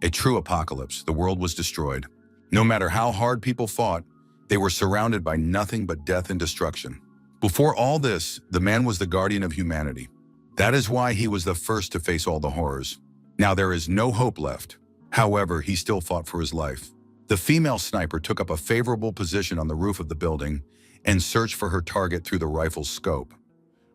A true apocalypse. The world was destroyed. No matter how hard people fought, they were surrounded by nothing but death and destruction. Before all this, the man was the guardian of humanity. That is why he was the first to face all the horrors. Now there is no hope left. However, he still fought for his life. The female sniper took up a favorable position on the roof of the building and searched for her target through the rifle's scope.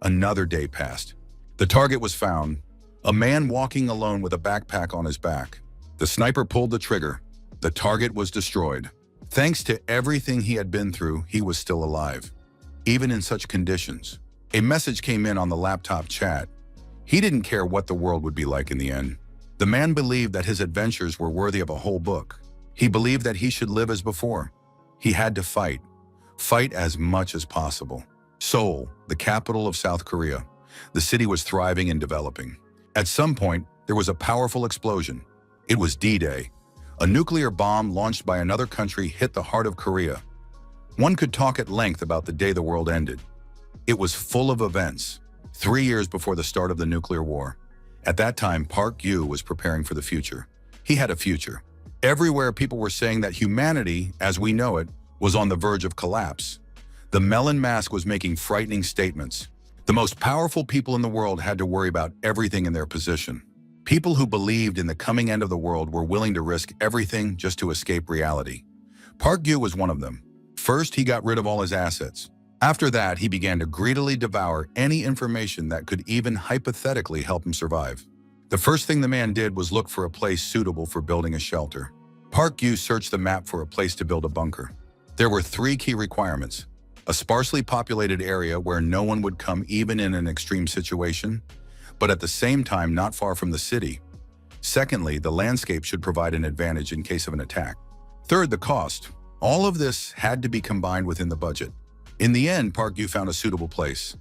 Another day passed. The target was found, a man walking alone with a backpack on his back. The sniper pulled the trigger. The target was destroyed. Thanks to everything he had been through, he was still alive, even in such conditions. A message came in on the laptop chat. He didn't care what the world would be like in the end. The man believed that his adventures were worthy of a whole book. He believed that he should live as before. He had to fight as much as possible. Seoul, the capital of South Korea. The city was thriving and developing. At some point, there was a powerful explosion. It was D-Day. A nuclear bomb launched by another country hit the heart of Korea. One could talk at length about the day the world ended. It was full of events. 3 years before the start of the nuclear war. At that time, Park Yu was preparing for the future. He had a future. Everywhere people were saying that humanity, as we know it, was on the verge of collapse. The melon mask was making frightening statements. The most powerful people in the world had to worry about everything in their position. People who believed in the coming end of the world were willing to risk everything just to escape reality. Park Yu was one of them. First, he got rid of all his assets. After that, he began to greedily devour any information that could even hypothetically help him survive. The first thing the man did was look for a place suitable for building a shelter. Park Yu searched the map for a place to build a bunker. There were 3 key requirements: a sparsely populated area where no one would come even in an extreme situation, but at the same time not far from the city. Secondly, the landscape should provide an advantage in case of an attack. Third, the cost. All of this had to be combined within the budget. In the end, Park Yu found a suitable place,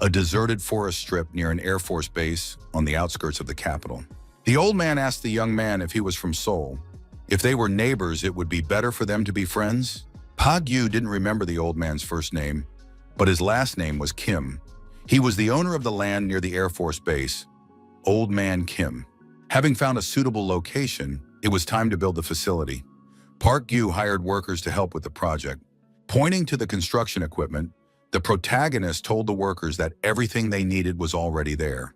a deserted forest strip near an Air Force base on the outskirts of the capital. The old man asked the young man if he was from Seoul. If they were neighbors, it would be better for them to be friends. Park Yu didn't remember the old man's first name, but his last name was Kim. He was the owner of the land near the Air Force base, Old Man Kim. Having found a suitable location, it was time to build the facility. Park Yu hired workers to help with the project. Pointing to the construction equipment, the protagonist told the workers that everything they needed was already there.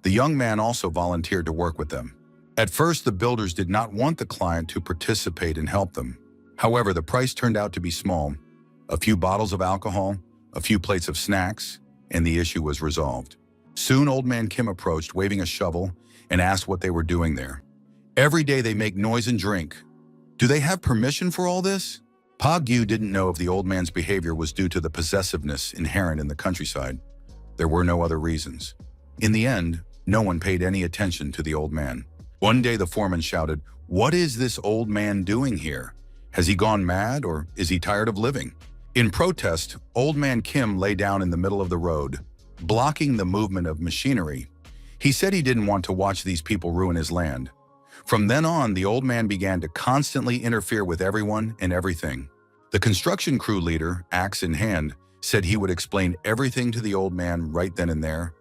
The young man also volunteered to work with them. At first, the builders did not want the client to participate and help them. However, the price turned out to be small. A few bottles of alcohol, a few plates of snacks, and the issue was resolved. Soon, Old Man Kim approached, waving a shovel, and asked what they were doing there. Every day they make noise and drink. Do they have permission for all this? Park Yu didn't know if the old man's behavior was due to the possessiveness inherent in the countryside. There were no other reasons. In the end, no one paid any attention to the old man. One day the foreman shouted, "What is this old man doing here? Has he gone mad, or is he tired of living?" In protest, Old Man Kim lay down in the middle of the road, blocking the movement of machinery. He said he didn't want to watch these people ruin his land. From then on, the old man began to constantly interfere with everyone and everything. The construction crew leader, axe in hand, said he would explain everything to the old man right then and there.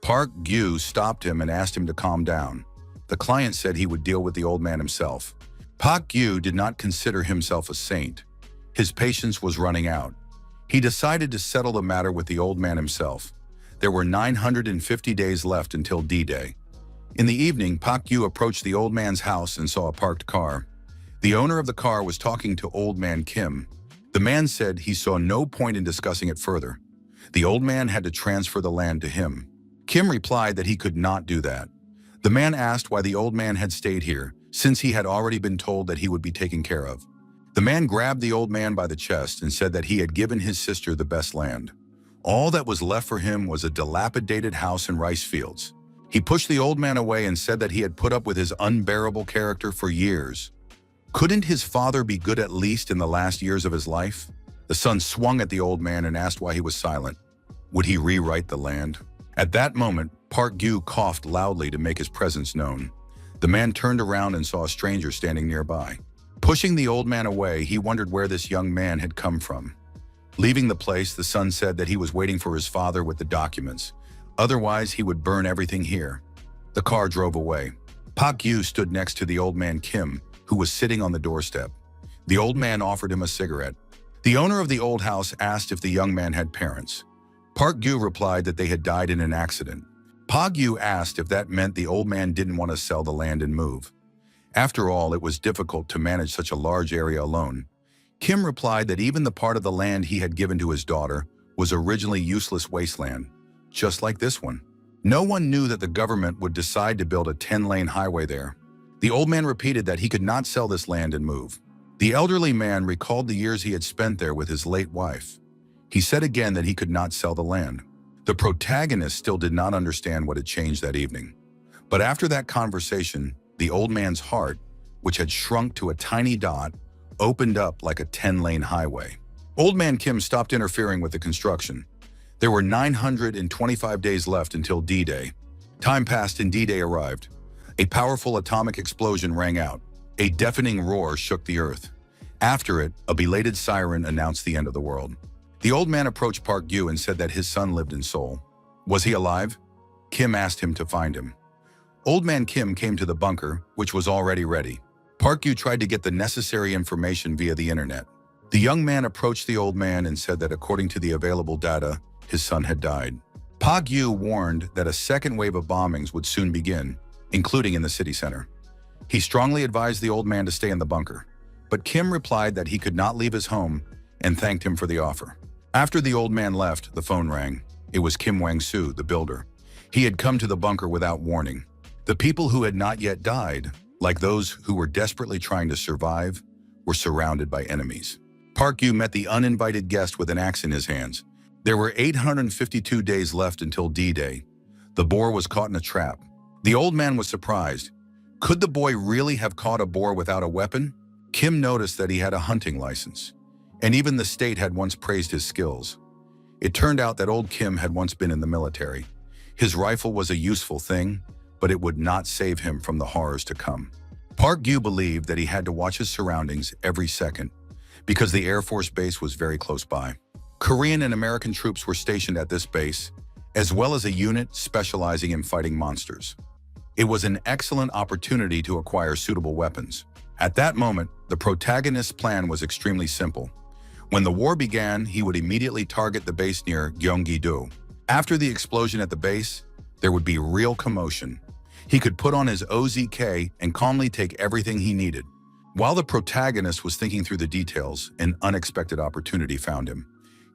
Park Yu stopped him and asked him to calm down. The client said he would deal with the old man himself. Park Yu did not consider himself a saint. His patience was running out. He decided to settle the matter with the old man himself. There were 950 days left until D-Day. In the evening, Park Yu approached the old man's house and saw a parked car. The owner of the car was talking to Old Man Kim. The man said he saw no point in discussing it further. The old man had to transfer the land to him. Kim replied that he could not do that. The man asked why the old man had stayed here, since he had already been told that he would be taken care of. The man grabbed the old man by the chest and said that he had given his sister the best land. All that was left for him was a dilapidated house and rice fields. He pushed the old man away and said that he had put up with his unbearable character for years. Couldn't his father be good at least in the last years of his life? The son swung at the old man and asked why he was silent. Would he rewrite the land? At that moment, Park Yu coughed loudly to make his presence known. The man turned around and saw a stranger standing nearby. Pushing the old man away, he wondered where this young man had come from. Leaving the place, the son said that he was waiting for his father with the documents. Otherwise, he would burn everything here. The car drove away. Park Yu stood next to the old man Kim, who was sitting on the doorstep. The old man offered him a cigarette. The owner of the old house asked if the young man had parents. Park Yu replied that they had died in an accident. Park Yu asked if that meant the old man didn't want to sell the land and move. After all, it was difficult to manage such a large area alone. Kim replied that even the part of the land he had given to his daughter was originally useless wasteland, just like this one. No one knew that the government would decide to build a 10-lane highway there. The old man repeated that he could not sell this land and move. The elderly man recalled the years he had spent there with his late wife. He said again that he could not sell the land. The protagonist still did not understand what had changed that evening. But after that conversation, the old man's heart, which had shrunk to a tiny dot, opened up like a 10-lane highway. Old man Kim stopped interfering with the construction. There were 925 days left until D-Day. Time passed and D-Day arrived. A powerful atomic explosion rang out. A deafening roar shook the earth. After it, a belated siren announced the end of the world. The old man approached Park Yu and said that his son lived in Seoul. Was he alive? Kim asked him to find him. Old man Kim came to the bunker, which was already ready. Park Yu tried to get the necessary information via the internet. The young man approached the old man and said that according to the available data, his son had died. Park Yu warned that a second wave of bombings would soon begin, including in the city center. He strongly advised the old man to stay in the bunker, but Kim replied that he could not leave his home and thanked him for the offer. After the old man left, the phone rang. It was Kim Wang-soo, the builder. He had come to the bunker without warning. The people who had not yet died, like those who were desperately trying to survive, were surrounded by enemies. Park Yu met the uninvited guest with an axe in his hands. There were 852 days left until D-Day. The boar was caught in a trap. The old man was surprised. Could the boy really have caught a boar without a weapon? Kim noticed that he had a hunting license, and even the state had once praised his skills. It turned out that old Kim had once been in the military. His rifle was a useful thing, but it would not save him from the horrors to come. Park Yu believed that he had to watch his surroundings every second because the Air Force base was very close by. Korean and American troops were stationed at this base, as well as a unit specializing in fighting monsters. It was an excellent opportunity to acquire suitable weapons. At that moment, the protagonist's plan was extremely simple. When the war began, he would immediately target the base near Gyeonggi-do. After the explosion at the base, there would be real commotion. He could put on his OZK and calmly take everything he needed. While the protagonist was thinking through the details, an unexpected opportunity found him.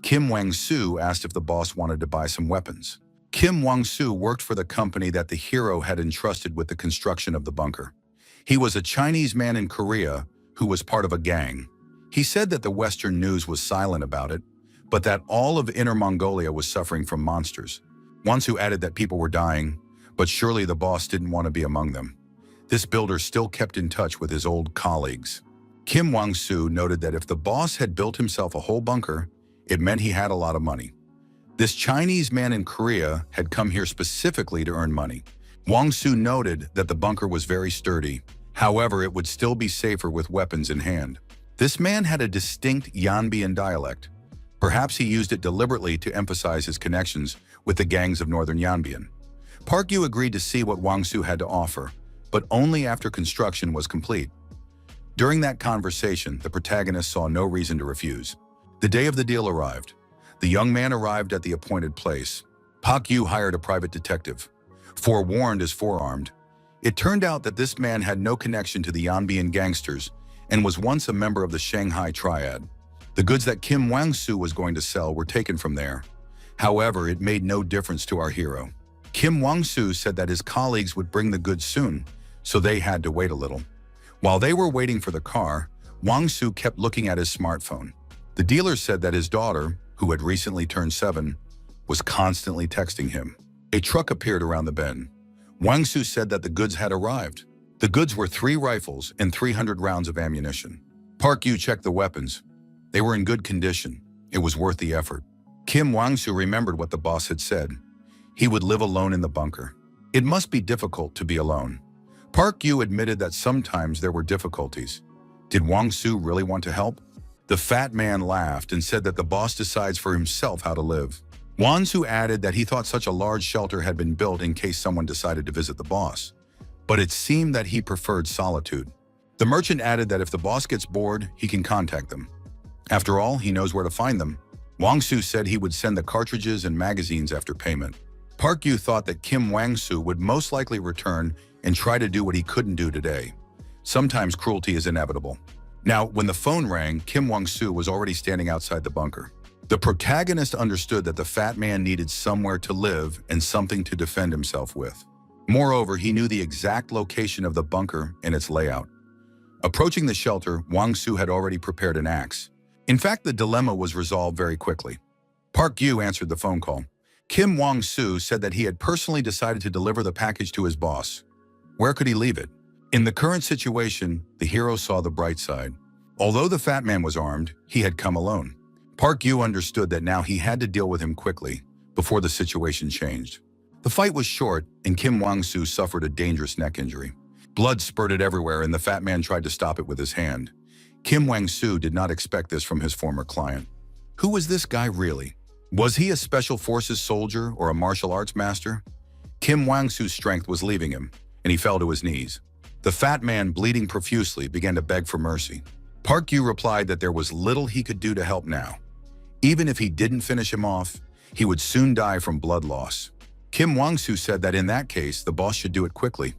Kim Wang-soo asked if the boss wanted to buy some weapons. Kim Wang-soo worked for the company that the hero had entrusted with the construction of the bunker. He was a Chinese man in Korea who was part of a gang. He said that the Western news was silent about it, but that all of Inner Mongolia was suffering from monsters. Wang-soo added that people were dying, but surely the boss didn't want to be among them. This builder still kept in touch with his old colleagues. Kim Wang-soo noted that if the boss had built himself a whole bunker, it meant he had a lot of money. This Chinese man in Korea had come here specifically to earn money. Wang-soo noted that the bunker was very sturdy. However, it would still be safer with weapons in hand. This man had a distinct Yanbian dialect. Perhaps he used it deliberately to emphasize his connections with the gangs of northern Yanbian. Park Yu agreed to see what Wang-soo had to offer, but only after construction was complete. During that conversation, the protagonist saw no reason to refuse. The day of the deal arrived. The young man arrived at the appointed place. Park Yu hired a private detective. Forewarned is forearmed. It turned out that this man had no connection to the Yanbian gangsters and was once a member of the Shanghai Triad. The goods that Kim Wang-soo was going to sell were taken from there. However, it made no difference to our hero. Kim Wang-soo said that his colleagues would bring the goods soon, so they had to wait a little. While they were waiting for the car, Wang-soo kept looking at his smartphone. The dealer said that his daughter, who had recently turned 7, was constantly texting him. A truck appeared around the bend. Wang-soo said that the goods had arrived. The goods were 3 rifles and 300 rounds of ammunition. Park Yu checked the weapons. They were in good condition. It was worth the effort. Kim Wang-soo remembered what the boss had said. He would live alone in the bunker. It must be difficult to be alone. Park Yu admitted that sometimes there were difficulties. Did Wang-soo really want to help? The fat man laughed and said that the boss decides for himself how to live. Wang-soo added that he thought such a large shelter had been built in case someone decided to visit the boss. but it seemed that he preferred solitude. The merchant added that if the boss gets bored, he can contact them. After all, he knows where to find them. Wang-Su said he would send the cartridges and magazines after payment. Park Yu thought that Kim Wang-Su would most likely return and try to do what he couldn't do today. Sometimes cruelty is inevitable. Now, when the phone rang, Kim Wang-Su was already standing outside the bunker. The protagonist understood that the fat man needed somewhere to live and something to defend himself with. Moreover, he knew the exact location of the bunker and its layout. Approaching the shelter, Wang-Su had already prepared an axe. In fact, the dilemma was resolved very quickly. Park Yu answered the phone call. Kim Wang-Su said that he had personally decided to deliver the package to his boss. Where could he leave it? In the current situation, the hero saw the bright side. Although the fat man was armed, he had come alone. Park Yu understood that now he had to deal with him quickly, before the situation changed. The fight was short, and Kim Wang-Su suffered a dangerous neck injury. Blood spurted everywhere, and the fat man tried to stop it with his hand. Kim Wang-Su did not expect this from his former client. Who was this guy really? Was he a special forces soldier or a martial arts master? Kim Wang-Su's strength was leaving him, and he fell to his knees. The fat man, bleeding profusely, began to beg for mercy. Park Yu replied that there was little he could do to help now. Even if he didn't finish him off, he would soon die from blood loss. Kim Wang-Su said that in that case, the boss should do it quickly.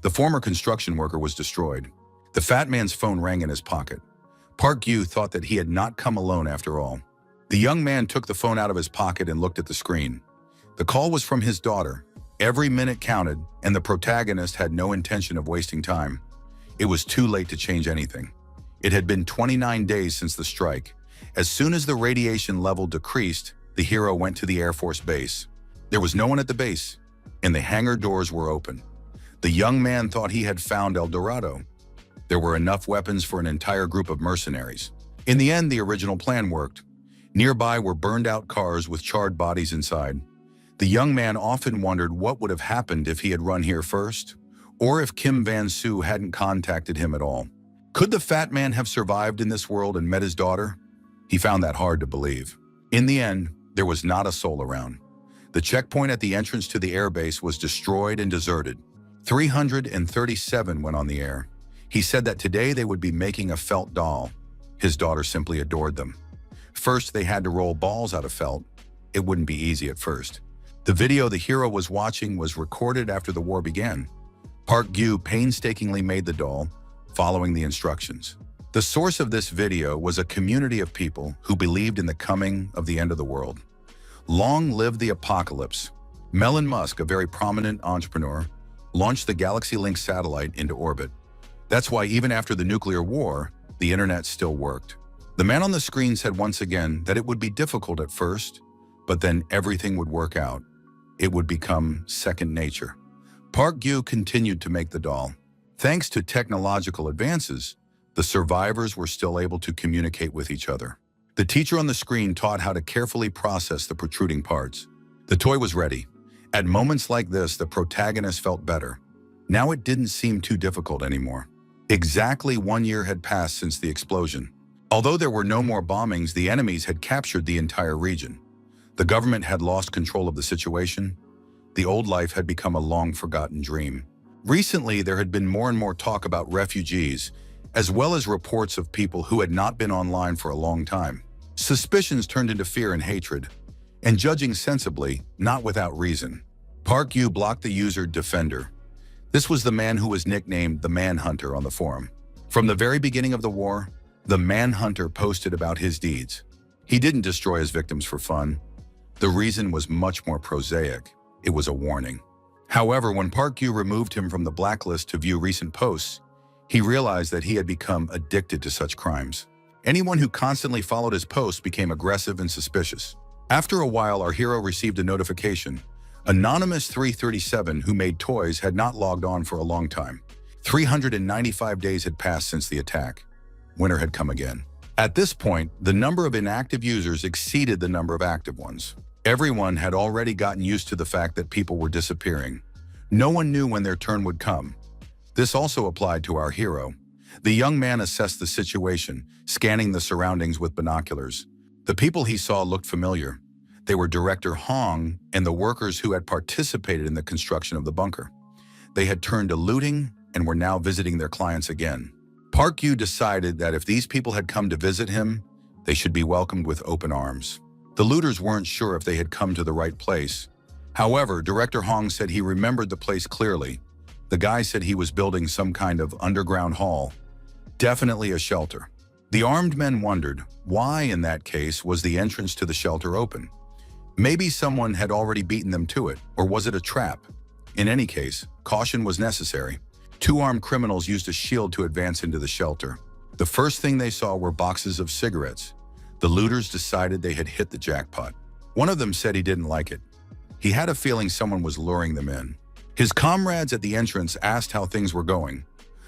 The former construction worker was destroyed. The fat man's phone rang in his pocket. Park Yu thought that he had not come alone after all. The young man took the phone out of his pocket and looked at the screen. The call was from his daughter. Every minute counted, and the protagonist had no intention of wasting time. It was too late to change anything. It had been 29 days since the strike. As soon as the radiation level decreased, the hero went to the Air Force base. There was no one at the base, and the hangar doors were open. The young man thought he had found El Dorado. There were enough weapons for an entire group of mercenaries. In the end, the original plan worked. Nearby were burned-out cars with charred bodies inside. The young man often wondered what would have happened if he had run here first, or if Kim Wang-Su hadn't contacted him at all. Could the fat man have survived in this world and met his daughter? He found that hard to believe. In the end, there was not a soul around. The checkpoint at the entrance to the airbase was destroyed and deserted. 337 went on the air. He said that today they would be making a felt doll. His daughter simply adored them. First, they had to roll balls out of felt. It wouldn't be easy at first. The video the hero was watching was recorded after the war began. Park Yu painstakingly made the doll, following the instructions. The source of this video was a community of people who believed in the coming of the end of the world. Long live the apocalypse. Elon Musk, a very prominent entrepreneur, launched the Galaxy Link satellite into orbit. That's why even after the nuclear war, the internet still worked. The man on the screen said once again that it would be difficult at first, but then everything would work out. It would become second nature. Park Yu continued to make the doll. Thanks to technological advances, the survivors were still able to communicate with each other. The teacher on the screen taught how to carefully process the protruding parts. The toy was ready. At moments like this, the protagonist felt better. Now it didn't seem too difficult anymore. Exactly 1 year had passed since the explosion. Although there were no more bombings, the enemies had captured the entire region. The government had lost control of the situation. The old life had become a long-forgotten dream. Recently, there had been more and more talk about refugees, as well as reports of people who had not been online for a long time. Suspicions turned into fear and hatred, and judging sensibly, not without reason. Park Yu blocked the user Defender. This was the man who was nicknamed the Manhunter on the forum. From the very beginning of the war, the Manhunter posted about his deeds. He didn't destroy his victims for fun. The reason was much more prosaic. It was a warning. However, when Park Yu removed him from the blacklist to view recent posts, he realized that he had become addicted to such crimes. Anyone who constantly followed his posts became aggressive and suspicious. After a while, our hero received a notification. Anonymous 337, who made toys, had not logged on for a long time. 395 days had passed since the attack. Winter had come again. At this point, the number of inactive users exceeded the number of active ones. Everyone had already gotten used to the fact that people were disappearing. No one knew when their turn would come. This also applied to our hero. The young man assessed the situation, scanning the surroundings with binoculars. The people he saw looked familiar. They were Director Hong and the workers who had participated in the construction of the bunker. they had turned to looting and were now visiting their clients again. Park Yu decided that if these people had come to visit him, they should be welcomed with open arms. The looters weren't sure if they had come to the right place. However, Director Hong said he remembered the place clearly. The guy said he was building some kind of underground hall, definitely a shelter. The armed men wondered, why in that case was the entrance to the shelter open? Maybe someone had already beaten them to it, or was it a trap? In any case, caution was necessary. Two armed criminals used a shield to advance into the shelter. The first thing they saw were boxes of cigarettes. The looters decided they had hit the jackpot. One of them said he didn't like it. He had a feeling someone was luring them in. His comrades at the entrance asked how things were going.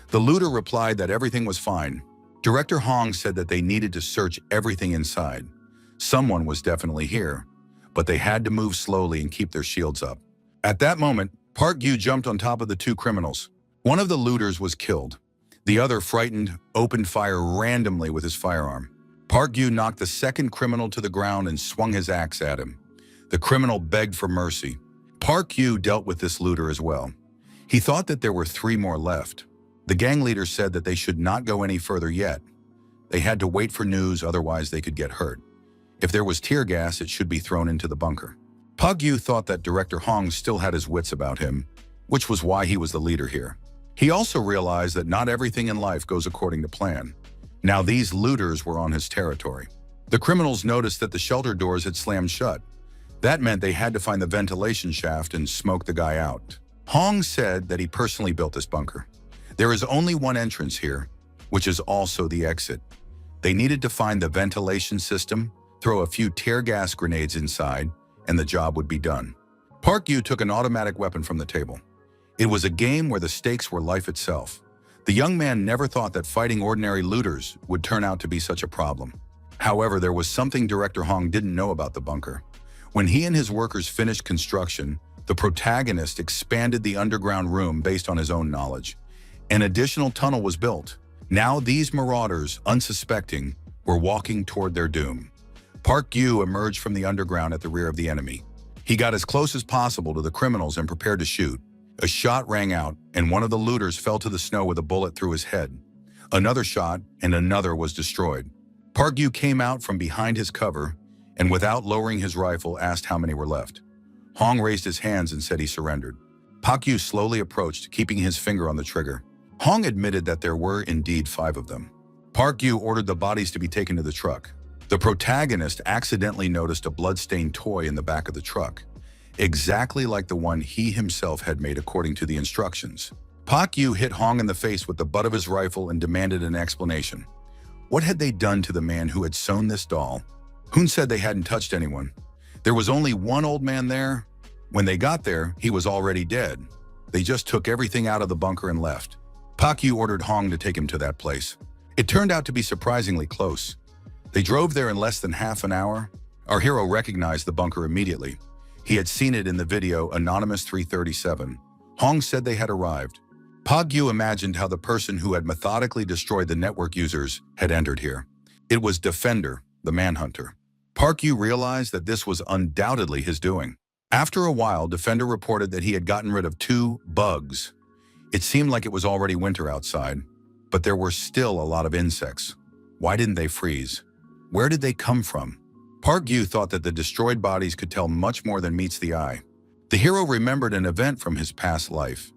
The looter replied that everything was fine. Director Hong said that they needed to search everything inside. Someone was definitely here, but they had to move slowly and keep their shields up. At that moment, Park Yu jumped on top of the two criminals. One of the looters was killed. The other, frightened, opened fire randomly with his firearm. Park Yu knocked the second criminal to the ground and swung his axe at him. The criminal begged for mercy. Park Yu dealt with this looter as well. He thought that there were 3 more left. The gang leader said that they should not go any further yet. They had to wait for news, otherwise they could get hurt. If there was tear gas, it should be thrown into the bunker. Park Yu thought that Director Hong still had his wits about him, which was why he was the leader here. He also realized that not everything in life goes according to plan. Now these looters were on his territory. The criminals noticed that the shelter doors had slammed shut. That meant they had to find the ventilation shaft and smoke the guy out. Hong said that he personally built this bunker. There is only one entrance here, which is also the exit. They needed to find the ventilation system, throw a few tear gas grenades inside, and the job would be done. Park Yu took an automatic weapon from the table. It was a game where the stakes were life itself. The young man never thought that fighting ordinary looters would turn out to be such a problem. However, there was something Director Hong didn't know about the bunker. When he and his workers finished construction, the protagonist expanded the underground room based on his own knowledge. An additional tunnel was built. Now these marauders, unsuspecting, were walking toward their doom. Park Yu emerged from the underground at the rear of the enemy. He got as close as possible to the criminals and prepared to shoot. A shot rang out, and one of the looters fell to the snow with a bullet through his head. Another shot, and another was destroyed. Park Yu came out from behind his cover, and without lowering his rifle, asked how many were left. Hong raised his hands and said he surrendered. Park Yu slowly approached, keeping his finger on the trigger. Hong admitted that there were indeed 5 of them. Park Yu ordered the bodies to be taken to the truck. The protagonist accidentally noticed a blood-stained toy in the back of the truck, exactly like the one he himself had made according to the instructions. Park Yu hit Hong in the face with the butt of his rifle and demanded an explanation. What had they done to the man who had sewn this doll? Hoon said they hadn't touched anyone. There was only one old man there. When they got there, he was already dead. They just took everything out of the bunker and left. Park Yu ordered Hong to take him to that place. It turned out to be surprisingly close. They drove there in less than half an hour. Our hero recognized the bunker immediately. He had seen it in the video Anonymous 337. Hong said they had arrived. Park Yu imagined how the person who had methodically destroyed the network users had entered here. It was Defender, the Manhunter. Park Yu realized that this was undoubtedly his doing. After a while, Defender reported that he had gotten rid of 2 bugs. It seemed like it was already winter outside, but there were still a lot of insects. Why didn't they freeze? Where did they come from? Park Yu thought that the destroyed bodies could tell much more than meets the eye. The hero remembered an event from his past life.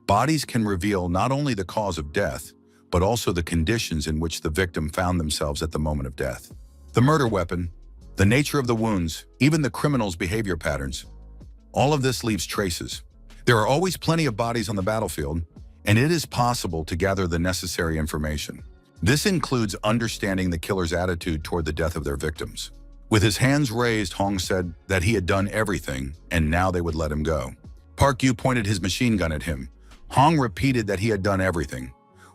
Bodies can reveal not only the cause of death, but also the conditions in which the victim found themselves at the moment of death. The murder weapon, the nature of the wounds, even the criminal's behavior patterns. All of this leaves traces. There are always plenty of bodies on the battlefield, and it is possible to gather the necessary information. This includes understanding the killer's attitude toward the death of their victims. With his hands raised, Hong said that he had done everything, and now they would let him go. Park Yu pointed his machine gun at him. Hong repeated that he had done everything.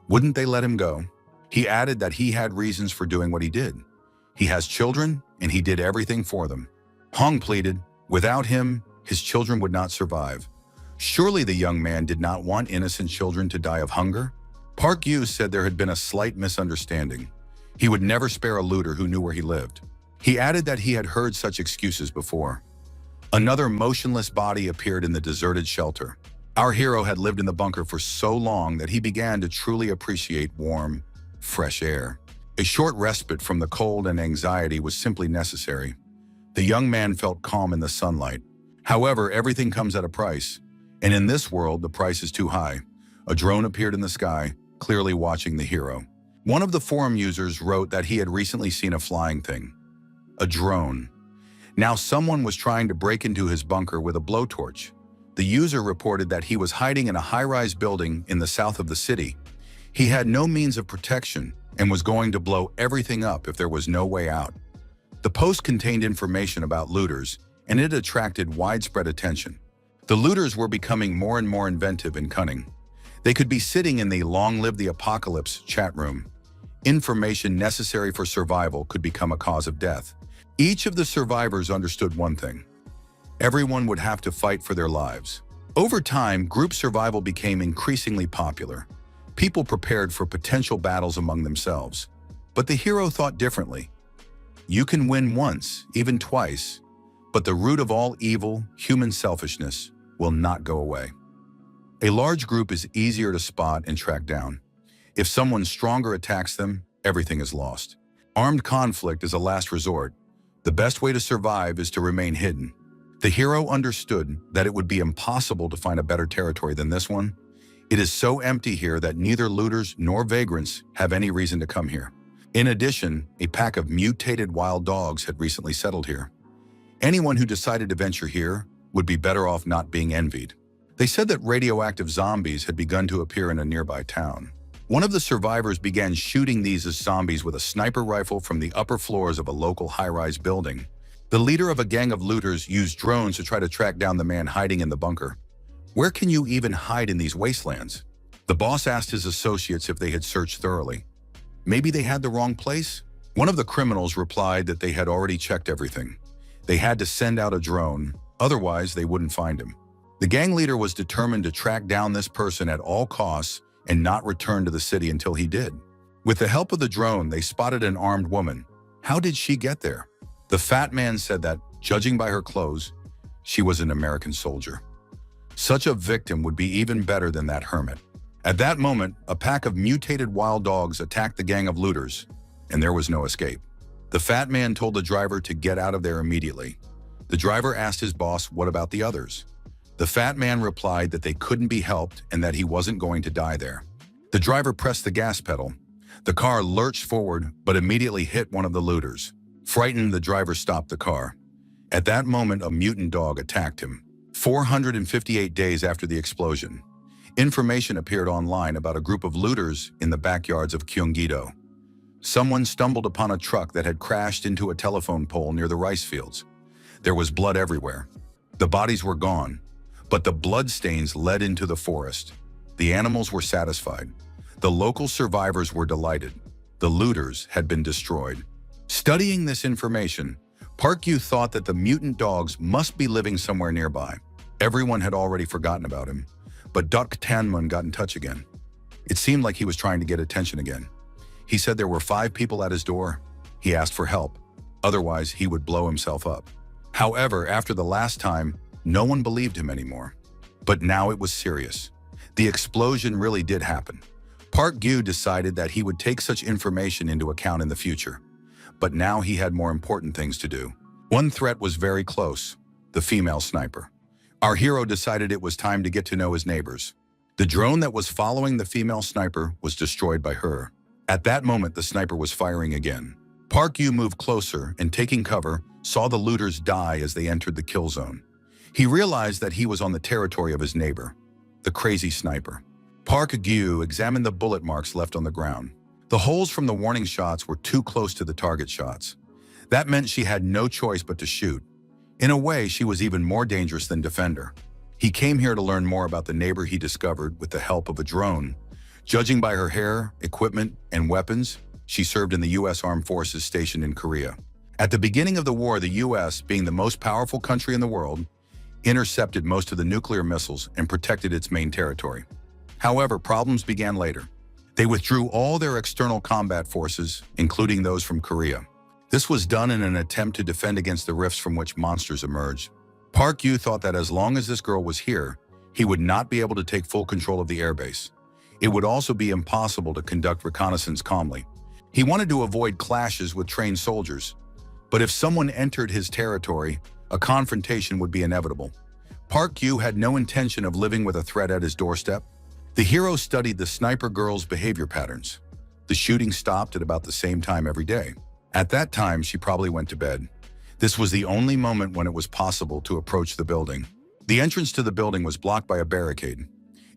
Wouldn't they let him go? He added that he had reasons for doing what he did. He has children, and he did everything for them. Hong pleaded, without him, his children would not survive. Surely the young man did not want innocent children to die of hunger? Park Yu said there had been a slight misunderstanding. He would never spare a looter who knew where he lived. He added that he had heard such excuses before. Another motionless body appeared in the deserted shelter. Our hero had lived in the bunker for so long that he began to truly appreciate warm, fresh air. A short respite from the cold and anxiety was simply necessary. The young man felt calm in the sunlight. However, everything comes at a price, and in this world, the price is too high. A drone appeared in the sky, clearly watching the hero. One of the forum users wrote that he had recently seen a flying thing. A drone. Now someone was trying to break into his bunker with a blowtorch. The user reported that he was hiding in a high-rise building in the south of the city. He had no means of protection and was going to blow everything up if there was no way out. The post contained information about looters, and it attracted widespread attention. The looters were becoming more and more inventive and cunning. They could be sitting in the "Long Live the Apocalypse" chat room. Information necessary for survival could become a cause of death. Each of the survivors understood one thing. Everyone would have to fight for their lives. Over time, group survival became increasingly popular. People prepared for potential battles among themselves. But the hero thought differently. You can win once, even twice, but the root of all evil, human selfishness, will not go away. A large group is easier to spot and track down. If someone stronger attacks them, everything is lost. Armed conflict is a last resort. The best way to survive is to remain hidden. The hero understood that it would be impossible to find a better territory than this one. It is so empty here that neither looters nor vagrants have any reason to come here. In addition, a pack of mutated wild dogs had recently settled here. Anyone who decided to venture here would be better off not being envied. They said that radioactive zombies had begun to appear in a nearby town. One of the survivors began shooting these as zombies with a sniper rifle from the upper floors of a local high-rise building. The leader of a gang of looters used drones to try to track down the man hiding in the bunker. Where can you even hide in these wastelands? The boss asked his associates if they had searched thoroughly. Maybe they had the wrong place? One of the criminals replied that they had already checked everything. They had to send out a drone, otherwise they wouldn't find him. The gang leader was determined to track down this person at all costs and not return to the city until he did. With the help of the drone, they spotted an armed woman. How did she get there? The fat man said that, judging by her clothes, she was an American soldier. Such a victim would be even better than that hermit. At that moment, a pack of mutated wild dogs attacked the gang of looters, and there was no escape. The fat man told the driver to get out of there immediately. The driver asked his boss, what about the others? The fat man replied that they couldn't be helped and that he wasn't going to die there. The driver pressed the gas pedal. The car lurched forward, but immediately hit one of the looters. Frightened, the driver stopped the car. At that moment, a mutant dog attacked him. 458 days after the explosion, information appeared online about a group of looters in the backyards of Gyeonggi-do. Someone stumbled upon a truck that had crashed into a telephone pole near the rice fields. There was blood everywhere. The bodies were gone, but the bloodstains led into the forest. The animals were satisfied. The local survivors were delighted. The looters had been destroyed. Studying this information, Park Yu thought that the mutant dogs must be living somewhere nearby. Everyone had already forgotten about him, but Duk Tanmun got in touch again. It seemed like he was trying to get attention again. He said there were 5 people at his door. He asked for help. Otherwise, he would blow himself up. However, after the last time, no one believed him anymore. But now it was serious. The explosion really did happen. Park Yu decided that he would take such information into account in the future. But now he had more important things to do. One threat was very close, the female sniper. Our hero decided it was time to get to know his neighbors. The drone that was following the female sniper was destroyed by her. At that moment, the sniper was firing again. Park Yu moved closer and, taking cover, saw the looters die as they entered the kill zone. He realized that he was on the territory of his neighbor, the crazy sniper. Park Yu examined the bullet marks left on the ground. The holes from the warning shots were too close to the target shots. That meant she had no choice but to shoot. In a way, she was even more dangerous than Defender. He came here to learn more about the neighbor he discovered with the help of a drone. Judging by her hair, equipment, and weapons, she served in the U.S. Armed Forces stationed in Korea. At the beginning of the war, the U.S., being the most powerful country in the world, intercepted most of the nuclear missiles and protected its main territory. However, problems began later. They withdrew all their external combat forces, including those from Korea. This was done in an attempt to defend against the rifts from which monsters emerged. Park Yu thought that as long as this girl was here, He would not be able to take full control of the airbase. It would also be impossible to conduct reconnaissance calmly. He wanted to avoid clashes with trained soldiers, but if someone entered his territory, a confrontation would be inevitable. Park Yu had no intention of living with a threat at his doorstep. The hero studied the sniper girl's behavior patterns. The shooting stopped at about the same time every day. At that time, she probably went to bed. This was the only moment when it was possible to approach the building. The entrance to the building was blocked by a barricade.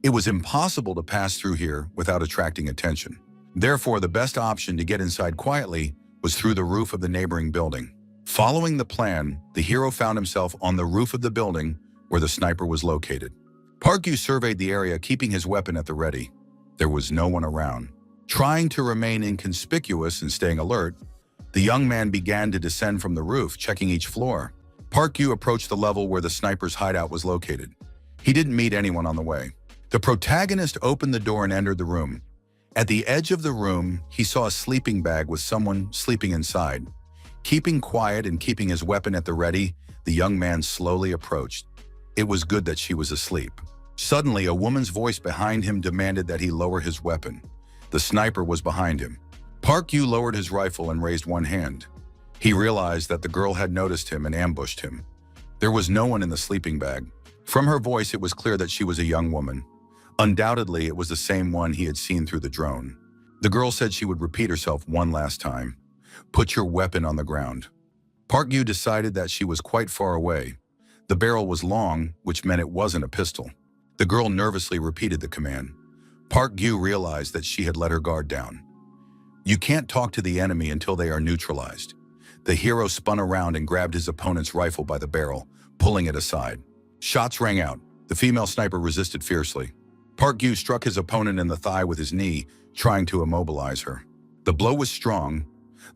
It was impossible to pass through here without attracting attention. Therefore, the best option to get inside quietly was through the roof of the neighboring building. Following the plan, the hero found himself on the roof of the building where the sniper was located. Park Yu surveyed the area, keeping his weapon at the ready. There was no one around. Trying to remain inconspicuous and staying alert, the young man began to descend from the roof, checking each floor. Park Yu approached the level where the sniper's hideout was located. He didn't meet anyone on the way. The protagonist opened the door and entered the room. At the edge of the room, he saw a sleeping bag with someone sleeping inside. Keeping quiet and keeping his weapon at the ready, the young man slowly approached. It was good that she was asleep. Suddenly, a woman's voice behind him demanded that he lower his weapon. The sniper was behind him. Park Yu lowered his rifle and raised one hand. He realized that the girl had noticed him and ambushed him. There was no one in the sleeping bag. From her voice, it was clear that she was a young woman. Undoubtedly, it was the same one he had seen through the drone. The girl said she would repeat herself one last time. "Put your weapon on the ground." Park Yu decided that she was quite far away. The barrel was long, which meant it wasn't a pistol. The girl nervously repeated the command. Park Yu realized that she had let her guard down. You can't talk to the enemy until they are neutralized. The hero spun around and grabbed his opponent's rifle by the barrel, pulling it aside. Shots rang out. The female sniper resisted fiercely. Park Yu struck his opponent in the thigh with his knee, trying to immobilize her. The blow was strong.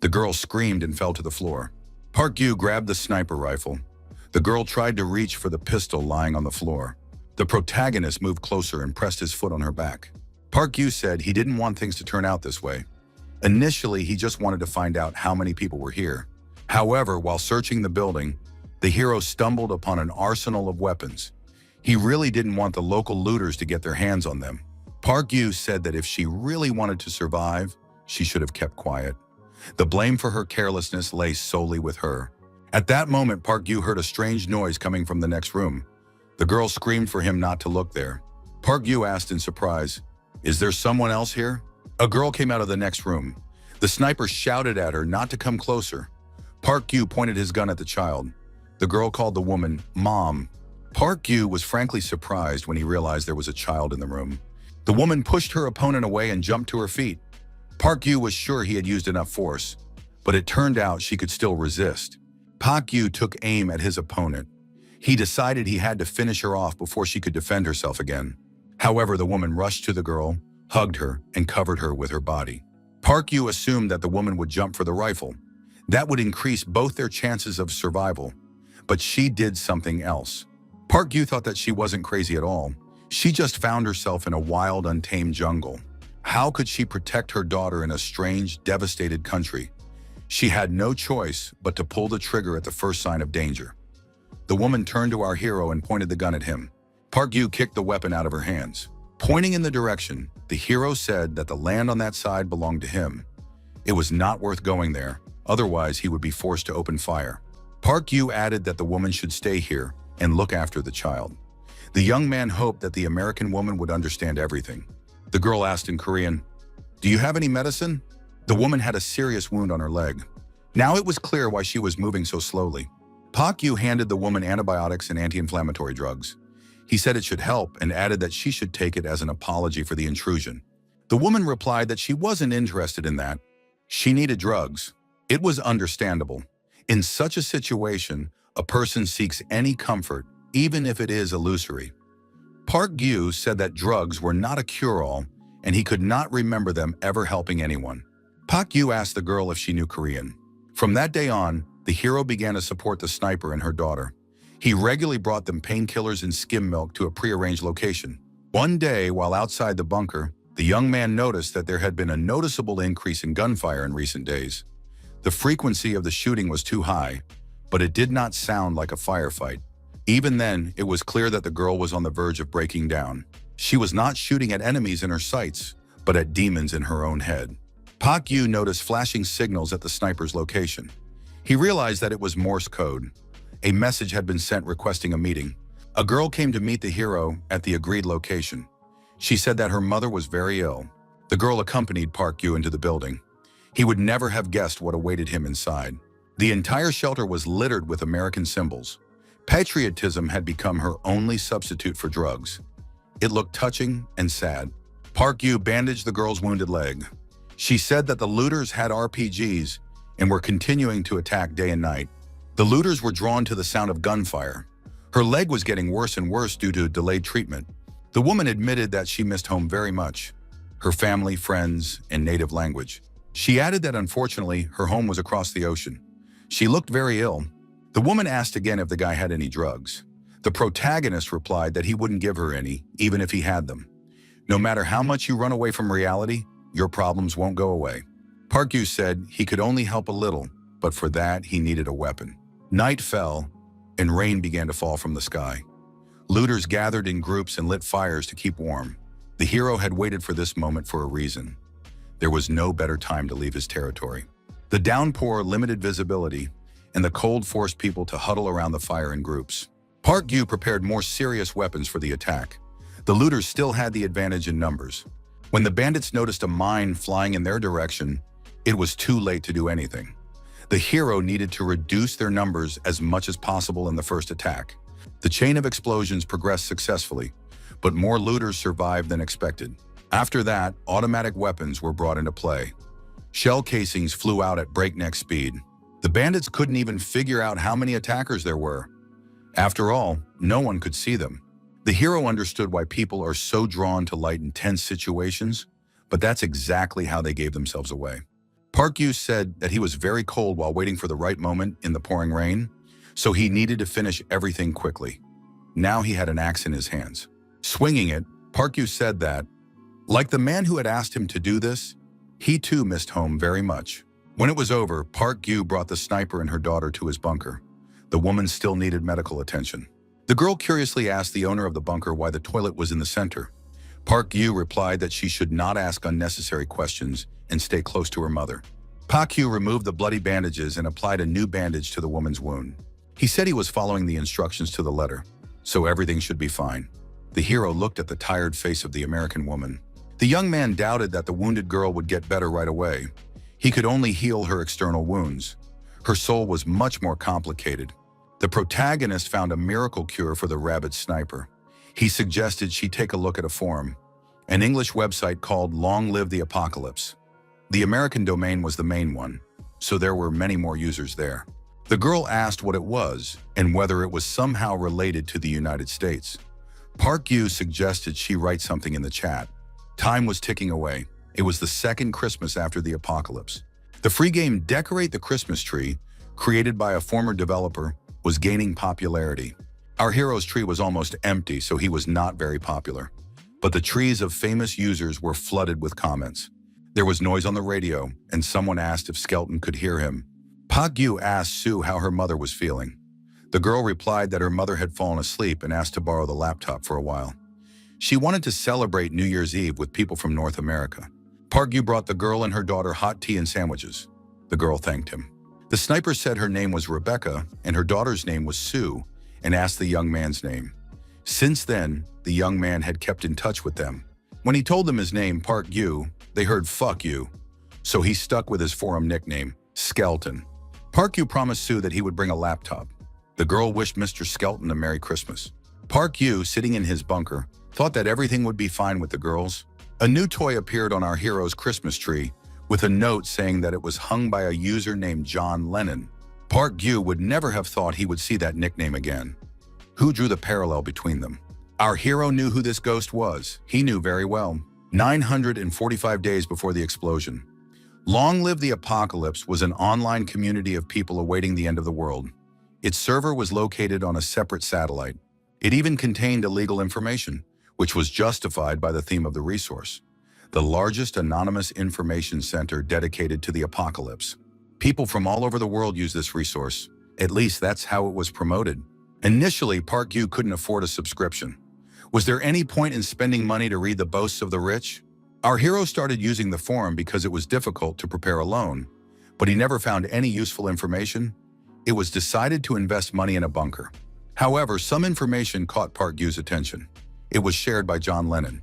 The girl screamed and fell to the floor. Park Yu grabbed the sniper rifle. The girl tried to reach for the pistol lying on the floor. The protagonist moved closer and pressed his foot on her back. Park Yu said he didn't want things to turn out this way. Initially, he just wanted to find out how many people were here. However, while searching the building, the hero stumbled upon an arsenal of weapons. He really didn't want the local looters to get their hands on them. Park Yu said that if she really wanted to survive, she should have kept quiet. The blame for her carelessness lay solely with her. At that moment, Park Yu heard a strange noise coming from the next room. The girl screamed for him not to look there. Park Yu asked in surprise, "Is there someone else here?" A girl came out of the next room. The sniper shouted at her not to come closer. Park Yu pointed his gun at the child. The girl called the woman Mom. Park Yu was frankly surprised when he realized there was a child in the room. The woman pushed her opponent away and jumped to her feet. Park Yu was sure he had used enough force, but it turned out she could still resist. Park Yu took aim at his opponent. He decided he had to finish her off before she could defend herself again. However, the woman rushed to the girl, hugged her, and covered her with her body. Park Yu assumed that the woman would jump for the rifle. That would increase both their chances of survival. But she did something else. Park Yu thought that she wasn't crazy at all. She just found herself in a wild, untamed jungle. How could she protect her daughter in a strange, devastated country? She had no choice but to pull the trigger at the first sign of danger. The woman turned to our hero and pointed the gun at him. Park Yu kicked the weapon out of her hands. Pointing in the direction, the hero said that the land on that side belonged to him. It was not worth going there, otherwise he would be forced to open fire. Park Yu added that the woman should stay here and look after the child. The young man hoped that the American woman would understand everything. The girl asked in Korean, "Do you have any medicine?" The woman had a serious wound on her leg. Now it was clear why she was moving so slowly. Park Yu handed the woman antibiotics and anti-inflammatory drugs. He said it should help and added that she should take it as an apology for the intrusion. The woman replied that she wasn't interested in that. She needed drugs. It was understandable. In such a situation, a person seeks any comfort, even if it is illusory. Park Yu said that drugs were not a cure-all, and he could not remember them ever helping anyone. Park Yu asked the girl if she knew Korean. From that day on, the hero began to support the sniper and her daughter. He regularly brought them painkillers and skim milk to a prearranged location. One day, while outside the bunker, the young man noticed that there had been a noticeable increase in gunfire in recent days. The frequency of the shooting was too high, but it did not sound like a firefight. Even then, it was clear that the girl was on the verge of breaking down. She was not shooting at enemies in her sights, but at demons in her own head. Pak Yu noticed flashing signals at the sniper's location. He realized that it was Morse code. A message had been sent requesting a meeting. A girl came to meet the hero at the agreed location. She said that her mother was very ill. The girl accompanied Park Yu into the building. He would never have guessed what awaited him inside. The entire shelter was littered with American symbols. Patriotism had become her only substitute for drugs. It looked touching and sad. Park Yu bandaged the girl's wounded leg. She said that the looters had RPGs and were continuing to attack day and night. The looters were drawn to the sound of gunfire. Her leg was getting worse and worse due to delayed treatment. The woman admitted that she missed home very much, her family, friends, and native language. She added that unfortunately, her home was across the ocean. She looked very ill. The woman asked again if the guy had any drugs. The protagonist replied that he wouldn't give her any, even if he had them. No matter how much you run away from reality, your problems won't go away. Park Yu said he could only help a little, but for that he needed a weapon. Night fell, and rain began to fall from the sky. Looters gathered in groups and lit fires to keep warm. The hero had waited for this moment for a reason. There was no better time to leave his territory. The downpour limited visibility, and the cold forced people to huddle around the fire in groups. Park Yu prepared more serious weapons for the attack. The looters still had the advantage in numbers. When the bandits noticed a mine flying in their direction, it was too late to do anything. The hero needed to reduce their numbers as much as possible in the first attack. The chain of explosions progressed successfully, but more looters survived than expected. After that, automatic weapons were brought into play. Shell casings flew out at breakneck speed. The bandits couldn't even figure out how many attackers there were. After all, no one could see them. The hero understood why people are so drawn to light in tense situations, but that's exactly how they gave themselves away. Park Yu said that he was very cold while waiting for the right moment in the pouring rain, so he needed to finish everything quickly. Now he had an axe in his hands. Swinging it, Park Yu said that, like the man who had asked him to do this, he too missed home very much. When it was over, Park Yu brought the sniper and her daughter to his bunker. The woman still needed medical attention. The girl curiously asked the owner of the bunker why the toilet was in the center. Park Yu replied that she should not ask unnecessary questions and stay close to her mother. Park Yu removed the bloody bandages and applied a new bandage to the woman's wound. He said he was following the instructions to the letter, so everything should be fine. The hero looked at the tired face of the American woman. The young man doubted that the wounded girl would get better right away. He could only heal her external wounds. Her soul was much more complicated. The protagonist found a miracle cure for the rabid sniper. He suggested she take a look at a forum, an English website called Long Live the Apocalypse. The American domain was the main one, so there were many more users there. The girl asked what it was and whether it was somehow related to the United States. Park Yu suggested she write something in the chat. Time was ticking away. It was the second Christmas after the apocalypse. The free game Decorate the Christmas Tree, created by a former developer, was gaining popularity. Our hero's tree was almost empty, so he was not very popular. But the trees of famous users were flooded with comments. There was noise on the radio, and someone asked if Skelton could hear him. Park Yu asked Sue how her mother was feeling. The girl replied that her mother had fallen asleep and asked to borrow the laptop for a while. She wanted to celebrate New Year's Eve with people from North America. Park Yu brought the girl and her daughter hot tea and sandwiches. The girl thanked him. The sniper said her name was Rebecca and her daughter's name was Sue, and asked the young man's name. Since then, the young man had kept in touch with them. When he told them his name, Park Yu, they heard "fuck you," so he stuck with his forum nickname, Skelton. Park Yu promised Sue that he would bring a laptop. The girl wished Mr. Skelton a Merry Christmas. Park Yu, sitting in his bunker, thought that everything would be fine with the girls. A new toy appeared on our hero's Christmas tree, with a note saying that it was hung by a user named John Lennon. Park Yu would never have thought he would see that nickname again. Who drew the parallel between them? Our hero knew who this ghost was. He knew very well. 945 days before the explosion. Long Live the Apocalypse was an online community of people awaiting the end of the world. Its server was located on a separate satellite. It even contained illegal information, which was justified by the theme of the resource. The largest anonymous information center dedicated to the apocalypse. People from all over the world use this resource. At least that's how it was promoted. Initially, Park Yu couldn't afford a subscription. Was there any point in spending money to read the boasts of the rich? Our hero started using the forum because it was difficult to prepare alone, but he never found any useful information. It was decided to invest money in a bunker. However, some information caught Park Yu's attention. It was shared by John Lennon.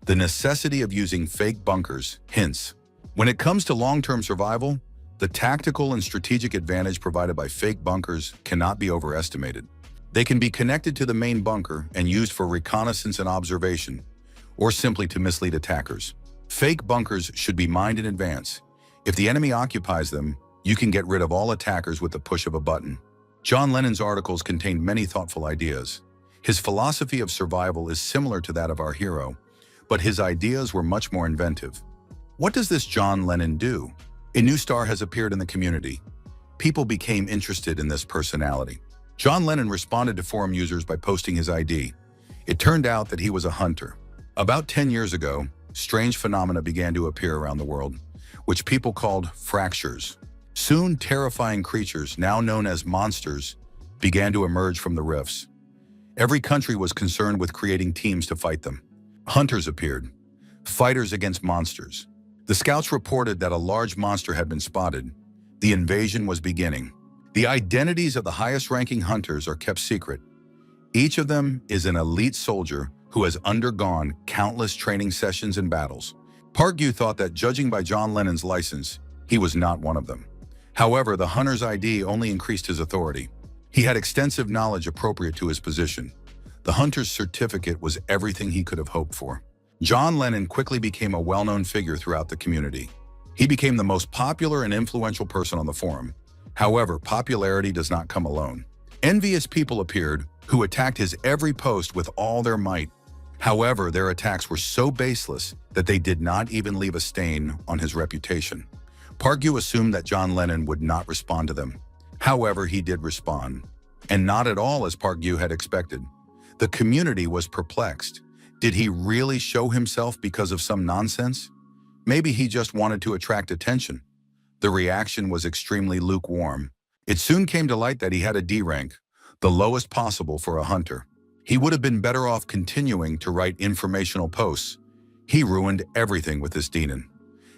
The necessity of using fake bunkers hints. When it comes to long-term survival, the tactical and strategic advantage provided by fake bunkers cannot be overestimated. They can be connected to the main bunker and used for reconnaissance and observation, or simply to mislead attackers. Fake bunkers should be mined in advance. If the enemy occupies them, you can get rid of all attackers with the push of a button. John Lennon's articles contained many thoughtful ideas. His philosophy of survival is similar to that of our hero, but his ideas were much more inventive. What does this John Lennon do? A new star has appeared in the community. People became interested in this personality. John Lennon responded to forum users by posting his ID. It turned out that he was a hunter. About 10 years ago, strange phenomena began to appear around the world, which people called fractures. Soon, terrifying creatures, now known as monsters, began to emerge from the rifts. Every country was concerned with creating teams to fight them. Hunters appeared, fighters against monsters. The scouts reported that a large monster had been spotted. The invasion was beginning. The identities of the highest-ranking hunters are kept secret. Each of them is an elite soldier who has undergone countless training sessions and battles. Park Yu thought that, judging by John Lennon's license, he was not one of them. However, the hunter's ID only increased his authority. He had extensive knowledge appropriate to his position. The hunter's certificate was everything he could have hoped for. John Lennon quickly became a well-known figure throughout the community. He became the most popular and influential person on the forum. However, popularity does not come alone. Envious people appeared who attacked his every post with all their might. However, their attacks were so baseless that they did not even leave a stain on his reputation. Park Yu assumed that John Lennon would not respond to them. However, he did respond, and not at all as Park Yu had expected. The community was perplexed. Did he really show himself because of some nonsense? Maybe he just wanted to attract attention. The reaction was extremely lukewarm. It soon came to light that he had a D rank, the lowest possible for a hunter. He would have been better off continuing to write informational posts. He ruined everything with this demon.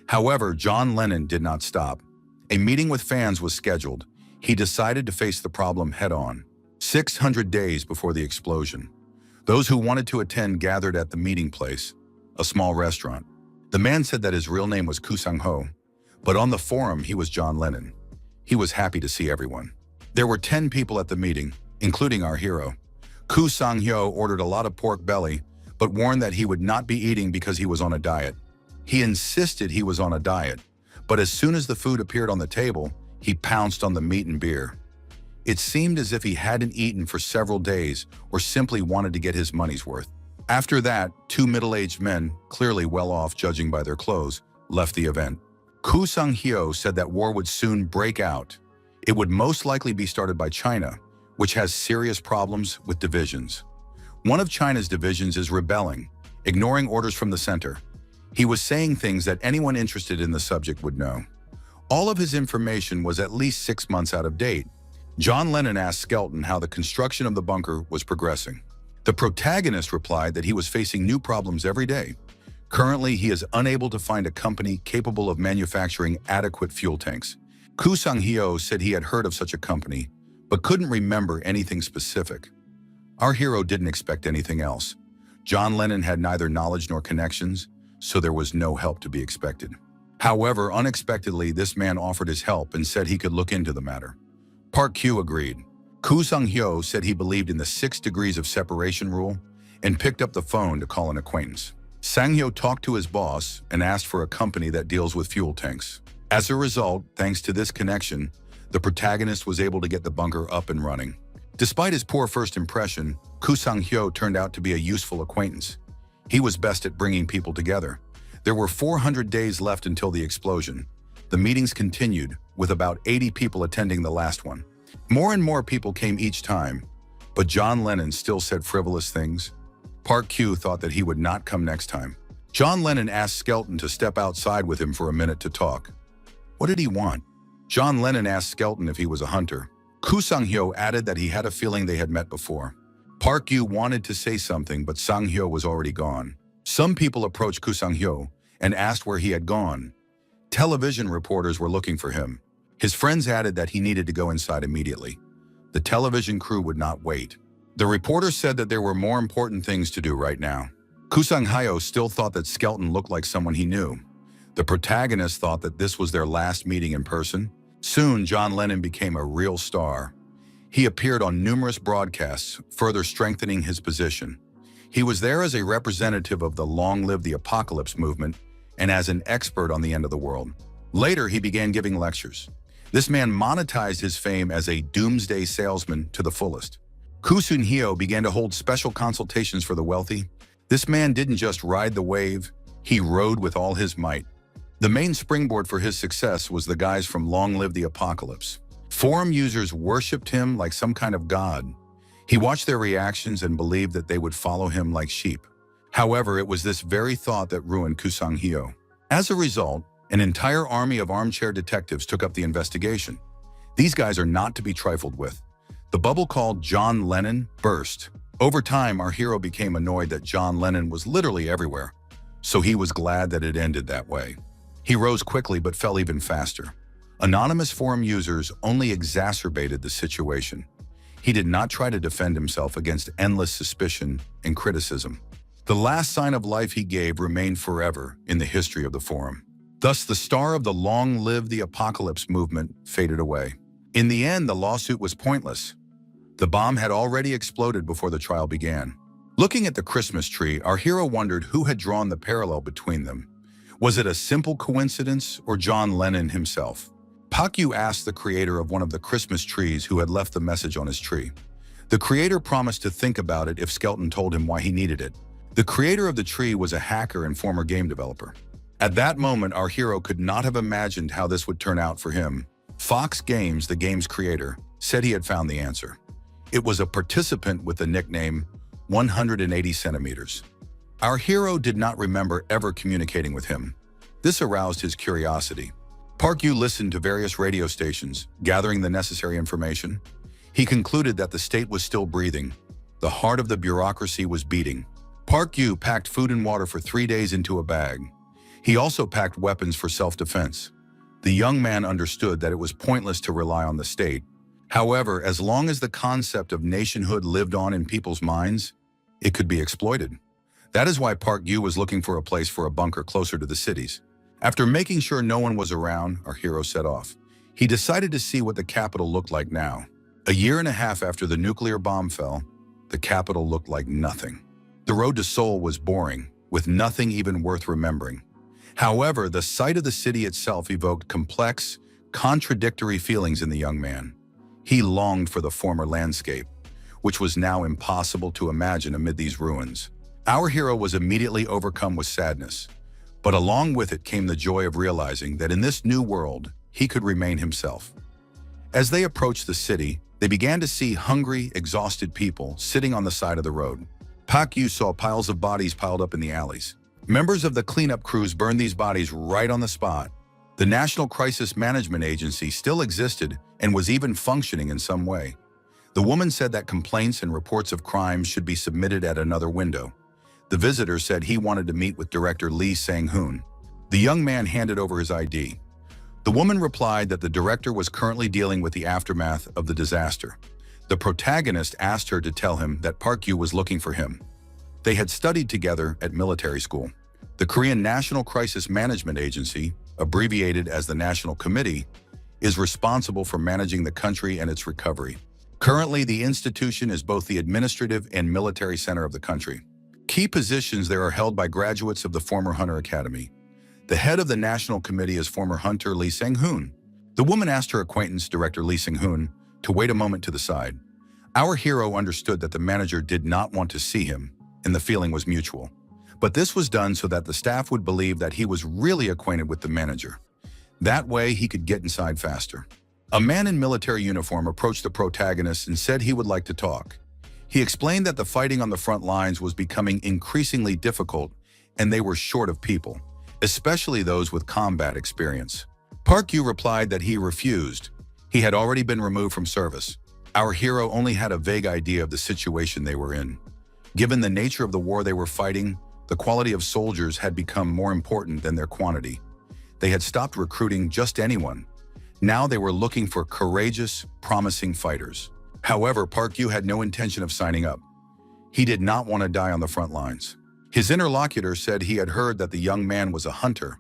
However, John Lennon did not stop. A meeting with fans was scheduled. He decided to face the problem head-on. 600 days before the explosion, those who wanted to attend gathered at the meeting place, a small restaurant. The man said that his real name was Koo Sang-ho, but on the forum he was John Lennon. He was happy to see everyone. There were 10 people at the meeting, including our hero. Koo Sang-ho ordered a lot of pork belly, but warned that he would not be eating because he was on a diet. He insisted he was on a diet, but as soon as the food appeared on the table, he pounced on the meat and beer. It seemed as if he hadn't eaten for several days or simply wanted to get his money's worth. After that, 2 middle-aged men, clearly well off judging by their clothes, left the event. Koo Sang-ho said that war would soon break out. It would most likely be started by China, which has serious problems with divisions. One of China's divisions is rebelling, ignoring orders from the center. He was saying things that anyone interested in the subject would know. All of his information was at least 6 months out of date. John Lennon asked Skelton how the construction of the bunker was progressing. The protagonist replied that he was facing new problems every day. Currently, he is unable to find a company capable of manufacturing adequate fuel tanks. Koo Sang-ho said he had heard of such a company, but couldn't remember anything specific. Our hero didn't expect anything else. John Lennon had neither knowledge nor connections, so there was no help to be expected. However, unexpectedly, this man offered his help and said he could look into the matter. Park Yu agreed. Koo Sang-ho said he believed in the 6 degrees of separation rule and picked up the phone to call an acquaintance. Sang-ho talked to his boss and asked for a company that deals with fuel tanks. As a result, thanks to this connection, the protagonist was able to get the bunker up and running. Despite his poor first impression, Koo Sang-ho turned out to be a useful acquaintance. He was best at bringing people together. There were 400 days left until the explosion. The meetings continued, with about 80 people attending the last one. More and more people came each time, but John Lennon still said frivolous things. Park Yu thought that he would not come next time. John Lennon asked Skelton to step outside with him for a minute to talk. What did he want? John Lennon asked Skelton if he was a hunter. Koo Sang-hyo added that he had a feeling they had met before. Park Yu wanted to say something, but Sang-hyo was already gone. Some people approached Koo Sang-hyo and asked where he had gone. Television reporters were looking for him. His friends added that he needed to go inside immediately. The television crew would not wait. The reporter said that there were more important things to do right now. Koo Sang-hyo still thought that Skelton looked like someone he knew. The protagonist thought that this was their last meeting in person. Soon, John Lennon became a real star. He appeared on numerous broadcasts, further strengthening his position. He was there as a representative of the Long Live the Apocalypse movement and as an expert on the end of the world. Later, he began giving lectures. This man monetized his fame as a doomsday salesman to the fullest. Koo Sang-hyo began to hold special consultations for the wealthy. This man didn't just ride the wave, he rode with all his might. The main springboard for his success was the guys from Long Live the Apocalypse. Forum users worshipped him like some kind of god. He watched their reactions and believed that they would follow him like sheep. However, it was this very thought that ruined Koo Sang-hyo. As a result, an entire army of armchair detectives took up the investigation. These guys are not to be trifled with. The bubble called John Lennon burst. Over time, our hero became annoyed that John Lennon was literally everywhere, so he was glad that it ended that way. He rose quickly but fell even faster. Anonymous forum users only exacerbated the situation. He did not try to defend himself against endless suspicion and criticism. The last sign of life he gave remained forever in the history of the forum. Thus, the star of the Long Live the Apocalypse movement faded away. In the end, the lawsuit was pointless. The bomb had already exploded before the trial began. Looking at the Christmas tree, our hero wondered who had drawn the parallel between them. Was it a simple coincidence or John Lennon himself? Park Yu asked the creator of one of the Christmas trees who had left the message on his tree. The creator promised to think about it if Skelton told him why he needed it. The creator of the tree was a hacker and former game developer. At that moment, our hero could not have imagined how this would turn out for him. Fox Games, the game's creator, said he had found the answer. It was a participant with the nickname 180 centimeters. Our hero did not remember ever communicating with him. This aroused his curiosity. Park Yu listened to various radio stations, gathering the necessary information. He concluded that the state was still breathing. The heart of the bureaucracy was beating. Park Yu packed food and water for 3 days into a bag. He also packed weapons for self-defense. The young man understood that it was pointless to rely on the state. However, as long as the concept of nationhood lived on in people's minds, it could be exploited. That is why Park Yu was looking for a place for a bunker closer to the cities. After making sure no one was around, our hero set off. He decided to see what the capital looked like now. A year and a half after the nuclear bomb fell, the capital looked like nothing. The road to Seoul was boring, with nothing even worth remembering. However, the sight of the city itself evoked complex, contradictory feelings in the young man. He longed for the former landscape, which was now impossible to imagine amid these ruins. Our hero was immediately overcome with sadness, but along with it came the joy of realizing that in this new world, he could remain himself. As they approached the city, they began to see hungry, exhausted people sitting on the side of the road. Park Yu saw piles of bodies piled up in the alleys. Members of the cleanup crews burned these bodies right on the spot. The National Crisis Management Agency still existed and was even functioning in some way. The woman said that complaints and reports of crimes should be submitted at another window. The visitor said he wanted to meet with Director Lee Sang-hoon. The young man handed over his ID. The woman replied that the director was currently dealing with the aftermath of the disaster. The protagonist asked her to tell him that Park Yu was looking for him. They had studied together at military school. The Korean National Crisis Management Agency, abbreviated as the National Committee, is responsible for managing the country and its recovery. Currently, the institution is both the administrative and military center of the country. Key positions there are held by graduates of the former Hunter Academy. The head of the National Committee is former Hunter Lee Sang-hoon. The woman asked her acquaintance, Director Lee Sang-hoon, to wait a moment to the side. Our hero understood that the manager did not want to see him, and the feeling was mutual. But this was done so that the staff would believe that he was really acquainted with the manager. That way, he could get inside faster. A man in military uniform approached the protagonist and said he would like to talk. He explained that the fighting on the front lines was becoming increasingly difficult and they were short of people, especially those with combat experience. Park Yu replied that he refused. He had already been removed from service. Our hero only had a vague idea of the situation they were in. Given the nature of the war they were fighting, the quality of soldiers had become more important than their quantity. They had stopped recruiting just anyone. Now they were looking for courageous, promising fighters. However, Park Yu had no intention of signing up. He did not want to die on the front lines. His interlocutor said he had heard that the young man was a hunter.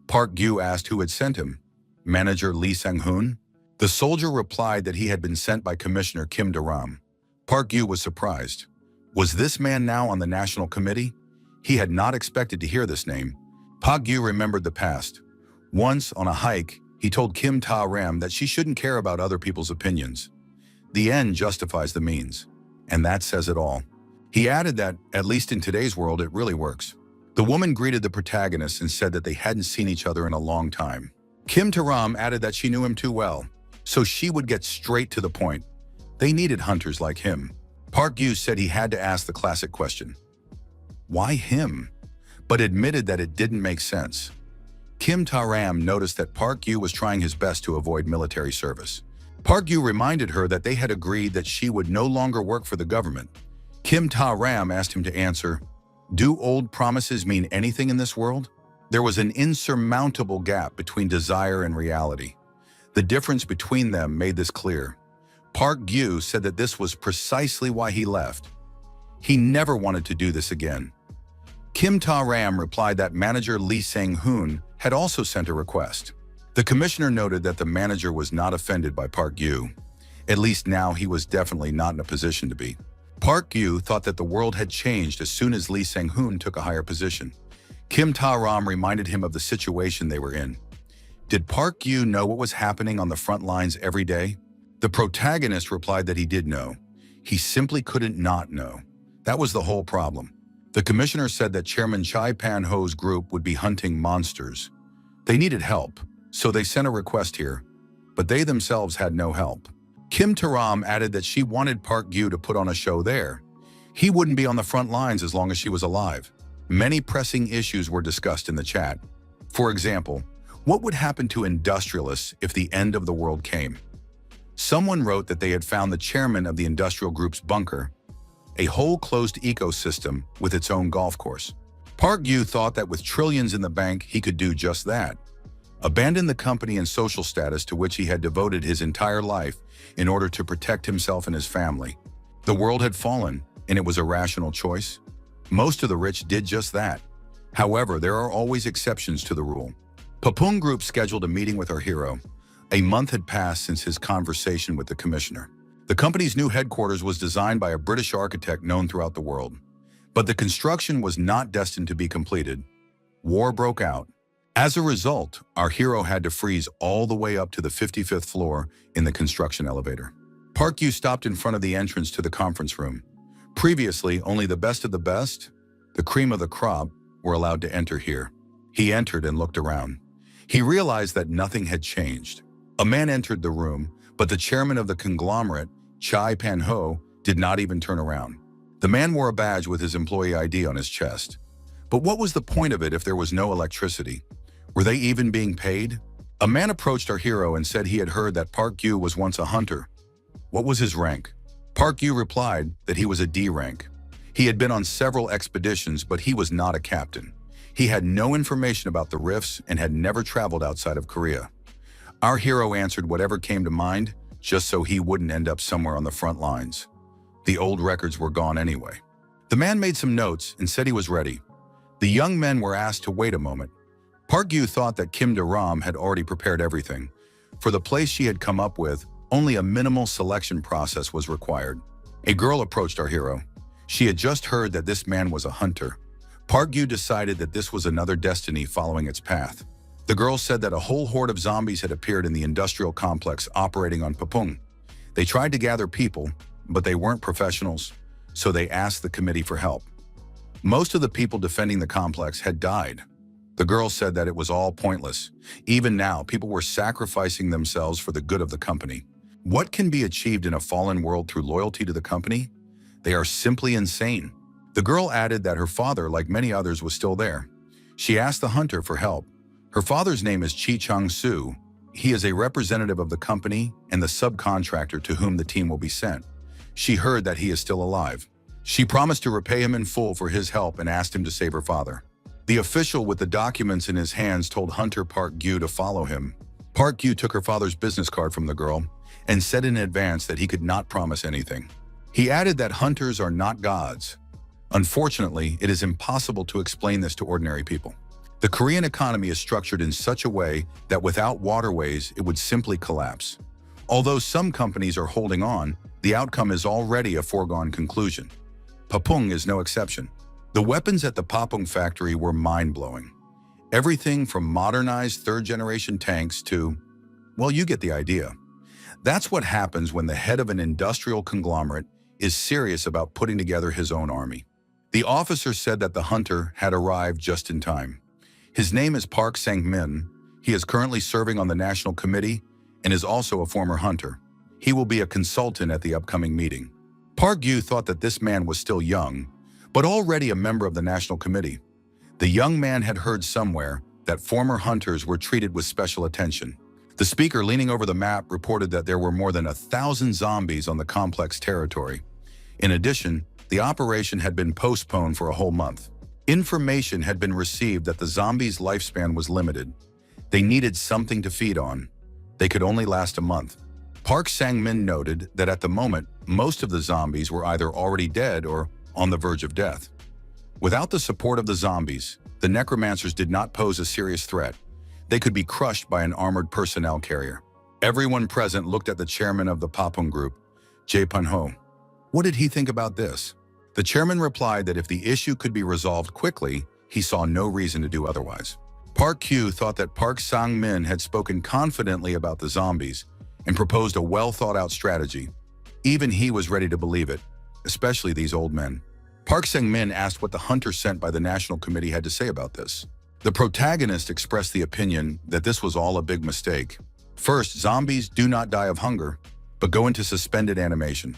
Park Yu asked who had sent him. Manager Lee Sang-hoon? The soldier replied that he had been sent by Commissioner Kim Da-ram. Park Yu was surprised. Was this man now on the National Committee? He had not expected to hear this name. Park Yu remembered the past. Once, on a hike, he told Kim Da-ram that she shouldn't care about other people's opinions. The end justifies the means, and that says it all. He added that, at least in today's world, it really works. The woman greeted the protagonist and said that they hadn't seen each other in a long time. Kim Da-ram added that she knew him too well, so she would get straight to the point. They needed hunters like him. Park Yu said he had to ask the classic question. Why him? But admitted that it didn't make sense. Kim Da-ram noticed that Park Yu was trying his best to avoid military service. Park Yu reminded her that they had agreed that she would no longer work for the government. Kim Da-ram asked him to answer, do old promises mean anything in this world? There was an insurmountable gap between desire and reality. The difference between them made this clear. Park Yu said that this was precisely why he left. He never wanted to do this again. Kim Da-ram replied that manager Lee Sang-hoon had also sent a request. The commissioner noted that the manager was not offended by Park Yu. At least now he was definitely not in a position to be. Park Yu thought that the world had changed as soon as Lee Sang-hoon took a higher position. Kim Da-ram reminded him of the situation they were in. Did Park Yu know what was happening on the front lines every day? The protagonist replied that he did know. He simply couldn't not know. That was the whole problem. The commissioner said that Chairman Chai Pan-ho's group would be hunting monsters. They needed help, so they sent a request here, but they themselves had no help. Kim Da-ram added that she wanted Park Yu to put on a show there. He wouldn't be on the front lines as long as she was alive. Many pressing issues were discussed in the chat. For example, what would happen to industrialists if the end of the world came? Someone wrote that they had found the chairman of the industrial group's bunker, a whole closed ecosystem with its own golf course. Park Yu thought that with trillions in the bank, he could do just that. Abandon the company and social status to which he had devoted his entire life in order to protect himself and his family. The world had fallen, and it was a rational choice. Most of the rich did just that. However, there are always exceptions to the rule. Papung Group scheduled a meeting with our hero. A month had passed since his conversation with the commissioner. The company's new headquarters was designed by a British architect known throughout the world. But the construction was not destined to be completed. War broke out. As a result, our hero had to freeze all the way up to the 55th floor in the construction elevator. Park Yu stopped in front of the entrance to the conference room. Previously, only the best of the best, the cream of the crop, were allowed to enter here. He entered and looked around. He realized that nothing had changed. A man entered the room, but the chairman of the conglomerate, Chai Pan-ho, did not even turn around. The man wore a badge with his employee ID on his chest. But what was the point of it if there was no electricity? Were they even being paid? A man approached our hero and said he had heard that Park Yu was once a hunter. What was his rank? Park Yu replied that he was a D rank. He had been on several expeditions, but he was not a captain. He had no information about the rifts and had never traveled outside of Korea. Our hero answered whatever came to mind, just so he wouldn't end up somewhere on the front lines. The old records were gone anyway. The man made some notes and said he was ready. The young men were asked to wait a moment. Park Yu thought that Kim Da-ram had already prepared everything. For the place she had come up with, only a minimal selection process was required. A girl approached our hero. She had just heard that this man was a hunter. Park Yu decided that this was another destiny following its path. The girl said that a whole horde of zombies had appeared in the industrial complex operating on Papung. They tried to gather people, but they weren't professionals, so they asked the committee for help. Most of the people defending the complex had died. The girl said that it was all pointless. Even now, people were sacrificing themselves for the good of the company. What can be achieved in a fallen world through loyalty to the company? They are simply insane. The girl added that her father, like many others, was still there. She asked the hunter for help. Her father's name is Chi Chang-soo. he is a representative of the company and the subcontractor to whom the team will be sent. She heard that he is still alive. She promised to repay him in full for his help and asked him to save her father. The official with the documents in his hands told Hunter Park Gyu to follow him. Park Gyu took her father's business card from the girl and said in advance that he could not promise anything. He added that hunters are not gods. Unfortunately, it is impossible to explain this to ordinary people. The Korean economy is structured in such a way that without waterways, it would simply collapse. Although some companies are holding on, the outcome is already a foregone conclusion. Papung is no exception. The weapons at the Papung factory were mind-blowing. Everything from modernized third-generation tanks to, well, you get the idea. That's what happens when the head of an industrial conglomerate is serious about putting together his own army. The officer said that the hunter had arrived just in time. His name is Park Sang-min. He is currently serving on the National Committee and is also a former hunter. He will be a consultant at the upcoming meeting. Park Gyu thought that this man was still young, but already a member of the National Committee. The young man had heard somewhere that former hunters were treated with special attention. The speaker leaning over the map reported that there were more than 1,000 zombies on the complex territory. In addition, the operation had been postponed for a whole month. Information had been received that the zombies' lifespan was limited. They needed something to feed on. They could only last a month. Park Sang-min noted that at the moment, most of the zombies were either already dead or on the verge of death. Without the support of the zombies, the necromancers did not pose a serious threat. They could be crushed by an armored personnel carrier. Everyone present looked at the chairman of the Papung group, Jae Pun-ho. What did he think about this? The chairman replied that if the issue could be resolved quickly, he saw no reason to do otherwise. Park Gyu thought that Park Sang-min had spoken confidently about the zombies and proposed a well-thought-out strategy. Even he was ready to believe it, especially these old men. Park Sang-min asked what the hunter sent by the National Committee had to say about this. The protagonist expressed the opinion that this was all a big mistake. First, zombies do not die of hunger, but go into suspended animation.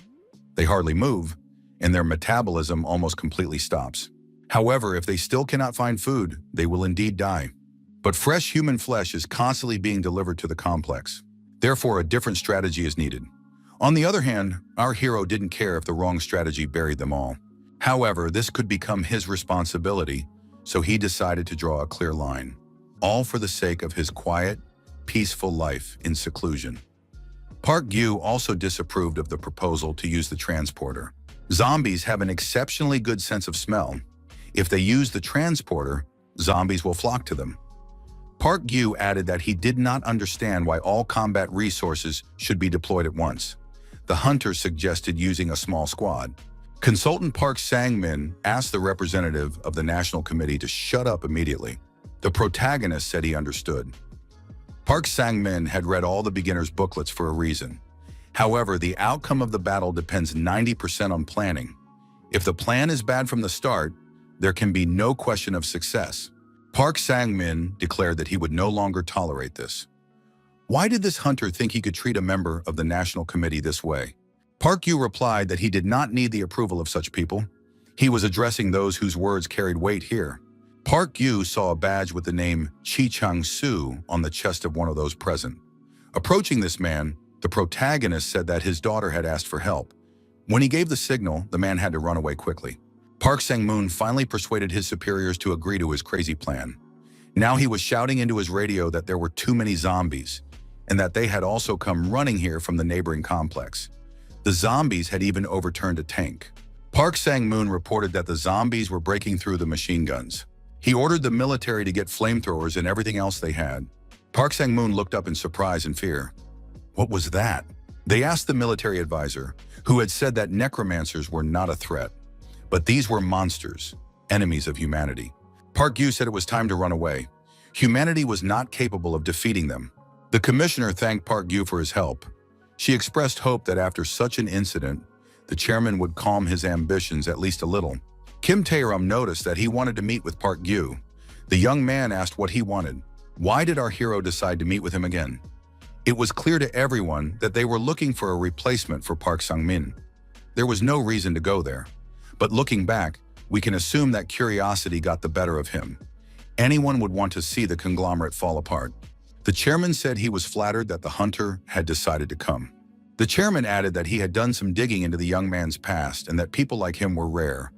They hardly move, and their metabolism almost completely stops. However, if they still cannot find food, they will indeed die. But fresh human flesh is constantly being delivered to the complex. Therefore, a different strategy is needed. On the other hand, our hero didn't care if the wrong strategy buried them all. However, this could become his responsibility, so he decided to draw a clear line, all for the sake of his quiet, peaceful life in seclusion. Park Gyu also disapproved of the proposal to use the transporter. Zombies have an exceptionally good sense of smell. If they use the transporter, zombies will flock to them. Park Gyu added that he did not understand why all combat resources should be deployed at once. The hunter suggested using a small squad. Consultant Park Sang-min asked the representative of the National Committee to shut up immediately. The protagonist said he understood. Park Sang-min had read all the beginner's booklets for a reason. However, the outcome of the battle depends 90% on planning. If the plan is bad from the start, there can be no question of success. Park Sang-min declared that he would no longer tolerate this. Why did this hunter think he could treat a member of the National Committee this way? Park Gyu replied that he did not need the approval of such people. He was addressing those whose words carried weight here. Park Gyu saw a badge with the name Chi Chang-soo on the chest of one of those present. Approaching this man, the protagonist said that his daughter had asked for help. When he gave the signal, the man had to run away quickly. Park Sang-moon finally persuaded his superiors to agree to his crazy plan. Now he was shouting into his radio that there were too many zombies, and that they had also come running here from the neighboring complex. The zombies had even overturned a tank. Park Sang-moon reported that the zombies were breaking through the machine guns. He ordered the military to get flamethrowers and everything else they had. Park Sang-moon looked up in surprise and fear. What was that? They asked the military advisor, who had said that necromancers were not a threat, but these were monsters, enemies of humanity. Park Gyu said it was time to run away. Humanity was not capable of defeating them. The commissioner thanked Park Gyu for his help. She expressed hope that after such an incident, the chairman would calm his ambitions at least a little. Kim Tae-rum noticed that he wanted to meet with Park Gyu. The young man asked what he wanted. Why did our hero decide to meet with him again? It was clear to everyone that they were looking for a replacement for Park Sang-min. There was no reason to go there. But looking back, we can assume that curiosity got the better of him. Anyone would want to see the conglomerate fall apart. The chairman said he was flattered that the hunter had decided to come. The chairman added that he had done some digging into the young man's past and that people like him were rare.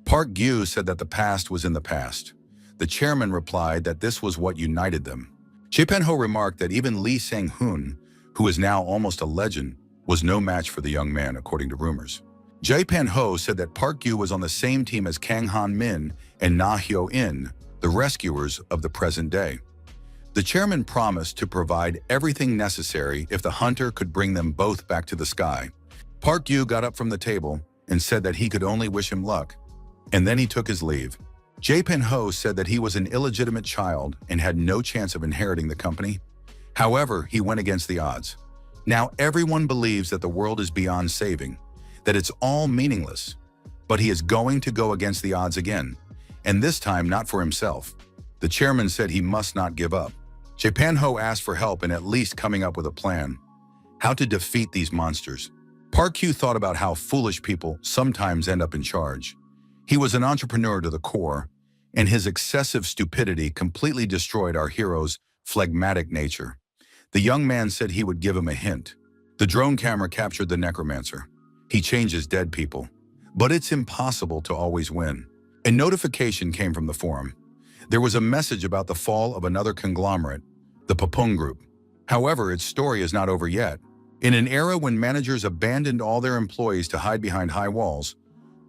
Park Gyu said that the past was in the past. The chairman replied that this was what united them. Jae Pen-ho remarked that even Lee Sang-hoon, who is now almost a legend, was no match for the young man, according to rumors. Jae Pen-ho said that Park Gyu was on the same team as Kang Han-min and Na Hyo-in, the rescuers of the present day. The chairman promised to provide everything necessary if the hunter could bring them both back to the sky. Park Gyu got up from the table and said that he could only wish him luck, and then he took his leave. Jae Pen-ho said that he was an illegitimate child and had no chance of inheriting the company. However, he went against the odds. Now everyone believes that the world is beyond saving, that it's all meaningless. But he is going to go against the odds again, and this time not for himself. The chairman said he must not give up. Jae Pen-ho asked for help in at least coming up with a plan. How to defeat these monsters. Park Gyu thought about how foolish people sometimes end up in charge. He was an entrepreneur to the core, and his excessive stupidity completely destroyed our hero's phlegmatic nature. The young man said he would give him a hint. The drone camera captured the necromancer. He changes dead people. But it's impossible to always win. A notification came from the forum. There was a message about the fall of another conglomerate, the Papung Group. However, its story is not over yet. In an era when managers abandoned all their employees to hide behind high walls,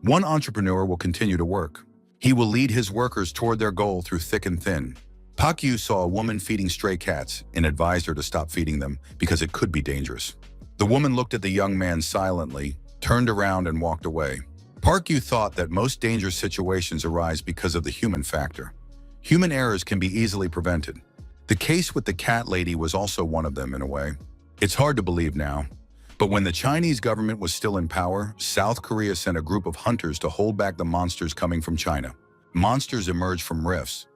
one entrepreneur will continue to work. He will lead his workers toward their goal through thick and thin. Park Gyu saw a woman feeding stray cats and advised her to stop feeding them because it could be dangerous. The woman looked at the young man silently, turned around and walked away. Park Gyu thought that most dangerous situations arise because of the human factor. Human errors can be easily prevented. The case with the cat lady was also one of them in a way. It's hard to believe now, but when the Chinese government was still in power, South Korea sent a group of hunters to hold back the monsters coming from China. Monsters emerged from rifts.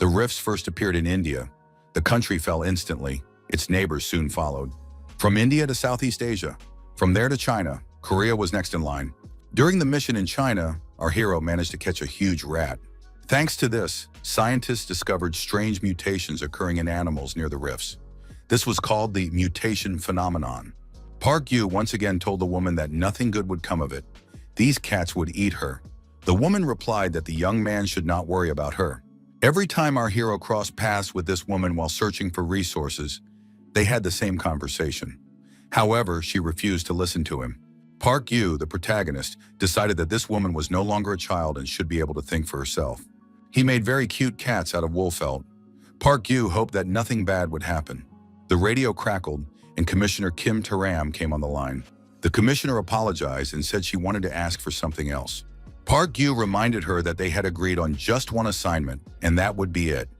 The rifts first appeared in India. The country fell instantly. Its neighbors soon followed. From India to Southeast Asia, from there to China, Korea was next in line. During the mission in China, our hero managed to catch a huge rat. Thanks to this, scientists discovered strange mutations occurring in animals near the rifts. This was called the mutation phenomenon. Park Gyu once again told the woman that nothing good would come of it. These cats would eat her. The woman replied that the young man should not worry about her. Every time our hero crossed paths with this woman while searching for resources, they had the same conversation. However, she refused to listen to him. Park Gyu, the protagonist, decided that this woman was no longer a child and should be able to think for herself. He made very cute cats out of wool felt. Park Gyu hoped that nothing bad would happen. The radio crackled, and Commissioner Kim Taram came on the line. The commissioner apologized and said she wanted to ask for something else. Park Gyu reminded her that they had agreed on just one assignment, and that would be it.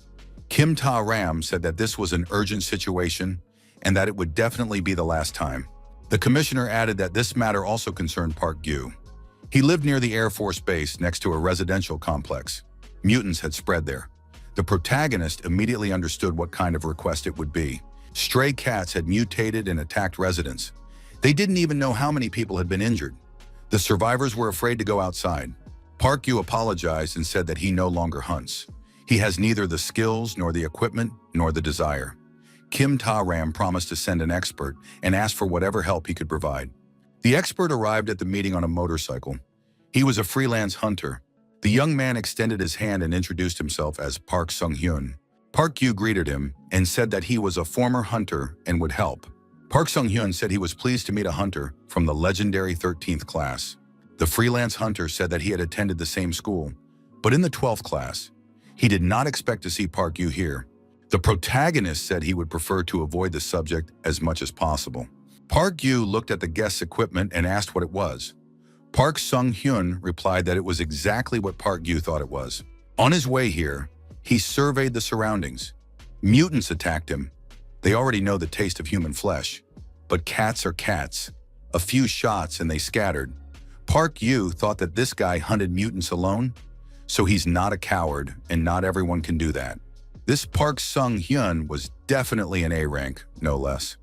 Kim Taram said that this was an urgent situation and that it would definitely be the last time. The commissioner added that this matter also concerned Park Gyu. He lived near the Air Force Base next to a residential complex. Mutants had spread there. The protagonist immediately understood what kind of request it would be. Stray cats had mutated and attacked residents. They didn't even know how many people had been injured. The survivors were afraid to go outside. Park Gyu apologized and said that he no longer hunts. He has neither the skills nor the equipment nor the desire. Kim Ta-ram promised to send an expert and asked for whatever help he could provide. The expert arrived at the meeting on a motorcycle. He was a freelance hunter. The young man extended his hand and introduced himself as Park Sung-hyun. Park Gyu greeted him and said that he was a former hunter and would help. Park Sung-hyun said he was pleased to meet a hunter from the legendary 13th class. The freelance hunter said that he had attended the same school, but in the 12th class. He did not expect to see Park Gyu here. The protagonist said he would prefer to avoid the subject as much as possible. Park Gyu looked at the guest's equipment and asked what it was. Park Sung-hyun replied that it was exactly what Park Gyu thought it was. On his way here, he surveyed the surroundings. Mutants attacked him. They already know the taste of human flesh. But cats are cats. A few shots and they scattered. Park Gyu thought that this guy hunted mutants alone, so he's not a coward and not everyone can do that. This Park Sung-hyun was definitely an A rank, no less.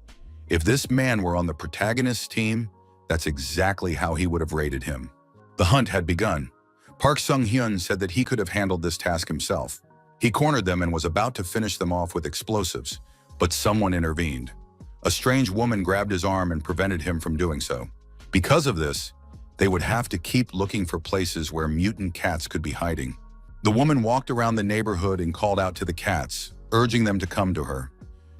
If this man were on the protagonist's team, that's exactly how he would have rated him. The hunt had begun. Park Sung-hyun said that he could have handled this task himself. He cornered them and was about to finish them off with explosives, But someone intervened. A strange woman grabbed his arm and prevented him from doing so. Because of this, they would have to keep looking for places where mutant cats could be hiding. The woman walked around the neighborhood and called out to the cats, urging them to come to her.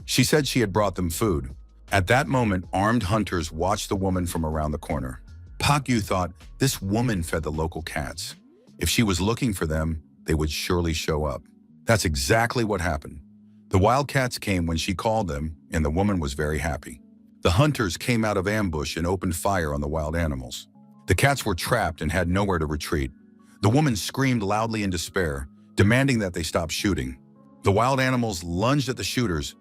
She said she had brought them food. At that moment, armed hunters watched the woman from around the corner. Park Yu thought, this woman fed the local cats. If she was looking for them, they would surely show up. That's exactly what happened. The wildcats came when she called them, and the woman was very happy. The hunters came out of ambush and opened fire on the wild animals. The cats were trapped and had nowhere to retreat. The woman screamed loudly in despair, demanding that they stop shooting. The wild animals lunged at the shooters,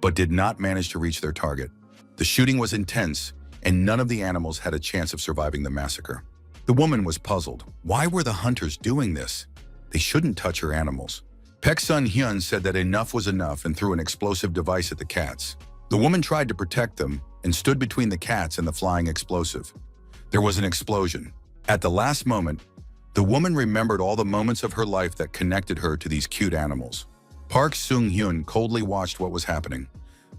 but did not manage to reach their target. The shooting was intense, and none of the animals had a chance of surviving the massacre. The woman was puzzled. Why were the hunters doing this? They shouldn't touch her animals. Paek Sun-hyun said that enough was enough and threw an explosive device at the cats. The woman tried to protect them and stood between the cats and the flying explosive. There was an explosion. At the last moment, the woman remembered all the moments of her life that connected her to these cute animals. Park Sung-hyun coldly watched what was happening.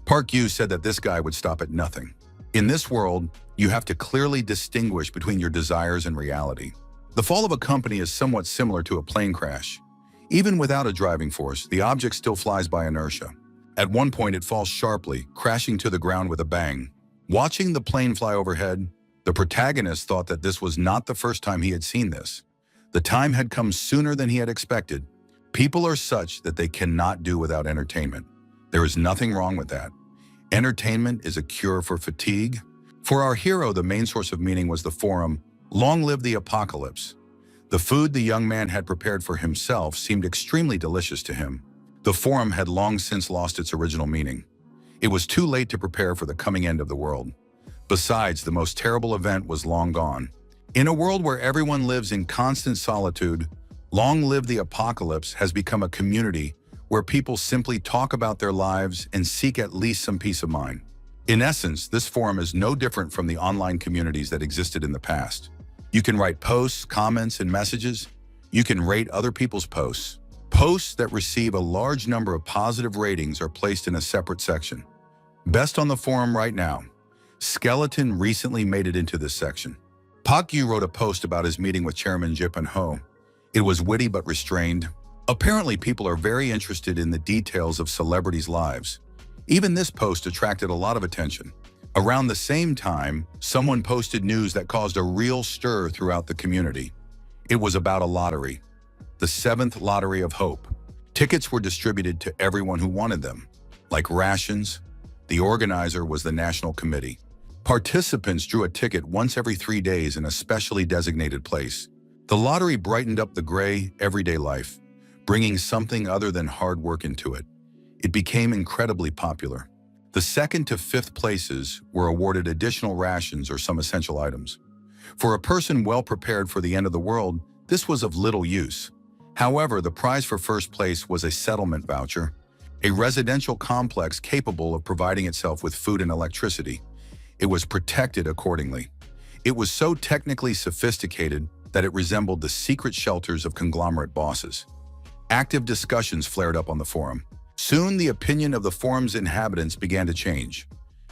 Park Yu said that this guy would stop at nothing. In this world, you have to clearly distinguish between your desires and reality. The fall of a company is somewhat similar to a plane crash. Even without a driving force, the object still flies by inertia. At one point, it falls sharply, crashing to the ground with a bang. Watching the plane fly overhead, the protagonist thought that this was not the first time he had seen this. The time had come sooner than he had expected. People are such that they cannot do without entertainment. There is nothing wrong with that. Entertainment is a cure for fatigue. For our hero, the main source of meaning was the forum, "Long live the apocalypse." The food the young man had prepared for himself seemed extremely delicious to him. The forum had long since lost its original meaning. It was too late to prepare for the coming end of the world. Besides, the most terrible event was long gone. In a world where everyone lives in constant solitude, Long Live the Apocalypse has become a community where people simply talk about their lives and seek at least some peace of mind. In essence, this forum is no different from the online communities that existed in the past. You can write posts, comments, and messages. You can rate other people's posts. Posts that receive a large number of positive ratings are placed in a separate section. Best on the forum right now. Skeleton recently made it into this section. Park Yu wrote a post about his meeting with Chairman Jip Ho. It was witty but restrained. Apparently, people are very interested in the details of celebrities' lives. Even this post attracted a lot of attention. Around the same time, someone posted news that caused a real stir throughout the community. It was about a lottery, the 7th Lottery of Hope. Tickets were distributed to everyone who wanted them. Like rations, the organizer was the National Committee. Participants drew a ticket once every 3 days in a specially designated place. The lottery brightened up the gray, everyday life, bringing something other than hard work into it. It became incredibly popular. The 2nd to 5th places were awarded additional rations or some essential items. For a person well prepared for the end of the world, this was of little use. However, the prize for first place was a settlement voucher, a residential complex capable of providing itself with food and electricity. It was protected accordingly. It was so technically sophisticated that it resembled the secret shelters of conglomerate bosses. Active discussions flared up on the forum. Soon, the opinion of the forum's inhabitants began to change.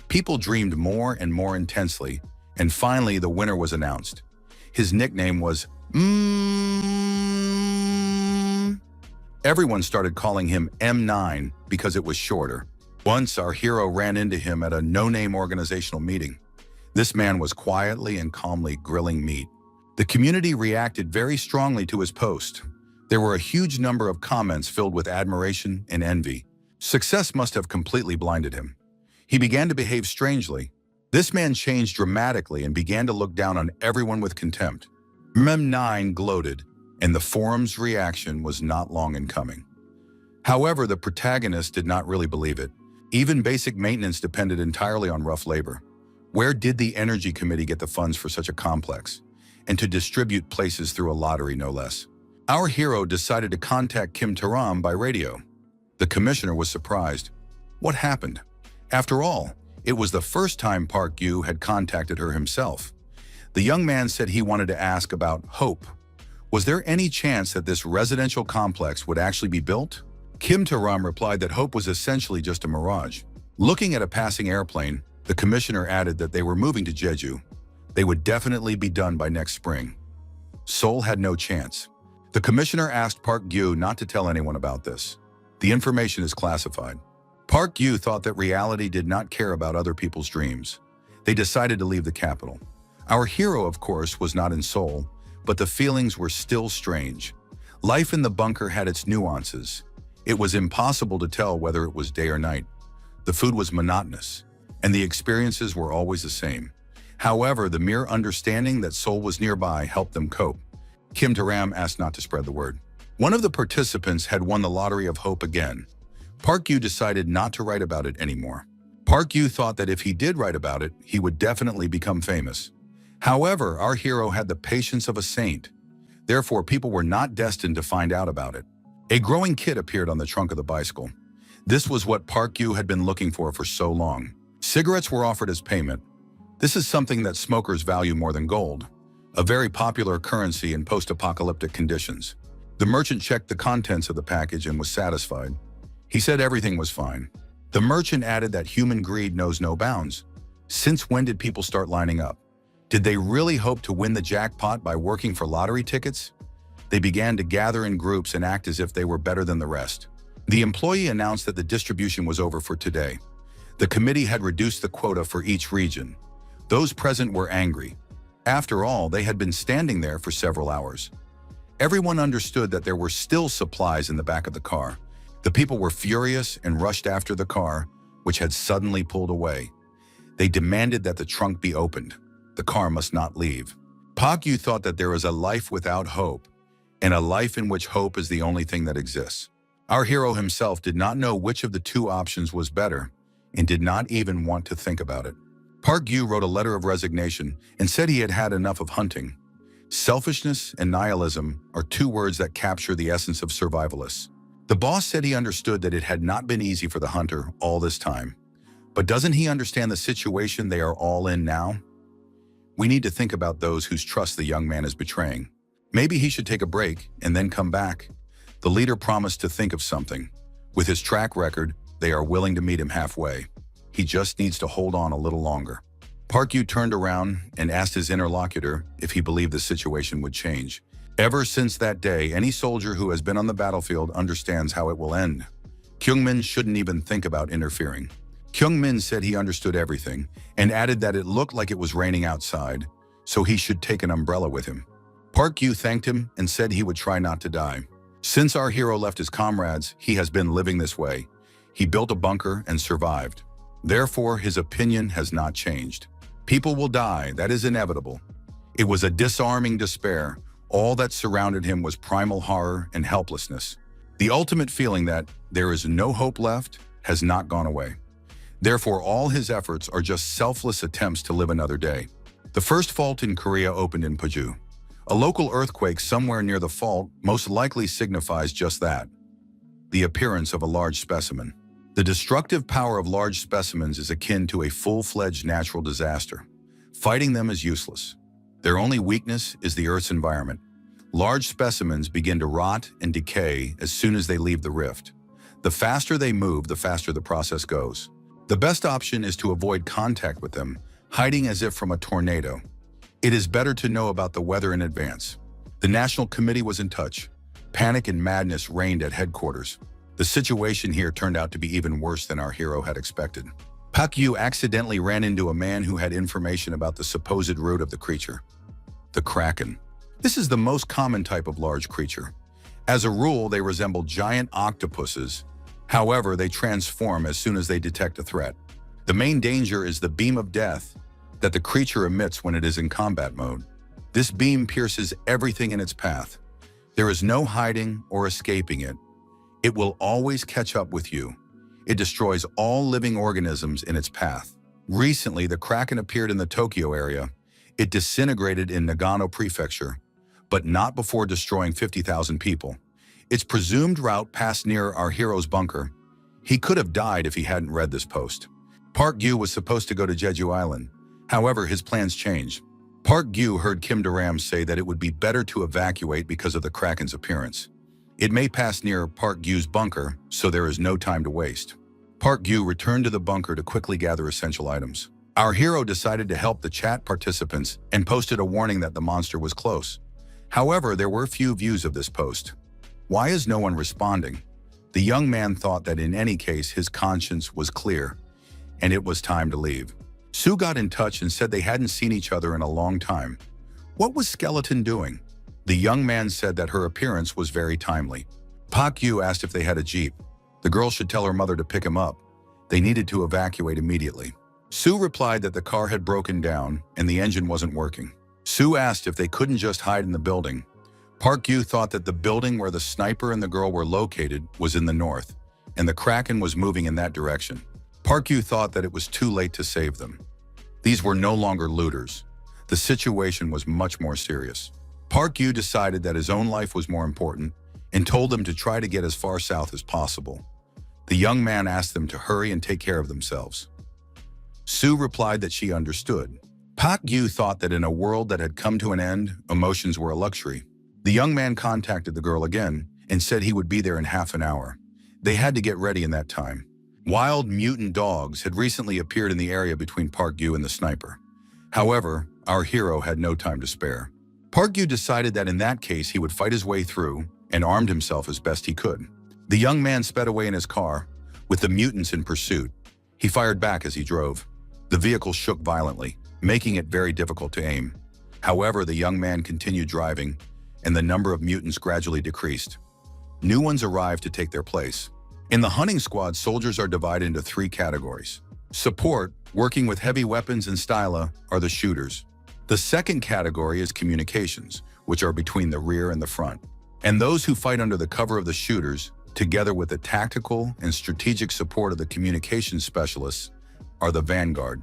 People dreamed more and more intensely, and finally the winner was announced. His nickname was Everyone started calling him M9 because it was shorter. Once, our hero ran into him at a no-name organizational meeting. This man was quietly and calmly grilling meat. The community reacted very strongly to his post. There were a huge number of comments filled with admiration and envy. Success must have completely blinded him. He began to behave strangely. This man changed dramatically and began to look down on everyone with contempt. M9 gloated, and the forum's reaction was not long in coming. However, the protagonist did not really believe it. Even basic maintenance depended entirely on rough labor. Where did the Energy Committee get the funds for such a complex? And to distribute places through a lottery, no less. Our hero decided to contact Kim Taram by radio. The commissioner was surprised. What happened? After all, it was the first time Park Yu had contacted her himself. The young man said he wanted to ask about hope. Was there any chance that this residential complex would actually be built? Kim Taram replied that hope was essentially just a mirage. Looking at a passing airplane, the commissioner added that they were moving to Jeju. They would definitely be done by next spring. Seoul had no chance. The commissioner asked Park Gyu not to tell anyone about this. The information is classified. Park Gyu thought that reality did not care about other people's dreams. They decided to leave the capital. Our hero, of course, was not in Seoul, but the feelings were still strange. Life in the bunker had its nuances. It was impossible to tell whether it was day or night. The food was monotonous, and the experiences were always the same. However, the mere understanding that Seoul was nearby helped them cope. Kim Taram asked not to spread the word. One of the participants had won the lottery of hope again. Park Gyu decided not to write about it anymore. Park Gyu thought that if he did write about it, he would definitely become famous. However, our hero had the patience of a saint. Therefore, people were not destined to find out about it. A growing kid appeared on the trunk of the bicycle. This was what Park Gyu had been looking for so long. Cigarettes were offered as payment. This is something that smokers value more than gold, a very popular currency in post-apocalyptic conditions. The merchant checked the contents of the package and was satisfied. He said everything was fine. The merchant added that human greed knows no bounds. Since when did people start lining up? Did they really hope to win the jackpot by working for lottery tickets? They began to gather in groups and act as if they were better than the rest. The employee announced that the distribution was over for today. The committee had reduced the quota for each region. Those present were angry. After all, they had been standing there for several hours. Everyone understood that there were still supplies in the back of the car. The people were furious and rushed after the car, which had suddenly pulled away. They demanded that the trunk be opened. The car must not leave. Park Gyu thought that there is a life without hope, and a life in which hope is the only thing that exists. Our hero himself did not know which of the two options was better, and did not even want to think about it. Park Gyu wrote a letter of resignation and said he had had enough of hunting. Selfishness and nihilism are two words that capture the essence of survivalists. The boss said he understood that it had not been easy for the hunter all this time. But doesn't he understand the situation they are all in now? We need to think about those whose trust the young man is betraying. Maybe he should take a break and then come back. The leader promised to think of something. With his track record, they are willing to meet him halfway. He just needs to hold on a little longer. Park Gyu turned around and asked his interlocutor if he believed the situation would change. Ever since that day, any soldier who has been on the battlefield understands how it will end. Kyungmin shouldn't even think about interfering. Kyungmin said he understood everything and added that it looked like it was raining outside, so he should take an umbrella with him. Park Gyu thanked him and said he would try not to die. Since our hero left his comrades, he has been living this way. He built a bunker and survived. Therefore, his opinion has not changed. People will die, that is inevitable. It was a disarming despair. All that surrounded him was primal horror and helplessness. The ultimate feeling that there is no hope left has not gone away. Therefore, all his efforts are just selfless attempts to live another day. The first fault in Korea opened in Paju. A local earthquake somewhere near the fault most likely signifies just that, the appearance of a large specimen. The destructive power of large specimens is akin to a full-fledged natural disaster. Fighting them is useless. Their only weakness is the Earth's environment. Large specimens begin to rot and decay as soon as they leave the rift. The faster they move, the faster the process goes. The best option is to avoid contact with them, hiding as if from a tornado. It is better to know about the weather in advance. The National Committee was in touch. Panic and madness reigned at headquarters. The situation here turned out to be even worse than our hero had expected. Park Gyu accidentally ran into a man who had information about the supposed root of the creature. The Kraken. This is the most common type of large creature. As a rule, they resemble giant octopuses. However, they transform as soon as they detect a threat. The main danger is the beam of death that the creature emits when it is in combat mode. This beam pierces everything in its path. There is no hiding or escaping it. It will always catch up with you. It destroys all living organisms in its path. Recently, the Kraken appeared in the Tokyo area. It disintegrated in Nagano Prefecture, but not before destroying 50,000 people. Its presumed route passed near our hero's bunker. He could have died if he hadn't read this post. Park Gyu was supposed to go to Jeju Island. However, his plans changed. Park Gyu heard Kim Daram say that it would be better to evacuate because of the Kraken's appearance. It may pass near Park Gyu's bunker, so there is no time to waste. Park Gyu returned to the bunker to quickly gather essential items. Our hero decided to help the chat participants and posted a warning that the monster was close. However, there were few views of this post. Why is no one responding? The young man thought that in any case his conscience was clear, and it was time to leave. Sue got in touch and said they hadn't seen each other in a long time. What was Skeleton doing? The young man said that her appearance was very timely. Park Gyu asked if they had a jeep. The girl should tell her mother to pick him up. They needed to evacuate immediately. Sue replied that the car had broken down and the engine wasn't working. Sue asked if they couldn't just hide in the building. Park Gyu thought that the building where the sniper and the girl were located was in the north, and the Kraken was moving in that direction. Park Gyu thought that it was too late to save them. These were no longer looters. The situation was much more serious. Park Gyu decided that his own life was more important and told them to try to get as far south as possible. The young man asked them to hurry and take care of themselves. Sue replied that she understood. Park Gyu thought that in a world that had come to an end, emotions were a luxury. The young man contacted the girl again and said he would be there in half an hour. They had to get ready in that time. Wild mutant dogs had recently appeared in the area between Park Gyu and the sniper. However, our hero had no time to spare. Park Gyu decided that in that case he would fight his way through and armed himself as best he could. The young man sped away in his car, with the mutants in pursuit. He fired back as he drove. The vehicle shook violently, making it very difficult to aim. However, the young man continued driving, and the number of mutants gradually decreased. New ones arrived to take their place. In the hunting squad, soldiers are divided into 3 categories. Support, working with heavy weapons and styla, are the shooters. The second category is communications, which are between the rear and the front. And those who fight under the cover of the shooters, together with the tactical and strategic support of the communications specialists, are the vanguard.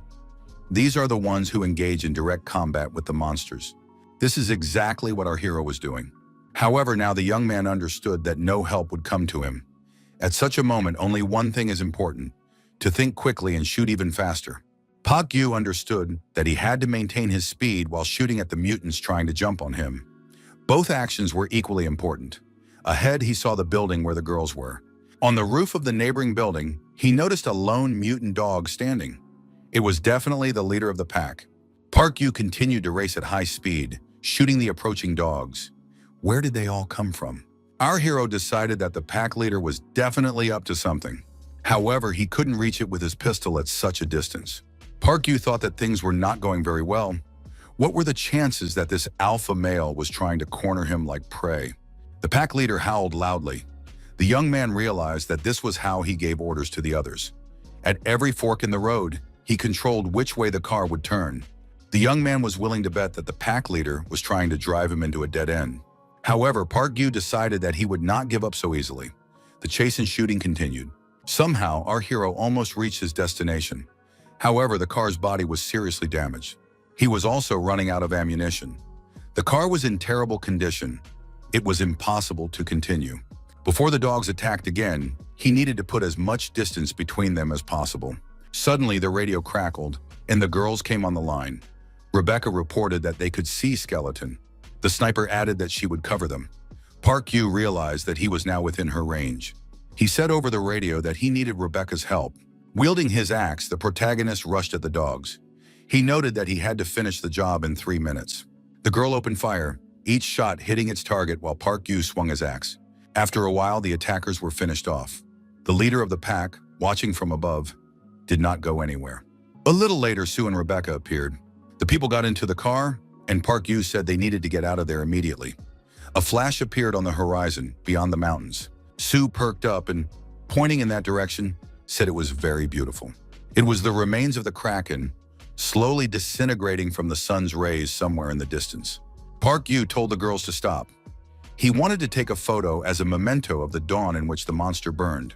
These are the ones who engage in direct combat with the monsters. This is exactly what our hero was doing. However, now the young man understood that no help would come to him. At such a moment, only one thing is important: to think quickly and shoot even faster. Park Gyu understood that he had to maintain his speed while shooting at the mutants trying to jump on him. Both actions were equally important. Ahead, he saw the building where the girls were. On the roof of the neighboring building, he noticed a lone mutant dog standing. It was definitely the leader of the pack. Park Gyu continued to race at high speed, shooting the approaching dogs. Where did they all come from? Our hero decided that the pack leader was definitely up to something. However, he couldn't reach it with his pistol at such a distance. Park Gyu thought that things were not going very well. What were the chances that this alpha male was trying to corner him like prey? The pack leader howled loudly. The young man realized that this was how he gave orders to the others. At every fork in the road, he controlled which way the car would turn. The young man was willing to bet that the pack leader was trying to drive him into a dead end. However, Park Gyu decided that he would not give up so easily. The chase and shooting continued. Somehow, our hero almost reached his destination. However, the car's body was seriously damaged. He was also running out of ammunition. The car was in terrible condition. It was impossible to continue. Before the dogs attacked again, he needed to put as much distance between them as possible. Suddenly, the radio crackled, and the girls came on the line. Rebecca reported that they could see Skeleton. The sniper added that she would cover them. Park Gyu realized that he was now within her range. He said over the radio that he needed Rebecca's help. Wielding his axe, the protagonist rushed at the dogs. He noted that he had to finish the job in 3 minutes. The girl opened fire, each shot hitting its target while Park Gyu swung his axe. After a while, the attackers were finished off. The leader of the pack, watching from above, did not go anywhere. A little later, Sue and Rebecca appeared. The people got into the car, and Park Gyu said they needed to get out of there immediately. A flash appeared on the horizon, beyond the mountains. Sue perked up and, pointing in that direction, said it was very beautiful. It was the remains of the Kraken, slowly disintegrating from the sun's rays somewhere in the distance. Park Gyu told the girls to stop. He wanted to take a photo as a memento of the dawn in which the monster burned.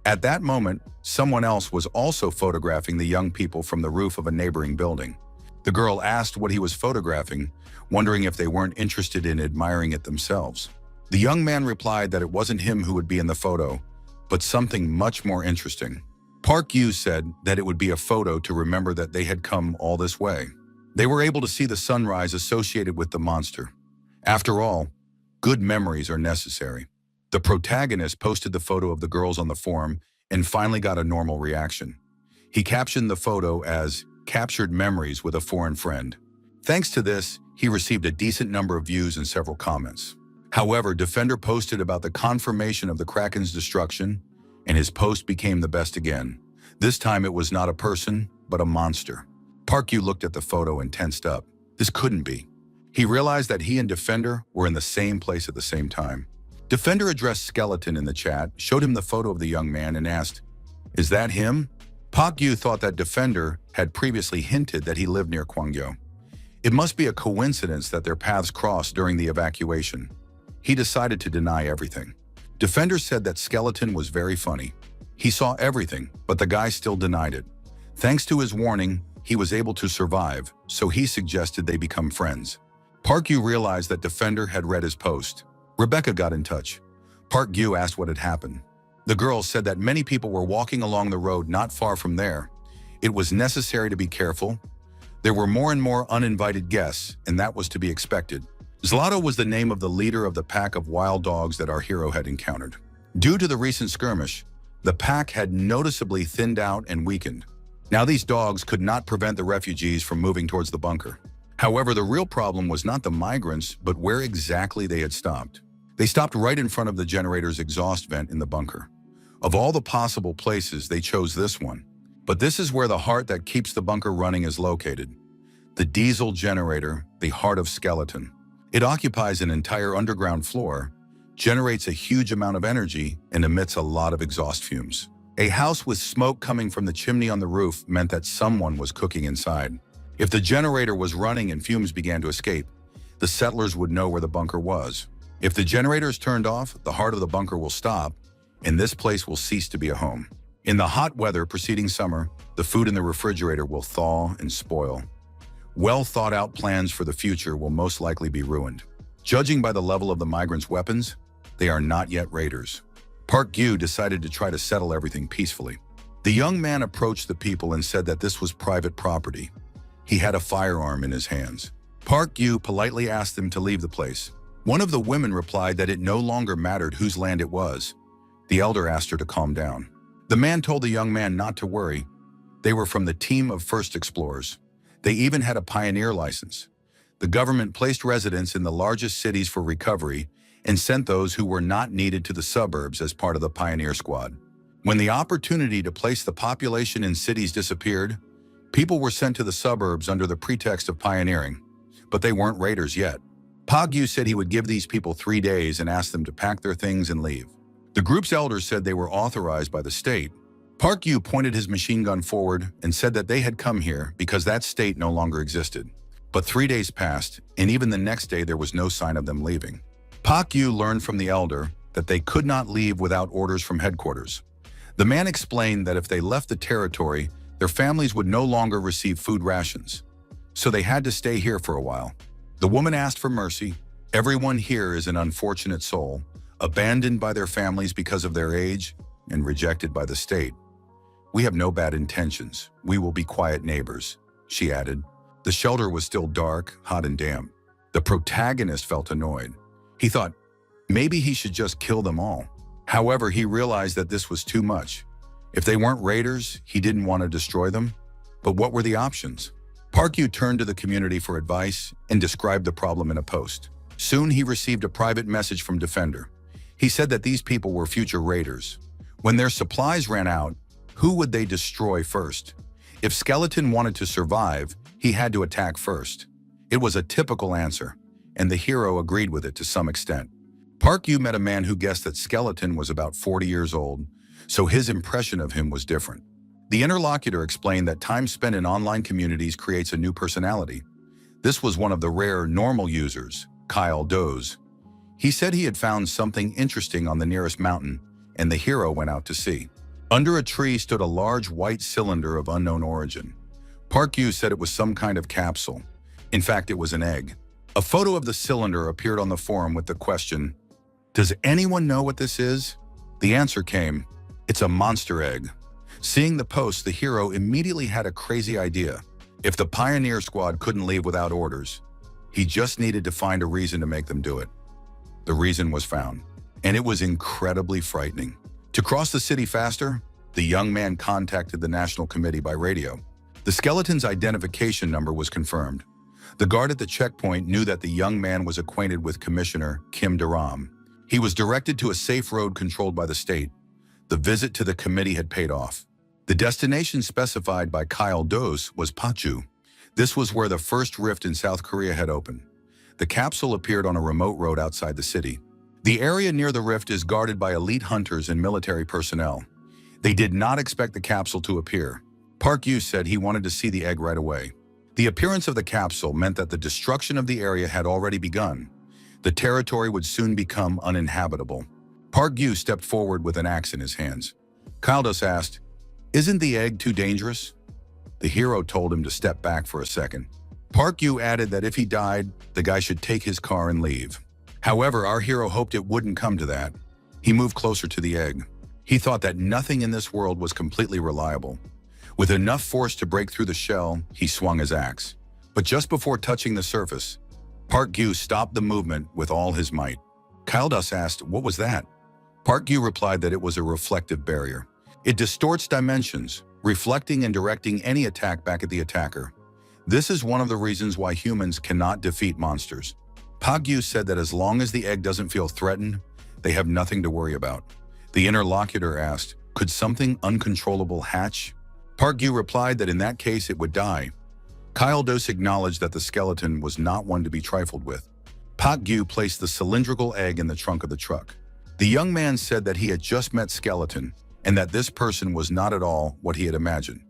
At that moment, someone else was also photographing the young people from the roof of a neighboring building. The girl asked what he was photographing, wondering if they weren't interested in admiring it themselves. The young man replied that it wasn't him who would be in the photo, but something much more interesting. Park Gyu said that it would be a photo to remember that they had come all this way. They were able to see the sunrise associated with the monster. After all, good memories are necessary. The protagonist posted the photo of the girls on the forum and finally got a normal reaction. He captioned the photo as "Captured Memories with a Foreign Friend." Thanks to this, he received a decent number of views and several comments. However, Defender posted about the confirmation of the Kraken's destruction, and his post became the best again. This time it was not a person, but a monster. Park Yu looked at the photo and tensed up. This couldn't be. He realized that he and Defender were in the same place at the same time. Defender addressed Skeleton in the chat, showed him the photo of the young man, and asked, "Is that him?" Park Yu thought that Defender had previously hinted that he lived near Kwangyo. It must be a coincidence that their paths crossed during the evacuation. He decided to deny everything. Defender said that Skeleton was very funny. He saw everything, but the guy still denied it. Thanks to his warning, he was able to survive, so he suggested they become friends. Park Yu realized that Defender had read his post. Rebecca got in touch. Park Yu asked what had happened. The girl said that many people were walking along the road not far from there. It was necessary to be careful. There were more and more uninvited guests, and that was to be expected. Zlato was the name of the leader of the pack of wild dogs that our hero had encountered. Due to the recent skirmish, the pack had noticeably thinned out and weakened. Now these dogs could not prevent the refugees from moving towards the bunker. However, the real problem was not the migrants, but where exactly they had stopped. They stopped right in front of the generator's exhaust vent in the bunker. Of all the possible places, they chose this one. But this is where the heart that keeps the bunker running is located. The diesel generator, the heart of Skeleton. It occupies an entire underground floor, generates a huge amount of energy, and emits a lot of exhaust fumes. A house with smoke coming from the chimney on the roof meant that someone was cooking inside. If the generator was running and fumes began to escape, the settlers would know where the bunker was. If the generator is turned off, the heart of the bunker will stop, and this place will cease to be a home. In the hot weather preceding summer, the food in the refrigerator will thaw and spoil. Well-thought-out plans for the future will most likely be ruined. Judging by the level of the migrants' weapons, they are not yet raiders. Park Yu decided to try to settle everything peacefully. The young man approached the people and said that this was private property. He had a firearm in his hands. Park Yu politely asked them to leave the place. One of the women replied that it no longer mattered whose land it was. The elder asked her to calm down. The man told the young man not to worry. They were from the team of first explorers. They even had a pioneer license. The government placed residents in the largest cities for recovery and sent those who were not needed to the suburbs as part of the pioneer squad. When the opportunity to place the population in cities disappeared, people were sent to the suburbs under the pretext of pioneering, but they weren't raiders yet. Park Yu said he would give these people 3 days and ask them to pack their things and leave. The group's elders said they were authorized by the state. Park Yu pointed his machine gun forward and said that they had come here because that state no longer existed. But 3 days passed, and even the next day there was no sign of them leaving. Park Yu learned from the elder that they could not leave without orders from headquarters. The man explained that if they left the territory, their families would no longer receive food rations. So they had to stay here for a while. The woman asked for mercy. Everyone here is an unfortunate soul, abandoned by their families because of their age and rejected by the state. We have no bad intentions. We will be quiet neighbors, she added. The shelter was still dark, hot, and damp. The protagonist felt annoyed. He thought, maybe he should just kill them all. However, he realized that this was too much. If they weren't raiders, he didn't want to destroy them. But what were the options? Park Yu turned to the community for advice and described the problem in a post. Soon he received a private message from Defender. He said that these people were future raiders. When their supplies ran out, who would they destroy first? If Skeleton wanted to survive, he had to attack first. It was a typical answer, and the hero agreed with it to some extent. Park Yu met a man who guessed that Skeleton was about 40 years old, so his impression of him was different. The interlocutor explained that time spent in online communities creates a new personality. This was one of the rare normal users, Kyle Doze. He said he had found something interesting on the nearest mountain, and the hero went out to see. Under a tree stood a large white cylinder of unknown origin. Park Yu said it was some kind of capsule. In fact, it was an egg. A photo of the cylinder appeared on the forum with the question, "Does anyone know what this is?" The answer came, "It's a monster egg." Seeing the post, the hero immediately had a crazy idea. If the pioneer squad couldn't leave without orders, he just needed to find a reason to make them do it. The reason was found, and it was incredibly frightening. To cross the city faster, the young man contacted the National Committee by radio. The skeleton's identification number was confirmed. The guard at the checkpoint knew that the young man was acquainted with Commissioner Kim Daram. He was directed to a safe road controlled by the state. The visit to the committee had paid off. The destination specified by Kyle Dose was Pachu. This was where the first rift in South Korea had opened. The capsule appeared on a remote road outside the city. The area near the rift is guarded by elite hunters and military personnel. They did not expect the capsule to appear. Park Yu said he wanted to see the egg right away. The appearance of the capsule meant that the destruction of the area had already begun. The territory would soon become uninhabitable. Park Yu stepped forward with an axe in his hands. Kaldos asked, "Isn't the egg too dangerous?" The hero told him to step back for a second. Park Yu added that if he died, the guy should take his car and leave. However, our hero hoped it wouldn't come to that. He moved closer to the egg. He thought that nothing in this world was completely reliable. With enough force to break through the shell, he swung his axe. But just before touching the surface, Park Yu stopped the movement with all his might. Kaldos asked, "What was that?" Park Yu replied that it was a reflective barrier. It distorts dimensions, reflecting and directing any attack back at the attacker. This is one of the reasons why humans cannot defeat monsters. Park Yu said that as long as the egg doesn't feel threatened, they have nothing to worry about. The interlocutor asked, "Could something uncontrollable hatch?" Park Yu replied that in that case it would die. Kyle Dose acknowledged that the skeleton was not one to be trifled with. Park Yu placed the cylindrical egg in the trunk of the truck. The young man said that he had just met Skeleton and that this person was not at all what he had imagined.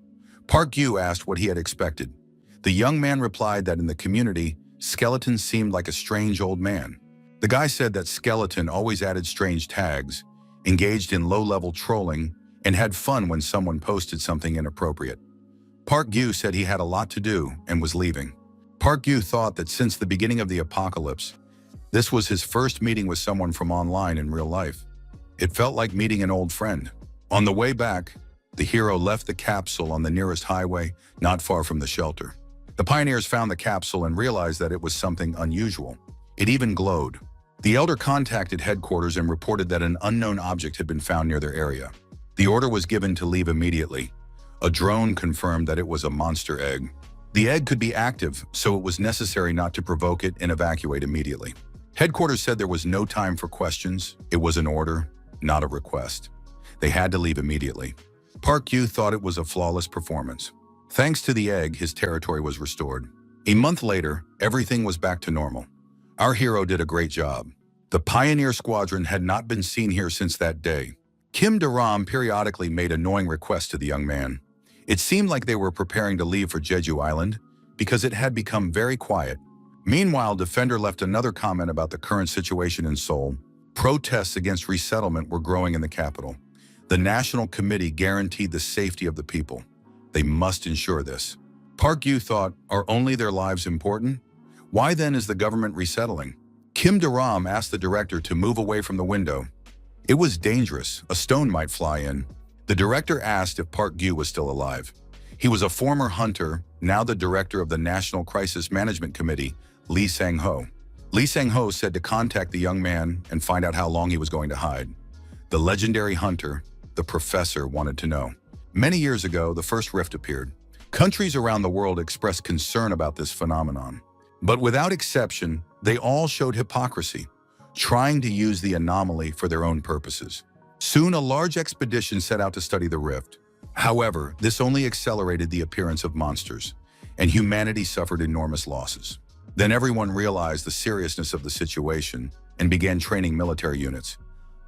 Park Yu asked what he had expected. The young man replied that in the community, Skeleton seemed like a strange old man. The guy said that Skeleton always added strange tags, engaged in low-level trolling, and had fun when someone posted something inappropriate. Park Yu said he had a lot to do and was leaving. Park Yu thought that since the beginning of the apocalypse, this was his first meeting with someone from online in real life. It felt like meeting an old friend. On the way back, the hero left the capsule on the nearest highway, not far from the shelter. The pioneers found the capsule and realized that it was something unusual. It even glowed. The elder contacted headquarters and reported that an unknown object had been found near their area. The order was given to leave immediately. A drone confirmed that it was a monster egg. The egg could be active, so it was necessary not to provoke it and evacuate immediately. Headquarters said there was no time for questions. It was an order, not a request. They had to leave immediately. Park Yu thought it was a flawless performance. Thanks to the egg, his territory was restored. A month later, everything was back to normal. Our hero did a great job. The Pioneer Squadron had not been seen here since that day. Kim Daram periodically made annoying requests to the young man. It seemed like they were preparing to leave for Jeju Island because it had become very quiet. Meanwhile, Defender left another comment about the current situation in Seoul. Protests against resettlement were growing in the capital. The National Committee guaranteed the safety of the people. They must ensure this. Park Yu thought, are only their lives important? Why then is the government resettling? Kim Daram asked the director to move away from the window. It was dangerous. A stone might fly in. The director asked if Park Yu was still alive. He was a former hunter, now the director of the National Crisis Management Committee, Lee Sang-ho. Lee Sang-ho said to contact the young man and find out how long he was going to hide. The legendary hunter, the professor, wanted to know. Many years ago, the first rift appeared. Countries around the world expressed concern about this phenomenon. But without exception, they all showed hypocrisy, trying to use the anomaly for their own purposes. Soon, a large expedition set out to study the rift. However, this only accelerated the appearance of monsters, and humanity suffered enormous losses. Then everyone realized the seriousness of the situation and began training military units.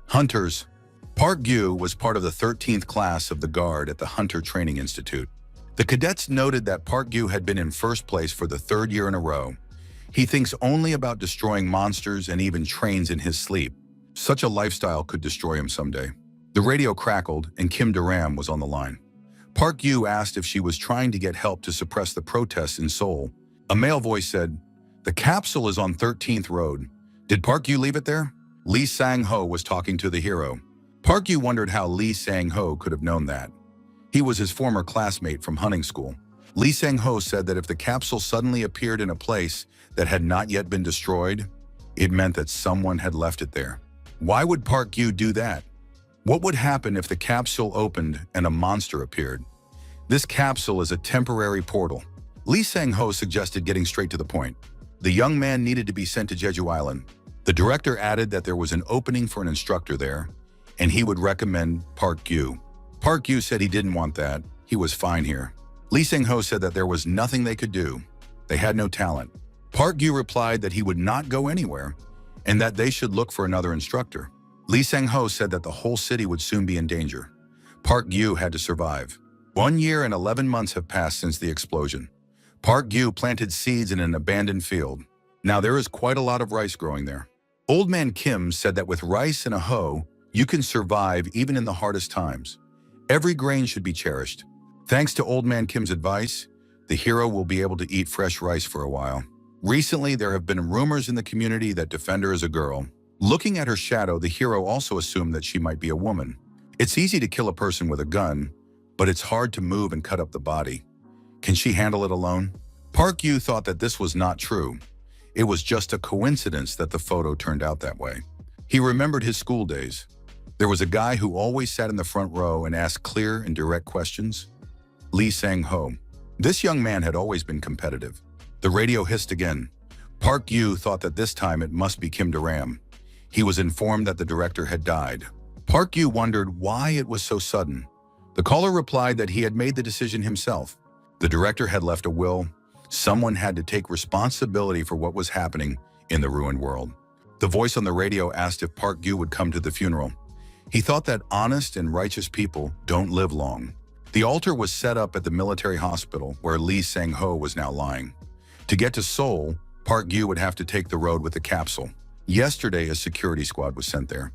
Hunters. Park Yu was part of the 13th class of the Guard at the Hunter Training Institute. The cadets noted that Park Yu had been in first place for the third year in a row. He thinks only about destroying monsters and even trains in his sleep. Such a lifestyle could destroy him someday. The radio crackled and Kim Daram was on the line. Park Yu asked if she was trying to get help to suppress the protests in Seoul. A male voice said, "The capsule is on 13th Road. Did Park Yu leave it there?" Lee Sang-ho was talking to the hero. Park Yu wondered how Lee Sang-ho could have known that. He was his former classmate from hunting school. Lee Sang-ho said that if the capsule suddenly appeared in a place that had not yet been destroyed, it meant that someone had left it there. Why would Park Yu do that? What would happen if the capsule opened and a monster appeared? This capsule is a temporary portal. Lee Sang-ho suggested getting straight to the point. The young man needed to be sent to Jeju Island. The director added that there was an opening for an instructor there, and he would recommend Park Gyu. Park Gyu said he didn't want that. He was fine here. Lee Sang-ho said that there was nothing they could do. They had no talent. Park Gyu replied that he would not go anywhere and that they should look for another instructor. Lee Sang-ho said that the whole city would soon be in danger. Park Gyu had to survive. 1 year and 11 months have passed since the explosion. Park Gyu planted seeds in an abandoned field. Now there is quite a lot of rice growing there. Old Man Kim said that with rice and a hoe, you can survive even in the hardest times. Every grain should be cherished. Thanks to Old Man Kim's advice, the hero will be able to eat fresh rice for a while. Recently, there have been rumors in the community that Defender is a girl. Looking at her shadow, the hero also assumed that she might be a woman. It's easy to kill a person with a gun, but it's hard to move and cut up the body. Can she handle it alone? Park Gyu thought that this was not true. It was just a coincidence that the photo turned out that way. He remembered his school days. There was a guy who always sat in the front row and asked clear and direct questions. Lee Sang-ho. This young man had always been competitive. The radio hissed again. Park Gyu thought that this time it must be Kim Daram. He was informed that the director had died. Park Gyu wondered why it was so sudden. The caller replied that he had made the decision himself. The director had left a will. Someone had to take responsibility for what was happening in the ruined world. The voice on the radio asked if Park Gyu would come to the funeral. He thought that honest and righteous people don't live long. The altar was set up at the military hospital where Lee Sang-ho was now lying. To get to Seoul, Park Gyu would have to take the road with the capsule. Yesterday, a security squad was sent there.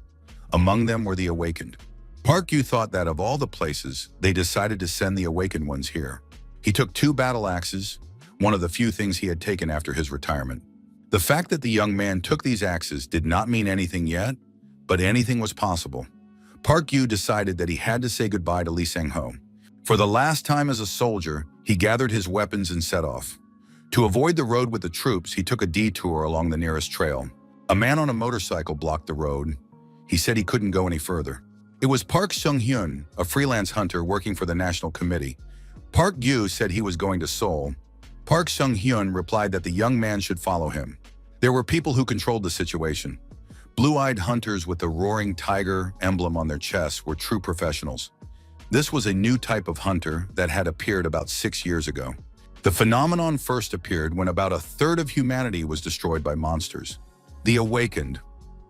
Among them were the awakened. Park Gyu thought that of all the places, they decided to send the awakened ones here. He took 2 battle axes, one of the few things he had taken after his retirement. The fact that the young man took these axes did not mean anything yet, but anything was possible. Park Gyu decided that he had to say goodbye to Lee Sang-ho. For the last time as a soldier, he gathered his weapons and set off. To avoid the road with the troops, he took a detour along the nearest trail. A man on a motorcycle blocked the road. He said he couldn't go any further. It was Park Sung-hyun, a freelance hunter working for the National Committee. Park Gyu said he was going to Seoul. Park Sung-hyun replied that the young man should follow him. There were people who controlled the situation. Blue-eyed hunters with the roaring tiger emblem on their chests were true professionals. This was a new type of hunter that had appeared about 6 years ago. The phenomenon first appeared when about a third of humanity was destroyed by monsters. The awakened.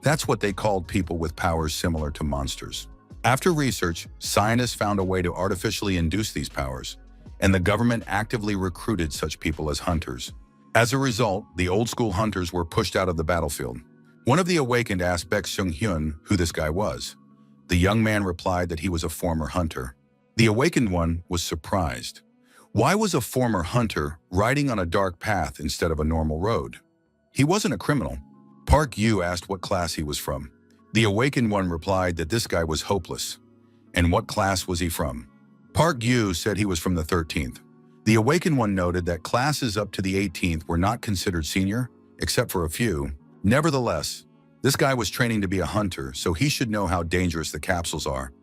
That's what they called people with powers similar to monsters. After research, scientists found a way to artificially induce these powers, and the government actively recruited such people as hunters. As a result, the old-school hunters were pushed out of the battlefield. One of the awakened asked Baek Sung-hyun who this guy was. The young man replied that he was a former hunter. The awakened one was surprised. Why was a former hunter riding on a dark path instead of a normal road? He wasn't a criminal. Park Gyu asked what class he was from. The awakened one replied that this guy was hopeless. And what class was he from? Park Gyu said he was from the 13th. The awakened one noted that classes up to the 18th were not considered senior, except for a few. Nevertheless, this guy was training to be a hunter, so he should know how dangerous the capsules are.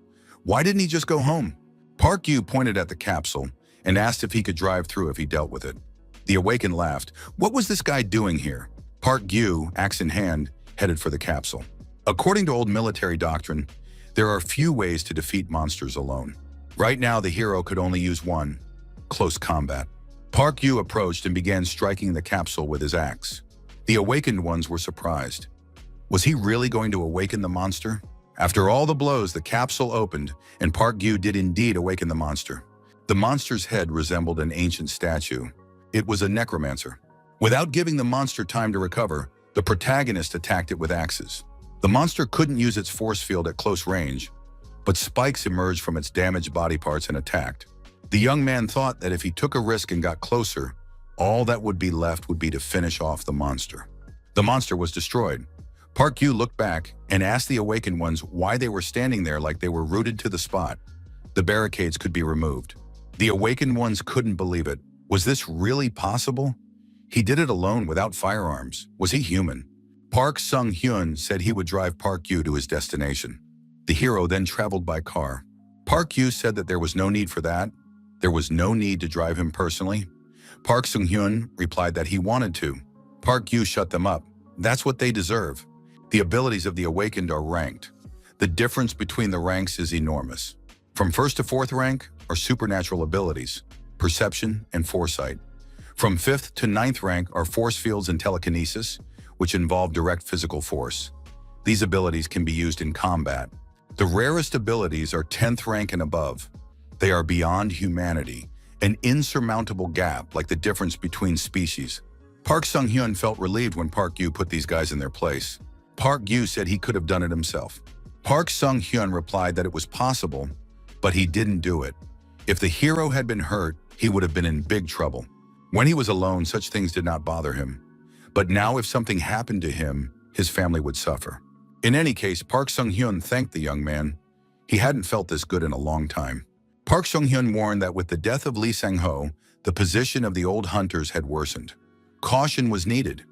Why didn't he just go home? Park Gyu pointed at the capsule and asked if he could drive through if he dealt with it. The awakened laughed. What was this guy doing here? Park Gyu, axe in hand, headed for the capsule. According to old military doctrine, there are few ways to defeat monsters alone. Right now, the hero could only use one: close combat. Park Gyu approached and began striking the capsule with his axe. The awakened ones were surprised. Was he really going to awaken the monster? After all the blows, the capsule opened, and Park Gyu did indeed awaken the monster. The monster's head resembled an ancient statue. It was a necromancer. Without giving the monster time to recover, the protagonist attacked it with axes. The monster couldn't use its force field at close range, but spikes emerged from its damaged body parts and attacked. The young man thought that if he took a risk and got closer, all that would be left would be to finish off the monster. The monster was destroyed. Park Gyu looked back and asked the awakened ones why they were standing there like they were rooted to the spot. The barricades could be removed. The awakened ones couldn't believe it. Was this really possible? He did it alone without firearms. Was he human? Park Sung-hyun said he would drive Park Gyu to his destination. The hero then traveled by car. Park Yu said that there was no need for that. There was no need to drive him personally. Park Sung-hyun replied that he wanted to. Park Yu shut them up. That's what they deserve. The abilities of the awakened are ranked. The difference between the ranks is enormous. From first to fourth rank are supernatural abilities, perception, and foresight. From fifth to ninth rank are force fields and telekinesis, which involve direct physical force. These abilities can be used in combat. The rarest abilities are 10th rank and above. They are beyond humanity, an insurmountable gap like the difference between species. Park Sung-hyun felt relieved when Park Yu put these guys in their place. Park Yu said he could have done it himself. Park Sung-hyun replied that it was possible, but he didn't do it. If the hero had been hurt, he would have been in big trouble. When he was alone, such things did not bother him. But now if something happened to him, his family would suffer. In any case, Park Sung-hyun thanked the young man. He hadn't felt this good in a long time. Park Sung-hyun warned that with the death of Lee Sang-ho, the position of the old hunters had worsened. Caution was needed.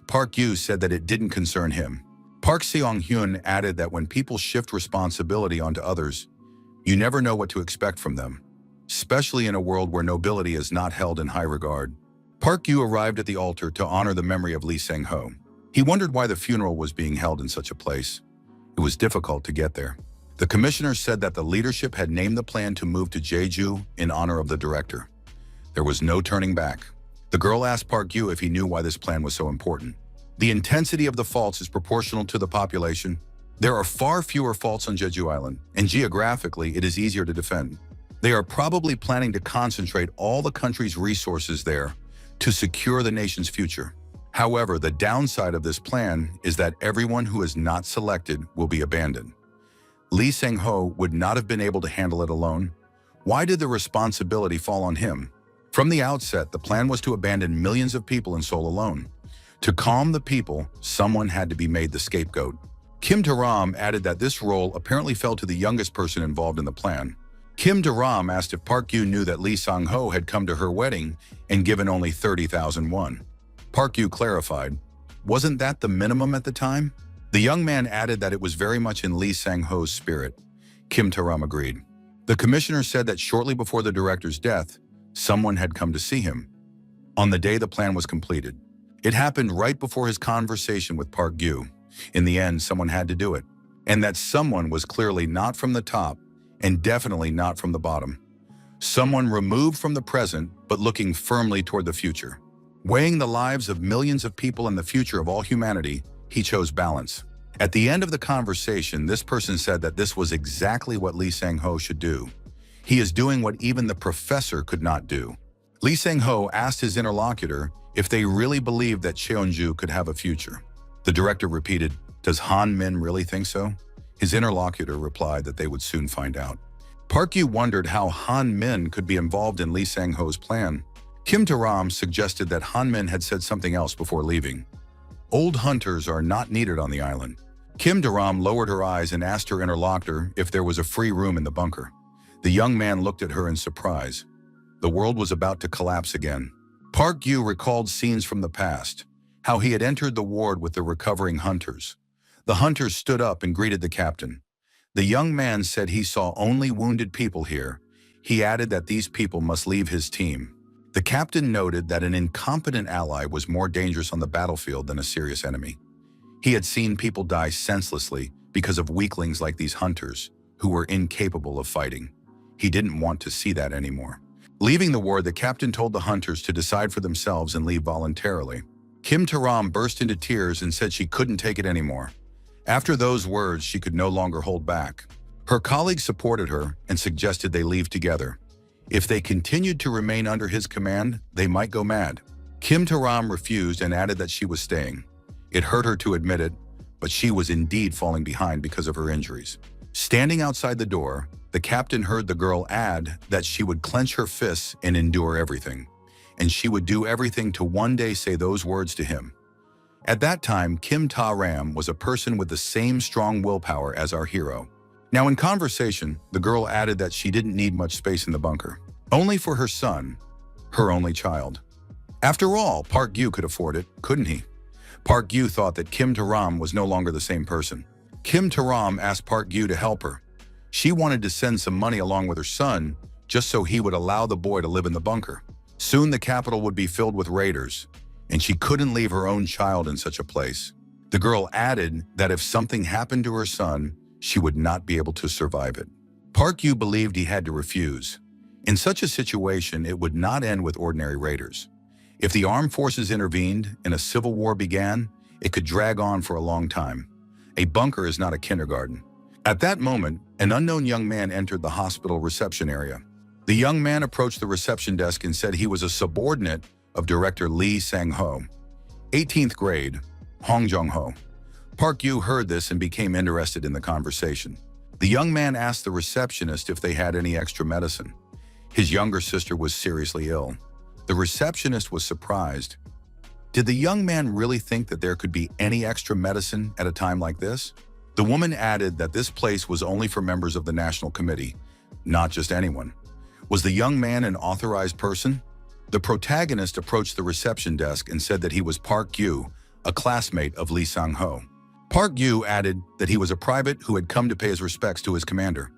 Park Yu said that it didn't concern him. Park Seong-hyun added that when people shift responsibility onto others, you never know what to expect from them, especially in a world where nobility is not held in high regard. Park Yu arrived at the altar to honor the memory of Lee Sang-ho. He wondered why the funeral was being held in such a place. It was difficult to get there. The commissioner said that the leadership had named the plan to move to Jeju in honor of the director. There was no turning back. The girl asked Park Yu if he knew why this plan was so important. The intensity of the faults is proportional to the population. There are far fewer faults on Jeju Island, and geographically it is easier to defend. They are probably planning to concentrate all the country's resources there to secure the nation's future. However, the downside of this plan is that everyone who is not selected will be abandoned. Lee Sang-ho would not have been able to handle it alone. Why did the responsibility fall on him? From the outset, the plan was to abandon millions of people in Seoul alone. To calm the people, someone had to be made the scapegoat. Kim Tae-ram added that this role apparently fell to the youngest person involved in the plan. Kim Tae-ram asked if Park Yu knew that Lee Sang-ho had come to her wedding and given only 30,000 won. Park Yu clarified, wasn't that the minimum at the time? The young man added that it was very much in Lee Sang-ho's spirit. Kim Tae-ram agreed. The commissioner said that shortly before the director's death, someone had come to see him. On the day the plan was completed. It happened right before his conversation with Park Yu. In the end, someone had to do it. And that someone was clearly not from the top and definitely not from the bottom. Someone removed from the present, but looking firmly toward the future. Weighing the lives of millions of people and the future of all humanity, he chose balance. At the end of the conversation, this person said that this was exactly what Lee Sang-ho should do. He is doing what even the professor could not do. Lee Sang-ho asked his interlocutor if they really believed that Cheonju could have a future. The director repeated, "Does Han Min really think so?" His interlocutor replied that they would soon find out. Park Yu wondered how Han Min could be involved in Lee Sang-ho's plan. Kim Tae-ram suggested that Han Min had said something else before leaving. Old hunters are not needed on the island. Kim Tae-ram lowered her eyes and asked her interlocutor if there was a free room in the bunker. The young man looked at her in surprise. The world was about to collapse again. Park Yu recalled scenes from the past, how he had entered the ward with the recovering hunters. The hunters stood up and greeted the captain. The young man said he saw only wounded people here. He added that these people must leave his team. The captain noted that an incompetent ally was more dangerous on the battlefield than a serious enemy. He had seen people die senselessly because of weaklings like these hunters, who were incapable of fighting. He didn't want to see that anymore. Leaving the ward, the captain told the hunters to decide for themselves and leave voluntarily. Kim Tae-ram burst into tears and said she couldn't take it anymore. After those words, she could no longer hold back. Her colleagues supported her and suggested they leave together. If they continued to remain under his command, they might go mad. Kim Tae-ram refused and added that she was staying. It hurt her to admit it, but she was indeed falling behind because of her injuries. Standing outside the door, the captain heard the girl add that she would clench her fists and endure everything, and she would do everything to one day say those words to him. At that time, Kim Tae-ram was a person with the same strong willpower as our hero. Now in conversation, the girl added that she didn't need much space in the bunker, only for her son, her only child. After all, Park Yu could afford it, couldn't he? Park Yu thought that Kim Tae-ram was no longer the same person. Kim Taram asked Park Gyu to help her. She wanted to send some money along with her son, just so he would allow the boy to live in the bunker. Soon the capital would be filled with raiders, and she couldn't leave her own child in such a place. The girl added that if something happened to her son, she would not be able to survive it. Park Gyu believed he had to refuse. In such a situation, it would not end with ordinary raiders. If the armed forces intervened and a civil war began, it could drag on for a long time. A bunker is not a kindergarten. At that moment, an unknown young man entered the hospital reception area. The young man approached the reception desk and said he was a subordinate of Director Lee Sang-ho. 18th grade, Hong Jong-ho. Park Gyu heard this and became interested in the conversation. The young man asked the receptionist if they had any extra medicine. His younger sister was seriously ill. The receptionist was surprised. Did the young man really think that there could be any extra medicine at a time like this? The woman added that this place was only for members of the National Committee, not just anyone. Was the young man an authorized person? The protagonist approached the reception desk and said that he was Park Gyu, a classmate of Lee Sang-ho. Park Gyu added that he was a private who had come to pay his respects to his commander,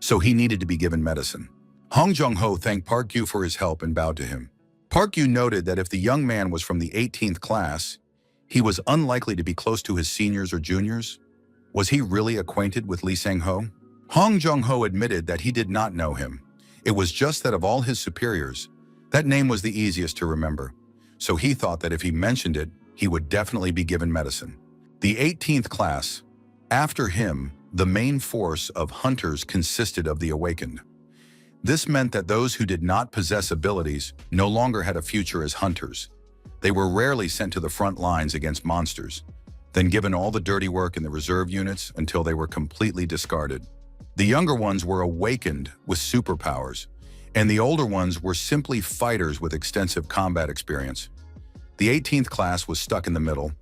so he needed to be given medicine. Hong Jong-ho thanked Park Gyu for his help and bowed to him. Park Gyu noted that if the young man was from the 18th class, he was unlikely to be close to his seniors or juniors. Was he really acquainted with Lee Sang-ho? Hong Jong-ho admitted that he did not know him. It was just that of all his superiors, that name was the easiest to remember, so he thought that if he mentioned it, he would definitely be given medicine. The 18th class. After him, the main force of hunters consisted of the awakened. This meant that those who did not possess abilities no longer had a future as hunters. They were rarely sent to the front lines against monsters, then given all the dirty work in the reserve units until they were completely discarded. The younger ones were awakened with superpowers, and the older ones were simply fighters with extensive combat experience. The 18th class was stuck in the middle,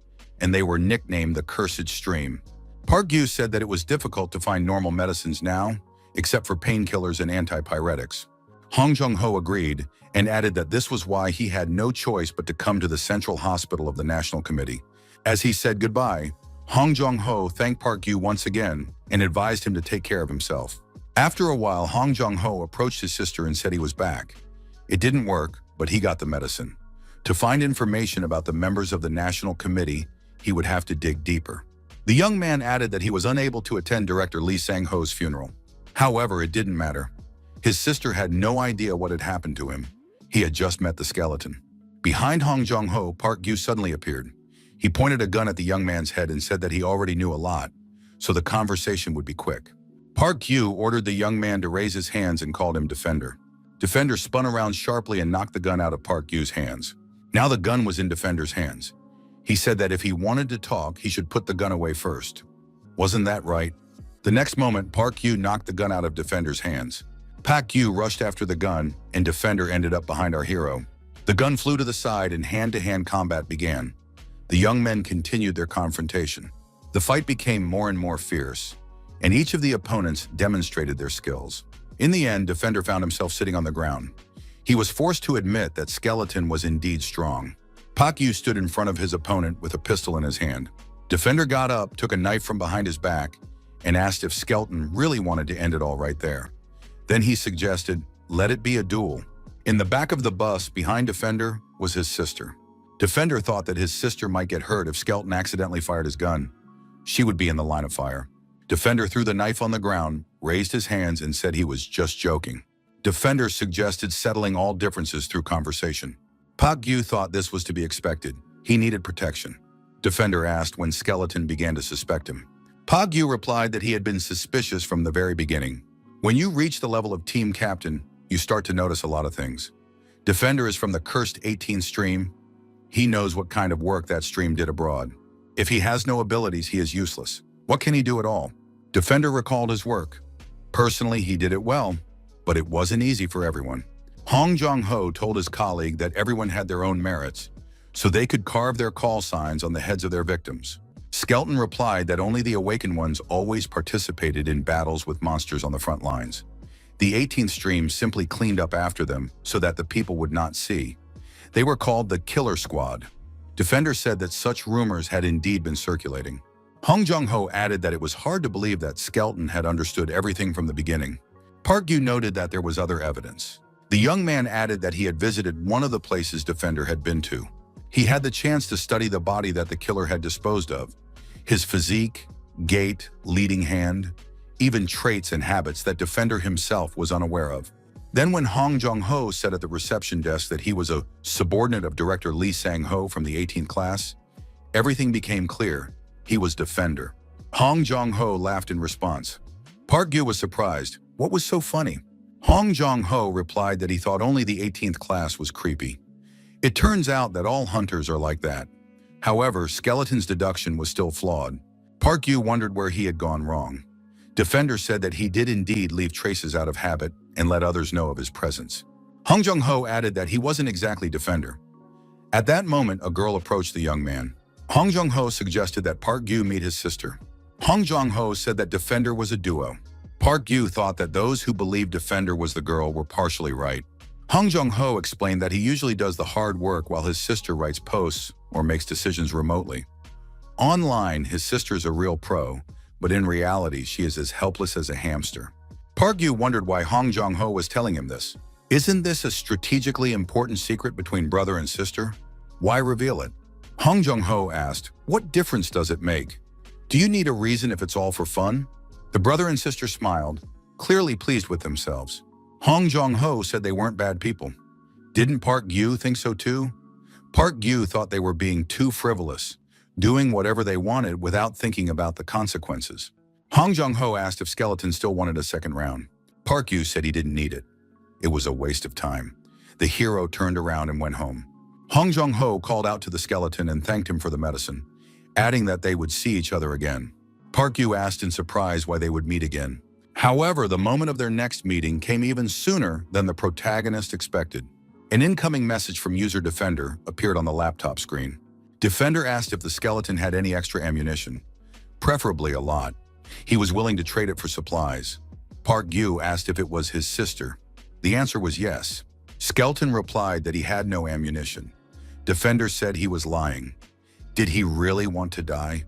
and they were nicknamed the Cursed Stream. Park Gyu said that it was difficult to find normal medicines now, except for painkillers and antipyretics. Hong Jong-ho agreed and added that this was why he had no choice but to come to the Central Hospital of the National Committee. As he said goodbye, Hong Jong-ho thanked Park Gyu once again and advised him to take care of himself. After a while, Hong Jong-ho approached his sister and said he was back. It didn't work, but he got the medicine. To find information about the members of the National Committee, he would have to dig deeper. The young man added that he was unable to attend Director Lee Sang-ho's funeral. However, it didn't matter. His sister had no idea what had happened to him. He had just met the skeleton. Behind Hong Jong-ho, Park Gyu suddenly appeared. He pointed a gun at the young man's head and said that he already knew a lot, so the conversation would be quick. Park Gyu ordered the young man to raise his hands and called him Defender. Defender spun around sharply and knocked the gun out of Park Gyu's hands. Now the gun was in Defender's hands. He said that if he wanted to talk, he should put the gun away first. Wasn't that right? The next moment, Park Gyu knocked the gun out of Defender's hands. Park Gyu rushed after the gun, and Defender ended up behind our hero. The gun flew to the side and hand-to-hand combat began. The young men continued their confrontation. The fight became more and more fierce, and each of the opponents demonstrated their skills. In the end, Defender found himself sitting on the ground. He was forced to admit that Skeleton was indeed strong. Park Gyu stood in front of his opponent with a pistol in his hand. Defender got up, took a knife from behind his back, and asked if Skeleton really wanted to end it all right there. Then he suggested, let it be a duel. In the back of the bus, behind Defender, was his sister. Defender thought that his sister might get hurt if Skeleton accidentally fired his gun. She would be in the line of fire. Defender threw the knife on the ground, raised his hands, and said he was just joking. Defender suggested settling all differences through conversation. Park Gyu thought this was to be expected. He needed protection. Defender asked when Skeleton began to suspect him. Park Gyu replied that he had been suspicious from the very beginning. When you reach the level of team captain, you start to notice a lot of things. Defender is from the cursed 18th stream. He knows what kind of work that stream did abroad. If he has no abilities, he is useless. What can he do at all? Defender recalled his work. Personally, he did it well, but it wasn't easy for everyone. Hong Jong-ho told his colleague that everyone had their own merits, so they could carve their call signs on the heads of their victims. Skeleton replied that only the awakened ones always participated in battles with monsters on the front lines. The 18th stream simply cleaned up after them so that the people would not see. They were called the Killer Squad. Defender said that such rumors had indeed been circulating. Hong Jong-ho added that it was hard to believe that Skelton had understood everything from the beginning. Park Yu noted that there was other evidence. The young man added that he had visited one of the places Defender had been to. He had the chance to study the body that the killer had disposed of. His physique, gait, leading hand, even traits and habits that Defender himself was unaware of. Then when Hong Jong-ho said at the reception desk that he was a subordinate of Director Lee Sang-ho from the 18th class, everything became clear. He was Defender. Hong Jong-ho laughed in response. Park Yu was surprised. What was so funny? Hong Jong-ho replied that he thought only the 18th class was creepy. It turns out that all hunters are like that. However, Skeleton's deduction was still flawed. Park Yu wondered where he had gone wrong. Defender said that he did indeed leave traces out of habit and let others know of his presence. Hong Jong-ho added that he wasn't exactly Defender. At that moment, a girl approached the young man. Hong Jong-ho suggested that Park Yu meet his sister. Hong Jong-ho said that Defender was a duo. Park Yu thought that those who believed Defender was the girl were partially right. Hong Jong-ho explained that he usually does the hard work while his sister writes posts or makes decisions remotely. Online, his sister's a real pro, but in reality, she is as helpless as a hamster. Park Yu wondered why Hong Jong-ho was telling him this. Isn't this a strategically important secret between brother and sister? Why reveal it? Hong Jong-ho asked, what difference does it make? Do you need a reason if it's all for fun? The brother and sister smiled, clearly pleased with themselves. Hong Jong-ho said they weren't bad people. Didn't Park Yu think so too? Park Yu thought they were being too frivolous, doing whatever they wanted without thinking about the consequences. Hong Jong-ho asked if Skeleton still wanted a second round. Park Yu said he didn't need it. It was a waste of time. The hero turned around and went home. Hong Jong-ho called out to the Skeleton and thanked him for the medicine, adding that they would see each other again. Park Yu asked in surprise why they would meet again. However, the moment of their next meeting came even sooner than the protagonist expected. An incoming message from user Defender appeared on the laptop screen. Defender asked if the Skeleton had any extra ammunition, preferably a lot. He was willing to trade it for supplies. Park Yu asked if it was his sister. The answer was yes. Skeleton replied that he had no ammunition. Defender said he was lying. Did he really want to die?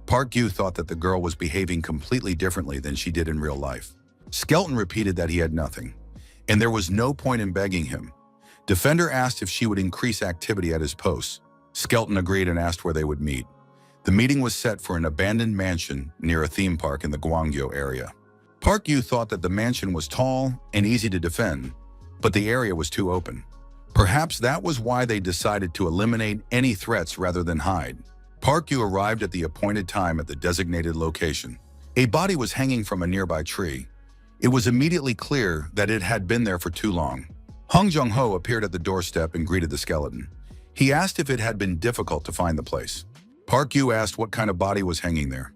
Park Yu thought that the girl was behaving completely differently than she did in real life. Skeleton repeated that he had nothing, and there was no point in begging him. Defender asked if she would increase activity at his posts. Skeleton agreed and asked where they would meet. The meeting was set for an abandoned mansion near a theme park in the Gwangyo area. Park Yu thought that the mansion was tall and easy to defend, but the area was too open. Perhaps that was why they decided to eliminate any threats rather than hide. Park Yu arrived at the appointed time at the designated location. A body was hanging from a nearby tree. It was immediately clear that it had been there for too long. Hong Jong-ho appeared at the doorstep and greeted the Skeleton. He asked if it had been difficult to find the place. Park Yu asked what kind of body was hanging there.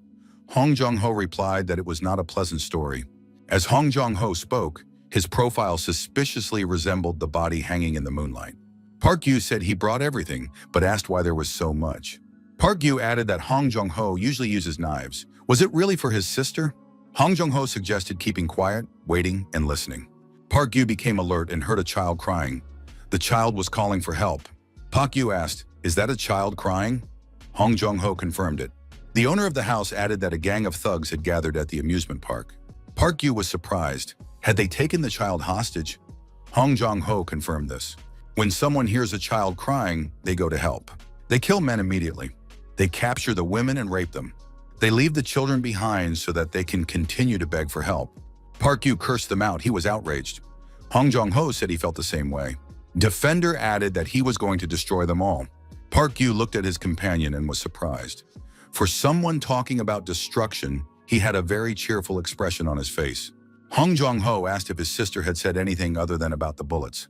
Hong Jong-ho replied that it was not a pleasant story. As Hong Jong-ho spoke, his profile suspiciously resembled the body hanging in the moonlight. Park Yu said he brought everything, but asked why there was so much. Park Yu added that Hong Jong-ho usually uses knives. Was it really for his sister? Hong Jong-ho suggested keeping quiet, waiting, and listening. Park Yu became alert and heard a child crying. The child was calling for help. Park Yu asked, "Is that a child crying?" Hong Jong-ho confirmed it. The owner of the house added that a gang of thugs had gathered at the amusement park. Park Yu was surprised. Had they taken the child hostage? Hong Jong-ho confirmed this. When someone hears a child crying, they go to help. They kill men immediately. They capture the women and rape them. They leave the children behind so that they can continue to beg for help. Park Yu cursed them out. He was outraged. Hong Jong-ho said he felt the same way. Defender added that he was going to destroy them all. Park Yu looked at his companion and was surprised. For someone talking about destruction, he had a very cheerful expression on his face. Hong Jong-ho asked if his sister had said anything other than about the bullets.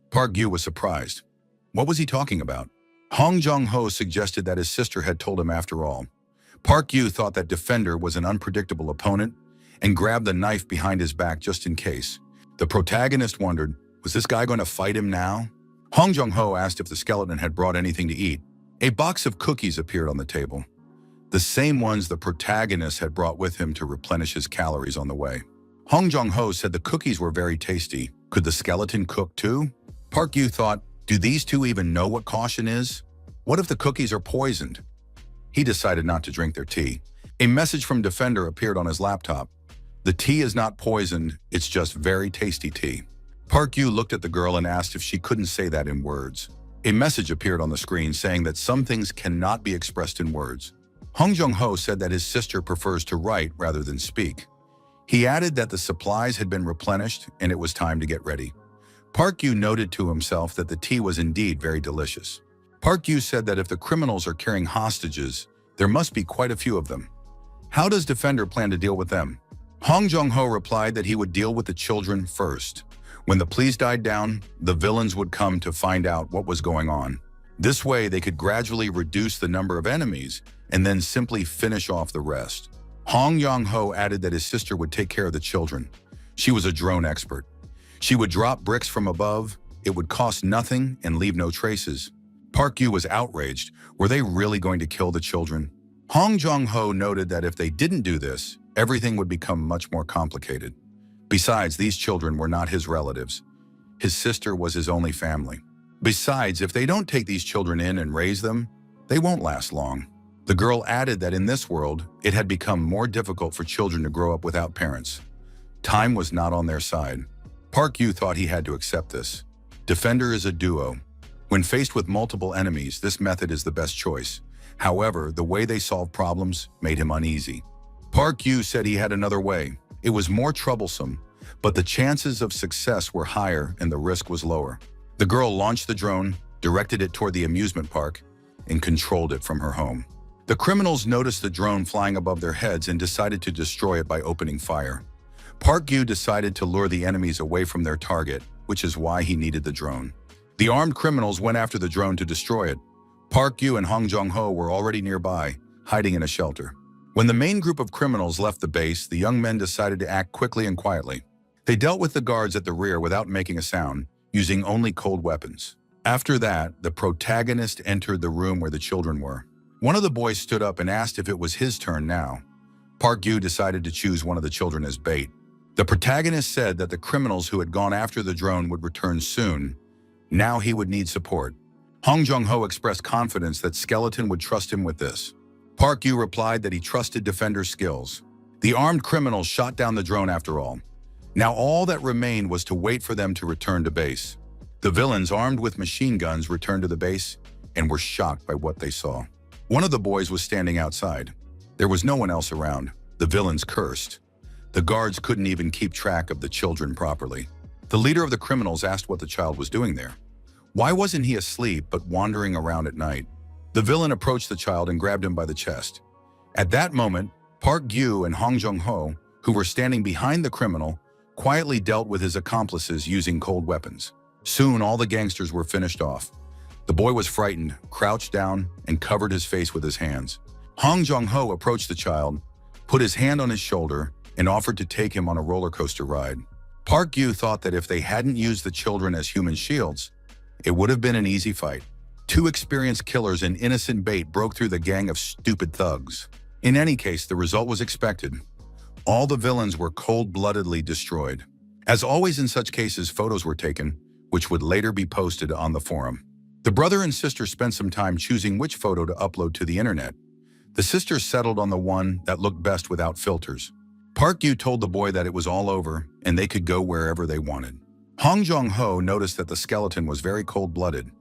Park Yu was surprised. What was he talking about? Hong Jong-ho suggested that his sister had told him after all. Park Yu thought that Defender was an unpredictable opponent and grabbed the knife behind his back just in case. The protagonist wondered, was this guy going to fight him now? Hong Jong-ho asked if the Skeleton had brought anything to eat. A box of cookies appeared on the table, the same ones the protagonist had brought with him to replenish his calories on the way. Hong Jong-ho said the cookies were very tasty. Could the Skeleton cook too? Park Yu thought, do these two even know what caution is? What if the cookies are poisoned? He decided not to drink their tea. A message from Defender appeared on his laptop. The tea is not poisoned, it's just very tasty tea. Park Yu looked at the girl and asked if she couldn't say that in words. A message appeared on the screen saying that some things cannot be expressed in words. Hong Jung-ho said that his sister prefers to write rather than speak. He added that the supplies had been replenished and it was time to get ready. Park Yu noted to himself that the tea was indeed very delicious. Park Yu said that if the criminals are carrying hostages, there must be quite a few of them. How does Defender plan to deal with them? Hong Jung-ho replied that he would deal with the children first. When the pleas died down, the villains would come to find out what was going on. This way, they could gradually reduce the number of enemies and then simply finish off the rest. Hong Jung-ho added that his sister would take care of the children. She was a drone expert. She would drop bricks from above, it would cost nothing and leave no traces. Park Yu was outraged. Were they really going to kill the children? Hong Jung-ho noted that if they didn't do this, everything would become much more complicated. Besides, these children were not his relatives. His sister was his only family. Besides, if they don't take these children in and raise them, they won't last long. The girl added that in this world, it had become more difficult for children to grow up without parents. Time was not on their side. Park Yu thought he had to accept this. Defender is a duo. When faced with multiple enemies, this method is the best choice. However, the way they solved problems made him uneasy. Park Yu said he had another way. It was more troublesome, but the chances of success were higher and the risk was lower. The girl launched the drone, directed it toward the amusement park, and controlled it from her home. The criminals noticed the drone flying above their heads and decided to destroy it by opening fire. Park Yu decided to lure the enemies away from their target, which is why he needed the drone. The armed criminals went after the drone to destroy it. Park Yu and Hong Jung-ho were already nearby, hiding in a shelter. When the main group of criminals left the base, the young men decided to act quickly and quietly. They dealt with the guards at the rear without making a sound, using only cold weapons. After that, the protagonist entered the room where the children were. One of the boys stood up and asked if it was his turn now. Park Yu decided to choose one of the children as bait. The protagonist said that the criminals who had gone after the drone would return soon. Now he would need support. Hong Jung-ho expressed confidence that Skeleton would trust him with this. Park Yu replied that he trusted Defender's skills. The armed criminals shot down the drone after all. Now all that remained was to wait for them to return to base. The villains, armed with machine guns, returned to the base and were shocked by what they saw. One of the boys was standing outside. There was no one else around. The villains cursed. The guards couldn't even keep track of the children properly. The leader of the criminals asked what the child was doing there. Why wasn't he asleep but wandering around at night? The villain approached the child and grabbed him by the chest. At that moment, Park Yu and Hong Jung-ho, who were standing behind the criminal, quietly dealt with his accomplices using cold weapons. Soon, all the gangsters were finished off. The boy was frightened, crouched down, and covered his face with his hands. Hong Jung-ho approached the child, put his hand on his shoulder, and offered to take him on a roller coaster ride. Park Yu thought that if they hadn't used the children as human shields, it would have been an easy fight. Two experienced killers and innocent bait broke through the gang of stupid thugs. In any case, the result was expected. All the villains were cold-bloodedly destroyed. As always in such cases, photos were taken, which would later be posted on the forum. The brother and sister spent some time choosing which photo to upload to the internet. The sisters settled on the one that looked best without filters. Park Yu told the boy that it was all over and they could go wherever they wanted. Hong Jung-ho noticed that the skeleton was very cold-blooded.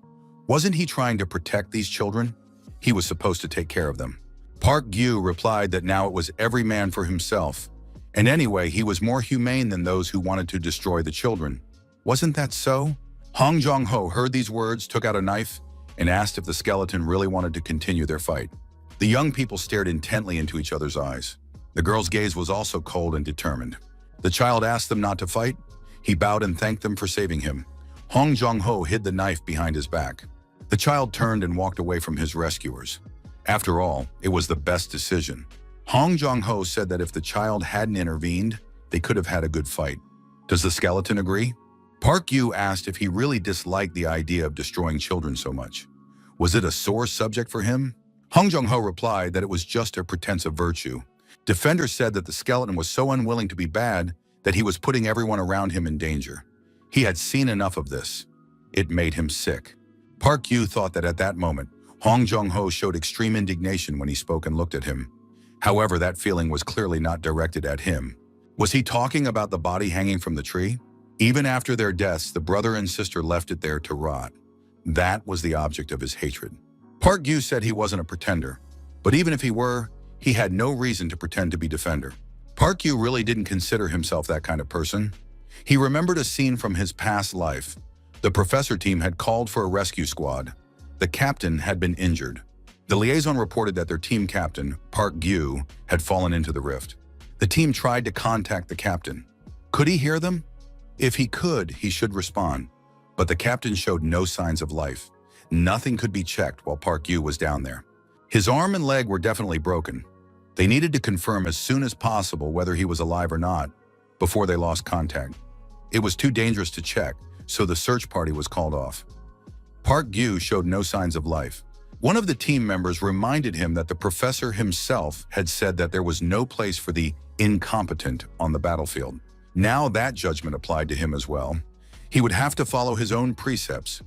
Wasn't he trying to protect these children? He was supposed to take care of them. Park Yu replied that now it was every man for himself. And anyway, he was more humane than those who wanted to destroy the children. Wasn't that so? Hong Jung-ho heard these words, took out a knife, and asked if the skeleton really wanted to continue their fight. The young people stared intently into each other's eyes. The girl's gaze was also cold and determined. The child asked them not to fight. He bowed and thanked them for saving him. Hong Jung-ho hid the knife behind his back. The child turned and walked away from his rescuers. After all, it was the best decision. Hong Jung-ho said that if the child hadn't intervened, they could have had a good fight. Does the skeleton agree? Park Yu asked if he really disliked the idea of destroying children so much. Was it a sore subject for him? Hong Jung-ho replied that it was just a pretense of virtue. Defender said that the skeleton was so unwilling to be bad that he was putting everyone around him in danger. He had seen enough of this. It made him sick. Park Yu thought that at that moment, Hong Jung-ho showed extreme indignation when he spoke and looked at him. However, that feeling was clearly not directed at him. Was he talking about the body hanging from the tree? Even after their deaths, the brother and sister left it there to rot. That was the object of his hatred. Park Gyu said he wasn't a pretender, but even if he were, he had no reason to pretend to be Defender. Park Gyu really didn't consider himself that kind of person. He remembered a scene from his past life. The professor team had called for a rescue squad. The captain had been injured. The liaison reported that their team captain, Park Gyu, had fallen into the rift. The team tried to contact the captain. Could he hear them? If he could, he should respond. But the captain showed no signs of life. Nothing could be checked while Park Gyu was down there. His arm and leg were definitely broken. They needed to confirm as soon as possible whether he was alive or not before they lost contact. It was too dangerous to check, so the search party was called off. Park Gyu showed no signs of life. One of the team members reminded him that the professor himself had said that there was no place for the incompetent on the battlefield. Now that judgment applied to him as well. He would have to follow his own precepts.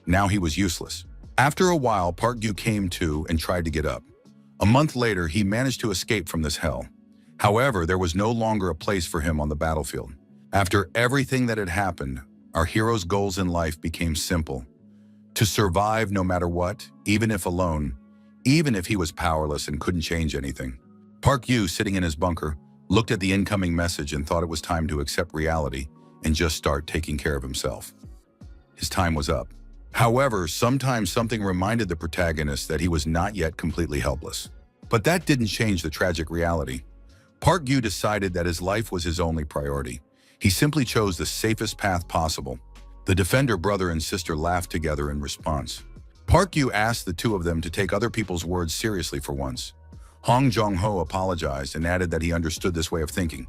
Now he was useless. After a while, Park Gyu came to and tried to get up. A month later, he managed to escape from this hell. However, there was no longer a place for him on the battlefield. After everything that had happened, our hero's goals in life became simple. To survive no matter what, even if alone, even if he was powerless and couldn't change anything. Park Gyu, sitting in his bunker, looked at the incoming message and thought it was time to accept reality and just start taking care of himself. His time was up. However, sometimes something reminded the protagonist that he was not yet completely helpless. But that didn't change the tragic reality. Park Gyu decided that his life was his only priority. He simply chose the safest path possible. The Defender brother and sister laughed together in response. Park Gyu asked the two of them to take other people's words seriously for once. Hong Jong-ho apologized and added that he understood this way of thinking.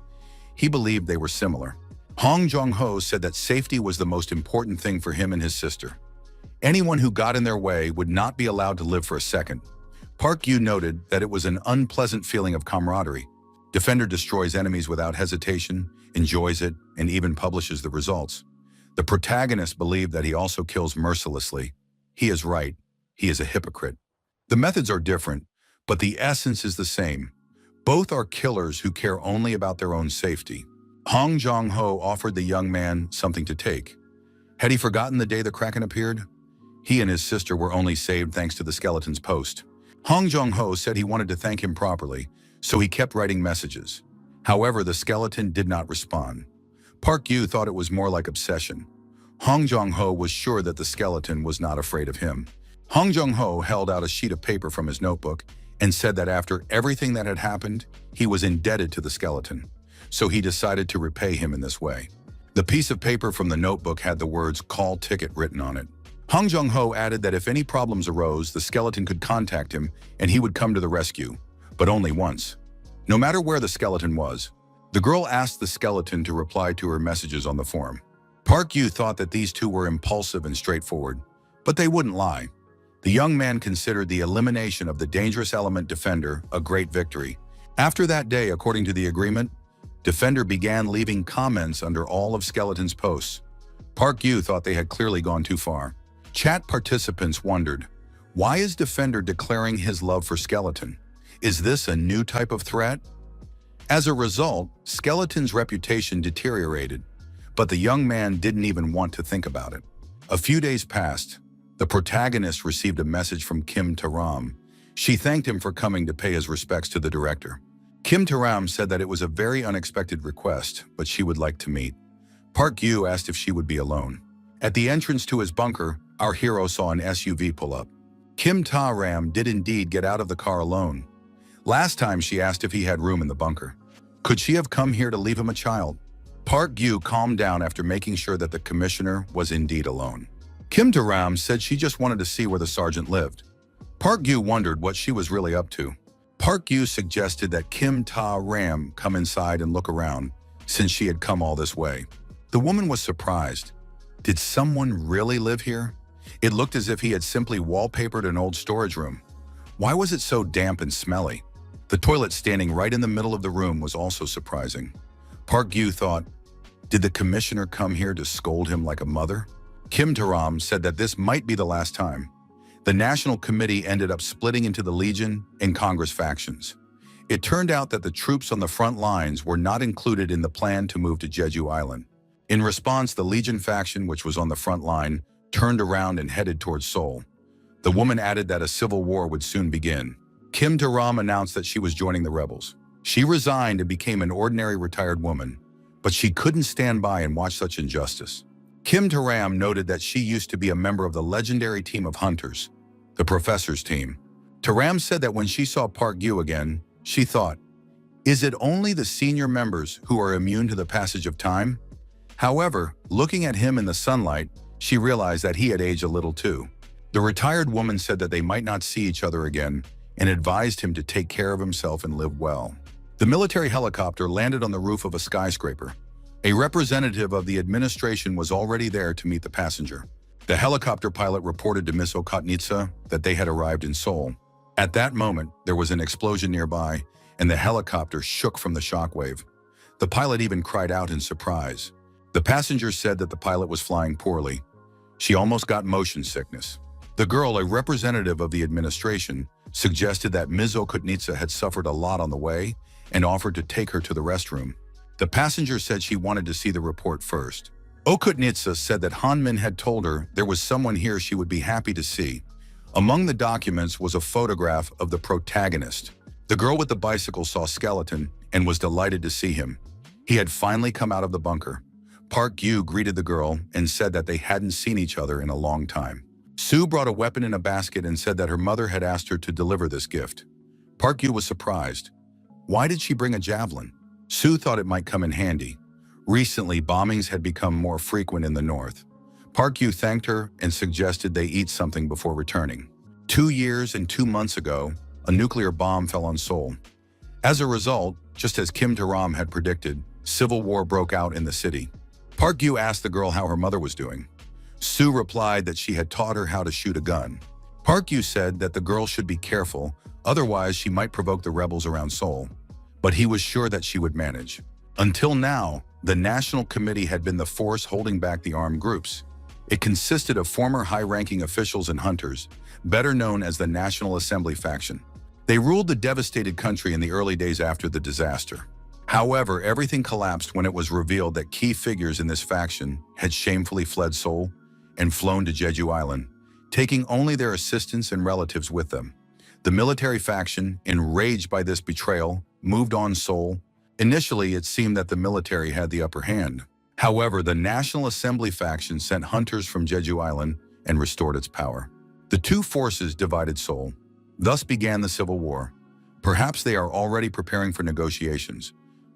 He believed they were similar. Hong Jong-ho said that safety was the most important thing for him and his sister. Anyone who got in their way would not be allowed to live for a second. Park Gyu noted that it was an unpleasant feeling of camaraderie. Defender destroys enemies without hesitation, enjoys it, and even publishes the results. The protagonist believed that he also kills mercilessly. He is right. He is a hypocrite. The methods are different, but the essence is the same. Both are killers who care only about their own safety. Hong Jong-ho offered the young man something to take. Had he forgotten the day the Kraken appeared? He and his sister were only saved thanks to the skeleton's post. Hong Jong-ho said he wanted to thank him properly, so he kept writing messages. However, the skeleton did not respond. Park Gyu thought it was more like obsession. Hong Jong-ho was sure that the skeleton was not afraid of him. Hong Jong-ho held out a sheet of paper from his notebook and said that after everything that had happened, he was indebted to the skeleton, so he decided to repay him in this way. The piece of paper from the notebook had the words "call ticket" written on it. Hong Jong-ho added that if any problems arose, the skeleton could contact him and he would come to the rescue, but only once. No matter where the skeleton was, the girl asked the skeleton to reply to her messages on the form. Park Gyu thought that these two were impulsive and straightforward, but they wouldn't lie. The young man considered the elimination of the dangerous element Defender a great victory. After that day, according to the agreement, Defender began leaving comments under all of Skeleton's posts. Park Gyu thought they had clearly gone too far. Chat participants wondered, why is Defender declaring his love for Skeleton? Is this a new type of threat? As a result, Skeleton's reputation deteriorated, but the young man didn't even want to think about it. A few days passed. The protagonist received a message from Kim Taram. She thanked him for coming to pay his respects to the director. Kim Taram said that it was a very unexpected request, but she would like to meet. Park Gyu asked if she would be alone. At the entrance to his bunker, our hero saw an SUV pull up. Kim Taram did indeed get out of the car alone. Last time she asked if he had room in the bunker. Could she have come here to leave him a child? Park Gyu calmed down after making sure that the commissioner was indeed alone. Kim Taram said she just wanted to see where the sergeant lived. Park Gyu wondered what she was really up to. Park Gyu suggested that Kim Taram come inside and look around, since she had come all this way. The woman was surprised. Did someone really live here? It looked as if he had simply wallpapered an old storage room. Why was it so damp and smelly? The toilet standing right in the middle of the room was also surprising. Park Gyu thought, did the commissioner come here to scold him like a mother? Kim Taram said that this might be the last time. The National Committee ended up splitting into the Legion and Congress factions. It turned out that the troops on the front lines were not included in the plan to move to Jeju Island. In response, the Legion faction, which was on the front line, turned around and headed towards Seoul. The woman added that a civil war would soon begin. Kim Tae-ram announced that she was joining the rebels. She resigned and became an ordinary retired woman, but she couldn't stand by and watch such injustice. Kim Tae-ram noted that she used to be a member of the legendary team of hunters, the Professor's team. Tae-ram said that when she saw Park Gyu again, she thought, "Is it only the senior members who are immune to the passage of time?" However, looking at him in the sunlight, she realized that he had aged a little too. The retired woman said that they might not see each other again and advised him to take care of himself and live well. The military helicopter landed on the roof of a skyscraper. A representative of the administration was already there to meet the passenger. The helicopter pilot reported to Miss Okotnitsa that they had arrived in Seoul. At that moment, there was an explosion nearby, and the helicopter shook from the shockwave. The pilot even cried out in surprise. The passenger said that the pilot was flying poorly. She almost got motion sickness. The girl, a representative of the administration, suggested that Ms. Okotnitsa had suffered a lot on the way and offered to take her to the restroom. The passenger said she wanted to see the report first. Okotnitsa said that Hanmin had told her there was someone here she would be happy to see. Among the documents was a photograph of the protagonist. The girl with the bicycle saw Skeleton and was delighted to see him. He had finally come out of the bunker. Park Gyu greeted the girl and said that they hadn't seen each other in a long time. Sue brought a weapon in a basket and said that her mother had asked her to deliver this gift. Park Gyu was surprised. Why did she bring a javelin? Sue thought it might come in handy. Recently, bombings had become more frequent in the north. Park Gyu thanked her and suggested they eat something before returning. 2 years and 2 months ago, a nuclear bomb fell on Seoul. As a result, just as Kim Tae-ram had predicted, civil war broke out in the city. Park Gyu asked the girl how her mother was doing. Sue replied that she had taught her how to shoot a gun. Park Gyu said that the girl should be careful, otherwise she might provoke the rebels around Seoul. But he was sure that she would manage. Until now, the National Committee had been the force holding back the armed groups. It consisted of former high-ranking officials and hunters, better known as the National Assembly faction. They ruled the devastated country in the early days after the disaster. However, everything collapsed when it was revealed that key figures in this faction had shamefully fled Seoul and flown to Jeju Island, taking only their assistants and relatives with them. The military faction, enraged by this betrayal, moved on Seoul. Initially, it seemed that the military had the upper hand. However, the National Assembly faction sent hunters from Jeju Island and restored its power. The two forces divided Seoul. Thus began the civil war. Perhaps they are already preparing for negotiations,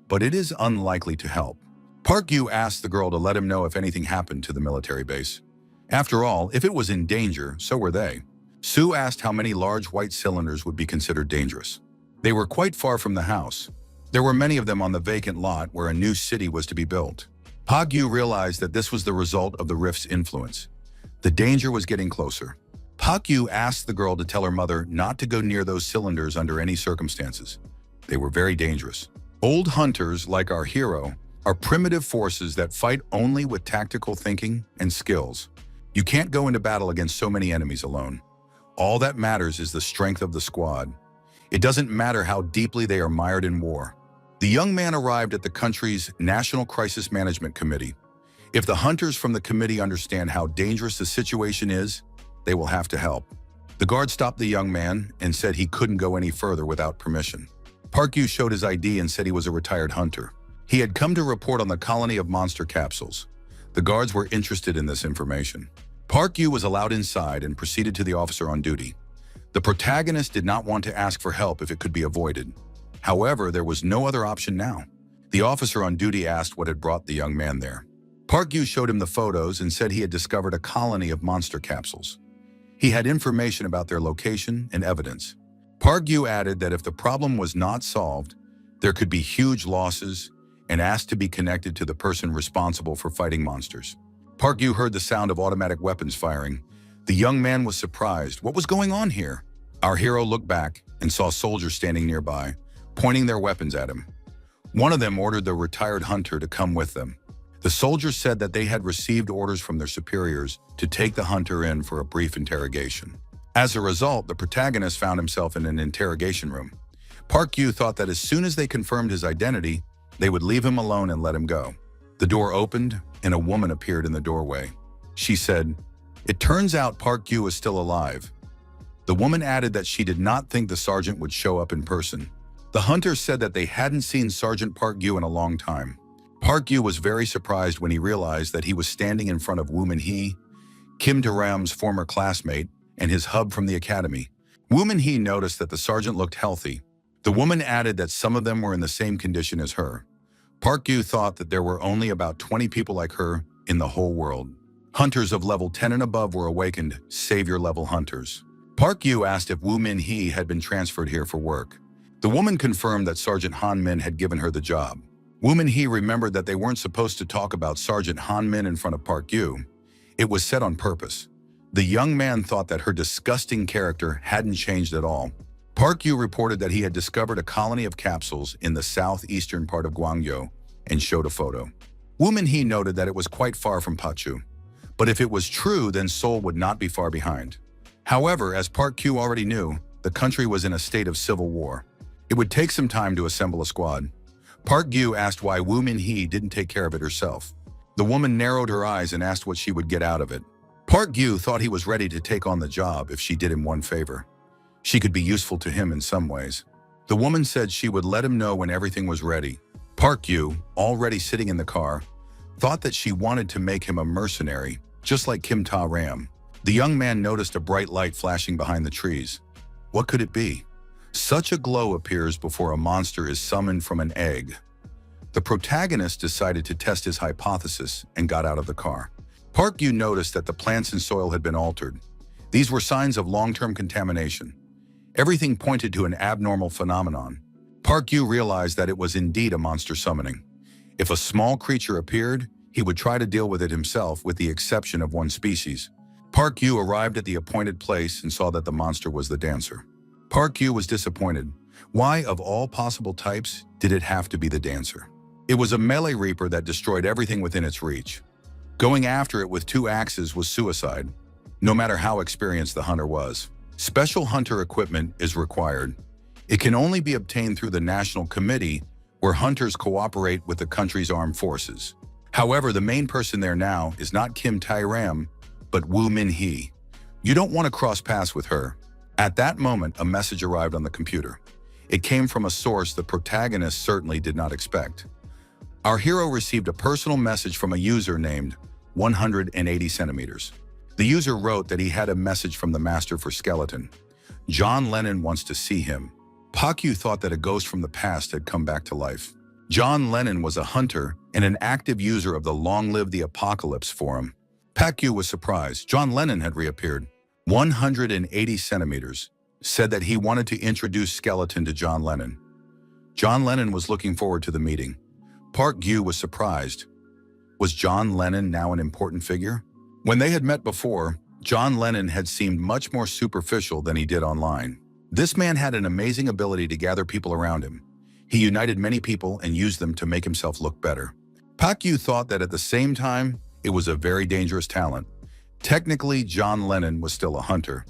but it is unlikely to help. Park Gyu asked the girl to let him know if anything happened to the military base. After all, if it was in danger, so were they. Sue asked how many large white cylinders would be considered dangerous. They were quite far from the house. There were many of them on the vacant lot where a new city was to be built. Park Gyu realized that this was the result of the rift's influence. The danger was getting closer. Park Gyu asked the girl to tell her mother not to go near those cylinders under any circumstances. They were very dangerous. Old hunters, like our hero, are primitive forces that fight only with tactical thinking and skills. You can't go into battle against so many enemies alone. All that matters is the strength of the squad. It doesn't matter how deeply they are mired in war. The young man arrived at the country's National Crisis Management Committee. If the hunters from the committee understand how dangerous the situation is, they will have to help. The guard stopped the young man and said he couldn't go any further without permission. Park Gyu showed his ID and said he was a retired hunter. He had come to report on the colony of monster capsules. The guards were interested in this information. Park Gyu was allowed inside and proceeded to the officer on duty. The protagonist did not want to ask for help if it could be avoided. However, there was no other option now. The officer on duty asked what had brought the young man there. Park Gyu showed him the photos and said he had discovered a colony of monster capsules. He had information about their location and evidence. Park Gyu added that if the problem was not solved, there could be huge losses and asked to be connected to the person responsible for fighting monsters. Park Gyu heard the sound of automatic weapons firing. The young man was surprised. What was going on here? Our hero looked back and saw soldiers standing nearby, pointing their weapons at him. One of them ordered the retired hunter to come with them. The soldiers said that they had received orders from their superiors to take the hunter in for a brief interrogation. As a result, the protagonist found himself in an interrogation room. Park Yu thought that as soon as they confirmed his identity, they would leave him alone and let him go. The door opened, and a woman appeared in the doorway. She said, "It turns out Park Yu is still alive." The woman added that she did not think the sergeant would show up in person. The hunters said that they hadn't seen Sergeant Park Yu in a long time. Park Yu was very surprised when he realized that he was standing in front of Woo Min-hee, Kim Tae-ram's former classmate, and his hub from the academy. Woo Min-hee noticed that the sergeant looked healthy. The woman added that some of them were in the same condition as her. Park Yu thought that there were only about 20 people like her in the whole world. Hunters of level 10 and above were awakened, savior-level hunters. Park Yu asked if Woo Min-hee had been transferred here for work. The woman confirmed that Sergeant Han Min had given her the job. Woo Min-hee remembered that they weren't supposed to talk about Sergeant Han Min in front of Park Yu. It was said on purpose. The young man thought that her disgusting character hadn't changed at all. Park Yu reported that he had discovered a colony of capsules in the southeastern part of Gwangyo and showed a photo. Woo Min-hee noted that it was quite far from Pachu. But if it was true, then Seoul would not be far behind. However, as Park Yu already knew, the country was in a state of civil war. It would take some time to assemble a squad. Park Yu asked why Woo Min-hee didn't take care of it herself. The woman narrowed her eyes and asked what she would get out of it. Park Yu thought he was ready to take on the job if she did him one favor. She could be useful to him in some ways. The woman said she would let him know when everything was ready. Park Yu, already sitting in the car, thought that she wanted to make him a mercenary, just like Kim Tae-ram. The young man noticed a bright light flashing behind the trees. What could it be? Such a glow appears before a monster is summoned from an egg. The protagonist decided to test his hypothesis and got out of the car. Park Yu noticed that the plants and soil had been altered. These were signs of long-term contamination. Everything pointed to an abnormal phenomenon. Park Yu realized that it was indeed a monster summoning. If a small creature appeared, he would try to deal with it himself, with the exception of one species. Park Yu arrived at the appointed place and saw that the monster was the dancer. Park Yu was disappointed. Why, of all possible types, did it have to be the dancer? It was a melee reaper that destroyed everything within its reach. Going after it with 2 axes was suicide, no matter how experienced the hunter was. Special hunter equipment is required. It can only be obtained through the National Committee, where hunters cooperate with the country's armed forces. However, the main person there now is not Kim Tae-ram, but Woo Min-hee. You don't want to cross paths with her. At that moment, a message arrived on the computer. It came from a source the protagonist certainly did not expect. Our hero received a personal message from a user named 180 centimeters. The user wrote that he had a message from the master for skeleton. John Lennon wants to see him. Park Yu thought that a ghost from the past had come back to life. John Lennon was a hunter and an active user of the Long Live the Apocalypse forum. Park Yu was surprised. John Lennon had reappeared. 180 centimeters said that he wanted to introduce Skeleton to John Lennon. John Lennon was looking forward to the meeting. Park Yu was surprised. Was John Lennon now an important figure? When they had met before, John Lennon had seemed much more superficial than he did online. This man had an amazing ability to gather people around him. He united many people and used them to make himself look better. Park Yu thought that at the same time, it was a very dangerous talent. Technically, John Lennon was still a hunter.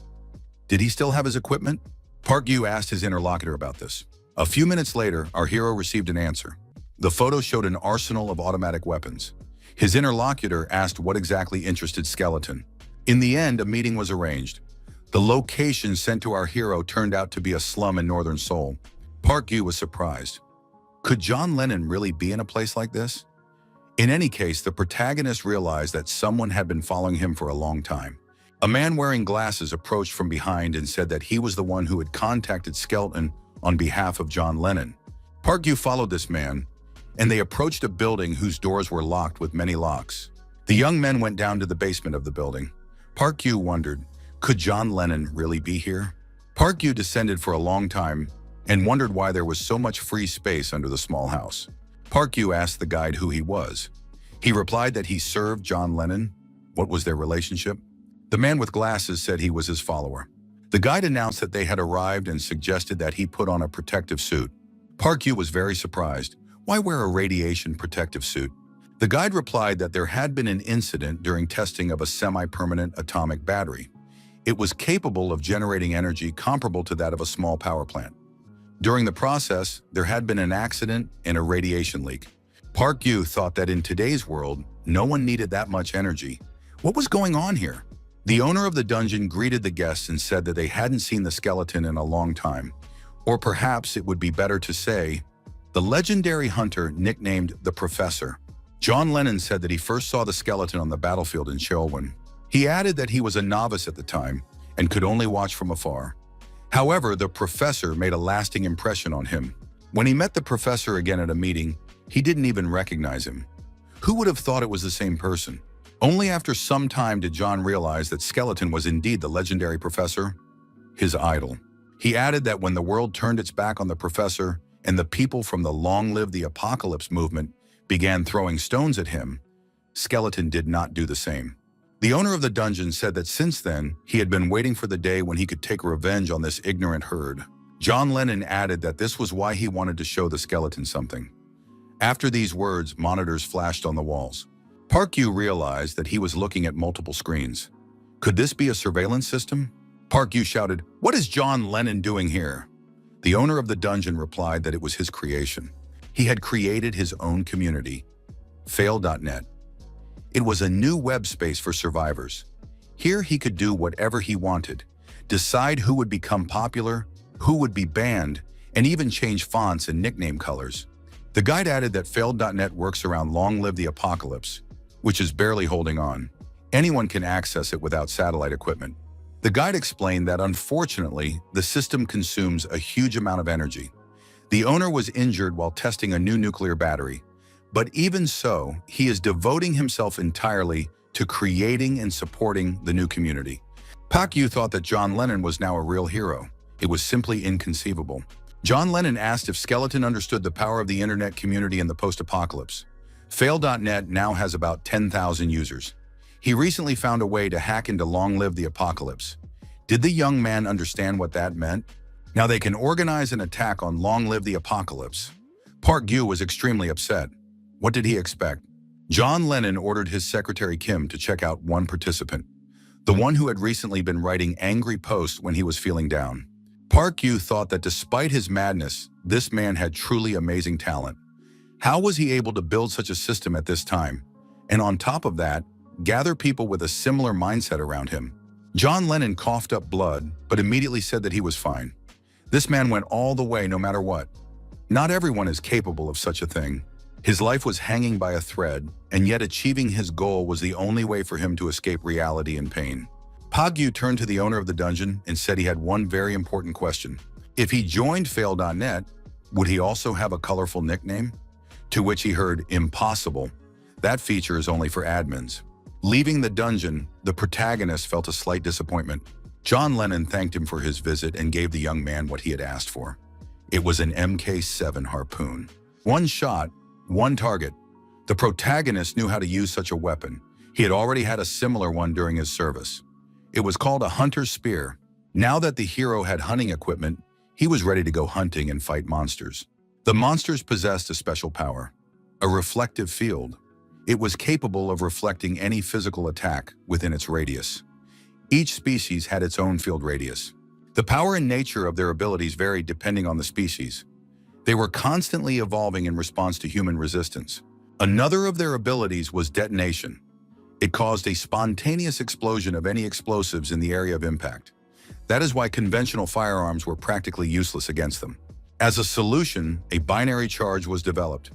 Did he still have his equipment? Park Yu asked his interlocutor about this. A few minutes later, our hero received an answer. The photo showed an arsenal of automatic weapons. His interlocutor asked what exactly interested Skeleton. In the end, a meeting was arranged. The location sent to our hero turned out to be a slum in northern Seoul. Park Yu was surprised. Could John Lennon really be in a place like this? In any case, the protagonist realized that someone had been following him for a long time. A man wearing glasses approached from behind and said that he was the one who had contacted Skeleton on behalf of John Lennon. Park Yu followed this man, and they approached a building whose doors were locked with many locks. The young men went down to the basement of the building. Park Yu wondered, could John Lennon really be here? Park Yu descended for a long time and wondered why there was so much free space under the small house. Park Yu asked the guide who he was. He replied that he served John Lennon. What was their relationship? The man with glasses said he was his follower. The guide announced that they had arrived and suggested that he put on a protective suit. Park Yu was very surprised. Why wear a radiation protective suit? The guide replied that there had been an incident during testing of a semi-permanent atomic battery. It was capable of generating energy comparable to that of a small power plant. During the process, there had been an accident and a radiation leak. Park Yu thought that in today's world, no one needed that much energy. What was going on here? The owner of the dungeon greeted the guests and said that they hadn't seen the skeleton in a long time. Or perhaps it would be better to say, the legendary hunter nicknamed the Professor. John Lennon said that he first saw the skeleton on the battlefield in Chelwyn. He added that he was a novice at the time and could only watch from afar. However, the Professor made a lasting impression on him. When he met the Professor again at a meeting, he didn't even recognize him. Who would have thought it was the same person? Only after some time did John realize that Skeleton was indeed the legendary Professor, his idol. He added that when the world turned its back on the Professor and the people from the Long Live the Apocalypse movement began throwing stones at him, Skeleton did not do the same. The owner of the dungeon said that since then, he had been waiting for the day when he could take revenge on this ignorant herd. John Lennon added that this was why he wanted to show the skeleton something. After these words, monitors flashed on the walls. Park Yu realized that he was looking at multiple screens. Could this be a surveillance system? Park Yu shouted, "What is John Lennon doing here?" The owner of the dungeon replied that it was his creation. He had created his own community, Fail.net. It was a new web space for survivors. Here he could do whatever he wanted, decide who would become popular, who would be banned, and even change fonts and nickname colors. The guide added that Failed.net works around Long Live the Apocalypse, which is barely holding on. Anyone can access it without satellite equipment. The guide explained that unfortunately, the system consumes a huge amount of energy. The owner was injured while testing a new nuclear battery, but even so, he is devoting himself entirely to creating and supporting the new community. Park Yu thought that John Lennon was now a real hero. It was simply inconceivable. John Lennon asked if Skeleton understood the power of the internet community in the post-apocalypse. Fail.net now has about 10,000 users. He recently found a way to hack into Long Live the Apocalypse. Did the young man understand what that meant? Now they can organize an attack on Long Live the Apocalypse. Park Yu was extremely upset. What did he expect? John Lennon ordered his secretary Kim to check out one participant, the one who had recently been writing angry posts when he was feeling down. Park Yu thought that despite his madness, this man had truly amazing talent. How was he able to build such a system at this time? And on top of that, gather people with a similar mindset around him. John Lennon coughed up blood, but immediately said that he was fine. This man went all the way no matter what. Not everyone is capable of such a thing. His life was hanging by a thread, and yet achieving his goal was the only way for him to escape reality and pain. Park Yu turned to the owner of the dungeon and said he had one very important question. If he joined Fail.net, would he also have a colorful nickname? To which he heard, "Impossible. That feature is only for admins." Leaving the dungeon, the protagonist felt a slight disappointment. John Lennon thanked him for his visit and gave the young man what he had asked for. It was an MK7 harpoon. One shot, one target. The protagonist knew how to use such a weapon. He had already had a similar one during his service. It was called a hunter's spear. Now that the hero had hunting equipment, he was ready to go hunting and fight monsters. The monsters possessed a special power, a reflective field. It was capable of reflecting any physical attack within its radius. Each species had its own field radius. The power and nature of their abilities varied depending on the species. They were constantly evolving in response to human resistance. Another of their abilities was detonation. It caused a spontaneous explosion of any explosives in the area of impact. That is why conventional firearms were practically useless against them. As a solution, a binary charge was developed.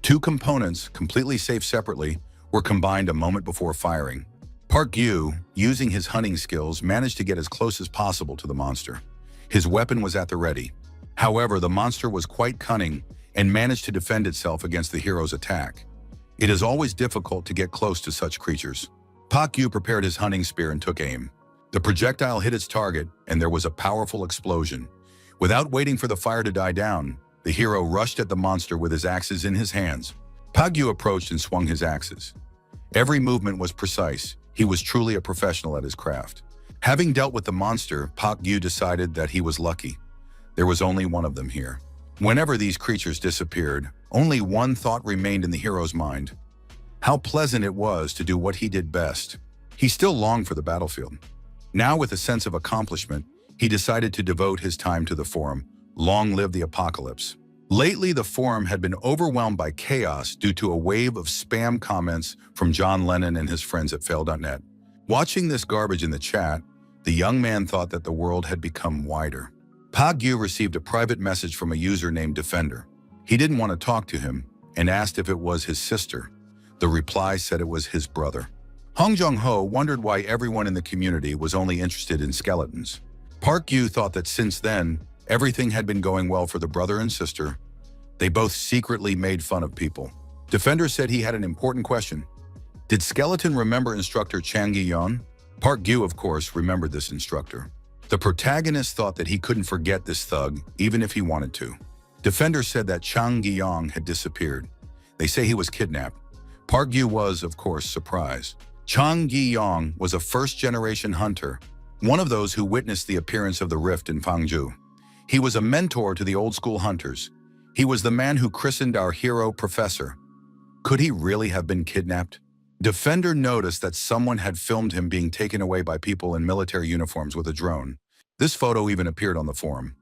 Two components, completely safe separately, were combined a moment before firing. Park Yu, using his hunting skills, managed to get as close as possible to the monster. His weapon was at the ready. However, the monster was quite cunning and managed to defend itself against the hero's attack. It is always difficult to get close to such creatures. Park Yu prepared his hunting spear and took aim. The projectile hit its target, and there was a powerful explosion. Without waiting for the fire to die down, the hero rushed at the monster with his axes in his hands. Park Yu approached and swung his axes. Every movement was precise. He was truly a professional at his craft. Having dealt with the monster, Park Yu decided that he was lucky. There was only one of them here. Whenever these creatures disappeared, only one thought remained in the hero's mind. How pleasant it was to do what he did best. He still longed for the battlefield. Now, with a sense of accomplishment, he decided to devote his time to the forum, Long live the apocalypse. Lately, the forum had been overwhelmed by chaos due to a wave of spam comments from John Lennon and his friends at fail.net. Watching this garbage in the chat, the young man thought that the world had become wider. Park Gyu received a private message from a user named Defender. He didn't want to talk to him and asked if it was his sister. The reply said it was his brother. Hong Jong-ho wondered why everyone in the community was only interested in skeletons. Park Gyu thought that since then, everything had been going well for the brother and sister. They both secretly made fun of people. Defender said he had an important question. Did Skeleton remember instructor Chang Gi-yeon? Park Gyu, of course, remembered this instructor. The protagonist thought that he couldn't forget this thug, even if he wanted to. Defender said that Chang Gi-yeon had disappeared. They say he was kidnapped. Park Gyu was, of course, surprised. Chang Gi-yeon was a first-generation hunter, one of those who witnessed the appearance of the rift in Fangzhou. He was a mentor to the old-school hunters. He was the man who christened our hero Professor. Could he really have been kidnapped? Defender noticed that someone had filmed him being taken away by people in military uniforms with a drone. This photo even appeared on the forum.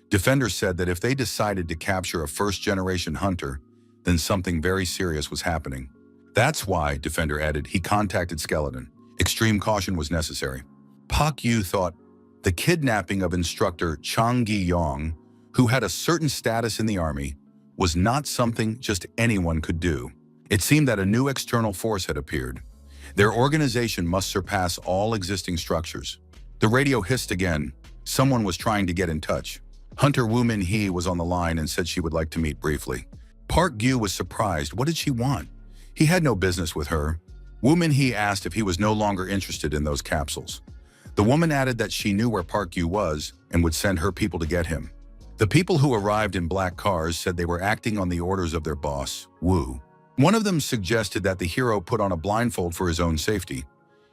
Defender said that if they decided to capture a first-generation hunter, then something very serious was happening. That's why, Defender added, he contacted Skeleton. Extreme caution was necessary. Park Gyu thought the kidnapping of instructor Chang Gi-yeon, who had a certain status in the army, was not something just anyone could do. It seemed that a new external force had appeared. Their organization must surpass all existing structures. The radio hissed again. Someone was trying to get in touch. Hunter Woo Min-hee was on the line and said she would like to meet briefly. Park Gyu was surprised. What did she want? He had no business with her. Woo Min-hee asked if he was no longer interested in those capsules. The woman added that she knew where Park Gyu was and would send her people to get him. The people who arrived in black cars said they were acting on the orders of their boss, Woo. One of them suggested that the hero put on a blindfold for his own safety.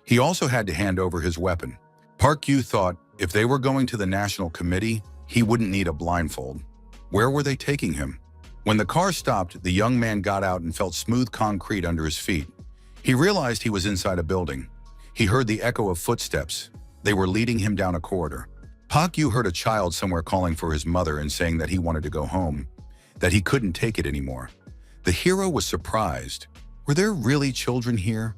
He also had to hand over his weapon. Park Gyu thought if they were going to the National Committee, he wouldn't need a blindfold. Where were they taking him? When the car stopped, the young man got out and felt smooth concrete under his feet. He realized he was inside a building. He heard the echo of footsteps. They were leading him down a corridor. Park Gyu heard a child somewhere calling for his mother and saying that he wanted to go home, that he couldn't take it anymore. The hero was surprised. Were there really children here?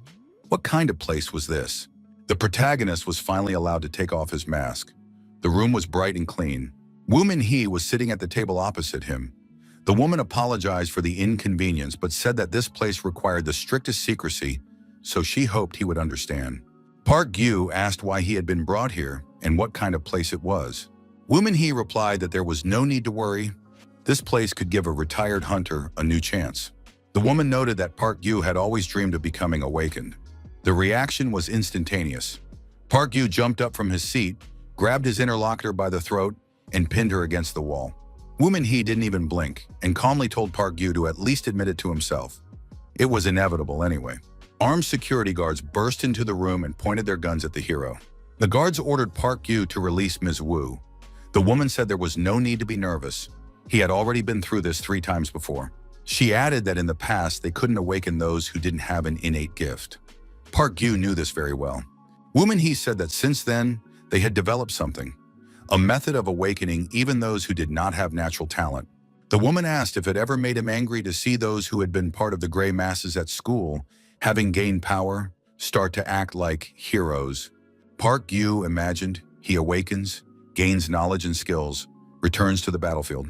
What kind of place was this? The protagonist was finally allowed to take off his mask. The room was bright and clean. Woo Min-hee was sitting at the table opposite him. The woman apologized for the inconvenience but said that this place required the strictest secrecy, so she hoped he would understand. Park Gyu asked why he had been brought here and what kind of place it was. Woo Min-hee replied that there was no need to worry. This place could give a retired hunter a new chance. The woman noted that Park Gyu had always dreamed of becoming awakened. The reaction was instantaneous. Park Gyu jumped up from his seat, grabbed his interlocutor by the throat, and pinned her against the wall. Woo Min-hee didn't even blink and calmly told Park Gyu to at least admit it to himself. It was inevitable anyway. Armed security guards burst into the room and pointed their guns at the hero. The guards ordered Park Gyu to release Ms. Woo. The woman said there was no need to be nervous. He had already been through this 3 times before. She added that in the past they couldn't awaken those who didn't have an innate gift. Park Gyu knew this very well. Woo Min-hee said that since then, they had developed something. A method of awakening even those who did not have natural talent. The woman asked if it ever made him angry to see those who had been part of the gray masses at school, having gained power, start to act like heroes. Park Gyu imagined he awakens, gains knowledge and skills, returns to the battlefield.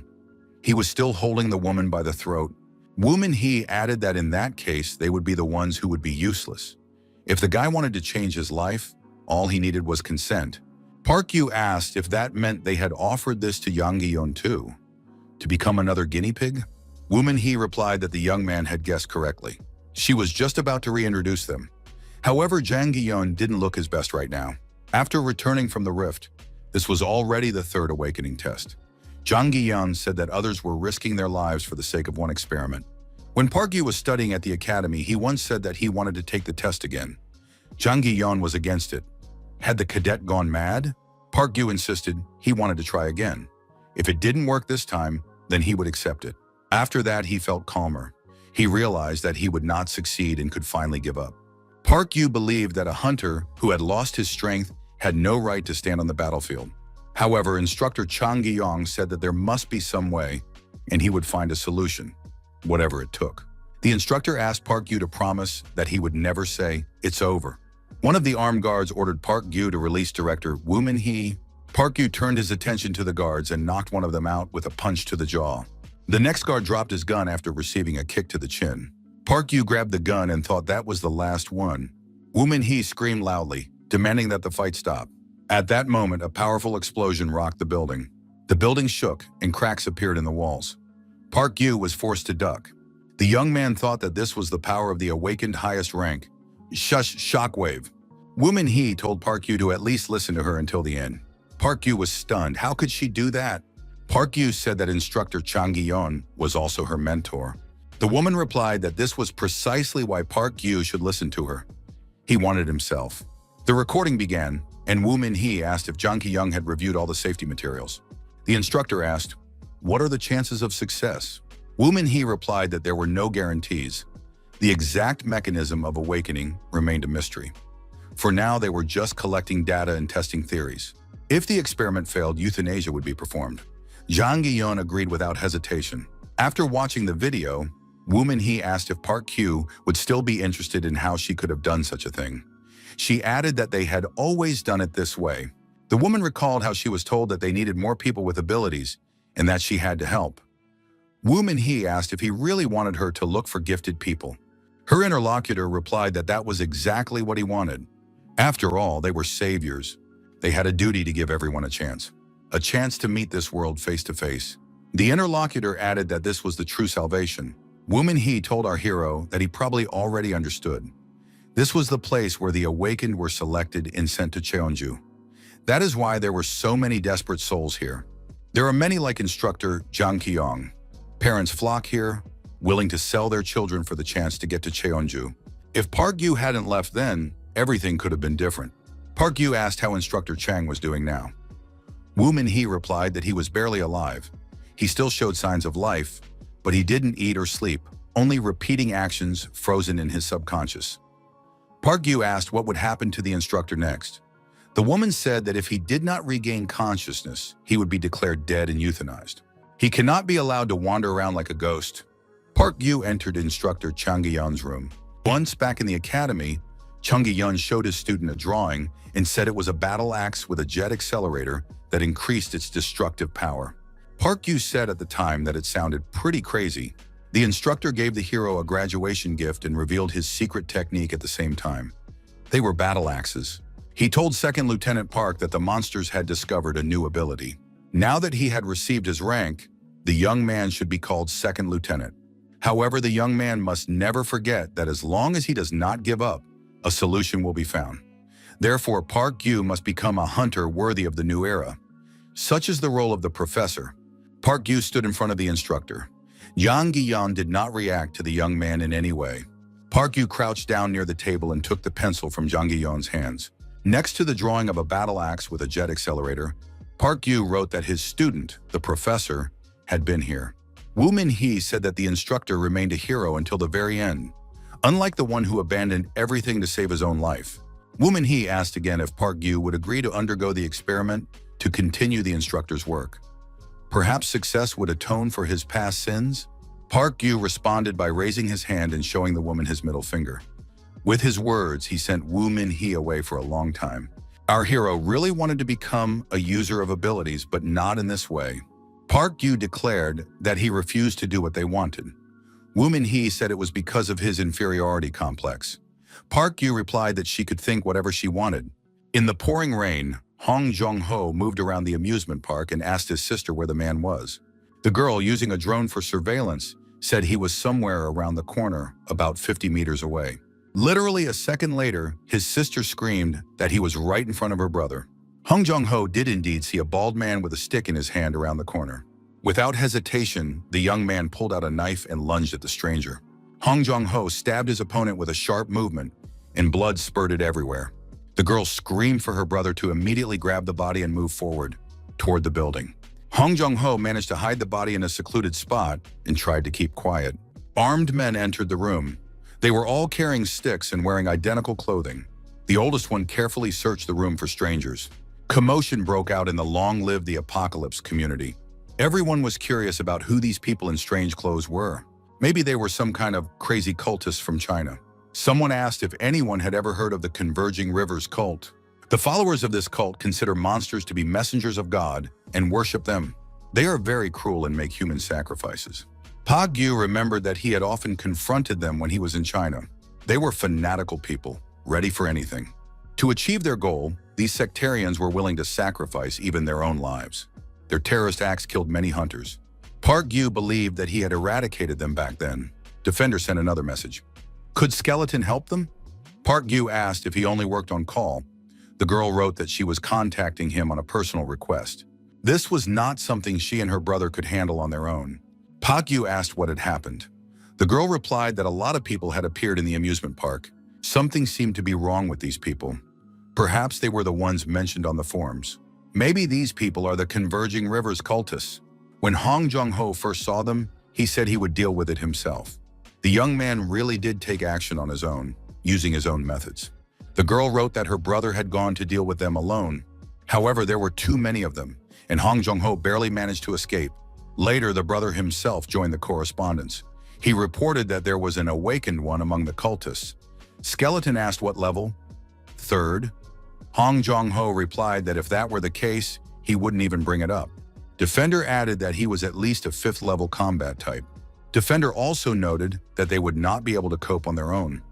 He was still holding the woman by the throat. Woo Min-hee added that in that case, they would be the ones who would be useless. If the guy wanted to change his life, all he needed was consent. Park Gyu asked if that meant they had offered this to Yang Gi-yeon too, to become another guinea pig. Woo Min-hee replied that the young man had guessed correctly. She was just about to reintroduce them. However, Jang Gi-yeon didn't look his best right now. After returning from the rift, this was already the 3rd awakening test. Jang Gi-yeon said that others were risking their lives for the sake of one experiment. When Park Gyu was studying at the academy, he once said that he wanted to take the test again. Jang Gi-yeon was against it. Had the cadet gone mad? Park Gyu insisted he wanted to try again. If it didn't work this time, then he would accept it. After that, he felt calmer. He realized that he would not succeed and could finally give up. Park Gyu believed that a hunter who had lost his strength had no right to stand on the battlefield. However, instructor Chang Gi-yong said that there must be some way, and he would find a solution, whatever it took. The instructor asked Park Gyu to promise that he would never say, "It's over." One of the armed guards ordered Park Gyu to release director Woo Min-hee. Park Gyu turned his attention to the guards and knocked one of them out with a punch to the jaw. The next guard dropped his gun after receiving a kick to the chin. Park Gyu grabbed the gun and thought that was the last one. Woo Min-hee screamed loudly, demanding that the fight stop. At that moment, a powerful explosion rocked the building. The building shook and cracks appeared in the walls. Park Gyu was forced to duck. The young man thought that this was the power of the awakened highest rank. Shush, shockwave. Woo Min-hee told Park Gyu to at least listen to her until the end. Park Gyu was stunned. How could she do that? Park Gyu said that instructor Chang Gi-yeon was also her mentor. The woman replied that this was precisely why Park Gyu should listen to her. He wanted himself. The recording began, and Woo Min-hee asked if Jang Ki-young had reviewed all the safety materials. The instructor asked, "What are the chances of success?" Woo Min-hee replied that there were no guarantees. The exact mechanism of awakening remained a mystery. For now, they were just collecting data and testing theories. If the experiment failed, euthanasia would be performed. Jang Gi-yeon agreed without hesitation. After watching the video, Woo Min-hee asked if Park Gyu would still be interested in how she could have done such a thing. She added that they had always done it this way. The woman recalled how she was told that they needed more people with abilities and that she had to help. Woo Min-hee asked if he really wanted her to look for gifted people. Her interlocutor replied that that was exactly what he wanted. After all, they were saviors. They had a duty to give everyone a chance to meet this world face to face. The interlocutor added that this was the true salvation. Woo Min-hee told our hero that he probably already understood. This was the place where the awakened were selected and sent to Cheonju. That is why there were so many desperate souls here. There are many like instructor Jang Ki-young. Parents flock here, willing to sell their children for the chance to get to Cheonju. If Park Gyu hadn't left then, everything could have been different. Park Gyu asked how instructor Chang was doing now. Woo Min-hee replied that he was barely alive. He still showed signs of life, but he didn't eat or sleep, only repeating actions frozen in his subconscious. Park Gyu asked what would happen to the instructor next. The woman said that if he did not regain consciousness, he would be declared dead and euthanized. He cannot be allowed to wander around like a ghost. Park Gyu entered instructor Chang Gi-yeon's room. Once back in the academy, Chang Gi-yeon showed his student a drawing and said it was a battle axe with a jet accelerator that increased its destructive power. Park Gyu said at the time that it sounded pretty crazy. The instructor gave the hero a graduation gift and revealed his secret technique at the same time. They were battle axes. He told Second Lieutenant Park that the monsters had discovered a new ability. Now that he had received his rank, the young man should be called Second Lieutenant. However, the young man must never forget that as long as he does not give up, a solution will be found. Therefore, Park Gyu must become a hunter worthy of the new era. Such is the role of the professor. Park Gyu stood in front of the instructor. Jang Gi-yeon did not react to the young man in any way. Park Gyu crouched down near the table and took the pencil from Jang Gi-yeon's hands. Next to the drawing of a battle axe with a jet accelerator, Park Gyu wrote that his student, the professor, had been here. Woo Min-hee said that the instructor remained a hero until the very end, unlike the one who abandoned everything to save his own life. Woo Min-hee asked again if Park Gyu would agree to undergo the experiment to continue the instructor's work. Perhaps success would atone for his past sins? Park Gyu responded by raising his hand and showing the woman his middle finger. With his words, he sent Woo Min-hee away for a long time. Our hero really wanted to become a user of abilities, but not in this way. Park Gyu declared that he refused to do what they wanted. Woo Min-hee said it was because of his inferiority complex. Park Gyu replied that she could think whatever she wanted. In the pouring rain, Hong Jong-ho moved around the amusement park and asked his sister where the man was. The girl, using a drone for surveillance, said he was somewhere around the corner, about 50 meters away. Literally a second later, his sister screamed that he was right in front of her brother. Hong Jong-ho did indeed see a bald man with a stick in his hand around the corner. Without hesitation, the young man pulled out a knife and lunged at the stranger. Hong Jong-ho stabbed his opponent with a sharp movement, and blood spurted everywhere. The girl screamed for her brother to immediately grab the body and move forward, toward the building. Hong Jong-ho managed to hide the body in a secluded spot and tried to keep quiet. Armed men entered the room. They were all carrying sticks and wearing identical clothing. The oldest one carefully searched the room for strangers. Commotion broke out in the Long Live the Apocalypse community. Everyone was curious about who these people in strange clothes were. Maybe they were some kind of crazy cultists from China. Someone asked if anyone had ever heard of the Converging Rivers cult. The followers of this cult consider monsters to be messengers of God and worship them. They are very cruel and make human sacrifices. Pa Gyu remembered that he had often confronted them when he was in China. They were fanatical people, ready for anything. To achieve their goal, these sectarians were willing to sacrifice even their own lives. Their terrorist acts killed many hunters. Park Gyu believed that he had eradicated them back then. Defender sent another message. Could Skeleton help them? Park Gyu asked if he only worked on call. The girl wrote that she was contacting him on a personal request. This was not something she and her brother could handle on their own. Park Gyu asked what had happened. The girl replied that a lot of people had appeared in the amusement park. Something seemed to be wrong with these people. Perhaps they were the ones mentioned on the forums. Maybe these people are the Converging Rivers cultists. When Hong Jong-ho first saw them, he said he would deal with it himself. The young man really did take action on his own, using his own methods. The girl wrote that her brother had gone to deal with them alone. However, there were too many of them, and Hong Jong-ho barely managed to escape. Later, the brother himself joined the correspondence. He reported that there was an awakened one among the cultists. Skeleton asked what level? Third. Hong Jong-ho replied that if that were the case, he wouldn't even bring it up. Defender added that he was at least a 5th level combat type. Defender also noted that they would not be able to cope on their own.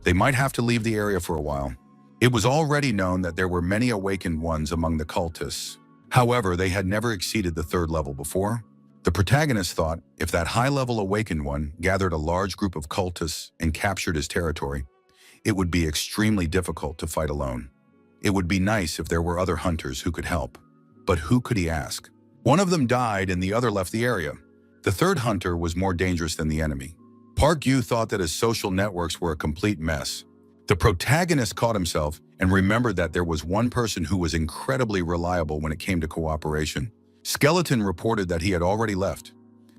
They might have to leave the area for a while. It was already known that there were many awakened ones among the cultists. However, they had never exceeded the 3rd level before. The protagonist thought if that high-level awakened one gathered a large group of cultists and captured his territory, it would be extremely difficult to fight alone. It would be nice if there were other hunters who could help. But who could he ask? One of them died and the other left the area. The 3rd hunter was more dangerous than the enemy. Park Gyu thought that his social networks were a complete mess. The protagonist caught himself and remembered that there was one person who was incredibly reliable when it came to cooperation. Skeleton reported that he had already left.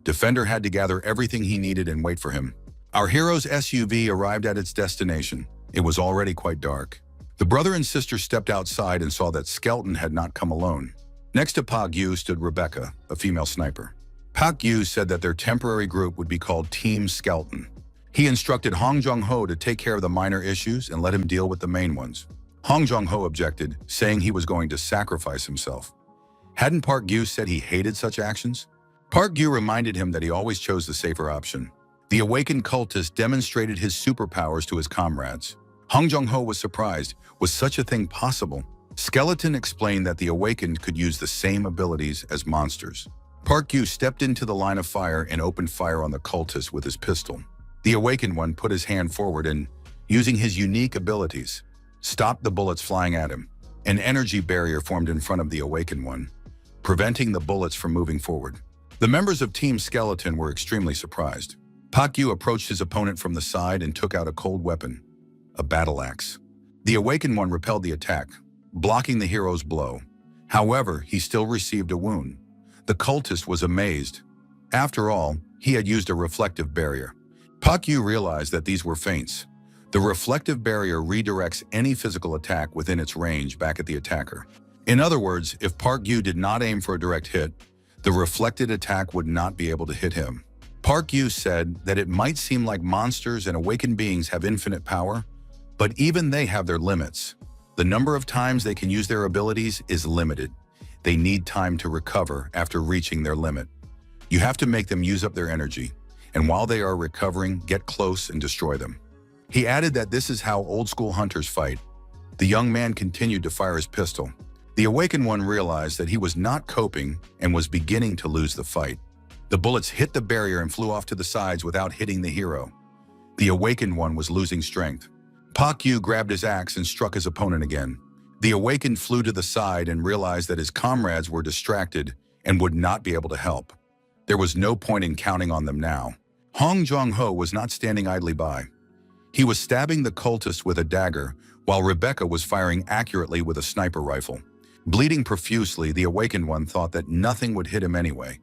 Defender had to gather everything he needed and wait for him. Our hero's SUV arrived at its destination. It was already quite dark. The brother and sister stepped outside and saw that Skeleton had not come alone. Next to Pa Gyu stood Rebecca, a female sniper. Pa Gyu said that their temporary group would be called Team Skeleton. He instructed Hong Jong-ho to take care of the minor issues and let him deal with the main ones. Hong Jong-ho objected, saying he was going to sacrifice himself. Hadn't Park Gyu said he hated such actions? Park Gyu reminded him that he always chose the safer option. The awakened cultist demonstrated his superpowers to his comrades. Hong Jong-ho was surprised. Was such a thing possible? Skeleton explained that the awakened could use the same abilities as monsters. Park Gyu stepped into the line of fire and opened fire on the cultist with his pistol. The awakened one put his hand forward and, using his unique abilities, stopped the bullets flying at him. An energy barrier formed in front of the awakened one, preventing the bullets from moving forward. The members of Team Skeleton were extremely surprised. Park Gyu approached his opponent from the side and took out a cold weapon, a battle axe. The awakened one repelled the attack, blocking the hero's blow. However, he still received a wound. The cultist was amazed. After all, he had used a reflective barrier. Park Gyu realized that these were feints. The reflective barrier redirects any physical attack within its range back at the attacker. In other words, if Park Gyu did not aim for a direct hit, the reflected attack would not be able to hit him. Park Gyu said that it might seem like monsters and awakened beings have infinite power, but even they have their limits. The number of times they can use their abilities is limited. They need time to recover after reaching their limit. You have to make them use up their energy, and while they are recovering, get close and destroy them. He added that this is how old-school hunters fight. The young man continued to fire his pistol. The awakened one realized that he was not coping and was beginning to lose the fight. The bullets hit the barrier and flew off to the sides without hitting the hero. The awakened one was losing strength. Park Gyu grabbed his axe and struck his opponent again. The awakened flew to the side and realized that his comrades were distracted and would not be able to help. There was no point in counting on them now. Hong Jong-ho was not standing idly by. He was stabbing the cultist with a dagger, while Rebecca was firing accurately with a sniper rifle. Bleeding profusely, the awakened one thought that nothing would hit him anyway.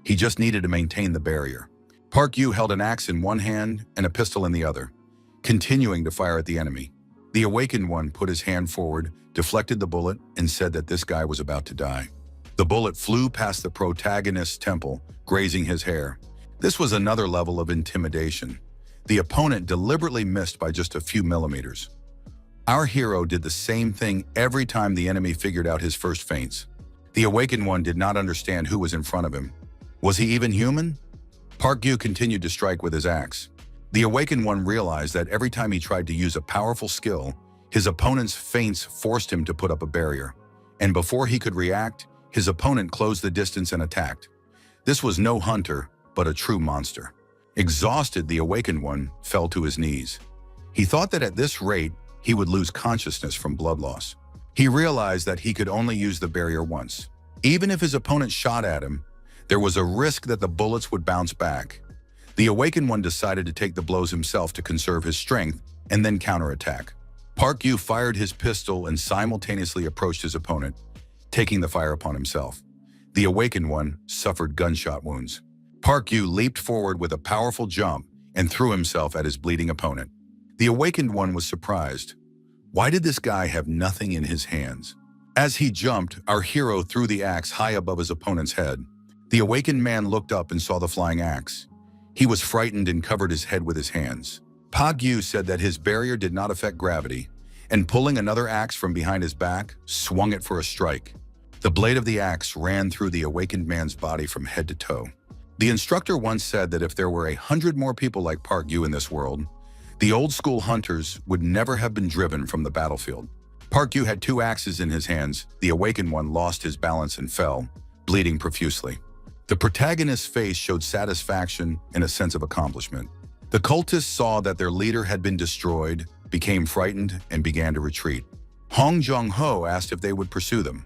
He just needed to maintain the barrier. Park Gyu held an axe in one hand and a pistol in the other, continuing to fire at the enemy. The awakened one put his hand forward, deflected the bullet, and said that this guy was about to die. The bullet flew past the protagonist's temple, grazing his hair. This was another level of intimidation. The opponent deliberately missed by just a few millimeters. Our hero did the same thing every time the enemy figured out his first feints. The awakened one did not understand who was in front of him. Was he even human? Park Gyu continued to strike with his axe. The awakened one realized that every time he tried to use a powerful skill, his opponent's feints forced him to put up a barrier. And before he could react, his opponent closed the distance and attacked. This was no hunter, but a true monster. Exhausted, the awakened one fell to his knees. He thought that at this rate, he would lose consciousness from blood loss. He realized that he could only use the barrier once. Even if his opponent shot at him, there was a risk that the bullets would bounce back. The awakened one decided to take the blows himself to conserve his strength and then counterattack. Park Gyu fired his pistol and simultaneously approached his opponent, taking the fire upon himself. The awakened one suffered gunshot wounds. Park Gyu leaped forward with a powerful jump and threw himself at his bleeding opponent. The awakened one was surprised. Why did this guy have nothing in his hands? As he jumped, our hero threw the axe high above his opponent's head. The awakened man looked up and saw the flying axe. He was frightened and covered his head with his hands. Park Gyu said that his barrier did not affect gravity, and pulling another axe from behind his back, swung it for a strike. The blade of the axe ran through the awakened man's body from head to toe. The instructor once said that if there were 100 more people like Park Gyu in this world, the old-school hunters would never have been driven from the battlefield. Park Gyu had 2 axes in his hands. The awakened one lost his balance and fell, bleeding profusely. The protagonist's face showed satisfaction and a sense of accomplishment. The cultists saw that their leader had been destroyed, became frightened, and began to retreat. Hong Jong-ho asked if they would pursue them.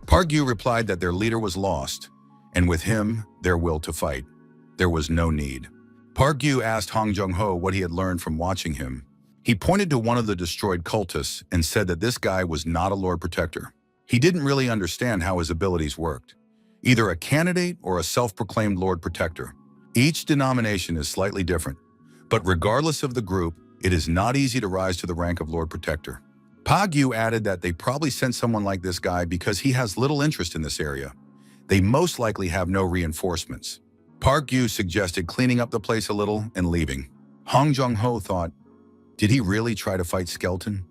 Park Gyu replied that their leader was lost, and with him, their will to fight. There was no need. Park Gyu asked Hong Jong-ho what he had learned from watching him. He pointed to one of the destroyed cultists and said that this guy was not a Lord Protector. He didn't really understand how his abilities worked. Either a candidate or a self-proclaimed Lord Protector. Each denomination is slightly different, but regardless of the group, it is not easy to rise to the rank of Lord Protector. Park Gyu added that they probably sent someone like this guy because he has little interest in this area. They most likely have no reinforcements. Park Gyu suggested cleaning up the place a little and leaving. Hong Jong-ho thought, did he really try to fight Skeleton?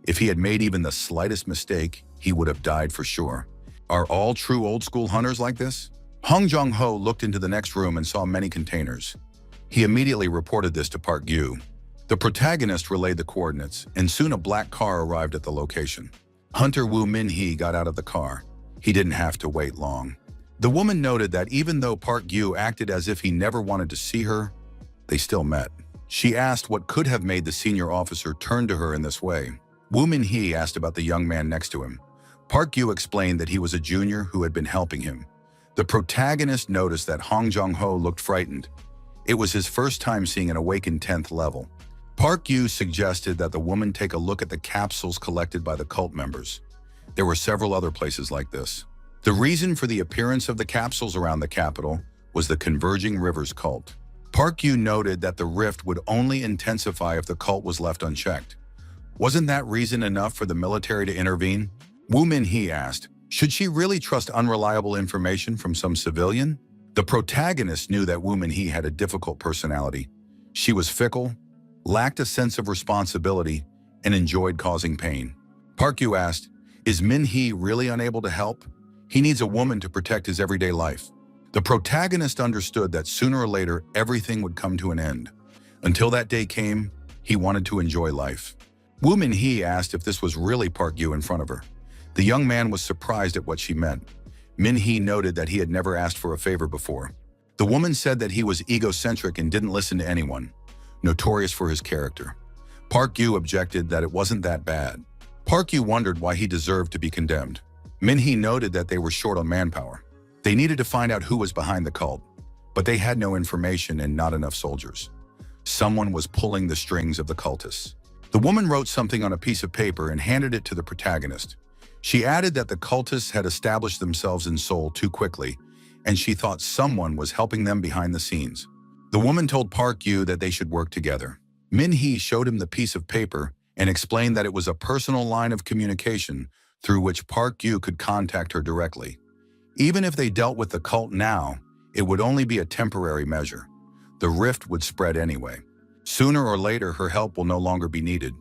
If he had made even the slightest mistake, he would have died for sure. Are all true old-school hunters like this? Hong Jong-ho looked into the next room and saw many containers. He immediately reported this to Park Gyu. The protagonist relayed the coordinates, and soon a black car arrived at the location. Hunter Woo Min-hee got out of the car. He didn't have to wait long. The woman noted that even though Park Gyu acted as if he never wanted to see her, they still met. She asked what could have made the senior officer turn to her in this way. Woo Min-hee asked about the young man next to him. Park Gyu explained that he was a junior who had been helping him. The protagonist noticed that Hong Jong-ho looked frightened. It was his first time seeing an awakened 10th level. Park Gyu suggested that the woman take a look at the capsules collected by the cult members. There were several other places like this. The reason for the appearance of the capsules around the capital was the Converging Rivers cult. Park Gyu noted that the rift would only intensify if the cult was left unchecked. Wasn't that reason enough for the military to intervene? Woo Min-hee asked, should she really trust unreliable information from some civilian? The protagonist knew that Woo Min-hee had a difficult personality. She was fickle, lacked a sense of responsibility, and enjoyed causing pain. Park Gyu asked, is Min-hee really unable to help? He needs a woman to protect his everyday life. The protagonist understood that sooner or later everything would come to an end. Until that day came, he wanted to enjoy life. Woo Min-hee asked if this was really Park Gyu in front of her. The young man was surprised at what she meant. Min-hee noted that he had never asked for a favor before. The woman said that he was egocentric and didn't listen to anyone, notorious for his character. Park Gyu objected that it wasn't that bad. Park Gyu wondered why he deserved to be condemned. Min-hee noted that they were short on manpower. They needed to find out who was behind the cult, but they had no information and not enough soldiers. Someone was pulling the strings of the cultists. The woman wrote something on a piece of paper and handed it to the protagonist. She added that the cultists had established themselves in Seoul too quickly, and she thought someone was helping them behind the scenes. The woman told Park Gyu that they should work together. Min-hee showed him the piece of paper and explained that it was a personal line of communication through which Park Gyu could contact her directly. Even if they dealt with the cult now, it would only be a temporary measure. The rift would spread anyway. Sooner or later, her help will no longer be needed.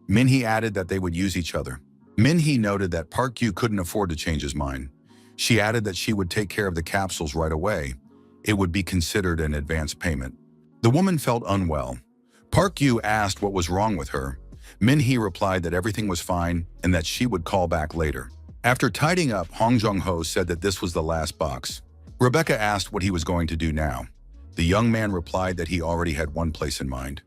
Minhee added that they would use each other. Minhee noted that Park Gyu couldn't afford to change his mind. She added that she would take care of the capsules right away. It would be considered an advance payment. The woman felt unwell. Park Gyu asked what was wrong with her. Minhee replied that everything was fine and that she would call back later. After tidying up, Hong Jung-ho said that this was the last box. Rebecca asked what he was going to do now. The young man replied that he already had one place in mind.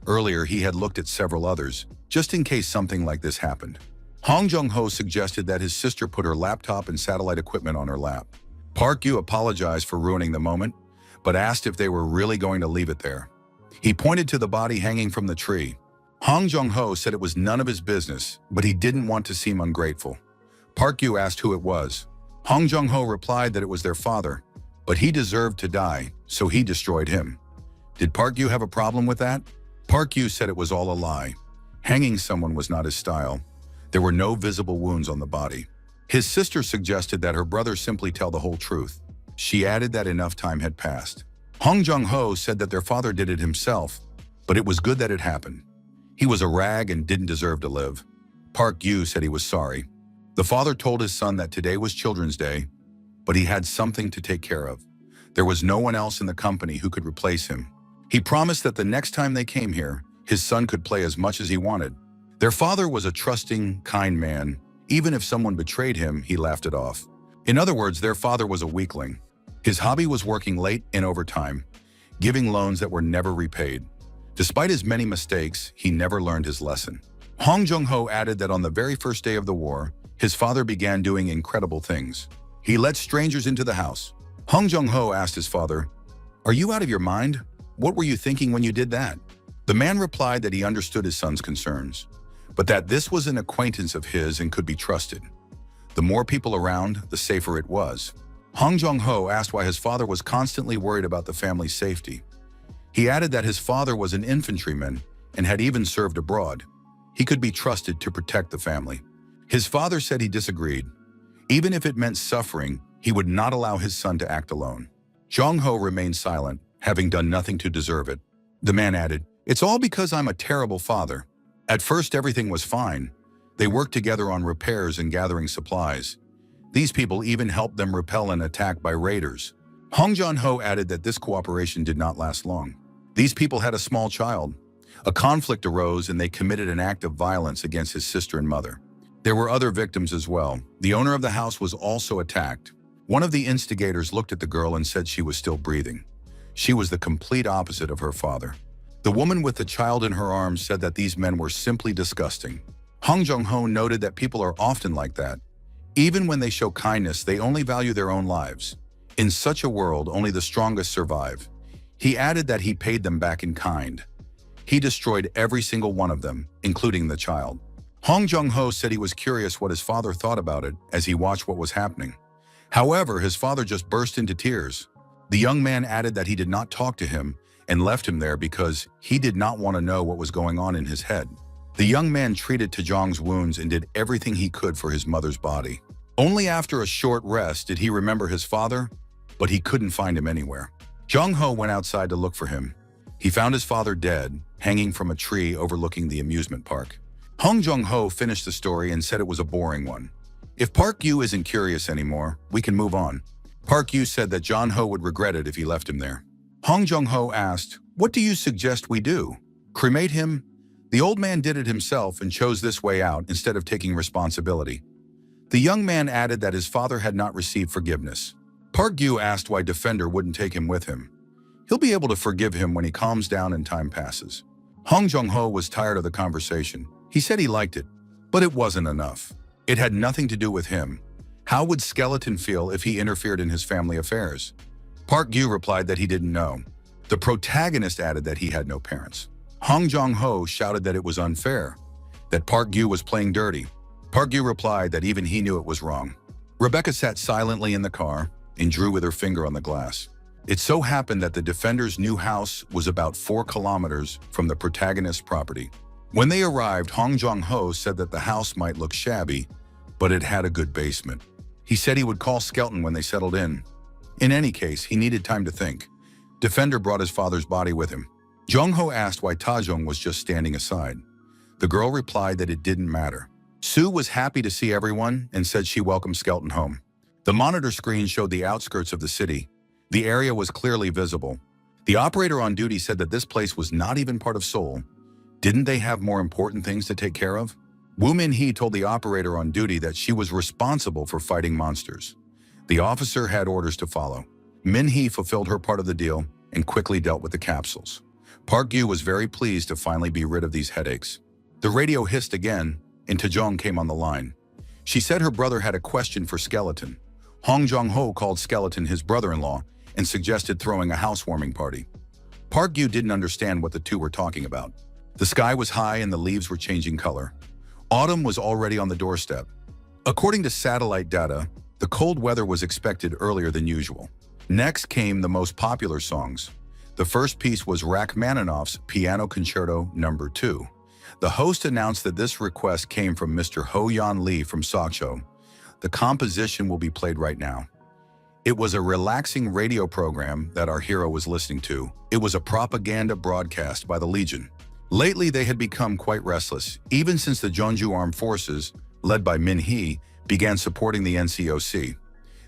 Earlier, he had looked at several others, just in case something like this happened. Hong Jung-ho suggested that his sister put her laptop and satellite equipment on her lap. Park Gyu apologized for ruining the moment, but asked if they were really going to leave it there. He pointed to the body hanging from the tree. Hong Jung-ho said it was none of his business, but he didn't want to seem ungrateful. Park Gyu asked who it was. Hong Jung-ho replied that it was their father, but he deserved to die, so he destroyed him. Did Park Gyu have a problem with that? Park Gyu said it was all a lie. Hanging someone was not his style. There were no visible wounds on the body. His sister suggested that her brother simply tell the whole truth. She added that enough time had passed. Hong Jung-ho said that their father did it himself, but it was good that it happened. He was a rag and didn't deserve to live. Park Gyu said he was sorry. The father told his son that today was Children's Day, but he had something to take care of. There was no one else in the company who could replace him. He promised that the next time they came here, his son could play as much as he wanted. Their father was a trusting, kind man. Even if someone betrayed him, he laughed it off. In other words, their father was a weakling. His hobby was working late and overtime, giving loans that were never repaid. Despite his many mistakes, he never learned his lesson. Hong Jung-ho added that on the very first day of the war, his father began doing incredible things. He let strangers into the house. Hong Jung-ho asked his father, "Are you out of your mind? What were you thinking when you did that?" The man replied that he understood his son's concerns, but that this was an acquaintance of his and could be trusted. The more people around, the safer it was. Hong Jung-ho asked why his father was constantly worried about the family's safety. He added that his father was an infantryman and had even served abroad. He could be trusted to protect the family. His father said he disagreed. Even if it meant suffering, he would not allow his son to act alone. Jung-ho remained silent, having done nothing to deserve it. The man added, "It's all because I'm a terrible father." At first, everything was fine. They worked together on repairs and gathering supplies. These people even helped them repel an attack by raiders. Hong Jung-ho added that this cooperation did not last long. These people had a small child. A conflict arose and they committed an act of violence against his sister and mother. There were other victims as well. The owner of the house was also attacked. One of the instigators looked at the girl and said she was still breathing. She was the complete opposite of her father. The woman with the child in her arms said that these men were simply disgusting. Hong Jung-ho noted that people are often like that. Even when they show kindness, they only value their own lives. In such a world, only the strongest survive. He added that he paid them back in kind. He destroyed every single one of them, including the child. Hong Jung-ho said he was curious what his father thought about it as he watched what was happening. However, his father just burst into tears. The young man added that he did not talk to him and left him there because he did not want to know what was going on in his head. The young man treated Taejong's wounds and did everything he could for his mother's body. Only after a short rest did he remember his father, but he couldn't find him anywhere. Jung-ho went outside to look for him. He found his father dead, hanging from a tree overlooking the amusement park. Hong Jung-ho finished the story and said it was a boring one. If Park Gyu isn't curious anymore, we can move on. Park Gyu said that Jung-ho would regret it if he left him there. Hong Jung-ho asked, "What do you suggest we do? Cremate him?" The old man did it himself and chose this way out instead of taking responsibility. The young man added that his father had not received forgiveness. Park Gyu asked why Defender wouldn't take him with him. He'll be able to forgive him when he calms down and time passes. Hong Jung-ho was tired of the conversation. He said he liked it, but it wasn't enough. It had nothing to do with him. How would Skeleton feel if he interfered in his family affairs? Park Gyu replied that he didn't know. The protagonist added that he had no parents. Hong Jung-ho shouted that it was unfair, that Park Gyu was playing dirty. Park Gyu replied that even he knew it was wrong. Rebecca sat silently in the car and drew with her finger on the glass. It so happened that the Defender's new house was about 4 kilometers from the protagonist's property. When they arrived, Hong Jong-ho said that the house might look shabby, but it had a good basement. He said he would call Skelton when they settled in. In any case, he needed time to think. Defender brought his father's body with him. Jong-ho asked why Ta-jung was just standing aside. The girl replied that it didn't matter. Sue was happy to see everyone and said she welcomed Skelton home. The monitor screen showed the outskirts of the city. The area was clearly visible. The operator on duty said that this place was not even part of Seoul. Didn't they have more important things to take care of? Woo Min-hee told the operator on duty that she was responsible for fighting monsters. The officer had orders to follow. Min-hee fulfilled her part of the deal and quickly dealt with the capsules. Park-gyu was very pleased to finally be rid of these headaches. The radio hissed again, and Ta-jung came on the line. She said her brother had a question for Skeleton. Hong Jong-ho called Skeleton his brother-in-law and suggested throwing a housewarming party. Park-gyu didn't understand what the two were talking about. The sky was high and the leaves were changing color. Autumn was already on the doorstep. According to satellite data, the cold weather was expected earlier than usual. Next came the most popular songs. The first piece was Rachmaninoff's Piano Concerto No. 2. The host announced that this request came from Mr. Ho Yan Lee from Sokcho. The composition will be played right now. It was a relaxing radio program that our hero was listening to. It was a propaganda broadcast by the Legion. Lately, they had become quite restless, even since the Jeonju Armed Forces, led by Min-hee, began supporting the NCOC.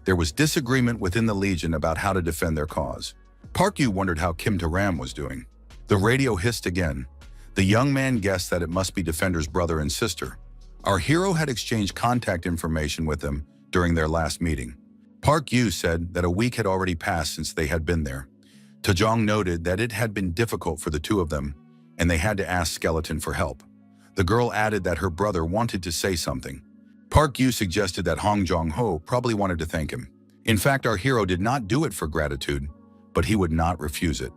There was disagreement within the Legion about how to defend their cause. Park-gyu wondered how Kim Ta-ram was doing. The radio hissed again. The young man guessed that it must be Defender's brother and sister. Our hero had exchanged contact information with them during their last meeting. Park-gyu said that a week had already passed since they had been there. Ta-jung noted that it had been difficult for the two of them, and they had to ask Skeleton for help. The girl added that her brother wanted to say something. Park-gyu suggested that Hong Jong-ho probably wanted to thank him. In fact, our hero did not do it for gratitude, but he would not refuse it.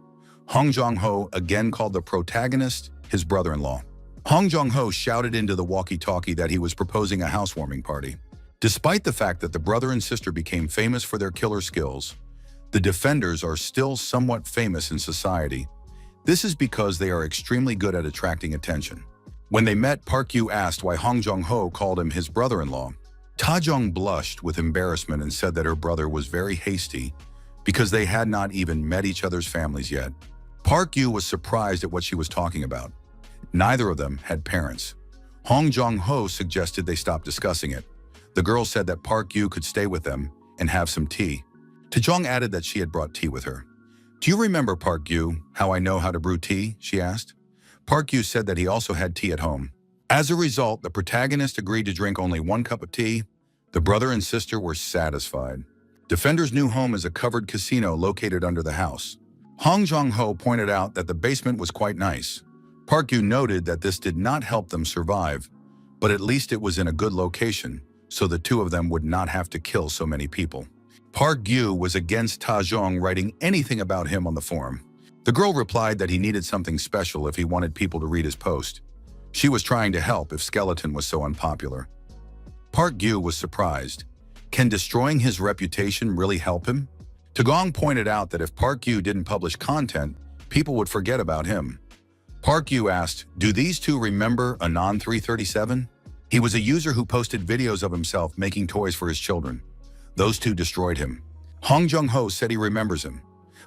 Hong Jong-ho again called the protagonist his brother-in-law. Hong Jong-ho shouted into the walkie-talkie that he was proposing a housewarming party. Despite the fact that the brother and sister became famous for their killer skills, the Defenders are still somewhat famous in society. This is because they are extremely good at attracting attention. When they met, Park-gyu asked why Hong Jong-ho called him his brother-in-law. Ta-jung blushed with embarrassment and said that her brother was very hasty because they had not even met each other's families yet. Park-gyu was surprised at what she was talking about. Neither of them had parents. Hong Jong-ho suggested they stop discussing it. The girl said that Park-gyu could stay with them and have some tea. Ta-jung added that she had brought tea with her. "Do you remember, Park-gyu, how I know how to brew tea?" she asked. Park-gyu said that he also had tea at home. As a result, the protagonist agreed to drink only 1 cup of tea. The brother and sister were satisfied. Defender's new home is a covered casino located under the house. Hong Jong-ho pointed out that the basement was quite nice. Park-gyu noted that this did not help them survive, but at least it was in a good location, so the two of them would not have to kill so many people. Park-gyu was against Ta-jung writing anything about him on the forum. The girl replied that he needed something special if he wanted people to read his post. She was trying to help if Skeleton was so unpopular. Park-gyu was surprised. Can destroying his reputation really help him? Ta-jung pointed out that if Park-gyu didn't publish content, people would forget about him. Park-gyu asked, "Do these two remember Anon 337? He was a user who posted videos of himself making toys for his children. Those two destroyed him." Hong Jong-ho said he remembers him.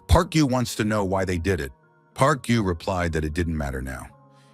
Park-gyu wants to know why they did it. Park-gyu replied that it didn't matter now.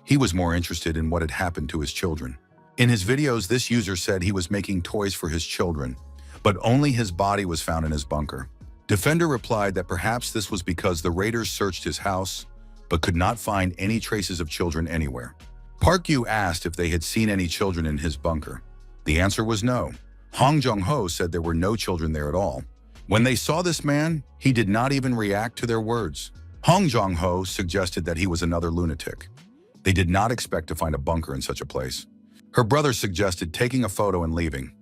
He was more interested in what had happened to his children. In his videos, this user said he was making toys for his children, but only his body was found in his bunker. Defender replied that perhaps this was because the raiders searched his house, but could not find any traces of children anywhere. Park-gyu asked if they had seen any children in his bunker. The answer was no. Hong Jong-ho said there were no children there at all. When they saw this man, he did not even react to their words. Hong Jong-ho suggested that he was another lunatic. They did not expect to find a bunker in such a place. Her brother suggested taking a photo and leaving.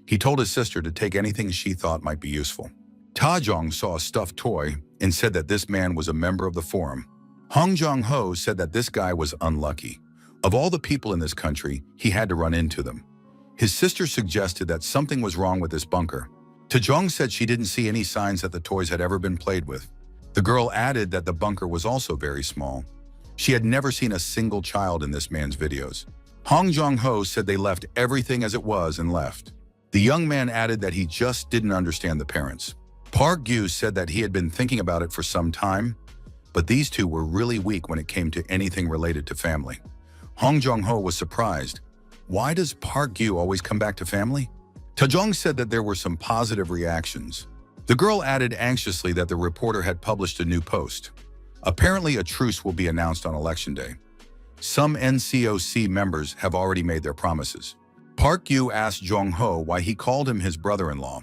He told his sister to take anything she thought might be useful. Ta-jung saw a stuffed toy and said that this man was a member of the forum. Hong Jong-ho said that this guy was unlucky. Of all the people in this country, he had to run into them. His sister suggested that something was wrong with this bunker. Ta-jung said she didn't see any signs that the toys had ever been played with. The girl added that the bunker was also very small. She had never seen a single child in this man's videos. Hong Jong-ho said they left everything as it was and left. The young man added that he just didn't understand the parents. Park Gyu said that he had been thinking about it for some time, but these two were really weak when it came to anything related to family. Hong Jong-ho was surprised. Why does Park Gyu always come back to family? Tajong said that there were some positive reactions. The girl added anxiously that the reporter had published a new post. Apparently, a truce will be announced on Election Day. Some NCOC members have already made their promises. Park Gyu asked Jong-ho why he called him his brother-in-law.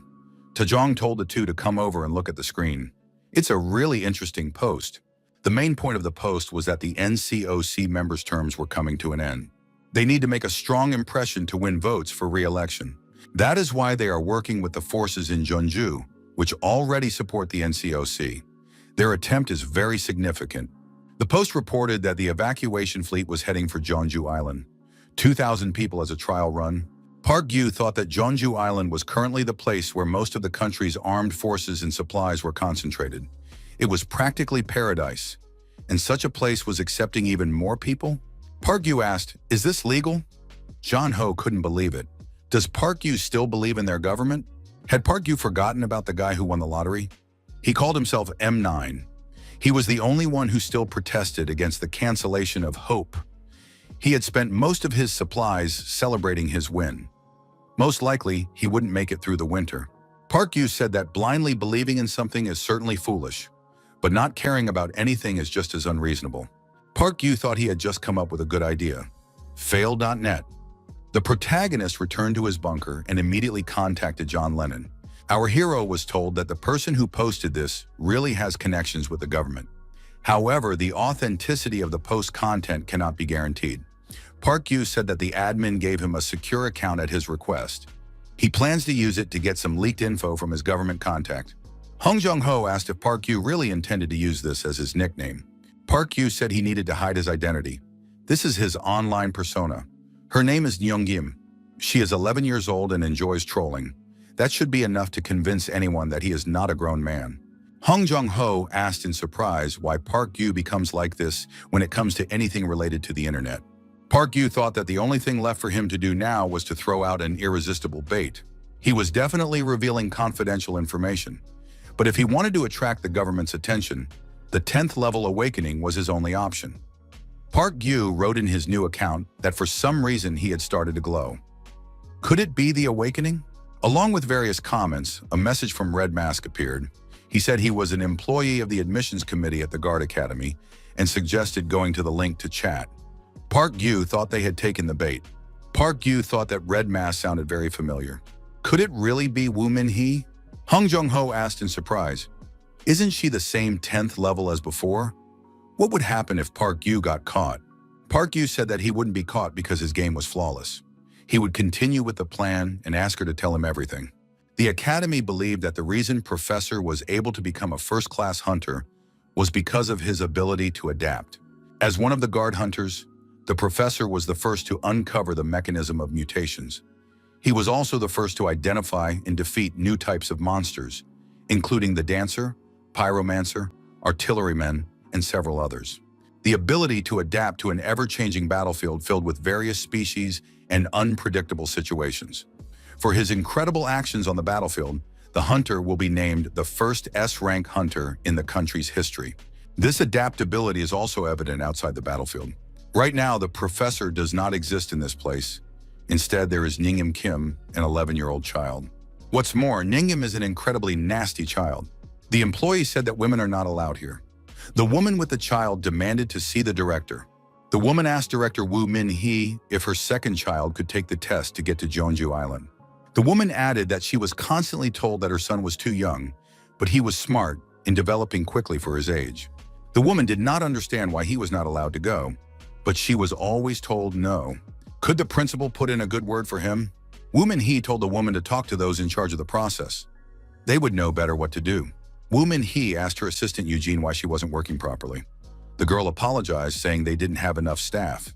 Tajong told the two to come over and look at the screen. It's a really interesting post. The main point of the post was that the NCOC members' terms were coming to an end. They need to make a strong impression to win votes for re-election. That is why they are working with the forces in Jeonju, which already support the NCOC. Their attempt is very significant. The Post reported that the evacuation fleet was heading for Jeonju Island. 2,000 people as a trial run. Park Gyu thought that Jeonju Island was currently the place where most of the country's armed forces and supplies were concentrated. It was practically paradise, and such a place was accepting even more people? Park Gyu asked, "Is this legal?" Jong-ho couldn't believe it. Does Park Gyu still believe in their government? Had Park Gyu forgotten about the guy who won the lottery? He called himself M9. He was the only one who still protested against the cancellation of hope. He had spent most of his supplies celebrating his win. Most likely, he wouldn't make it through the winter. Park Gyu said that blindly believing in something is certainly foolish, but not caring about anything is just as unreasonable. Park Gyu thought he had just come up with a good idea. Fail.net. The protagonist returned to his bunker and immediately contacted John Lennon. Our hero was told that the person who posted this really has connections with the government. However, the authenticity of the post content cannot be guaranteed. Park Gyu said that the admin gave him a secure account at his request. He plans to use it to get some leaked info from his government contact. Hong Jong-ho asked if Park Gyu really intended to use this as his nickname. Park Gyu said he needed to hide his identity. This is his online persona. Her name is Nyung-Kim. She is 11 years old and enjoys trolling. That should be enough to convince anyone that he is not a grown man. Hong Jong-ho asked in surprise why Park Gyu becomes like this when it comes to anything related to the internet. Park Gyu thought that the only thing left for him to do now was to throw out an irresistible bait. He was definitely revealing confidential information. But if he wanted to attract the government's attention, the 10th level awakening was his only option. Park Gyu wrote in his new account that for some reason he had started to glow. Could it be the awakening? Along with various comments, a message from Red Mask appeared. He said he was an employee of the admissions committee at the Guard Academy and suggested going to the link to chat. Park Gyu thought they had taken the bait. Park Gyu thought that Red Mask sounded very familiar. Could it really be Woo Min-hee? Hong Jong-ho asked in surprise, "Isn't she the same 10th level as before?" What would happen if Park Gyu got caught? Park Gyu said that he wouldn't be caught because his game was flawless. He would continue with the plan and ask her to tell him everything. The Academy believed that the reason Professor was able to become a first-class hunter was because of his ability to adapt. As one of the guard hunters, the Professor was the first to uncover the mechanism of mutations. He was also the first to identify and defeat new types of monsters, including the Dancer, Pyromancer, Artillerymen, and several others. The ability to adapt to an ever-changing battlefield filled with various species and unpredictable situations. For his incredible actions on the battlefield, the hunter will be named the first S-rank hunter in the country's history. This adaptability is also evident outside the battlefield. Right now, the Professor does not exist in this place. Instead, there is Nyung Kim, an 11-year-old child. What's more, Nyung is an incredibly nasty child. The employee said that women are not allowed here. The woman with the child demanded to see the director. The woman asked Director Woo Min-hee if her second child could take the test to get to Jeonju Island. The woman added that she was constantly told that her son was too young, but he was smart and developing quickly for his age. The woman did not understand why he was not allowed to go, but she was always told no. Could the principal put in a good word for him? Woo Min-hee told the woman to talk to those in charge of the process. They would know better what to do. Woo Min-hee asked her assistant Eugene why she wasn't working properly. The girl apologized, saying they didn't have enough staff.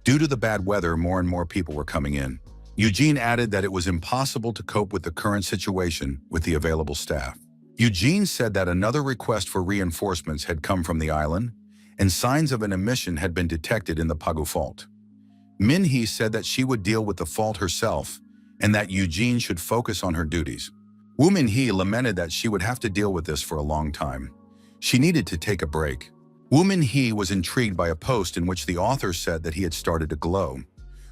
Due to the bad weather, more and more people were coming in. Eugene added that it was impossible to cope with the current situation with the available staff. Eugene said that another request for reinforcements had come from the island, and signs of an emission had been detected in the Pagu fault. Min-hee said that she would deal with the fault herself and that Eugene should focus on her duties. Woo Min-hee lamented that she would have to deal with this for a long time. She needed to take a break. Woo Min-hee was intrigued by a post in which the author said that he had started to glow.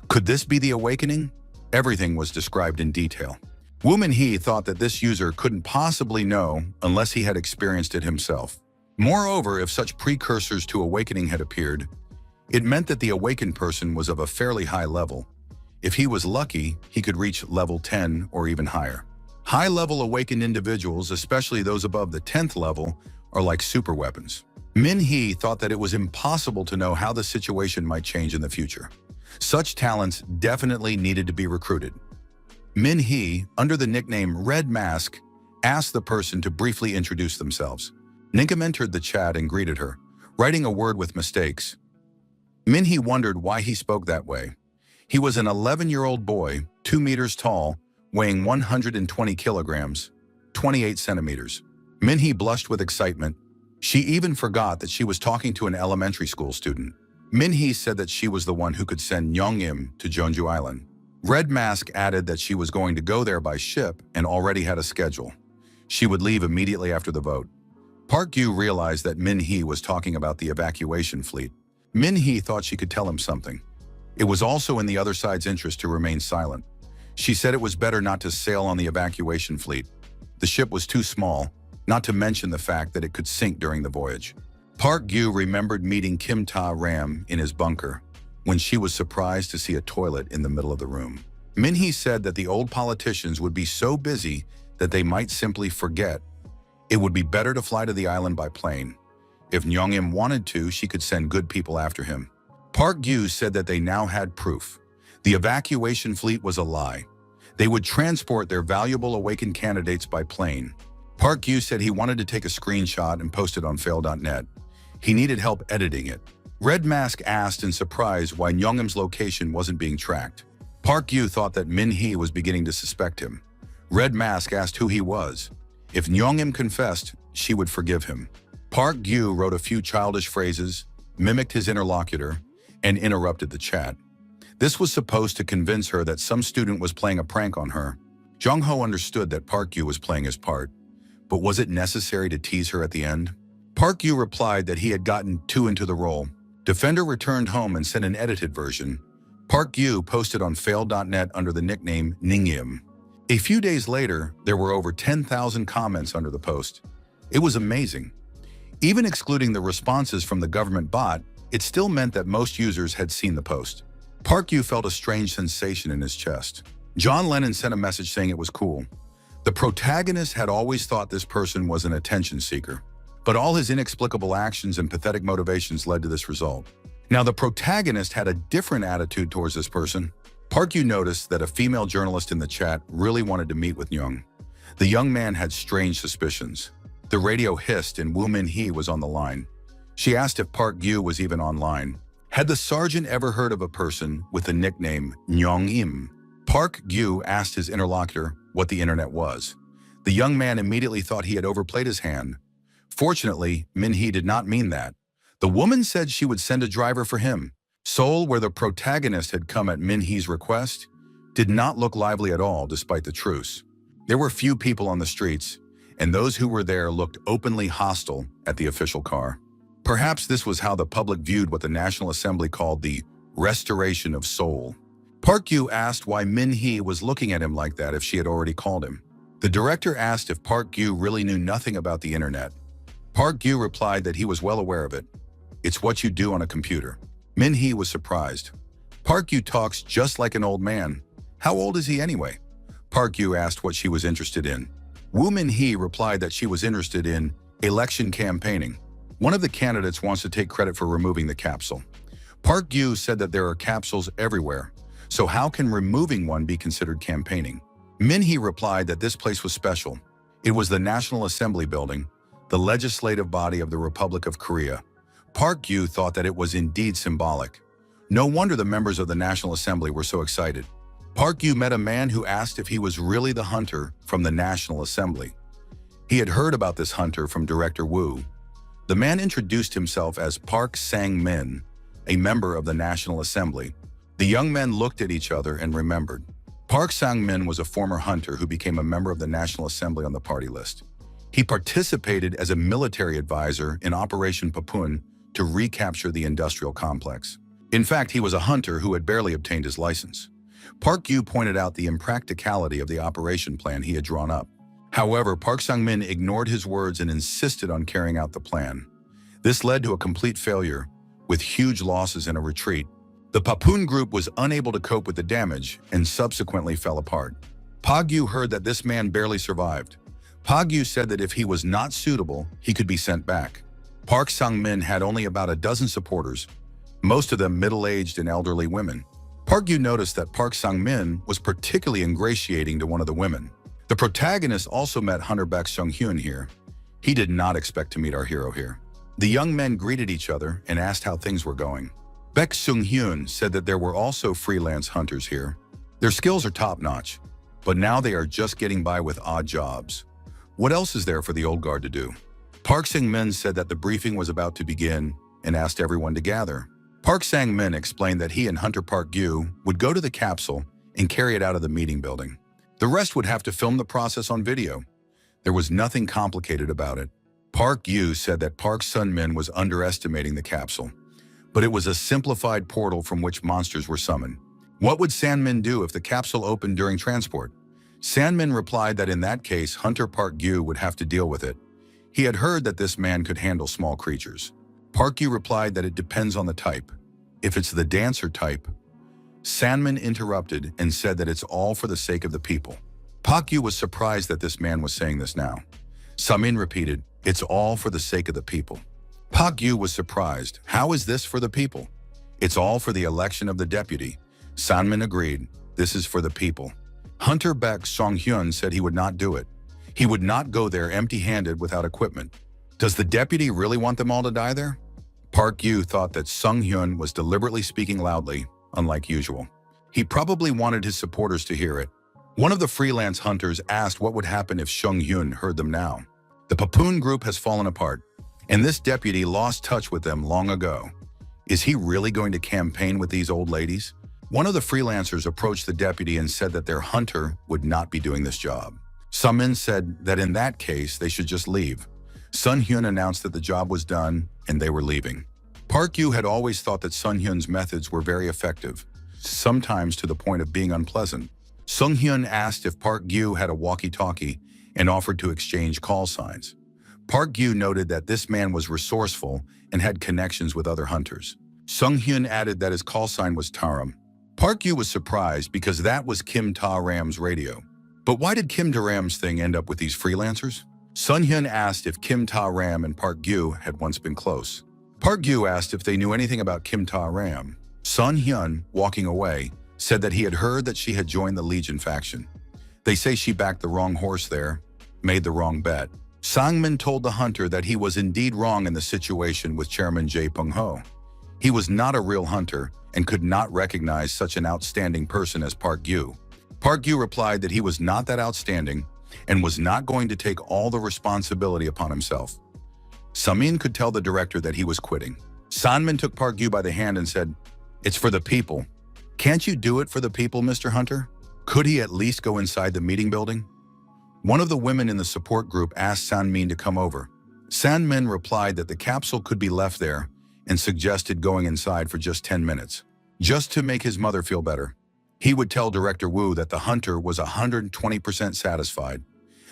Could this be the awakening? Everything was described in detail. Woo Min-hee thought that this user couldn't possibly know unless he had experienced it himself. Moreover, if such precursors to awakening had appeared, it meant that the awakened person was of a fairly high level. If he was lucky, he could reach level 10 or even higher. High-level awakened individuals, especially those above the 10th level, are like superweapons. Min-hee thought that it was impossible to know how the situation might change in the future. Such talents definitely needed to be recruited. Min-hee, under the nickname Red Mask, asked the person to briefly introduce themselves. Ninkum entered the chat and greeted her, writing a word with mistakes. Min-hee wondered why he spoke that way. He was an 11-year-old boy, 2 meters tall, weighing 120 kilograms, 28 centimeters. Min-hee blushed with excitement. She even forgot that she was talking to an elementary school student. Min-hee said that she was the one who could send Nyong-im to Jeonju Island. Red Mask added that she was going to go there by ship and already had a schedule. She would leave immediately after the vote. Park Gyu realized that Min-hee was talking about the evacuation fleet. Min-hee thought she could tell him something. It was also in the other side's interest to remain silent. She said it was better not to sail on the evacuation fleet. The ship was too small, not to mention the fact that it could sink during the voyage. Park Gyu remembered meeting Kim Ta-ram in his bunker, when she was surprised to see a toilet in the middle of the room. Min-hee said that the old politicians would be so busy that they might simply forget. It would be better to fly to the island by plane. If Nyong-im wanted to, she could send good people after him. Park Gyu said that they now had proof. The evacuation fleet was a lie. They would transport their valuable awakened candidates by plane. Park Gyu said he wanted to take a screenshot and post it on fail.net. He needed help editing it. Red Mask asked in surprise why Nyong-im's location wasn't being tracked. Park Gyu thought that Min-hee was beginning to suspect him. Red Mask asked who he was. If Nyong-im confessed, she would forgive him. Park Gyu wrote a few childish phrases, mimicked his interlocutor, and interrupted the chat. This was supposed to convince her that some student was playing a prank on her. Jung-ho understood that Park Gyu was playing his part. But was it necessary to tease her at the end? Park Gyu replied that he had gotten too into the role. Defender returned home and sent an edited version. Park Gyu posted on fail.net under the nickname Ningyim. A few days later, there were over 10,000 comments under the post. It was amazing. Even excluding the responses from the government bot, it still meant that most users had seen the post. Park Gyu felt a strange sensation in his chest. John Lennon sent a message saying it was cool. The protagonist had always thought this person was an attention seeker, but all his inexplicable actions and pathetic motivations led to this result. Now, the protagonist had a different attitude towards this person. Park Gyu noticed that a female journalist in the chat really wanted to meet with Nyong. The young man had strange suspicions. The radio hissed and Woo Min-hee was on the line. She asked if Park Gyu was even online. Had the sergeant ever heard of a person with the nickname Nyong-im? Park Gyu asked his interlocutor what the internet was. The young man immediately thought he had overplayed his hand. Fortunately, Min-hee did not mean that. The woman said she would send a driver for him. Seoul, where the protagonist had come at Min-hee's request, did not look lively at all despite the truce. There were few people on the streets, and those who were there looked openly hostile at the official car. Perhaps this was how the public viewed what the National Assembly called the restoration of Seoul. Park Gyu asked why Min-hee was looking at him like that if she had already called him. The director asked if Park Gyu really knew nothing about the internet. Park Gyu replied that he was well aware of it. It's what you do on a computer. Min-hee was surprised. Park Gyu talks just like an old man. How old is he anyway? Park Gyu asked what she was interested in. Woo Min-hee replied that she was interested in election campaigning. One of the candidates wants to take credit for removing the capsule. Park Gyu said that there are capsules everywhere, so how can removing one be considered campaigning? Min-hee replied that this place was special. It was the National Assembly building, the legislative body of the Republic of Korea. Park Gyu thought that it was indeed symbolic. No wonder the members of the National Assembly were so excited. Park Gyu met a man who asked if he was really the hunter from the National Assembly. He had heard about this hunter from Director Woo. The man introduced himself as Park Sang-min, a member of the National Assembly. The young men looked at each other and remembered. Park Sang-min was a former hunter who became a member of the National Assembly on the party list. He participated as a military advisor in Operation Papun to recapture the industrial complex. In fact, he was a hunter who had barely obtained his license. Park Yu pointed out the impracticality of the operation plan he had drawn up. However, Park Sang-min ignored his words and insisted on carrying out the plan. This led to a complete failure, with huge losses and a retreat. The Papun group was unable to cope with the damage and subsequently fell apart. Park Yu heard that this man barely survived. Park Yu said that if he was not suitable, he could be sent back. Park Sang-min had only about a dozen supporters, most of them middle-aged and elderly women. Park Yu noticed that Park Sang-min was particularly ingratiating to one of the women. The protagonist also met hunter Baek Sung-hyun here. He did not expect to meet our hero here. The young men greeted each other and asked how things were going. Baek Sung-hyun said that there were also freelance hunters here. Their skills are top-notch, but now they are just getting by with odd jobs. What else is there for the old guard to do? Park Sang-min said that the briefing was about to begin and asked everyone to gather. Park Sang-min explained that he and Hunter Park Yu would go to the capsule and carry it out of the meeting building. The rest would have to film the process on video. There was nothing complicated about it. Park Yu said that Park Sun-min was underestimating the capsule, but it was a simplified portal from which monsters were summoned. What would San-min do if the capsule opened during transport? San-min replied that in that case, Hunter Park Yu would have to deal with it. He had heard that this man could handle small creatures. Park Yu replied that it depends on the type. If it's the dancer type, San-min interrupted and said that it's all for the sake of the people. Park Yu was surprised that this man was saying this now. San-min repeated, "It's all for the sake of the people." Park Yu was surprised. How is this for the people? It's all for the election of the deputy. San-min agreed. This is for the people. Hunter Baek Sung-hyun said he would not do it. He would not go there empty-handed without equipment. Does the deputy really want them all to die there? Park Yu thought that Sung-hyun was deliberately speaking loudly, unlike usual. He probably wanted his supporters to hear it. One of the freelance hunters asked what would happen if Sung-hyun heard them now. The Papun group has fallen apart, and this deputy lost touch with them long ago. Is he really going to campaign with these old ladies? One of the freelancers approached the deputy and said that their hunter would not be doing this job. Sun-min said that in that case, they should just leave. Sun-hyun announced that the job was done and they were leaving. Park Yu had always thought that Sun-hyun's methods were very effective, sometimes to the point of being unpleasant. Sung-hyun asked if Park Yu had a walkie-talkie and offered to exchange call signs. Park Yu noted that this man was resourceful and had connections with other hunters. Sung-hyun added that his call sign was Taram. Park Yu was surprised because that was Kim Ta-ram's radio. But why did Kim Ta-ram's thing end up with these freelancers? Sun-hyun asked if Kim Ta-ram and Park Yu had once been close. Park Yu asked if they knew anything about Kim Ta-ram. Sun-hyun, walking away, said that he had heard that she had joined the Legion faction. They say she backed the wrong horse there, made the wrong bet. Sang-min told the hunter that he was indeed wrong in the situation with Chairman Jae Pung-ho. He was not a real hunter and could not recognize such an outstanding person as Park Yu. Park Yu replied that he was not that outstanding and was not going to take all the responsibility upon himself. Sun-min could tell the director that he was quitting. San-min took Park Yu by the hand and said, "It's for the people. Can't you do it for the people, Mr. Hunter? Could he at least go inside the meeting building?" One of the women in the support group asked San-min to come over. San-min replied that the capsule could be left there and suggested going inside for just 10 minutes, just to make his mother feel better. He would tell Director Wu that the hunter was 120% satisfied.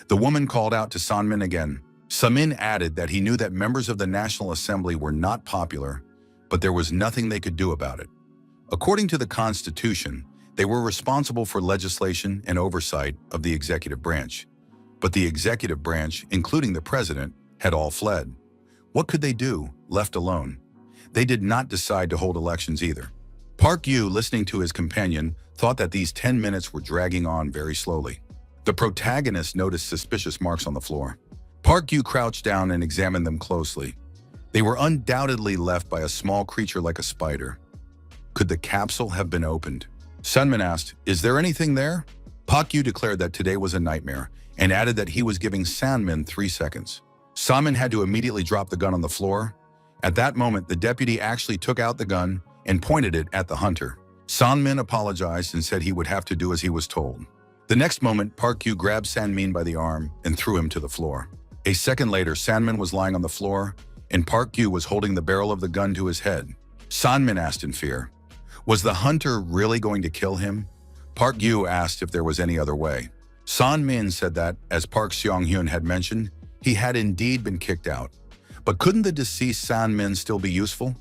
The woman called out to San-min again. Sun-min added that he knew that members of the National Assembly were not popular, but there was nothing they could do about it. According to the Constitution, they were responsible for legislation and oversight of the executive branch. But the executive branch, including the president, had all fled. What could they do, left alone? They did not decide to hold elections either. Park Yu, listening to his companion, thought that these 10 minutes were dragging on very slowly. The protagonist noticed suspicious marks on the floor. Park Yu crouched down and examined them closely. They were undoubtedly left by a small creature like a spider. Could the capsule have been opened? Sun-min asked, "Is there anything there?" Park Yu declared that today was a nightmare and added that he was giving San-min 3 seconds. Salman had to immediately drop the gun on the floor. At that moment, the deputy actually took out the gun and pointed it at the hunter. Salman apologized and said he would have to do as he was told. The next moment, Park Yu grabbed Sanmin by the arm and threw him to the floor. A second later, Sanmin was lying on the floor, and Park Yu was holding the barrel of the gun to his head. Sanmin asked in fear, was the hunter really going to kill him? Park Yu asked if there was any other way. Sanmin said that, as Park Seong-hyun had mentioned, he had indeed been kicked out. But couldn't the deceased Sanmin still be useful?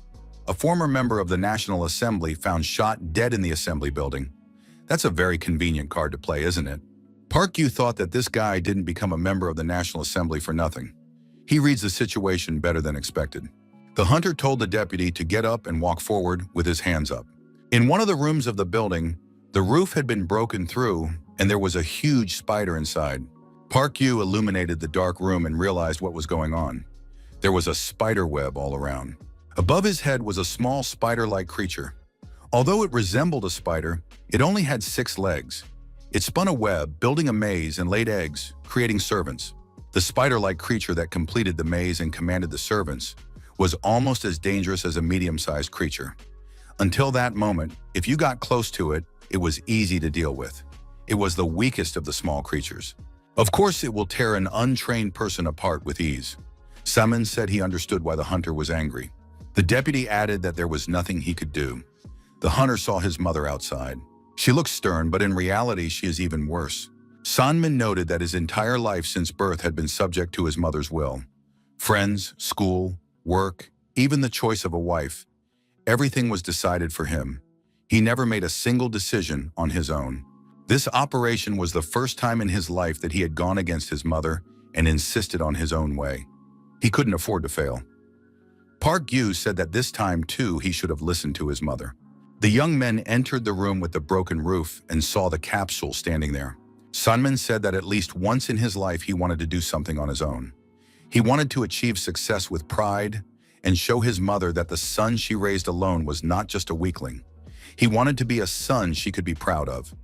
A former member of the National Assembly found shot dead in the assembly building. That's a very convenient card to play, isn't it? Park Yu thought that this guy didn't become a member of the National Assembly for nothing. He reads the situation better than expected. The hunter told the deputy to get up and walk forward with his hands up. In one of the rooms of the building, the roof had been broken through and there was a huge spider inside. Park Yu illuminated the dark room and realized what was going on. There was a spider web all around. Above his head was a small spider-like creature. Although it resembled a spider, it only had 6 legs. It spun a web, building a maze, and laid eggs, creating servants. The spider-like creature that completed the maze and commanded the servants was almost as dangerous as a medium-sized creature. Until that moment, if you got close to it, it was easy to deal with. It was the weakest of the small creatures. Of course, it will tear an untrained person apart with ease. Salman said he understood why the hunter was angry. The deputy added that there was nothing he could do. The hunter saw his mother outside. She looked stern, but in reality, she is even worse. Sanmin noted that his entire life since birth had been subject to his mother's will. Friends, school, work, even the choice of a wife. Everything was decided for him. He never made a single decision on his own. This operation was the first time in his life that he had gone against his mother and insisted on his own way. He couldn't afford to fail. Park Yu said that this time, too, he should have listened to his mother. The young men entered the room with the broken roof and saw the capsule standing there. Sanmin said that at least once in his life he wanted to do something on his own. He wanted to achieve success with pride and show his mother that the son she raised alone was not just a weakling. He wanted to be a son she could be proud of.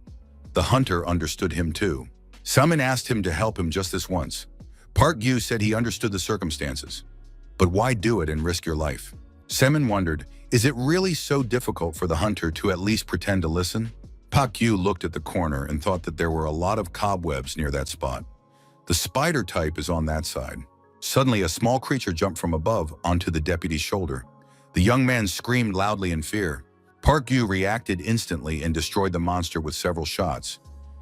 The hunter understood him too. Salman asked him to help him just this once. Park Yu said he understood the circumstances. But why do it and risk your life? Salman wondered, is it really so difficult for the hunter to at least pretend to listen? Park Yu looked at the corner and thought that there were a lot of cobwebs near that spot. The spider type is on that side. Suddenly, a small creature jumped from above onto the deputy's shoulder. The young man screamed loudly in fear. Park Yu reacted instantly and destroyed the monster with several shots.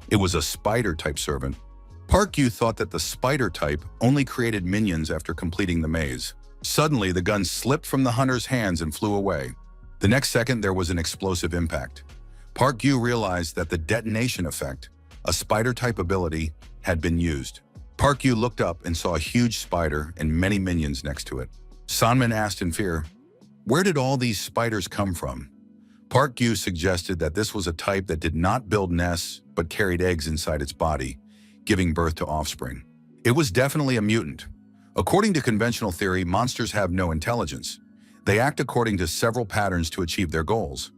It was a spider-type servant. Park Yu thought that the spider type only created minions after completing the maze. Suddenly, the gun slipped from the hunter's hands and flew away. The next second, there was an explosive impact. Park Yu realized that the detonation effect, a spider-type ability, had been used. Park Yu looked up and saw a huge spider and many minions next to it. Sanmin asked in fear, where did all these spiders come from? Park Yu suggested that this was a type that did not build nests but carried eggs inside its body, giving birth to offspring. It was definitely a mutant. According to conventional theory, monsters have no intelligence. They act according to several patterns to achieve their goals.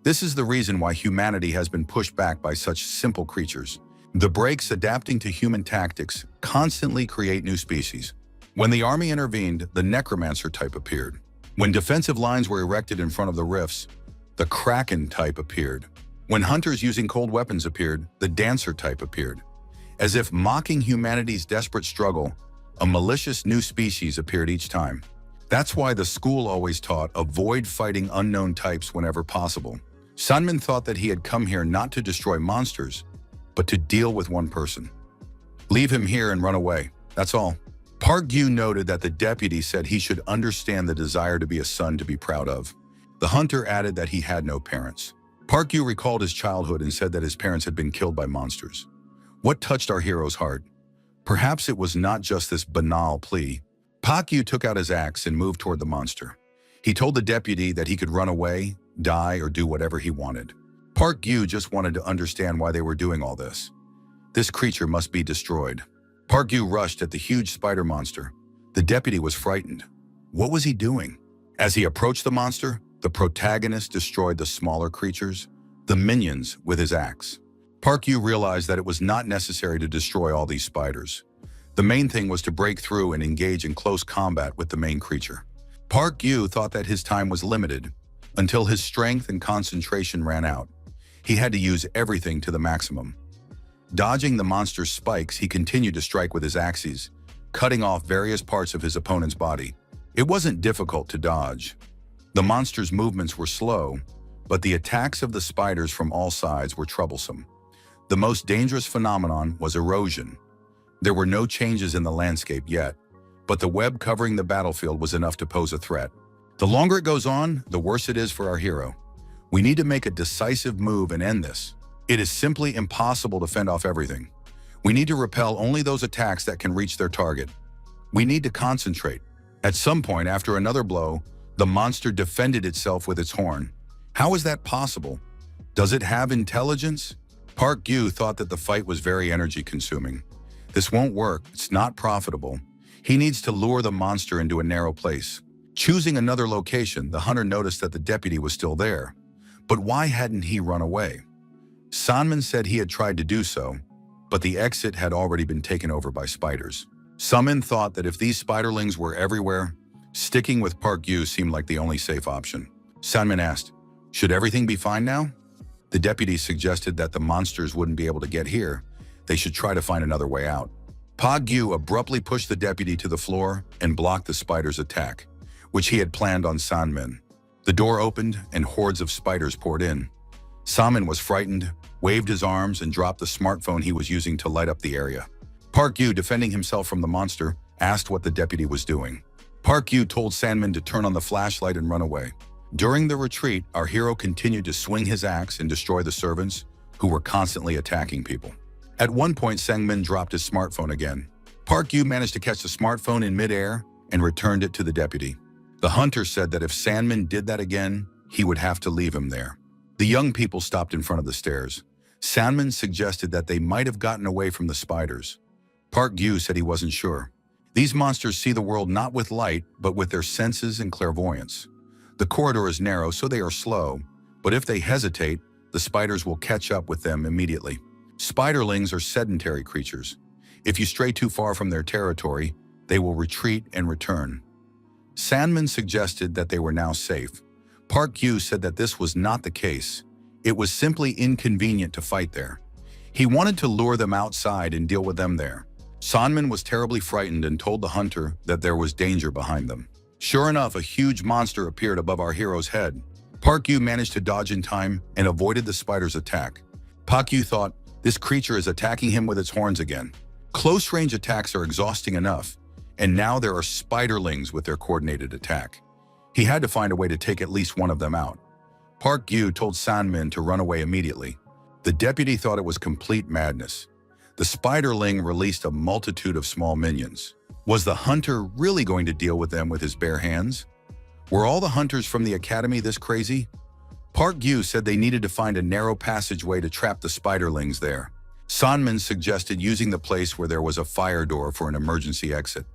This is the reason why humanity has been pushed back by such simple creatures. The breaks adapting to human tactics constantly create new species. When the army intervened, the necromancer type appeared. When defensive lines were erected in front of the rifts, the kraken type appeared. When hunters using cold weapons appeared, the dancer type appeared. As if mocking humanity's desperate struggle, a malicious new species appeared each time. That's why the school always taught avoid fighting unknown types whenever possible. Sanmin thought that he had come here not to destroy monsters, but to deal with one person. Leave him here and run away. That's all. Park Yu noted that the deputy said he should understand the desire to be a son to be proud of. The hunter added that he had no parents. Park Yu recalled his childhood and said that his parents had been killed by monsters. What touched our hero's heart? Perhaps it was not just this banal plea. Park Yu took out his axe and moved toward the monster. He told the deputy that he could run away, die, or do whatever he wanted. Park Yu just wanted to understand why they were doing all this. This creature must be destroyed. Park Yu rushed at the huge spider monster. The deputy was frightened. What was he doing? As he approached the monster, the protagonist destroyed the smaller creatures, the minions, with his axe. Park Yu realized that it was not necessary to destroy all these spiders. The main thing was to break through and engage in close combat with the main creature. Park Yu thought that his time was limited until his strength and concentration ran out. He had to use everything to the maximum. Dodging the monster's spikes, he continued to strike with his axes, cutting off various parts of his opponent's body. It wasn't difficult to dodge. The monster's movements were slow, but the attacks of the spiders from all sides were troublesome. The most dangerous phenomenon was erosion. There were no changes in the landscape yet, but the web covering the battlefield was enough to pose a threat. The longer it goes on, the worse it is for our hero. We need to make a decisive move and end this. It is simply impossible to fend off everything. We need to repel only those attacks that can reach their target. We need to concentrate. At some point after another blow, the monster defended itself with its horn. How is that possible? Does it have intelligence? Park Yu thought that the fight was very energy-consuming. This won't work. It's not profitable. He needs to lure the monster into a narrow place. Choosing another location, the hunter noticed that the deputy was still there. But why hadn't he run away? Sanman said he had tried to do so, but the exit had already been taken over by spiders. Sanman thought that if these spiderlings were everywhere, sticking with Park Yu seemed like the only safe option. Sanman asked, "Should everything be fine now?" The deputy suggested that the monsters wouldn't be able to get here. They should try to find another way out. Park Yu abruptly pushed the deputy to the floor and blocked the spider's attack, which he had planned on Sanman. The door opened and hordes of spiders poured in. Sanman was frightened, waved his arms, and dropped the smartphone he was using to light up the area. Park Yu, defending himself from the monster, asked what the deputy was doing. Park Yu told Sanman to turn on the flashlight and run away. During the retreat, our hero continued to swing his axe and destroy the servants, who were constantly attacking people. At one point, Sanman dropped his smartphone again. Park Yu managed to catch the smartphone in midair and returned it to the deputy. The hunter said that if Sanman did that again, he would have to leave him there. The young people stopped in front of the stairs. Sanman suggested that they might have gotten away from the spiders. Park Yu said he wasn't sure. These monsters see the world not with light, but with their senses and clairvoyance. The corridor is narrow, so they are slow, but if they hesitate, the spiders will catch up with them immediately. Spiderlings are sedentary creatures. If you stray too far from their territory, they will retreat and return. Sanman suggested that they were now safe. Park Yu said that this was not the case. It was simply inconvenient to fight there. He wanted to lure them outside and deal with them there. Sanman was terribly frightened and told the hunter that there was danger behind them. Sure enough, a huge monster appeared above our hero's head. Park Yu managed to dodge in time and avoided the spider's attack. Park Yu thought, this creature is attacking him with its horns again. Close-range attacks are exhausting enough, and now there are spiderlings with their coordinated attack. He had to find a way to take at least one of them out. Park Yu told Sanman to run away immediately. The deputy thought it was complete madness. The spiderling released a multitude of small minions. Was the hunter really going to deal with them with his bare hands? Were all the hunters from the academy this crazy? Park Yu said they needed to find a narrow passageway to trap the spiderlings there. Sanman suggested using the place where there was a fire door for an emergency exit.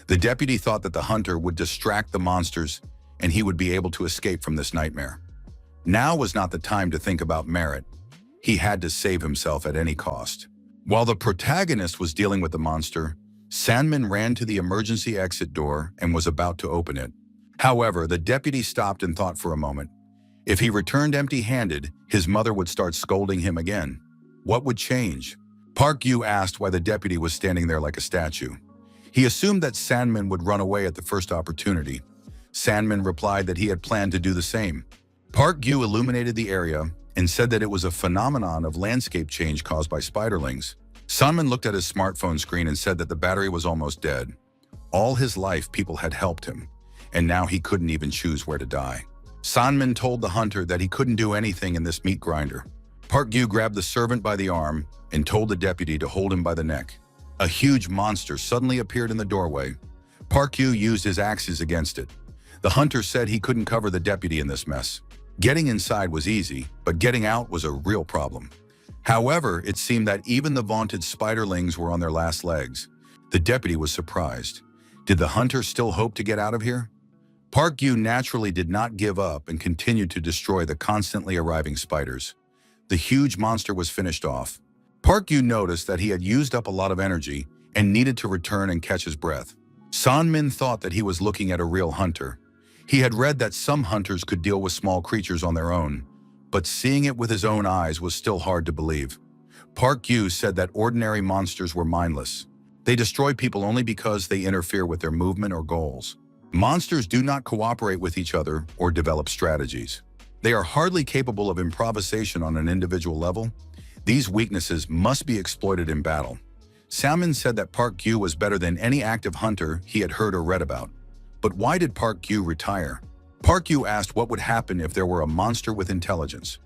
The deputy thought that the hunter would distract the monsters and he would be able to escape from this nightmare. Now was not the time to think about merit. He had to save himself at any cost. While the protagonist was dealing with the monster, Sanman ran to the emergency exit door and was about to open it. However, the deputy stopped and thought for a moment. If he returned empty-handed, his mother would start scolding him again. What would change? Park Yu asked why the deputy was standing there like a statue. He assumed that Sanman would run away at the first opportunity. Sanman replied that he had planned to do the same. Park Yu illuminated the area and said that it was a phenomenon of landscape change caused by spiderlings. Sanman looked at his smartphone screen and said that the battery was almost dead. All his life, people had helped him, and now he couldn't even choose where to die. Sanman told the hunter that he couldn't do anything in this meat grinder. Park Yu grabbed the servant by the arm and told the deputy to hold him by the neck. A huge monster suddenly appeared in the doorway. Park Yu used his axes against it. The hunter said he couldn't cover the deputy in this mess. Getting inside was easy, but getting out was a real problem. However, it seemed that even the vaunted spiderlings were on their last legs. The deputy was surprised. Did the hunter still hope to get out of here? Park Yu naturally did not give up and continued to destroy the constantly arriving spiders. The huge monster was finished off. Park Yu noticed that he had used up a lot of energy and needed to return and catch his breath. San-min thought that he was looking at a real hunter. He had read that some hunters could deal with small creatures on their own, but seeing it with his own eyes was still hard to believe. Park Gyu said that ordinary monsters were mindless. They destroy people only because they interfere with their movement or goals. Monsters do not cooperate with each other or develop strategies. They are hardly capable of improvisation on an individual level. These weaknesses must be exploited in battle. Salmon said that Park Gyu was better than any active hunter he had heard or read about. But why did Park Gyu retire? Park Gyu asked what would happen if there were a monster with intelligence,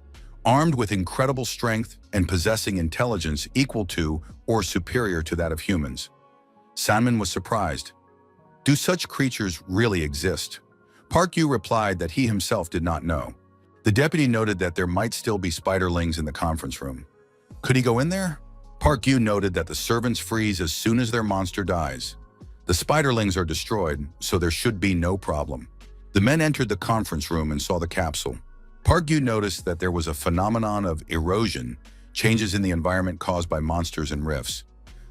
armed with incredible strength and possessing intelligence equal to or superior to that of humans. Salmon was surprised. Do such creatures really exist? Park Gyu replied that he himself did not know. The deputy noted that there might still be spiderlings in the conference room. Could he go in there? Park Gyu noted that the servants freeze as soon as their monster dies. The spiderlings are destroyed, so there should be no problem. The men entered the conference room and saw the capsule. Park Gyu noticed that there was a phenomenon of erosion, changes in the environment caused by monsters and rifts.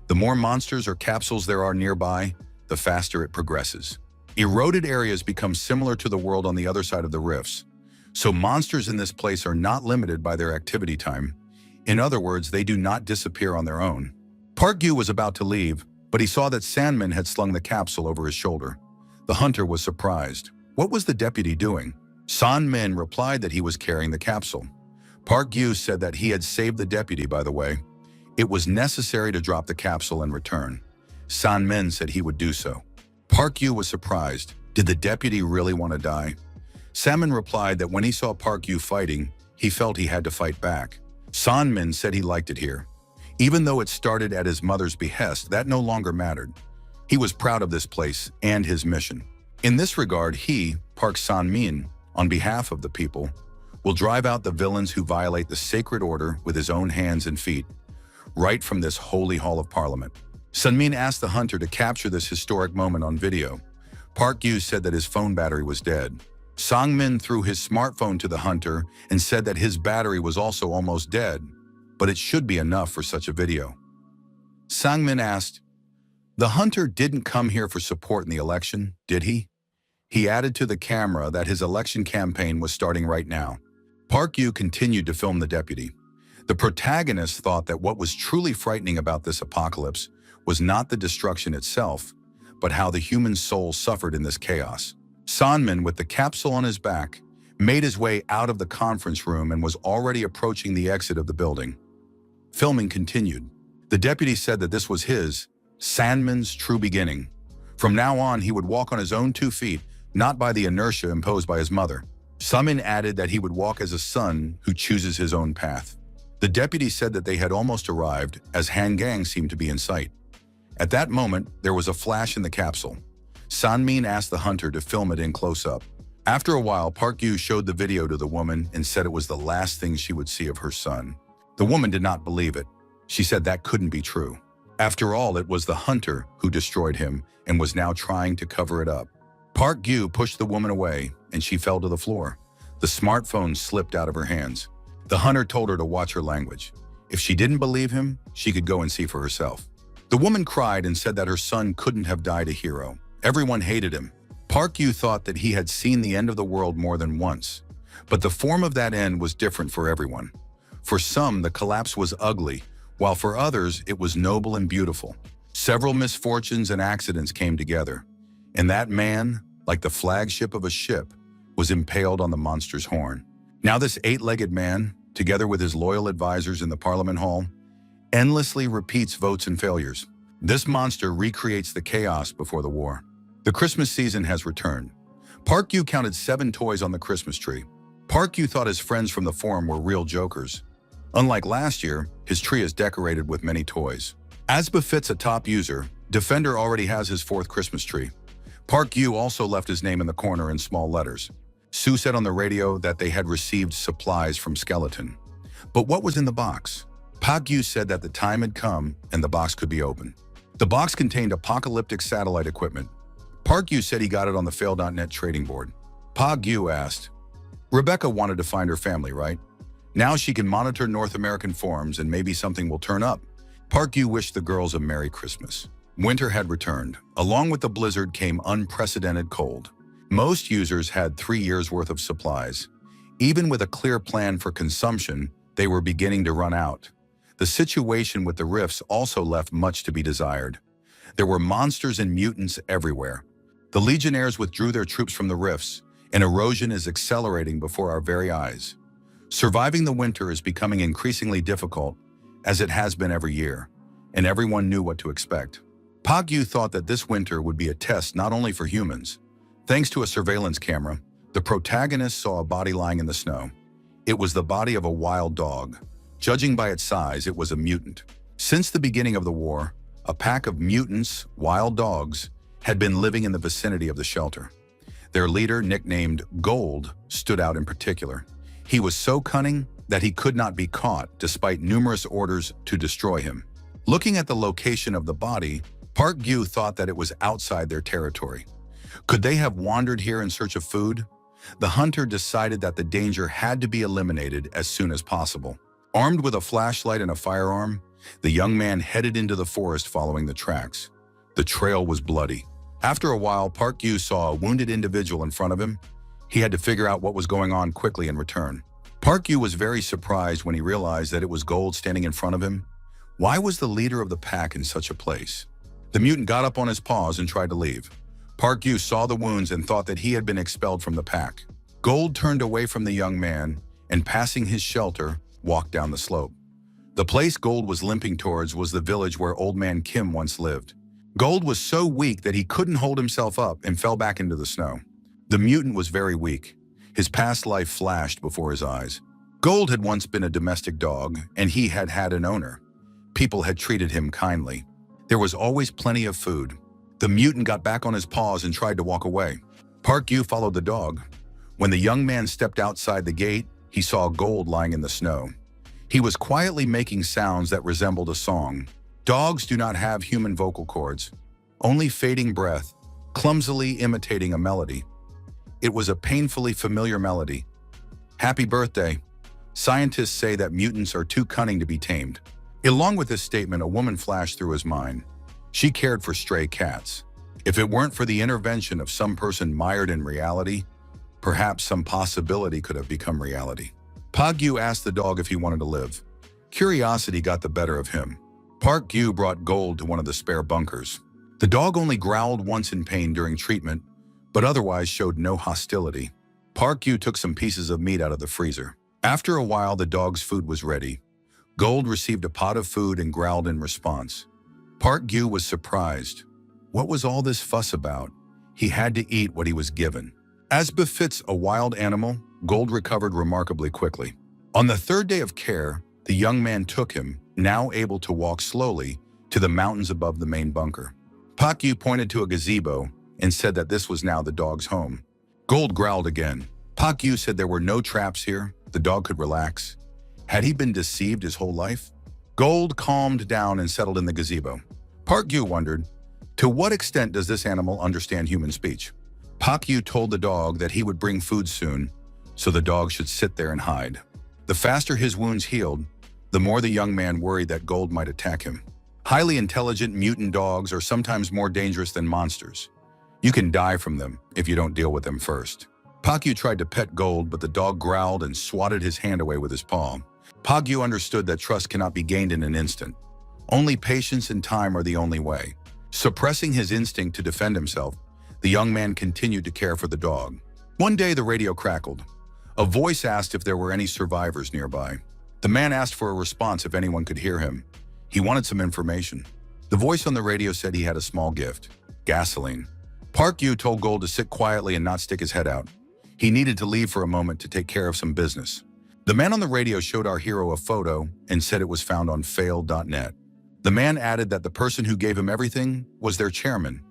The more monsters or capsules there are nearby, the faster it progresses. Eroded areas become similar to the world on the other side of the rifts. So monsters in this place are not limited by their activity time. In other words, they do not disappear on their own. Park Gyu was about to leave, but he saw that Sandman had slung the capsule over his shoulder. The hunter was surprised. What was the deputy doing? San Min replied that he was carrying the capsule. Park Gyu said that he had saved the deputy, by the way. It was necessary to drop the capsule and return. San Min said he would do so. Park Gyu was surprised. Did the deputy really want to die? Salmon replied that when he saw Park Gyu fighting, he felt he had to fight back. San Min said he liked it here. Even though it started at his mother's behest, that no longer mattered. He was proud of this place and his mission. In this regard, he, Park San-min, on behalf of the people, will drive out the villains who violate the sacred order with his own hands and feet, right from this holy hall of parliament. Sun-min asked the hunter to capture this historic moment on video. Park Gyu said that his phone battery was dead. Sang-min threw his smartphone to the hunter and said that his battery was also almost dead, but it should be enough for such a video. Sang-min asked, "The hunter didn't come here for support in the election, did he?" He added to the camera that his election campaign was starting right now. Park Gyu continued to film the deputy. The protagonist thought that what was truly frightening about this apocalypse was not the destruction itself, but how the human soul suffered in this chaos. Sanmin, with the capsule on his back, made his way out of the conference room and was already approaching the exit of the building. Filming continued. The deputy said that this was his, Sanmin's, true beginning. From now on, he would walk on his own 2 feet, not by the inertia imposed by his mother. Sanmin added that he would walk as a son who chooses his own path. The deputy said that they had almost arrived, as Han Gang seemed to be in sight. At that moment, there was a flash in the capsule. Sanmin asked the hunter to film it in close-up. After a while, Park Gyu showed the video to the woman and said it was the last thing she would see of her son. The woman did not believe it. She said that couldn't be true. After all, it was the hunter who destroyed him and was now trying to cover it up. Park Gyu pushed the woman away and she fell to the floor. The smartphone slipped out of her hands. The hunter told her to watch her language. If she didn't believe him, she could go and see for herself. The woman cried and said that her son couldn't have died a hero. Everyone hated him. Park Gyu thought that he had seen the end of the world more than once. But the form of that end was different for everyone. For some, the collapse was ugly, while for others, it was noble and beautiful. Several misfortunes and accidents came together. And that man, like the flagship of a ship, was impaled on the monster's horn. Now this 8-legged man, together with his loyal advisors in the Parliament Hall, endlessly repeats votes and failures. This monster recreates the chaos before the war. The Christmas season has returned. Park Gyu counted 7 toys on the Christmas tree. Park Gyu thought his friends from the forum were real jokers. Unlike last year, his tree is decorated with many toys. As befits a top user, Defender already has his 4th Christmas tree. Park Gyu also left his name in the corner in small letters. Sue said on the radio that they had received supplies from Skeleton. But what was in the box? Park Gyu said that the time had come and the box could be opened. The box contained apocalyptic satellite equipment. Park Gyu said he got it on the Fail.net trading board. Park Gyu asked, "Rebecca wanted to find her family, right? Now she can monitor North American forums and maybe something will turn up." Park Gyu wished the girls a Merry Christmas. Winter had returned. Along with the blizzard came unprecedented cold. Most users had 3 years' worth of supplies. Even with a clear plan for consumption, they were beginning to run out. The situation with the rifts also left much to be desired. There were monsters and mutants everywhere. The legionnaires withdrew their troops from the rifts, and erosion is accelerating before our very eyes. Surviving the winter is becoming increasingly difficult, as it has been every year, and everyone knew what to expect. Pagyu thought that this winter would be a test not only for humans. Thanks to a surveillance camera, the protagonist saw a body lying in the snow. It was the body of a wild dog. Judging by its size, it was a mutant. Since the beginning of the war, a pack of mutants, wild dogs, had been living in the vicinity of the shelter. Their leader, nicknamed Gold, stood out in particular. He was so cunning that he could not be caught despite numerous orders to destroy him. Looking at the location of the body, Park Gyu thought that it was outside their territory. Could they have wandered here in search of food? The hunter decided that the danger had to be eliminated as soon as possible. Armed with a flashlight and a firearm, the young man headed into the forest following the tracks. The trail was bloody. After a while, Park Gyu saw a wounded individual in front of him. He had to figure out what was going on quickly and return. Park Gyu was very surprised when he realized that it was Gold standing in front of him. Why was the leader of the pack in such a place? The mutant got up on his paws and tried to leave. Park Gyu saw the wounds and thought that he had been expelled from the pack. Gold turned away from the young man and, passing his shelter, walked down the slope. The place Gold was limping towards was the village where Old Man Kim once lived. Gold was so weak that he couldn't hold himself up and fell back into the snow. The mutant was very weak. His past life flashed before his eyes. Gold had once been a domestic dog, and he had had an owner. People had treated him kindly. There was always plenty of food. The mutant got back on his paws and tried to walk away. Park Gyu followed the dog. When the young man stepped outside the gate, he saw Gold lying in the snow. He was quietly making sounds that resembled a song. Dogs do not have human vocal cords, only fading breath, clumsily imitating a melody. It was a painfully familiar melody. Happy birthday. Scientists say that mutants are too cunning to be tamed. Along with this statement, a woman flashed through his mind. She cared for stray cats. If it weren't for the intervention of some person mired in reality, perhaps some possibility could have become reality. Park Gyu asked the dog if he wanted to live. Curiosity got the better of him. Park Gyu brought Gold to one of the spare bunkers. The dog only growled once in pain during treatment, but otherwise showed no hostility. Park Gyu took some pieces of meat out of the freezer. After a while, the dog's food was ready. Gold received a pot of food and growled in response. Park Gyu was surprised. What was all this fuss about? He had to eat what he was given. As befits a wild animal, Gold recovered remarkably quickly. On the third day of care, the young man took him, now able to walk slowly, to the mountains above the main bunker. Park Gyu pointed to a gazebo and said that this was now the dog's home. Gold growled again. Park Gyu said there were no traps here, the dog could relax. Had he been deceived his whole life? Gold calmed down and settled in the gazebo. Park Gyu wondered, to what extent does this animal understand human speech? Park Gyu told the dog that he would bring food soon, so the dog should sit there and hide. The faster his wounds healed, the more the young man worried that Gold might attack him. Highly intelligent mutant dogs are sometimes more dangerous than monsters. You can die from them if you don't deal with them first. Park Gyu tried to pet Gold, but the dog growled and swatted his hand away with his paw. Park Gyu understood that trust cannot be gained in an instant. Only patience and time are the only way. Suppressing his instinct to defend himself, the young man continued to care for the dog. One day, the radio crackled. A voice asked if there were any survivors nearby. The man asked for a response if anyone could hear him. He wanted some information. The voice on the radio said he had a small gift: gasoline. Park Gyu told Gold to sit quietly and not stick his head out. He needed to leave for a moment to take care of some business. The man on the radio showed our hero a photo and said it was found on fail.net. The man added that the person who gave him everything was their chairman.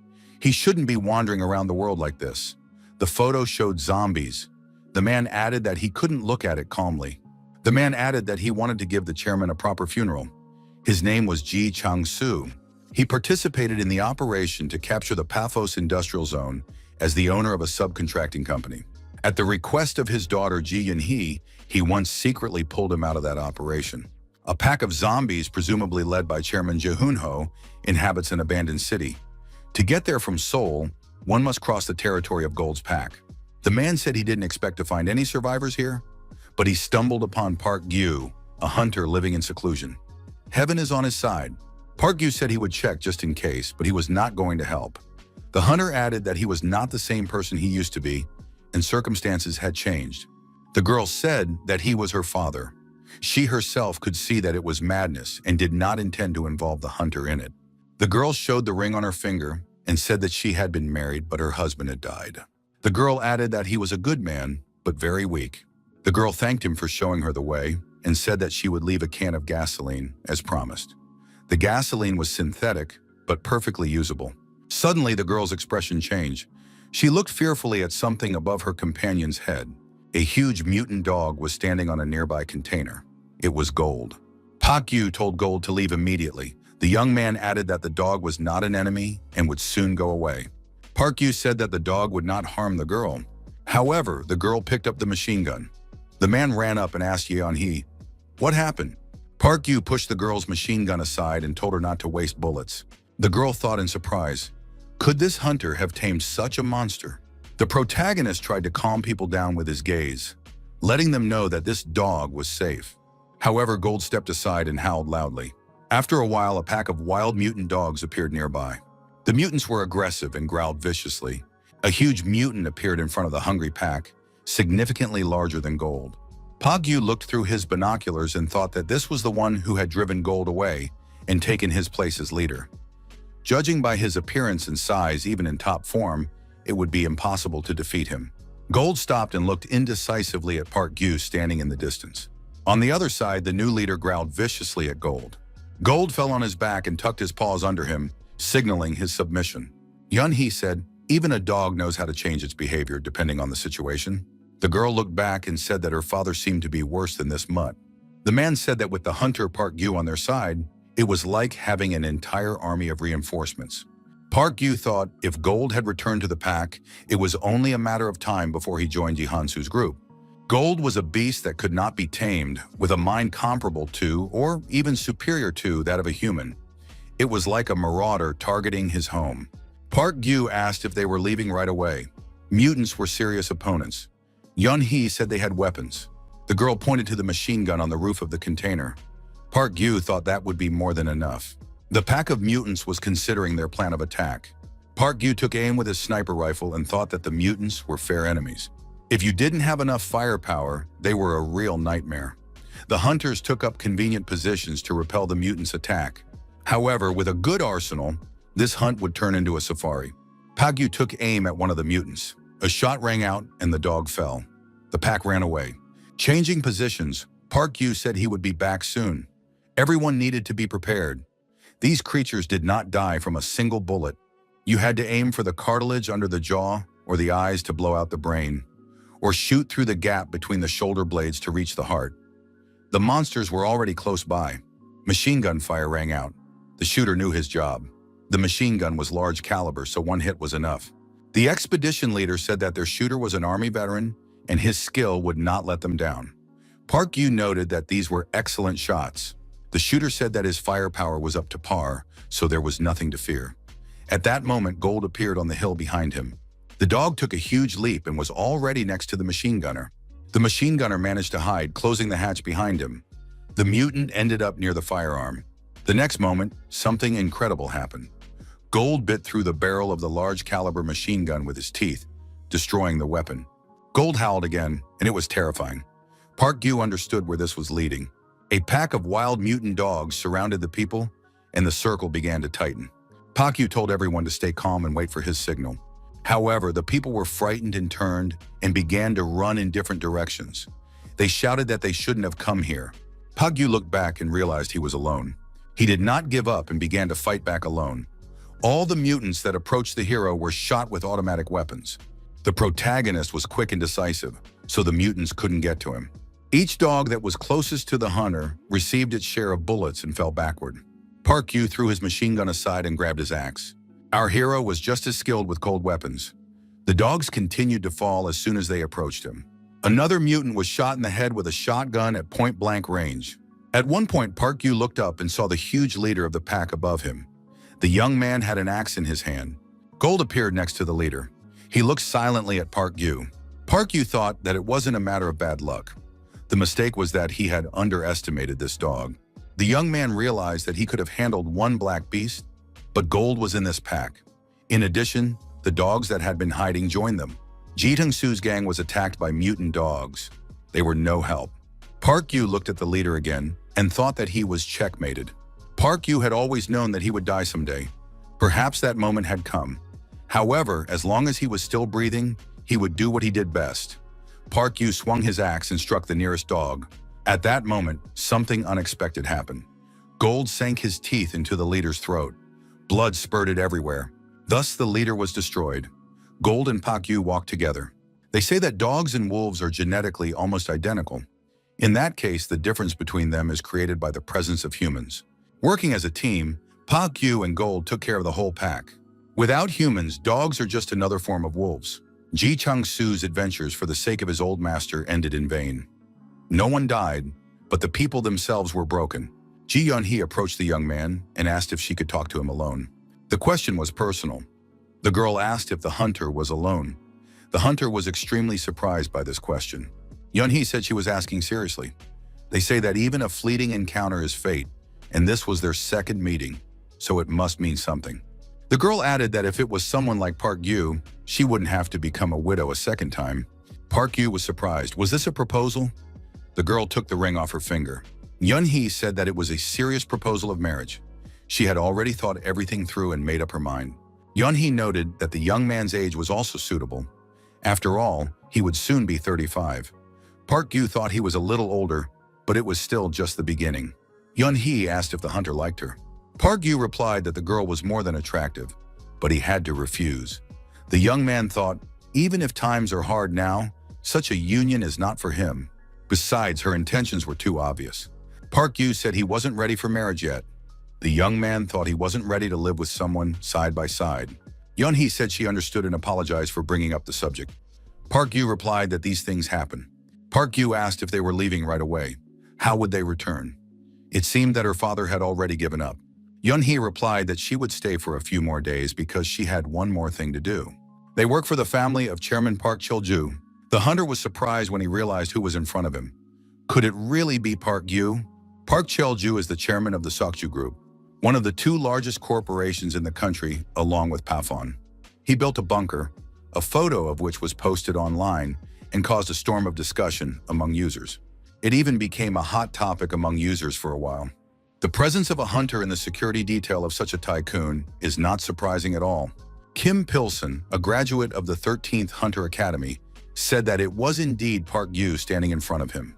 He shouldn't be wandering around the world like this. The photo showed zombies. The man added that he couldn't look at it calmly. The man added that he wanted to give the chairman a proper funeral. His name was Ji Chang-soo. He participated in the operation to capture the Paphos Industrial Zone as the owner of a subcontracting company. At the request of his daughter Ji Yun-hee, he once secretly pulled him out of that operation. A pack of zombies, presumably led by Chairman Jehunho, inhabits an abandoned city. To get there from Seoul, one must cross the territory of Gold's pack. The man said he didn't expect to find any survivors here, but he stumbled upon Park Gyu, a hunter living in seclusion. Heaven is on his side. Park Gyu said he would check just in case, but he was not going to help. The hunter added that he was not the same person he used to be, and circumstances had changed. The girl said that he was her father. She herself could see that it was madness and did not intend to involve the hunter in it. The girl showed the ring on her finger and said that she had been married, but her husband had died. The girl added that he was a good man, but very weak. The girl thanked him for showing her the way and said that she would leave a can of gasoline, as promised. The gasoline was synthetic, but perfectly usable. Suddenly, the girl's expression changed. She looked fearfully at something above her companion's head. A huge mutant dog was standing on a nearby container. It was Gold. Park Gyu told Gold to leave immediately. The young man added that the dog was not an enemy and would soon go away. Park Gyu said that the dog would not harm the girl. However, the girl picked up the machine gun. The man ran up and asked Yeon-hee, "What happened?" Park Gyu pushed the girl's machine gun aside and told her not to waste bullets. The girl thought in surprise, could this hunter have tamed such a monster? The protagonist tried to calm people down with his gaze, letting them know that this dog was safe. However, Gold stepped aside and howled loudly. After a while, a pack of wild mutant dogs appeared nearby. The mutants were aggressive and growled viciously. A huge mutant appeared in front of the hungry pack, significantly larger than Gold. Park Gyu looked through his binoculars and thought that this was the one who had driven Gold away and taken his place as leader. Judging by his appearance and size, even in top form, it would be impossible to defeat him. Gold stopped and looked indecisively at Park Gyu standing in the distance. On the other side, the new leader growled viciously at Gold. Gold fell on his back and tucked his paws under him, signaling his submission. Yeon-hee said, "Even a dog knows how to change its behavior depending on the situation." The girl looked back and said that her father seemed to be worse than this mutt. The man said that with the hunter Park Gyu on their side, it was like having an entire army of reinforcements. Park Gyu thought if Gold had returned to the pack, it was only a matter of time before he joined Ji Han-soo's group. Gold was a beast that could not be tamed, with a mind comparable to, or even superior to, that of a human. It was like a marauder targeting his home. Park Gyu asked if they were leaving right away. Mutants were serious opponents. Yeon-hee said they had weapons. The girl pointed to the machine gun on the roof of the container. Park Gyu thought that would be more than enough. The pack of mutants was considering their plan of attack. Park Gyu took aim with his sniper rifle and thought that the mutants were fair enemies. If you didn't have enough firepower, they were a real nightmare. The hunters took up convenient positions to repel the mutants' attack. However, with a good arsenal, this hunt would turn into a safari. Park Gyu took aim at one of the mutants. A shot rang out and the dog fell. The pack ran away. Changing positions, Park Gyu said he would be back soon. Everyone needed to be prepared. These creatures did not die from a single bullet. You had to aim for the cartilage under the jaw or the eyes to blow out the brain, or shoot through the gap between the shoulder blades to reach the heart. The monsters were already close by. Machine gun fire rang out. The shooter knew his job. The machine gun was large caliber, so one hit was enough. The expedition leader said that their shooter was an army veteran and his skill would not let them down. Park Gyu noted that these were excellent shots. The shooter said that his firepower was up to par, so there was nothing to fear. At that moment, Gold appeared on the hill behind him. The dog took a huge leap and was already next to the machine gunner. The machine gunner managed to hide, closing the hatch behind him. The mutant ended up near the firearm. The next moment, something incredible happened. Gold bit through the barrel of the large caliber machine gun with his teeth, destroying the weapon. Gold howled again, and it was terrifying. Park Gyu understood where this was leading. A pack of wild mutant dogs surrounded the people, and the circle began to tighten. Park Gyu told everyone to stay calm and wait for his signal. However, the people were frightened and turned and began to run in different directions. They shouted that they shouldn't have come here. Park Gyu looked back and realized he was alone. He did not give up and began to fight back alone. All the mutants that approached the hero were shot with automatic weapons. The protagonist was quick and decisive, so the mutants couldn't get to him. Each dog that was closest to the hunter received its share of bullets and fell backward. Park Gyu threw his machine gun aside and grabbed his axe. Our hero was just as skilled with cold weapons. The dogs continued to fall as soon as they approached him. Another mutant was shot in the head with a shotgun at point-blank range. At one point, Park Yu looked up and saw the huge leader of the pack above him. The young man had an axe in his hand. Gold appeared next to the leader. He looked silently at Park Yu. Park Yu thought that it wasn't a matter of bad luck. The mistake was that he had underestimated this dog. The young man realized that he could have handled one black beast, but Gold was in this pack. In addition, the dogs that had been hiding joined them. Ji Teng-su's gang was attacked by mutant dogs. They were no help. Park Yu looked at the leader again and thought that he was checkmated. Park Yu had always known that he would die someday. Perhaps that moment had come. However, as long as he was still breathing, he would do what he did best. Park Yu swung his axe and struck the nearest dog. At that moment, something unexpected happened. Gold sank his teeth into the leader's throat. Blood spurted everywhere. Thus, the leader was destroyed. Gold and Park Yu walked together. They say that dogs and wolves are genetically almost identical. In that case, the difference between them is created by the presence of humans. Working as a team, Park Yu and Gold took care of the whole pack. Without humans, dogs are just another form of wolves. Ji Teng-su's adventures for the sake of his old master ended in vain. No one died, but the people themselves were broken. Ji Yun-hee approached the young man and asked if she could talk to him alone. The question was personal. The girl asked if the hunter was alone. The hunter was extremely surprised by this question. Yun-hee said she was asking seriously. They say that even a fleeting encounter is fate, and this was their second meeting, so it must mean something. The girl added that if it was someone like Park Yu, she wouldn't have to become a widow a second time. Park Yu was surprised. Was this a proposal? The girl took the ring off her finger. Yun-hee said that it was a serious proposal of marriage. She had already thought everything through and made up her mind. Yun-hee noted that the young man's age was also suitable. After all, he would soon be 35. Park Yu thought he was a little older, but it was still just the beginning. Yun-hee asked if the hunter liked her. Park Yu replied that the girl was more than attractive, but he had to refuse. The young man thought, even if times are hard now, such a union is not for him. Besides, her intentions were too obvious. Park Yu said he wasn't ready for marriage yet. The young man thought he wasn't ready to live with someone side by side. Yun-hee said she understood and apologized for bringing up the subject. Park Yu replied that these things happen. Park Yu asked if they were leaving right away. How would they return? It seemed that her father had already given up. Yun-hee replied that she would stay for a few more days because she had one more thing to do. They worked for the family of Chairman Park Chil-ju. The hunter was surprised when he realized who was in front of him. Could it really be Park Yu? Park Chil-ju is the chairman of the Sokju Group, one of the two largest corporations in the country, along with Pafon. He built a bunker, a photo of which was posted online and caused a storm of discussion among users. It even became a hot topic among users for a while. The presence of a hunter in the security detail of such a tycoon is not surprising at all. Kim Pilson, a graduate of the 13th Hunter Academy, said that it was indeed Park Yu standing in front of him.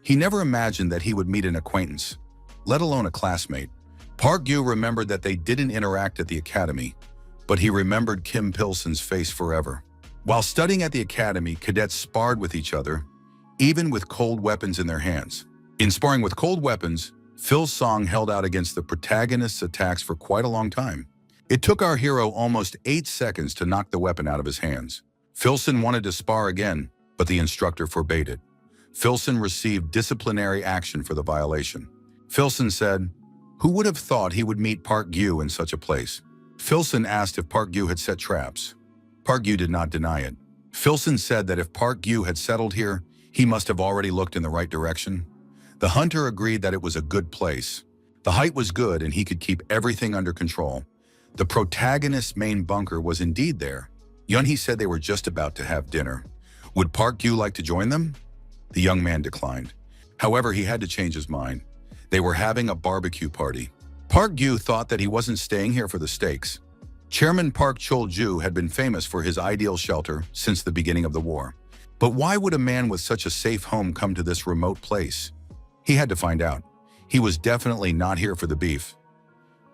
He never imagined that he would meet an acquaintance, let alone a classmate. Park Yu remembered that they didn't interact at the academy, but he remembered Kim Pilson's face forever. While studying at the academy, cadets sparred with each other, even with cold weapons in their hands. In sparring with cold weapons, Phil Song held out against the protagonist's attacks for quite a long time. It took our hero almost 8 seconds to knock the weapon out of his hands. Filson wanted to spar again, but the instructor forbade it. Filson received disciplinary action for the violation. Filson said, "Who would have thought he would meet Park Yu in such a place?" Filson asked if Park Yu had set traps. Park Yu did not deny it. Filson said that if Park Yu had settled here, he must have already looked in the right direction. The hunter agreed that it was a good place. The height was good and he could keep everything under control. The protagonist's main bunker was indeed there. Yun-hee said they were just about to have dinner. Would Park Yu like to join them? The young man declined. However, he had to change his mind. They were having a barbecue party. Park Yu thought that he wasn't staying here for the steaks. Chairman Park Chol-ju had been famous for his ideal shelter since the beginning of the war. But why would a man with such a safe home come to this remote place? He had to find out. He was definitely not here for the beef.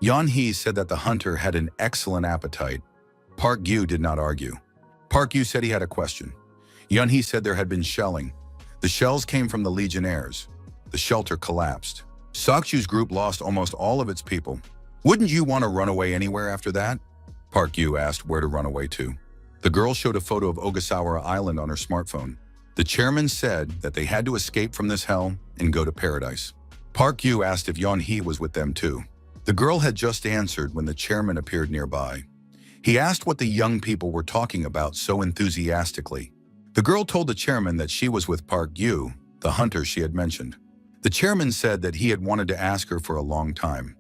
Yun-hee said that the hunter had an excellent appetite. Park Yu did not argue. Park Yu said he had a question. Yun-hee said there had been shelling. The shells came from the Legionnaires. The shelter collapsed. Sokju's group lost almost all of its people. Wouldn't you want to run away anywhere after that? Park Yu asked where to run away to. The girl showed a photo of Ogasawara Island on her smartphone. The chairman said that they had to escape from this hell and go to paradise. Park Yu asked if Yeon-hee was with them too. The girl had just answered when the chairman appeared nearby. He asked what the young people were talking about so enthusiastically. The girl told the chairman that she was with Park Yu, the hunter she had mentioned. The chairman said that he had wanted to ask her for a long time.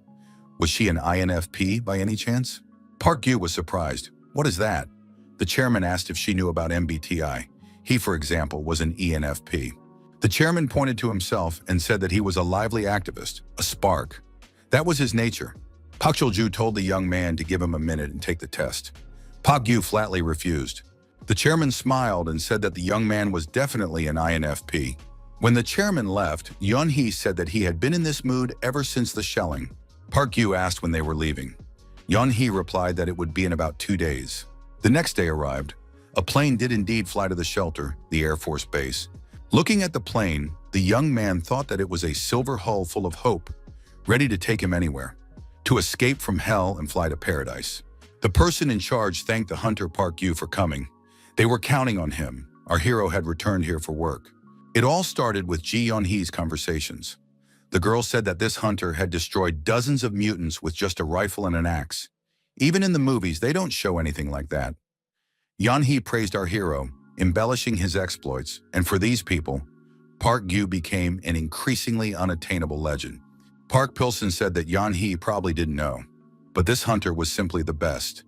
Was she an INFP by any chance? Park Yu was surprised. What is that? The chairman asked if she knew about MBTI. He, for example, was an ENFP. The chairman pointed to himself and said that he was a lively activist, a spark. That was his nature. Park Chul-ju told the young man to give him a minute and take the test. Park Yu flatly refused. The chairman smiled and said that the young man was definitely an INFP. When the chairman left, Yeon-hee said that he had been in this mood ever since the shelling. Park Yu asked when they were leaving. Yeon-hee replied that it would be in about 2 days. The next day arrived. A plane did indeed fly to the shelter, the Air Force base. Looking at the plane, the young man thought that it was a silver hull full of hope, ready to take him anywhere, to escape from hell and fly to paradise. The person in charge thanked the hunter Park Yu for coming. They were counting on him. Our hero had returned here for work. It all started with Ji Yeon-hee's conversations. The girl said that this hunter had destroyed dozens of mutants with just a rifle and an axe. Even in the movies, they don't show anything like that. Yeon-hee praised our hero, embellishing his exploits, and for these people, Park Yu became an increasingly unattainable legend. Park Pilson said that Yeon-hee probably didn't know, but this hunter was simply the best,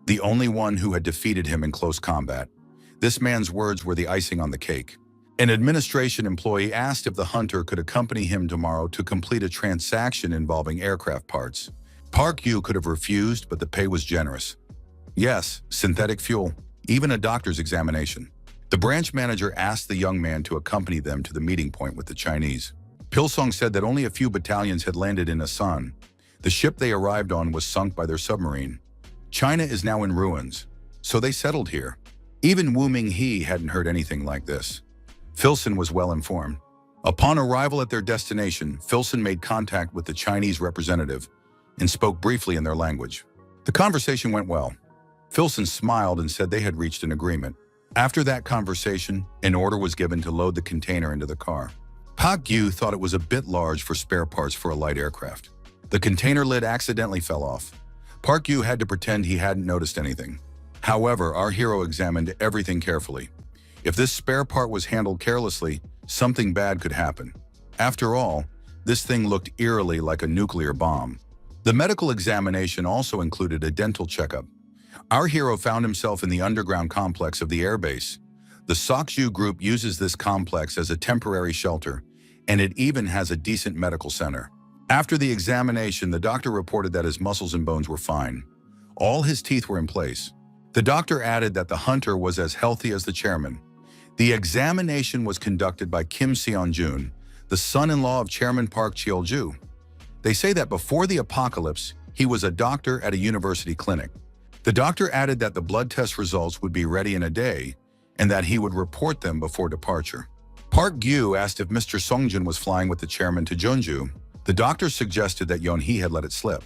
the only one who had defeated him in close combat. This man's words were the icing on the cake. An administration employee asked if the hunter could accompany him tomorrow to complete a transaction involving aircraft parts. Park Yu could have refused, but the pay was generous. Yes, synthetic fuel, even a doctor's examination. The branch manager asked the young man to accompany them to the meeting point with the Chinese. Pilsung said that only a few battalions had landed in Asan. The ship they arrived on was sunk by their submarine. China is now in ruins, so they settled here. Even Wu Ming-hee hadn't heard anything like this. Filson was well informed. Upon arrival at their destination, Filson made contact with the Chinese representative and spoke briefly in their language. The conversation went well. Filson smiled and said they had reached an agreement. After that conversation, an order was given to load the container into the car. Park Yu thought it was a bit large for spare parts for a light aircraft. The container lid accidentally fell off. Park Yu had to pretend he hadn't noticed anything. However, our hero examined everything carefully. If this spare part was handled carelessly, something bad could happen. After all, this thing looked eerily like a nuclear bomb. The medical examination also included a dental checkup. Our hero found himself in the underground complex of the airbase. The Sokju group uses this complex as a temporary shelter, and it even has a decent medical center. After the examination, the doctor reported that his muscles and bones were fine. All his teeth were in place. The doctor added that the hunter was as healthy as the chairman. The examination was conducted by Kim Seon-jun, the son-in-law of Chairman Park Cheol-ju. They say that before the apocalypse, he was a doctor at a university clinic. The doctor added that the blood test results would be ready in a day and that he would report them before departure. Park Yu asked if Mr. Songjun was flying with the chairman to Jeonju. The doctor suggested that Yeon-hee had let it slip.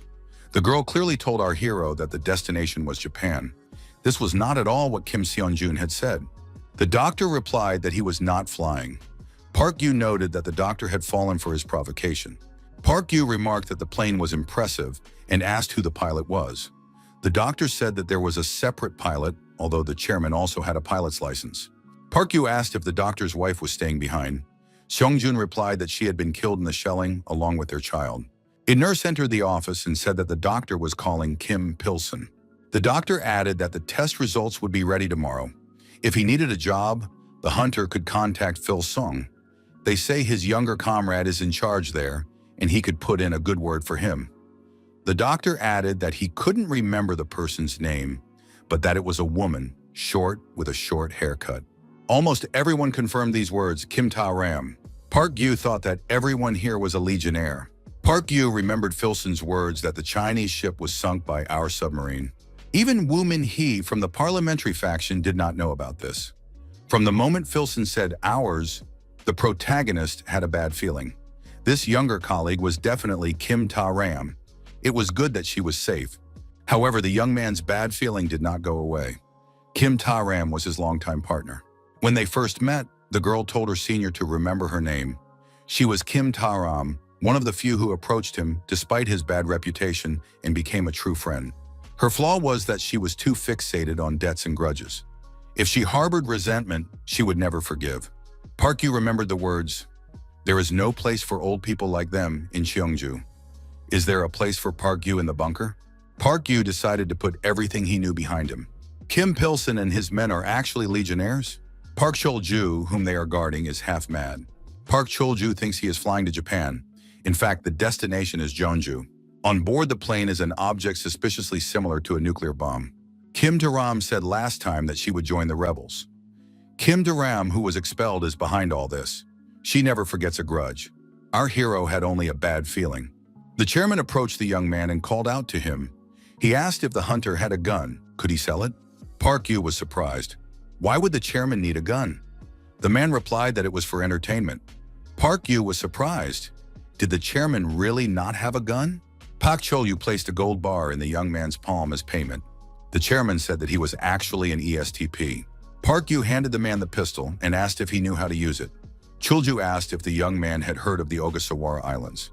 The girl clearly told our hero that the destination was Japan. This was not at all what Kim Seon-jun had said. The doctor replied that he was not flying. Park Yu noted that the doctor had fallen for his provocation. Park Yu remarked that the plane was impressive and asked who the pilot was. The doctor said that there was a separate pilot, although the chairman also had a pilot's license. Park Yu asked if the doctor's wife was staying behind. Seongjun replied that she had been killed in the shelling along with their child. A nurse entered the office and said that the doctor was calling Kim Pilson. The doctor added that the test results would be ready tomorrow. If he needed a job, the hunter could contact Phil Sung. They say his younger comrade is in charge there, and he could put in a good word for him. The doctor added that he couldn't remember the person's name, but that it was a woman, short with a short haircut. Almost everyone confirmed these words, Kim Ta-ram. Park Yu thought that everyone here was a legionnaire. Park Yu remembered Filson's words that the Chinese ship was sunk by our submarine. Even Wu Min-hee from the parliamentary faction did not know about this. From the moment Filson said ours, the protagonist had a bad feeling. This younger colleague was definitely Kim Ta-ram. It was good that she was safe. However, the young man's bad feeling did not go away. Kim Ta-ram was his longtime partner. When they first met, the girl told her senior to remember her name. She was Kim Ta-ram, one of the few who approached him despite his bad reputation and became a true friend. Her flaw was that she was too fixated on debts and grudges. If she harbored resentment, she would never forgive. Park Yu remembered the words, "There is no place for old people like them in Cheongju. Is there a place for Park Yu in the bunker?" Park Yu decided to put everything he knew behind him. Kim Pilson and his men are actually legionnaires? Park Chol-ju, whom they are guarding, is half mad. Park Chol-ju thinks he is flying to Japan. In fact, the destination is Jeonju. On board the plane is an object suspiciously similar to a nuclear bomb. Kim Taram said last time that she would join the rebels. Kim Taram, who was expelled, is behind all this. She never forgets a grudge. Our hero had only a bad feeling. The chairman approached the young man and called out to him. He asked if the hunter had a gun. Could he sell it? Park Yu was surprised. Why would the chairman need a gun? The man replied that it was for entertainment. Park Yu was surprised. Did the chairman really not have a gun? Park Chol-yu placed a gold bar in the young man's palm as payment. The chairman said that he was actually an ESTP. Park Yu handed the man the pistol and asked if he knew how to use it. Chol-ju asked if the young man had heard of the Ogasawara Islands.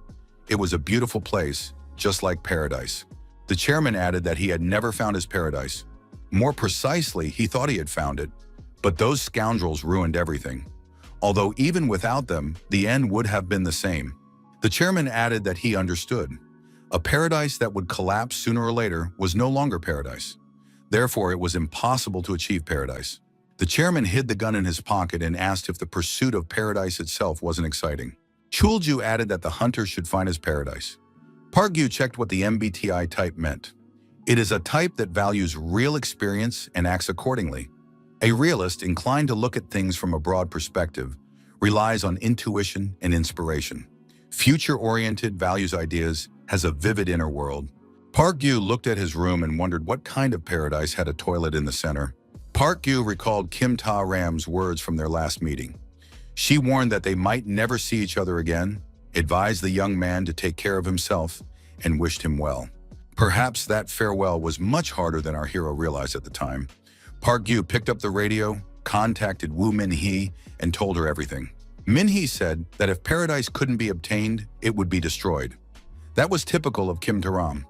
It was a beautiful place, just like paradise. The chairman added that he had never found his paradise. More precisely, he thought he had found it, but those scoundrels ruined everything. Although even without them, the end would have been the same. The chairman added that he understood. A paradise that would collapse sooner or later was no longer paradise. Therefore, it was impossible to achieve paradise. The chairman hid the gun in his pocket and asked if the pursuit of paradise itself wasn't exciting. Chul-ju added that the hunter should find his paradise. Park Yu checked what the MBTI type meant. It is a type that values real experience and acts accordingly. A realist, inclined to look at things from a broad perspective, relies on intuition and inspiration. Future-oriented, values ideas, has a vivid inner world. Park Yu looked at his room and wondered what kind of paradise had a toilet in the center. Park Yu recalled Kim Ta-ram's words from their last meeting. She warned that they might never see each other again, advised the young man to take care of himself, and wished him well. Perhaps that farewell was much harder than our hero realized at the time. Park Yu picked up the radio, contacted Woo Min-hee, and told her everything. Min-hee said that if paradise couldn't be obtained, it would be destroyed. That was typical of Kim Taram.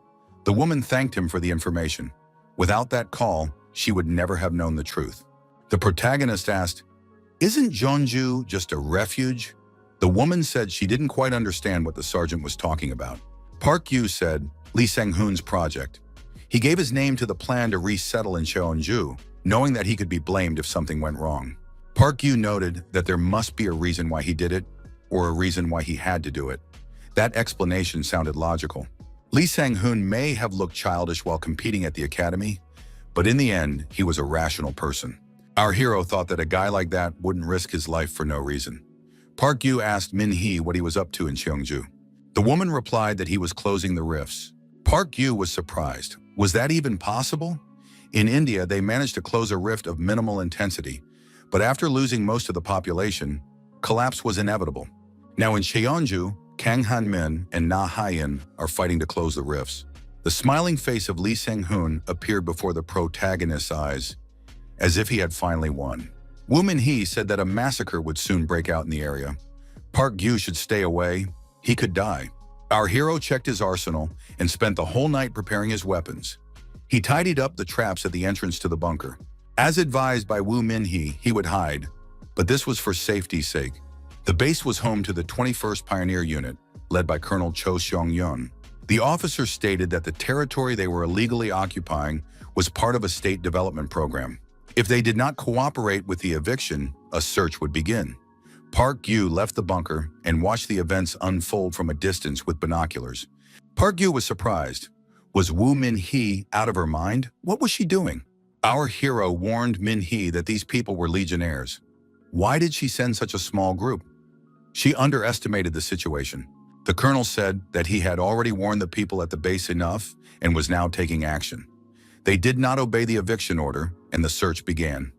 The woman thanked him for the information. Without that call, she would never have known the truth. The protagonist asked, "Isn't Jeonju just a refuge?" The woman said she didn't quite understand what the sergeant was talking about. Park Yu said, Lee Sang-hoon's project. He gave his name to the plan to resettle in Cheonju, knowing that he could be blamed if something went wrong. Park Yu noted that there must be a reason why he did it, or a reason why he had to do it. That explanation sounded logical. Lee Sang-hoon may have looked childish while competing at the academy, but in the end, he was a rational person. Our hero thought that a guy like that wouldn't risk his life for no reason. Park Yu asked Min-hee what he was up to in Cheongju. The woman replied that he was closing the rifts. Park Yu was surprised. Was that even possible? In India, they managed to close a rift of minimal intensity, but after losing most of the population, collapse was inevitable. Now in Cheonju, Kang Han-min and Na Hyein are fighting to close the rifts. The smiling face of Lee Sang-hoon appeared before the protagonist's eyes, as if he had finally won. Woo Min-hee said that a massacre would soon break out in the area. Park Yu should stay away. He could die. Our hero checked his arsenal and spent the whole night preparing his weapons. He tidied up the traps at the entrance to the bunker. As advised by Woo Min-hee, he would hide, but this was for safety's sake. The base was home to the 21st Pioneer Unit, led by Colonel Cho Seong-yeon. The officer stated that the territory they were illegally occupying was part of a state development program. If they did not cooperate with the eviction, a search would begin. Park Yu left the bunker and watched the events unfold from a distance with binoculars. Park Yu was surprised. Was Woo Min-hee out of her mind? What was she doing? Our hero warned Min-hee that these people were legionnaires. Why did she send such a small group? She underestimated the situation. The colonel said that he had already warned the people at the base enough and was now taking action. They did not obey the eviction order, and the search began.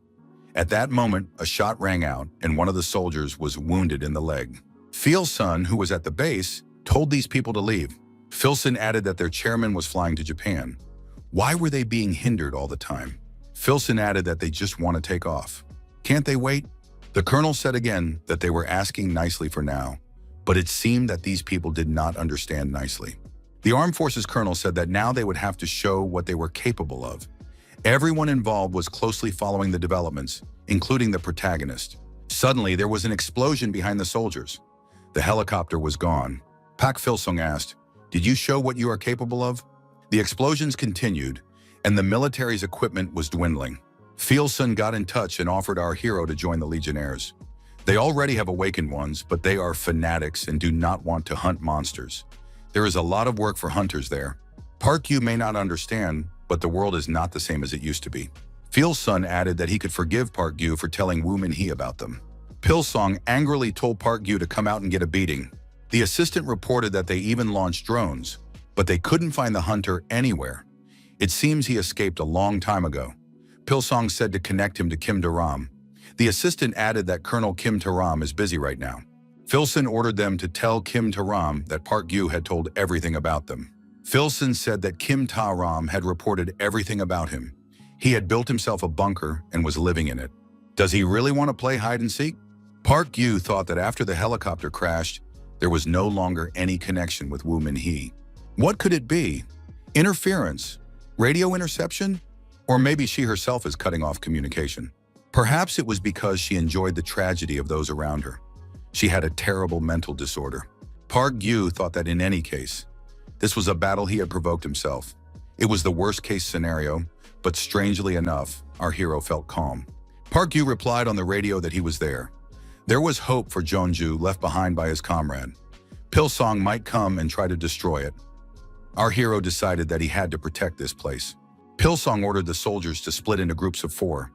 At that moment, a shot rang out, and one of the soldiers was wounded in the leg. Phil-sun, who was at the base, told these people to leave. Phil-sun added that their chairman was flying to Japan. Why were they being hindered all the time? Phil-sun added that they just want to take off. Can't they wait? The colonel said again that they were asking nicely for now. But it seemed that these people did not understand nicely. The Armed Forces colonel said that now they would have to show what they were capable of. Everyone involved was closely following the developments, including the protagonist. Suddenly, there was an explosion behind the soldiers. The helicopter was gone. Pak Philsung asked, "Did you show what you are capable of?" The explosions continued, and the military's equipment was dwindling. Philsung got in touch and offered our hero to join the Legionnaires. They already have awakened ones, but they are fanatics and do not want to hunt monsters. There is a lot of work for hunters there. Park Yu may not understand, but the world is not the same as it used to be. Philsung added that he could forgive Park Yu for telling Wu Minhee about them. Philsung angrily told Park Yu to come out and get a beating. The assistant reported that they even launched drones, but they couldn't find the hunter anywhere. It seems he escaped a long time ago. Philsung said to connect him to Kim Taram. The assistant added that Colonel Kim Taram is busy right now. Philsung ordered them to tell Kim Taram that Park Yu had told everything about them. Philsung said that Kim Taram had reported everything about him. He had built himself a bunker and was living in it. Does he really want to play hide and seek? Park Yu thought that after the helicopter crashed, there was no longer any connection with Wu Minhee. What could it be? Interference? Radio interception? Or maybe she herself is cutting off communication. Perhaps it was because she enjoyed the tragedy of those around her. She had a terrible mental disorder. Park Yu thought that in any case, this was a battle he had provoked himself. It was the worst-case scenario, but strangely enough, our hero felt calm. Park Yu replied on the radio that he was there. There was hope for Jeonju left behind by his comrade. Philsung might come and try to destroy it. Our hero decided that he had to protect this place. Philsung ordered the soldiers to split into groups of 4.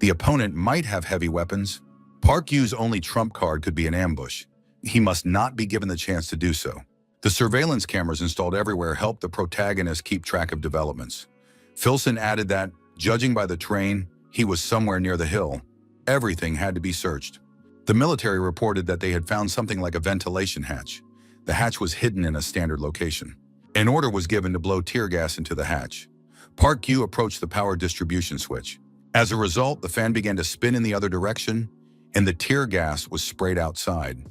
The opponent might have heavy weapons. Park Yu's only trump card could be an ambush. He must not be given the chance to do so. The surveillance cameras installed everywhere helped the protagonist keep track of developments. Philsung added that, judging by the terrain, he was somewhere near the hill. Everything had to be searched. The military reported that they had found something like a ventilation hatch. The hatch was hidden in a standard location. An order was given to blow tear gas into the hatch. Park Yu approached the power distribution switch. As a result, the fan began to spin in the other direction, and the tear gas was sprayed outside.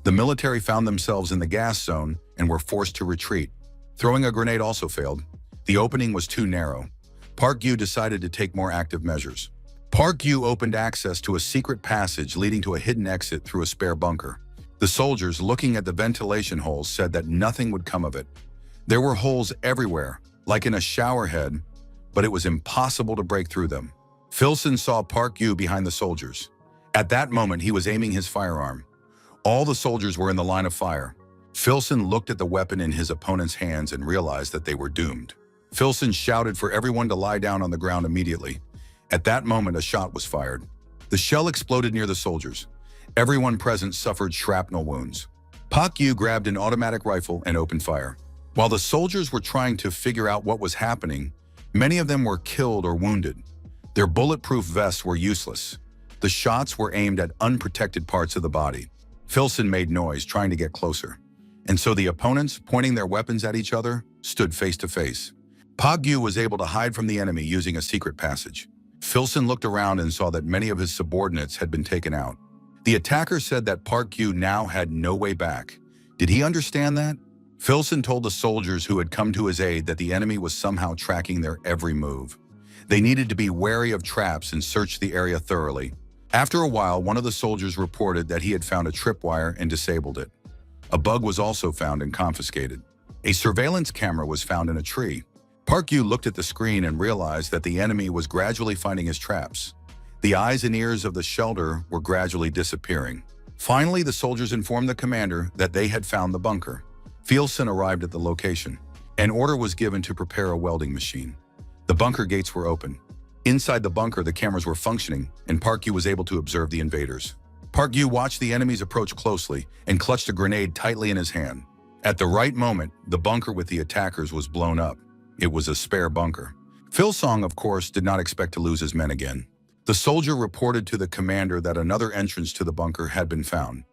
The military found themselves in the gas zone and were forced to retreat. Throwing a grenade also failed. The opening was too narrow. Park Yu decided to take more active measures. Park Yu opened access to a secret passage leading to a hidden exit through a spare bunker. The soldiers, looking at the ventilation holes, said that nothing would come of it. There were holes everywhere, like in a shower head, but it was impossible to break through them. Philsung saw Park Yu behind the soldiers. At that moment, he was aiming his firearm. All the soldiers were in the line of fire. Philsung looked at the weapon in his opponent's hands and realized that they were doomed. Philsung shouted for everyone to lie down on the ground immediately. At that moment, a shot was fired. The shell exploded near the soldiers. Everyone present suffered shrapnel wounds. Park Yu grabbed an automatic rifle and opened fire. While the soldiers were trying to figure out what was happening, many of them were killed or wounded. Their bulletproof vests were useless. The shots were aimed at unprotected parts of the body. Philsung made noise, trying to get closer. And so the opponents, pointing their weapons at each other, stood face to face. Park Yu was able to hide from the enemy using a secret passage. Philsung looked around and saw that many of his subordinates had been taken out. The attacker said that Park Yu now had no way back. Did he understand that? Philsung told the soldiers who had come to his aid that the enemy was somehow tracking their every move. They needed to be wary of traps and search the area thoroughly. After a while, one of the soldiers reported that he had found a tripwire and disabled it. A bug was also found and confiscated. A surveillance camera was found in a tree. Park Yu looked at the screen and realized that the enemy was gradually finding his traps. The eyes and ears of the shelter were gradually disappearing. Finally, the soldiers informed the commander that they had found the bunker. Philsung arrived at the location. An order was given to prepare a welding machine. The bunker gates were open. Inside the bunker, the cameras were functioning, and Park Yu was able to observe the invaders. Park Yu watched the enemies approach closely and clutched a grenade tightly in his hand. At the right moment, the bunker with the attackers was blown up. It was a spare bunker. Philsung, of course, did not expect to lose his men again. The soldier reported to the commander that another entrance to the bunker had been found.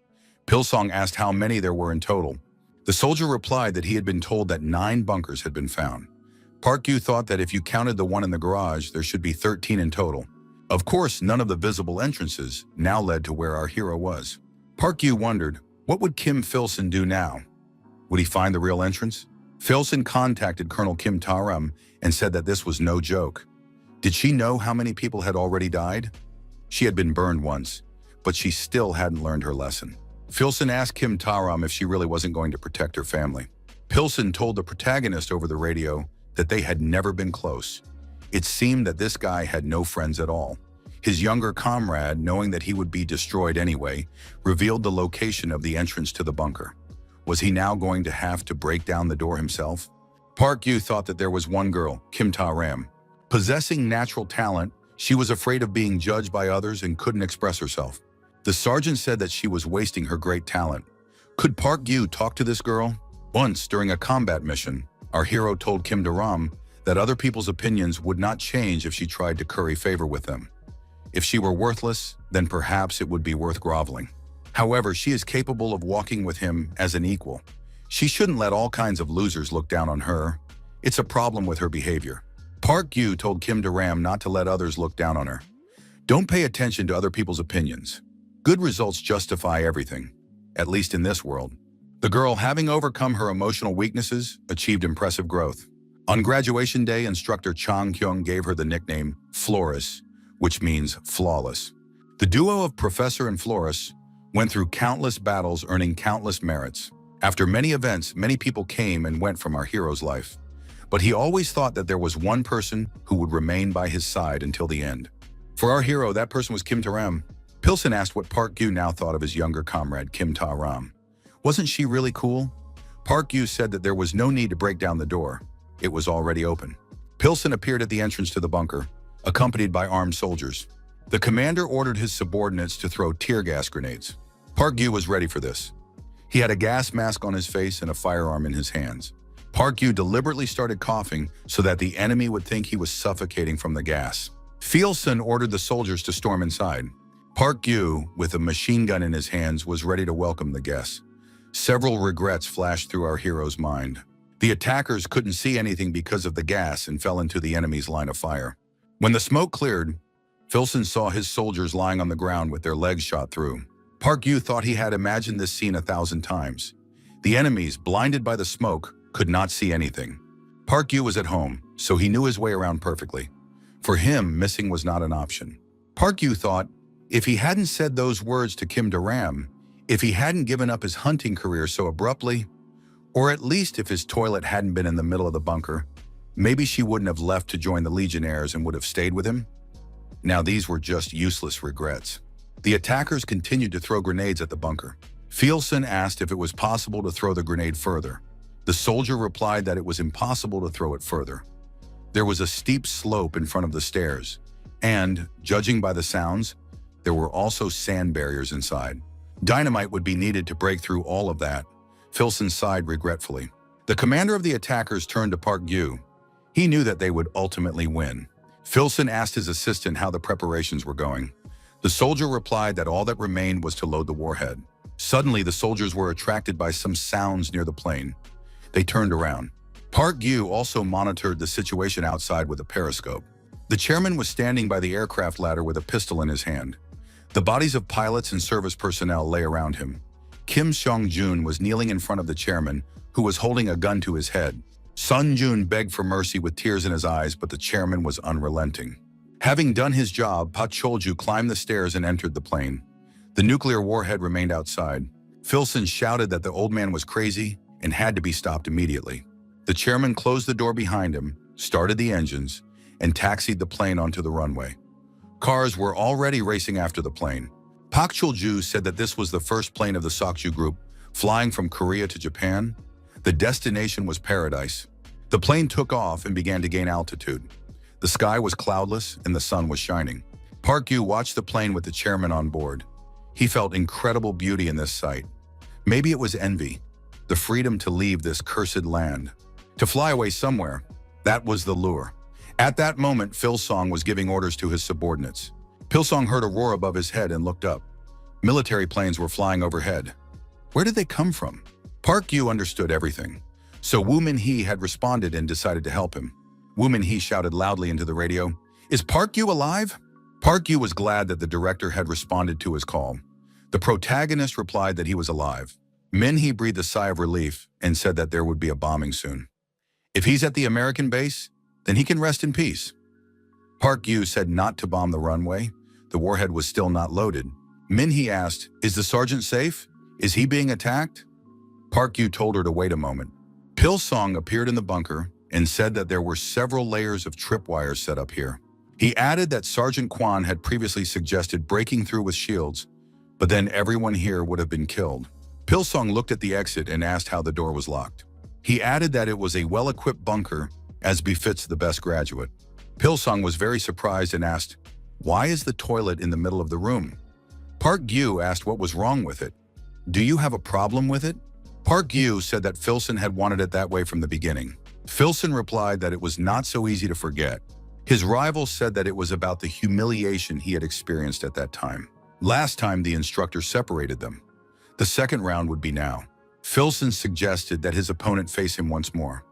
Philsung asked how many there were in total. The soldier replied that he had been told that 9 bunkers had been found. Park Yu thought that if you counted the one in the garage, there should be 13 in total. Of course, none of the visible entrances now led to where our hero was. Park Yu wondered, What would Kim Philson do now? Would he find the real entrance? Philson contacted Colonel Kim Taram and said that this was no joke. Did she know how many people had already died? She had been burned once, but she still hadn't learned her lesson. Philson asked Kim Taram if she really wasn't going to protect her family. Philson told the protagonist over the radio that they had never been close. It seemed that this guy had no friends at all. His younger comrade, knowing that he would be destroyed anyway, revealed the location of the entrance to the bunker. Was he now going to have to break down the door himself? Park Yu thought that there was one girl, Kim Ta-ram. Possessing natural talent, she was afraid of being judged by others and couldn't express herself. The sergeant said that she was wasting her great talent. Could Park Yu talk to this girl? Once, during a combat mission, our hero told Kim Ta-ram that other people's opinions would not change if she tried to curry favor with them. If she were worthless, then perhaps it would be worth groveling. However, she is capable of walking with him as an equal. She shouldn't let all kinds of losers look down on her. It's a problem with her behavior. Park Yu told Kim Ta-ram not to let others look down on her. Don't pay attention to other people's opinions. Good results justify everything, at least in this world. The girl, having overcome her emotional weaknesses, achieved impressive growth. On graduation day, instructor Chang Kyung gave her the nickname Florus, which means flawless. The duo of Professor and Florus went through countless battles, earning countless merits. After many events, many people came and went from our hero's life. But he always thought that there was one person who would remain by his side until the end. For our hero, that person was Kim Ta-ram. Philson asked what Park Yu now thought of his younger comrade, Kim Ta-ram. Wasn't she really cool? Park Yu said that there was no need to break down the door. It was already open. Philson appeared at the entrance to the bunker, accompanied by armed soldiers. The commander ordered his subordinates to throw tear gas grenades. Park Yu was ready for this. He had a gas mask on his face and a firearm in his hands. Park Yu deliberately started coughing so that the enemy would think he was suffocating from the gas. Philson ordered the soldiers to storm inside. Park Yu, with a machine gun in his hands, was ready to welcome the guests. Several regrets flashed through our hero's mind. The attackers couldn't see anything because of the gas and fell into the enemy's line of fire. When the smoke cleared, Philson saw his soldiers lying on the ground with their legs shot through. Park Yu thought he had imagined this scene 1,000 times. The enemies, blinded by the smoke, could not see anything. Park Yu was at home, so he knew his way around perfectly. For him, missing was not an option. Park Yu thought, if he hadn't said those words to Kim Ta-ram, if he hadn't given up his hunting career so abruptly, or at least if his toilet hadn't been in the middle of the bunker, maybe she wouldn't have left to join the Legionnaires and would have stayed with him. Now these were just useless regrets. The attackers continued to throw grenades at the bunker. Philson asked if it was possible to throw the grenade further. The soldier replied that it was impossible to throw it further. There was a steep slope in front of the stairs, and, judging by the sounds, there were also sand barriers inside. Dynamite would be needed to break through all of that. Philson sighed regretfully. The commander of the attackers turned to Park Yu. He knew that they would ultimately win. Philson asked his assistant how the preparations were going. The soldier replied that all that remained was to load the warhead. Suddenly, the soldiers were attracted by some sounds near the plane. They turned around. Park Yu also monitored the situation outside with a periscope. The chairman was standing by the aircraft ladder with a pistol in his hand. The bodies of pilots and service personnel lay around him. Kim Seong-jun was kneeling in front of the chairman, who was holding a gun to his head. Sun Jun begged for mercy with tears in his eyes, but the chairman was unrelenting. Having done his job, Pa Chol-ju climbed the stairs and entered the plane. The nuclear warhead remained outside. Philson shouted that the old man was crazy and had to be stopped immediately. The chairman closed the door behind him, started the engines, and taxied the plane onto the runway. Cars were already racing after the plane. Pak Chol-ju said that this was the first plane of the Sokju group, flying from Korea to Japan. The destination was paradise. The plane took off and began to gain altitude. The sky was cloudless and the sun was shining. Park Yu watched the plane with the chairman on board. He felt incredible beauty in this sight. Maybe it was envy, the freedom to leave this cursed land, to fly away somewhere. That was the lure. At that moment, Philsong was giving orders to his subordinates. Philsong heard a roar above his head and looked up. Military planes were flying overhead. Where did they come from? Park Yu understood everything. So Woo Min-hee had responded and decided to help him. Woo Min-hee shouted loudly into the radio, "Is Park Yu alive?" Park Yu was glad that the director had responded to his call. The protagonist replied that he was alive. Min-hee breathed a sigh of relief and said that there would be a bombing soon. If he's at the American base, then he can rest in peace. Park Gyu said not to bomb the runway. The warhead was still not loaded. Min-hee asked, "Is the sergeant safe? Is he being attacked?" Park Gyu told her to wait a moment. Pil-sung appeared in the bunker and said that there were several layers of tripwires set up here. He added that Sergeant Kwan had previously suggested breaking through with shields, but then everyone here would have been killed. Pil-sung looked at the exit and asked how the door was locked. He added that it was a well-equipped bunker, as befits the best graduate. Pil-sung was very surprised and asked, "Why is the toilet in the middle of the room?" Park Gyu asked what was wrong with it. "Do you have a problem with it?" Park Gyu said that Filson had wanted it that way from the beginning. Filson replied that it was not so easy to forget. His rival said that it was about the humiliation he had experienced at that time. Last time the instructor separated them. The second round would be now. Filson suggested that his opponent face him once more.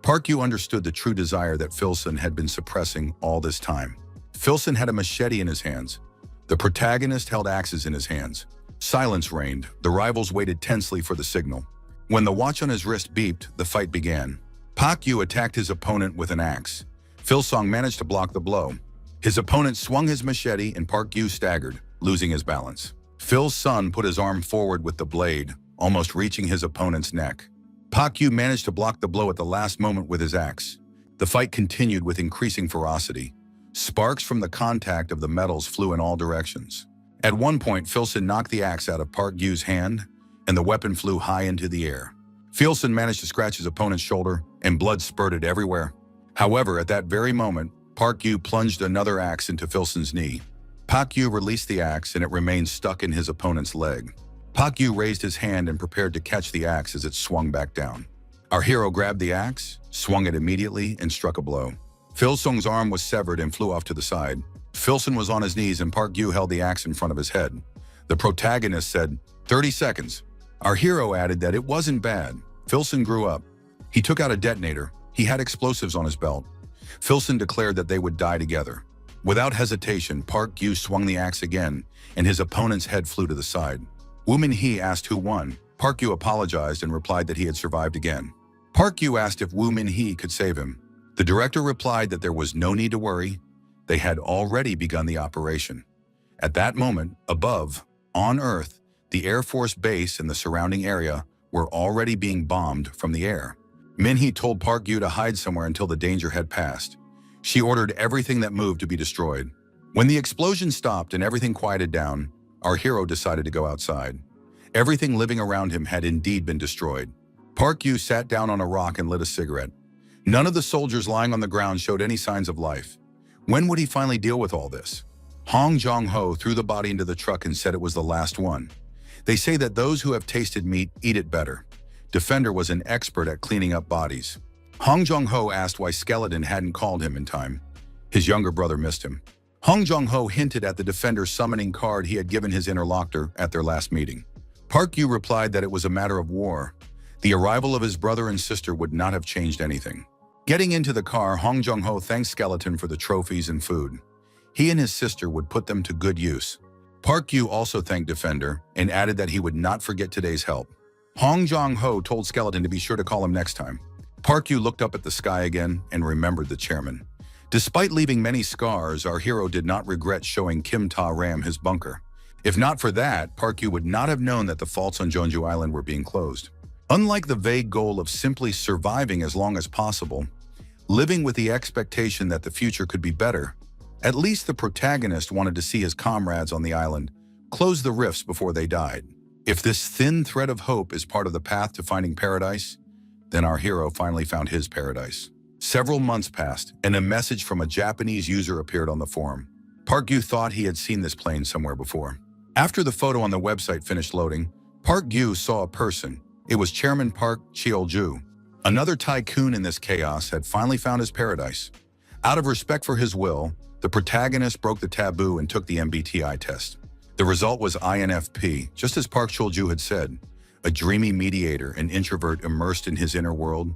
Park Gyu understood the true desire that Filson had been suppressing all this time. Filson had a machete in his hands. The protagonist held axes in his hands. Silence reigned. The rivals waited tensely for the signal. When the watch on his wrist beeped, the fight began. Park Gyu attacked his opponent with an axe. Pil-sung managed to block the blow. His opponent swung his machete and Park Gyu staggered, losing his balance. Phil-sun put his arm forward with the blade, almost reaching his opponent's neck. Park Gyu managed to block the blow at the last moment with his axe. The fight continued with increasing ferocity. Sparks from the contact of the metals flew in all directions. At one point, Filson knocked the axe out of Park Gyu's hand, and the weapon flew high into the air. Filson managed to scratch his opponent's shoulder, and blood spurted everywhere. However, at that very moment, Park Gyu plunged another axe into Filson's knee. Park Gyu released the axe, and it remained stuck in his opponent's leg. Park Gyu raised his hand and prepared to catch the axe as it swung back down. Our hero grabbed the axe, swung it immediately, and struck a blow. Filsung's arm was severed and flew off to the side. Filson was on his knees and Park Gyu held the axe in front of his head. The protagonist said, 30 seconds. Our hero added that it wasn't bad. Filson grew up. He took out a detonator. He had explosives on his belt. Filson declared that they would die together. Without hesitation, Park Gyu swung the axe again, and his opponent's head flew to the side. Woo Min-hee asked who won. Park Gyu apologized and replied that he had survived again. Park Gyu asked if Woo Min-hee could save him. The director replied that there was no need to worry. They had already begun the operation. At that moment, above, on Earth, the Air Force base and the surrounding area were already being bombed from the air. Min-hee told Park Gyu to hide somewhere until the danger had passed. She ordered everything that moved to be destroyed. When the explosion stopped and everything quieted down, our hero decided to go outside. Everything living around him had indeed been destroyed. Park Gyu sat down on a rock and lit a cigarette. None of the soldiers lying on the ground showed any signs of life. When would he finally deal with all this? Hong Jong-ho threw the body into the truck and said it was the last one. They say that those who have tasted meat eat it better. Defender was an expert at cleaning up bodies. Hong Jong-ho asked why Skeleton hadn't called him in time. His younger brother missed him. Hong Jong-ho hinted at the Defender's summoning card he had given his interlocutor at their last meeting. Park Gyu replied that it was a matter of war. The arrival of his brother and sister would not have changed anything. Getting into the car, Hong Jong-ho thanked Skeleton for the trophies and food. He and his sister would put them to good use. Park Gyu also thanked Defender and added that he would not forget today's help. Hong Jong-ho told Skeleton to be sure to call him next time. Park Gyu looked up at the sky again and remembered the chairman. Despite leaving many scars, our hero did not regret showing Kim Ta-ram his bunker. If not for that, Park Gyu would not have known that the faults on Jeonju Island were being closed. Unlike the vague goal of simply surviving as long as possible, living with the expectation that the future could be better, at least the protagonist wanted to see his comrades on the island close the rifts before they died. If this thin thread of hope is part of the path to finding paradise, then our hero finally found his paradise. Several months passed, and a message from a Japanese user appeared on the forum. Park Gyu thought he had seen this plane somewhere before. After the photo on the website finished loading, Park Gyu saw a person. It was Chairman Park Cheol-ju. Another tycoon in this chaos had finally found his paradise. Out of respect for his will, the protagonist broke the taboo and took the MBTI test. The result was INFP, just as Park Cheol-ju had said, a dreamy mediator, an introvert immersed in his inner world.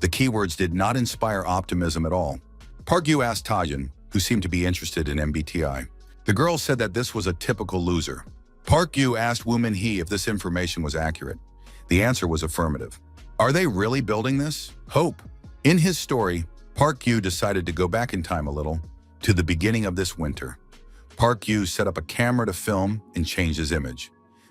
The keywords did not inspire optimism at all. Park Gyu asked Tajin, who seemed to be interested in MBTI. The girl said that this was a typical loser. Park Yu asked Woo Min-hee if this information was accurate. The answer was affirmative. Are they really building this? Hope. In his story, Park Yu decided to go back in time a little, to the beginning of this winter. Park Yu set up a camera to film and change his image.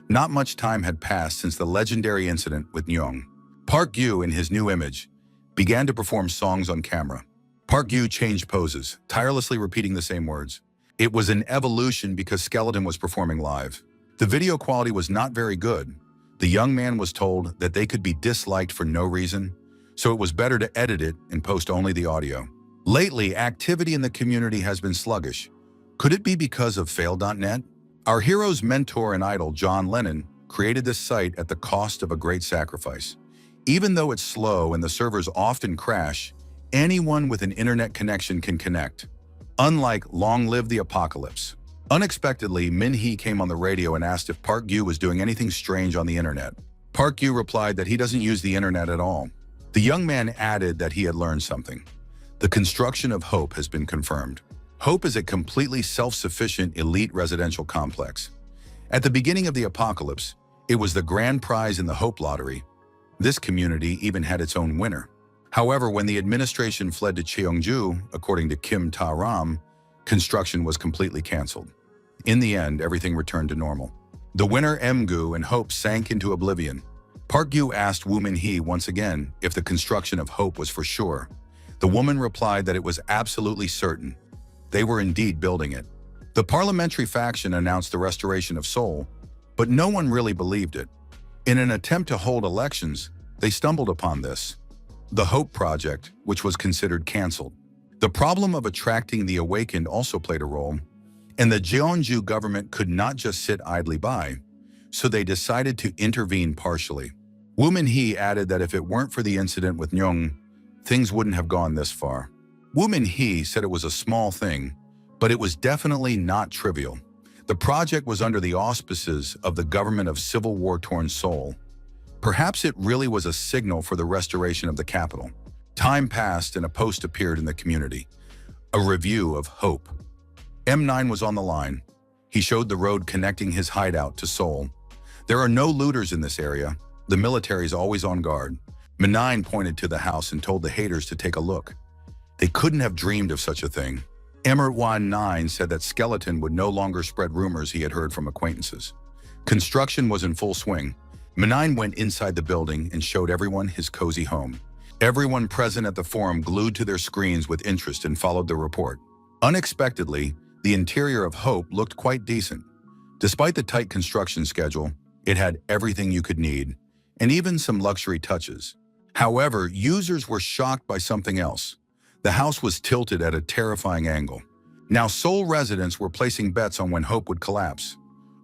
Not much time had passed since the legendary incident with Nyong. Park Yu, in his new image, began to perform songs on camera. Park Yu changed poses, tirelessly repeating the same words. It was an evolution because Skeleton was performing live. The video quality was not very good. The young man was told that they could be disliked for no reason, so it was better to edit it and post only the audio. Lately, activity in the community has been sluggish. Could it be because of Fail.net? Our hero's mentor and idol, John Lennon, created this site at the cost of a great sacrifice. Even though it's slow and the servers often crash, anyone with an internet connection can connect. Unlike Long Live the Apocalypse. Unexpectedly, Min-hee came on the radio and asked if Park Yu was doing anything strange on the internet. Park Yu replied that he doesn't use the internet at all. The young man added that he had learned something. The construction of Hope has been confirmed. Hope is a completely self-sufficient elite residential complex. At the beginning of the apocalypse, it was the grand prize in the Hope lottery. This community even had its own winner. However, when the administration fled to Cheongju, according to Kim Ta-ram, construction was completely canceled. In the end, everything returned to normal. The winner Emgu and Hope sank into oblivion. Park Yu asked Woo Min-hee once again if the construction of Hope was for sure. The woman replied that it was absolutely certain. They were indeed building it. The parliamentary faction announced the restoration of Seoul, but no one really believed it. In an attempt to hold elections, they stumbled upon this. The Hope Project, which was considered canceled. The problem of attracting the awakened also played a role, and the Jeonju government could not just sit idly by, so they decided to intervene partially. Woo Min-hee added that if it weren't for the incident with Nyong, things wouldn't have gone this far. Woo Min-hee said it was a small thing, but it was definitely not trivial. The project was under the auspices of the government of civil war-torn Seoul. Perhaps it really was a signal for the restoration of the capital. Time passed and a post appeared in the community. A review of Hope. M9 was on the line. He showed the road connecting his hideout to Seoul. There are no looters in this area. The military is always on guard. M9 pointed to the house and told the haters to take a look. They couldn't have dreamed of such a thing. Manhwa 9 said that Skeleton would no longer spread rumors he had heard from acquaintances. Construction was in full swing. M9 went inside the building and showed everyone his cozy home. Everyone present at the forum glued to their screens with interest and followed the report. Unexpectedly, the interior of Hope looked quite decent. Despite the tight construction schedule, it had everything you could need, and even some luxury touches. However, users were shocked by something else. The house was tilted at a terrifying angle. Now Seoul residents were placing bets on when Hope would collapse.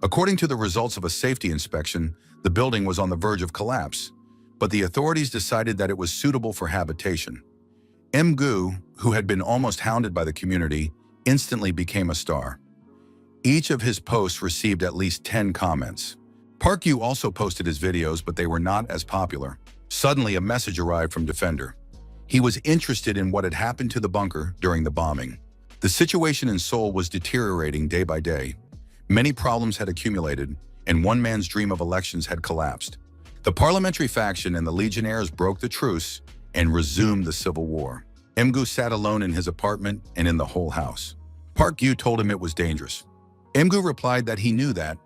According to the results of a safety inspection, the building was on the verge of collapse, but the authorities decided that it was suitable for habitation. Emgu, who had been almost hounded by the community, instantly became a star. Each of his posts received at least 10 comments. Park Yu also posted his videos, but they were not as popular. Suddenly, a message arrived from Defender. He was interested in what had happened to the bunker during the bombing. The situation in Seoul was deteriorating day by day. Many problems had accumulated, and one man's dream of elections had collapsed. The parliamentary faction and the legionnaires broke the truce and resumed the civil war. Emgu sat alone in his apartment and in the whole house. Park Yu told him it was dangerous. Emgu replied that he knew that,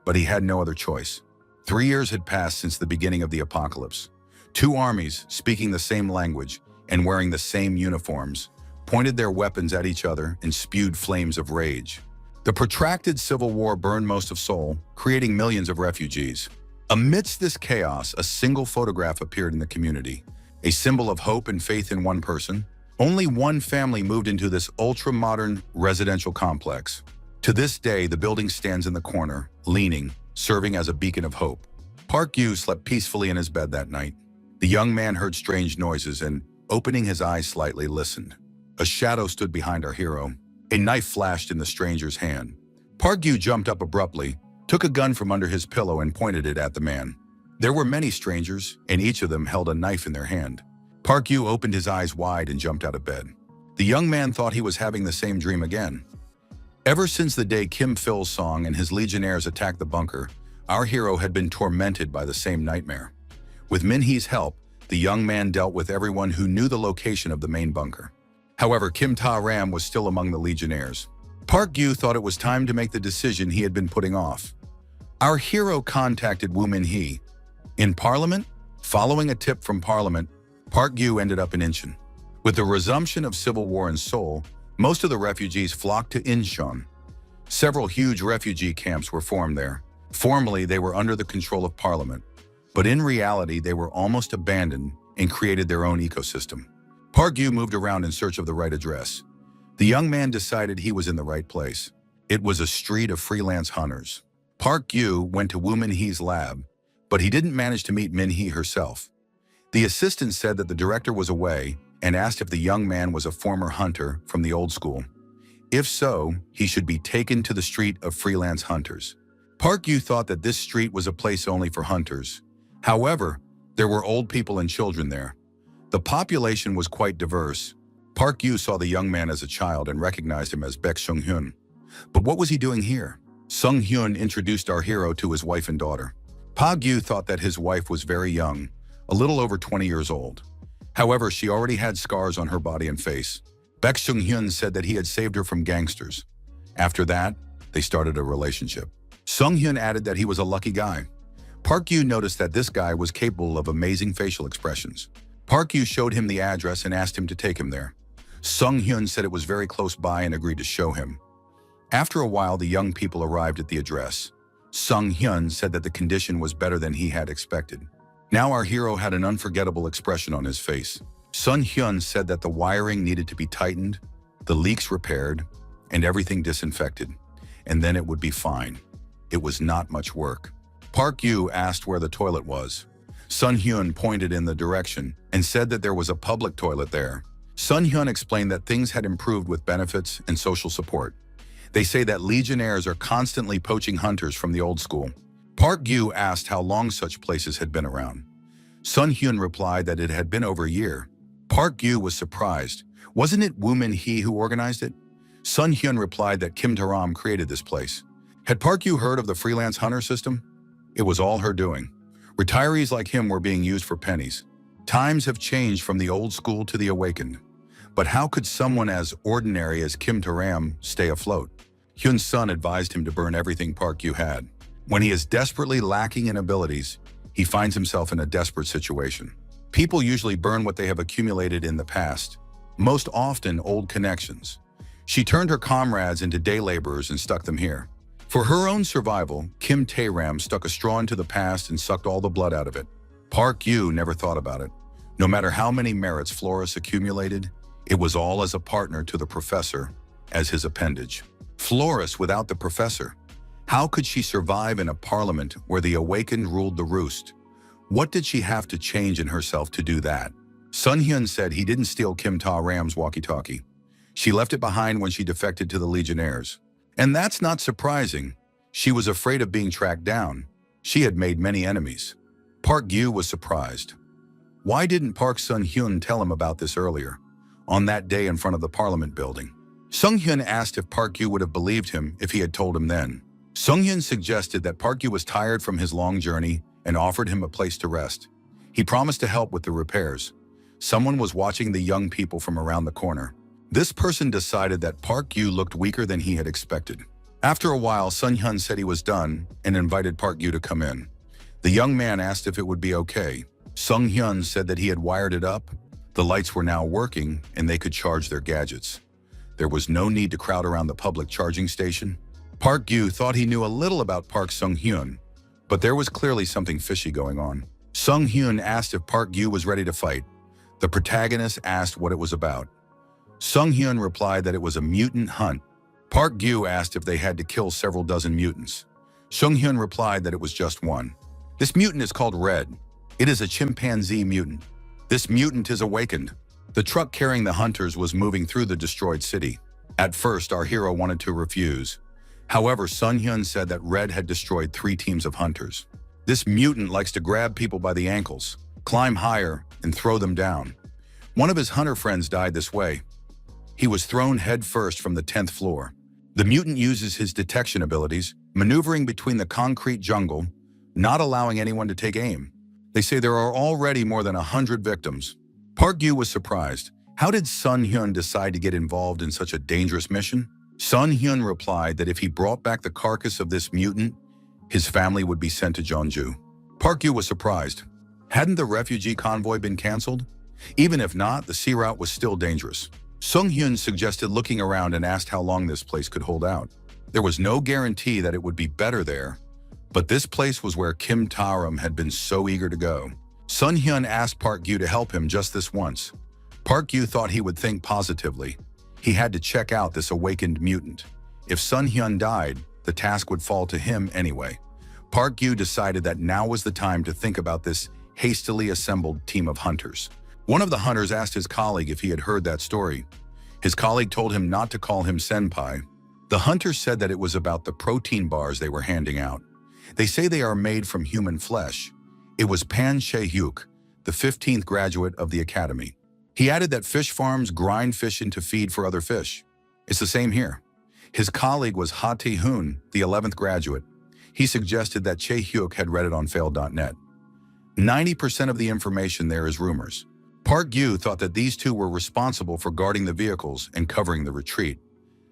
but he had no other choice. 3 years had passed since the beginning of the apocalypse. Two armies, speaking the same language and wearing the same uniforms, pointed their weapons at each other and spewed flames of rage. The protracted civil war burned most of Seoul, creating millions of refugees. Amidst this chaos, a single photograph appeared in the community, a symbol of hope and faith in one person. Only one family moved into this ultra-modern residential complex. To this day, the building stands in the corner, leaning, serving as a beacon of hope. Park Yu slept peacefully in his bed that night. The young man heard strange noises and, opening his eyes slightly, listened. A shadow stood behind our hero. A knife flashed in the stranger's hand. Park Yu jumped up abruptly, took a gun from under his pillow and pointed it at the man. There were many strangers, and each of them held a knife in their hand. Park Yu opened his eyes wide and jumped out of bed. The young man thought he was having the same dream again. Ever since the day Kim Il-sung and his legionnaires attacked the bunker, our hero had been tormented by the same nightmare. With Min-hee's help, the young man dealt with everyone who knew the location of the main bunker. However, Kim Ta-ram was still among the legionnaires. Park Gyu thought it was time to make the decision he had been putting off. Our hero contacted Woo Min-hee. In Parliament, following a tip from Parliament, Park Gyu ended up in Incheon. With the resumption of civil war in Seoul, most of the refugees flocked to Incheon. Several huge refugee camps were formed there. Formally, they were under the control of Parliament, but in reality, they were almost abandoned and created their own ecosystem. Park Gyu moved around in search of the right address. The young man decided he was in the right place. It was a street of freelance hunters. Park Gyu went to Woo Min-hee's lab, but he didn't manage to meet Min-hee herself. The assistant said that the director was away and asked if the young man was a former hunter from the old school. If so, he should be taken to the street of freelance hunters. Park Gyu thought that this street was a place only for hunters. However, there were old people and children there. The population was quite diverse. Park Gyu saw the young man as a child and recognized him as Baek Sung-hyun. But what was he doing here? Sung-hyun introduced our hero to his wife and daughter. Park Gyu thought that his wife was very young, a little over 20 years old. However, she already had scars on her body and face. Baek Sung-hyun said that he had saved her from gangsters. After that, they started a relationship. Sung-hyun added that he was a lucky guy. Park Gyu noticed that this guy was capable of amazing facial expressions. Park Gyu showed him the address and asked him to take him there. Sung-hyun said it was very close by and agreed to show him. After a while, the young people arrived at the address. Sung-hyun said that the condition was better than he had expected. Now our hero had an unforgettable expression on his face. Sung-hyun said that the wiring needed to be tightened, the leaks repaired, and everything disinfected, and then it would be fine. It was not much work. Park Gyu asked where the toilet was. Sung-hyun pointed in the direction and said that there was a public toilet there. Sung-hyun explained that things had improved with benefits and social support. They say that legionnaires are constantly poaching hunters from the old school. Park Gyu asked how long such places had been around. Sung-hyun replied that it had been over a year. Park Gyu was surprised. Wasn't it Woo Min-hee who organized it? Sung-hyun replied that Kim Ta-ram created this place. Had Park Gyu heard of the freelance hunter system? It was all her doing. Retirees like him were being used for pennies. Times have changed from the old school to the awakened. But how could someone as ordinary as Kim Ta-ram stay afloat? Hyun's son advised him to burn everything Park Gyu had. When he is desperately lacking in abilities, he finds himself in a desperate situation. People usually burn what they have accumulated in the past, most often old connections. She turned her comrades into day laborers and stuck them here. For her own survival, Kim Ta-ram stuck a straw into the past and sucked all the blood out of it. Park Gyu never thought about it. No matter how many merits Flores accumulated, it was all as a partner to the professor, as his appendage. Flores without the professor. How could she survive in a parliament where the awakened ruled the roost? What did she have to change in herself to do that? Sung-hyun said he didn't steal Kim Ta-ram's walkie-talkie. She left it behind when she defected to the legionnaires. And that's not surprising. She was afraid of being tracked down. She had made many enemies. Park Gyu was surprised. Why didn't Park Sung-hyun tell him about this earlier, on that day in front of the parliament building? Sung-hyun asked if Park Gyu would have believed him if he had told him then. Sung-hyun suggested that Park Gyu was tired from his long journey and offered him a place to rest. He promised to help with the repairs. Someone was watching the young people from around the corner. This person decided that Park Gyu looked weaker than he had expected. After a while, Sung-hyun said he was done and invited Park Gyu to come in. The young man asked if it would be okay. Sung-hyun said that he had wired it up. The lights were now working and they could charge their gadgets. There was no need to crowd around the public charging station. Park Gyu thought he knew a little about Park Sung-hyun, but there was clearly something fishy going on. Sung-hyun asked if Park Gyu was ready to fight. The protagonist asked what it was about. Sung-hyun replied that it was a mutant hunt. Park Gyu asked if they had to kill several dozen mutants. Sung-hyun replied that it was just one. This mutant is called Red. It is a chimpanzee mutant. This mutant is awakened. The truck carrying the hunters was moving through the destroyed city. At first, our hero wanted to refuse. However, Sung-hyun said that Red had destroyed 3 teams of hunters. This mutant likes to grab people by the ankles, climb higher, and throw them down. One of his hunter friends died this way. He was thrown head first from the 10th floor. The mutant uses his detection abilities, maneuvering between the concrete jungle, not allowing anyone to take aim. They say there are already more than 100 victims. Park Gyu was surprised. How did Sun Hyun decide to get involved in such a dangerous mission? Sun Hyun replied that if he brought back the carcass of this mutant, his family would be sent to Jeonju. Park Gyu was surprised. Hadn't the refugee convoy been canceled? Even if not, the sea route was still dangerous. Sung Hyun suggested looking around and asked how long this place could hold out. There was no guarantee that it would be better there, but this place was where Kim Ta-ram had been so eager to go. Sun Hyun asked Park Gyu to help him just this once. Park Gyu thought he would think positively. He had to check out this awakened mutant. If Sun Hyun died, the task would fall to him anyway. Park Gyu decided that now was the time to think about this hastily assembled team of hunters. One of the hunters asked his colleague if he had heard that story. His colleague told him not to call him senpai. The hunter said that it was about the protein bars they were handing out. They say they are made from human flesh. It was Pan Chae-hyuk, the 15th graduate of the academy. He added that fish farms grind fish into feed for other fish. It's the same here. His colleague was Ha Tae-hoon, the 11th graduate. He suggested that Chae-hyuk had read it on fail.net. 90% of the information there is rumors. Park Gyu thought that these two were responsible for guarding the vehicles and covering the retreat.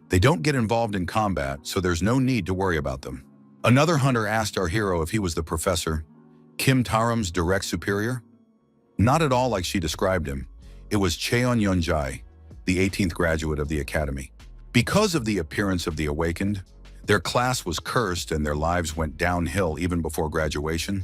They don't get involved in combat, so there's no need to worry about them. Another hunter asked our hero if he was the professor, Kim Ta-ram's direct superior. Not at all like she described him. It was Cheon Yeonjae, the 18th graduate of the academy. Because of the appearance of the awakened, their class was cursed and their lives went downhill even before graduation.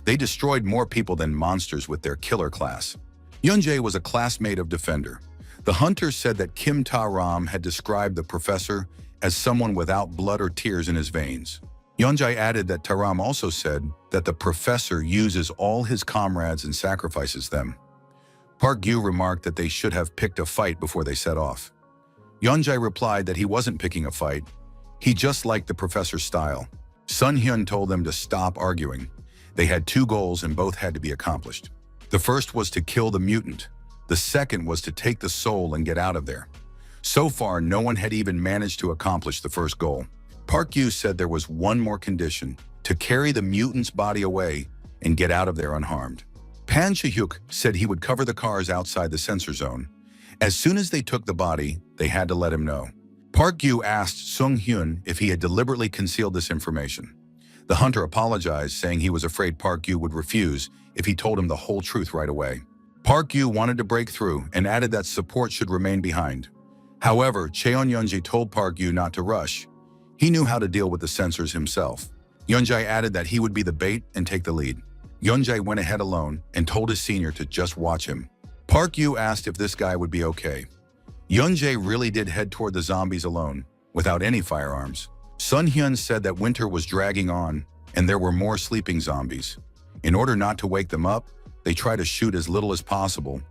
They destroyed more people than monsters with their killer class. Yeonjae was a classmate of Defender. The hunter said that Kim Ta-ram had described the professor as someone without blood or tears in his veins. Yeonjae added that Ta-ram also said that the professor uses all his comrades and sacrifices them. Park Gyu remarked that they should have picked a fight before they set off. Yeonjae replied that he wasn't picking a fight. He just liked the professor's style. Sun Hyun told them to stop arguing. They had two goals and both had to be accomplished. The first was to kill the mutant. The second was to take the soul and get out of there. So far, no one had even managed to accomplish the first goal. Park Gyu said there was one more condition: to carry the mutant's body away and get out of there unharmed. Pan Chae-hyuk said he would cover the cars outside the sensor zone. As soon as they took the body, they had to let him know. Park Gyu asked Sung Hyun if he had deliberately concealed this information. The hunter apologized, saying he was afraid Park Gyu would refuse if he told him the whole truth right away. Park Gyu wanted to break through and added that support should remain behind. However, Cheon Yeonjae told Park Gyu not to rush. He knew how to deal with the sensors himself. Yeonjae added that he would be the bait and take the lead. Yeonjae went ahead alone and told his senior to just watch him. Park Gyu asked if this guy would be okay. Yeonjae really did head toward the zombies alone, without any firearms. Sun Hyun said that winter was dragging on and there were more sleeping zombies. In order not to wake them up, they try to shoot as little as possible.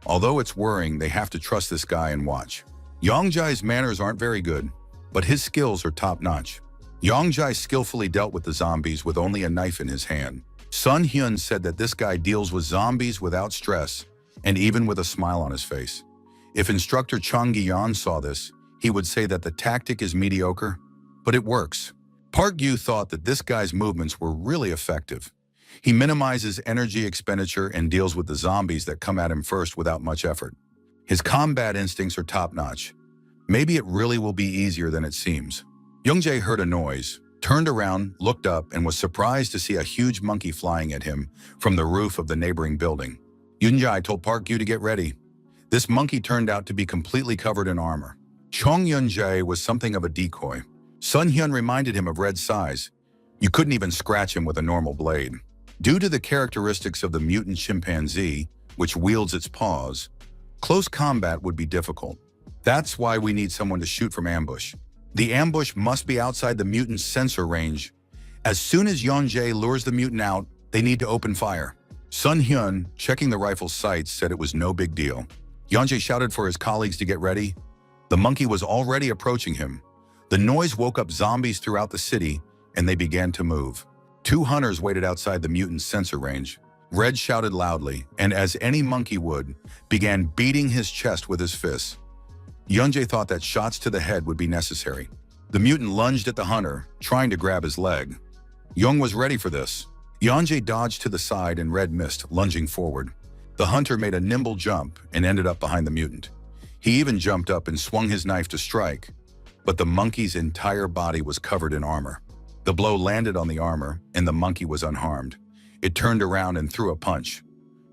Although it's worrying, they have to trust this guy and watch. Yeonjae's manners aren't very good, but his skills are top-notch. Yeonjae skillfully dealt with the zombies with only a knife in his hand. Sun Hyun said that this guy deals with zombies without stress and even with a smile on his face. If instructor Chung Gi-yeon saw this, he would say that the tactic is mediocre, but it works. Park Gyu thought that this guy's movements were really effective. He minimizes energy expenditure and deals with the zombies that come at him first without much effort. His combat instincts are top-notch. Maybe it really will be easier than it seems. Yeonjae heard a noise, turned around, looked up, and was surprised to see a huge monkey flying at him from the roof of the neighboring building. Yeonjae told Park Gyu to get ready. This monkey turned out to be completely covered in armor. Chung Yeonjae was something of a decoy. Sun Hyun reminded him of Red's size. You couldn't even scratch him with a normal blade. Due to the characteristics of the mutant chimpanzee, which wields its paws, close combat would be difficult. That's why we need someone to shoot from ambush. The ambush must be outside the mutant's sensor range. As soon as Yeonjae lures the mutant out, they need to open fire. Sun Hyun, checking the rifle's sights, said it was no big deal. Yeonjae shouted for his colleagues to get ready. The monkey was already approaching him. The noise woke up zombies throughout the city, and they began to move. Two hunters waited outside the mutant's sensor range. Red shouted loudly, and as any monkey would, began beating his chest with his fists. Yeonjae thought that shots to the head would be necessary. The mutant lunged at the hunter, trying to grab his leg. Young was ready for this. Yeonjae dodged to the side and Red missed, lunging forward. The hunter made a nimble jump and ended up behind the mutant. He even jumped up and swung his knife to strike, but the monkey's entire body was covered in armor. The blow landed on the armor, and the monkey was unharmed. It turned around and threw a punch.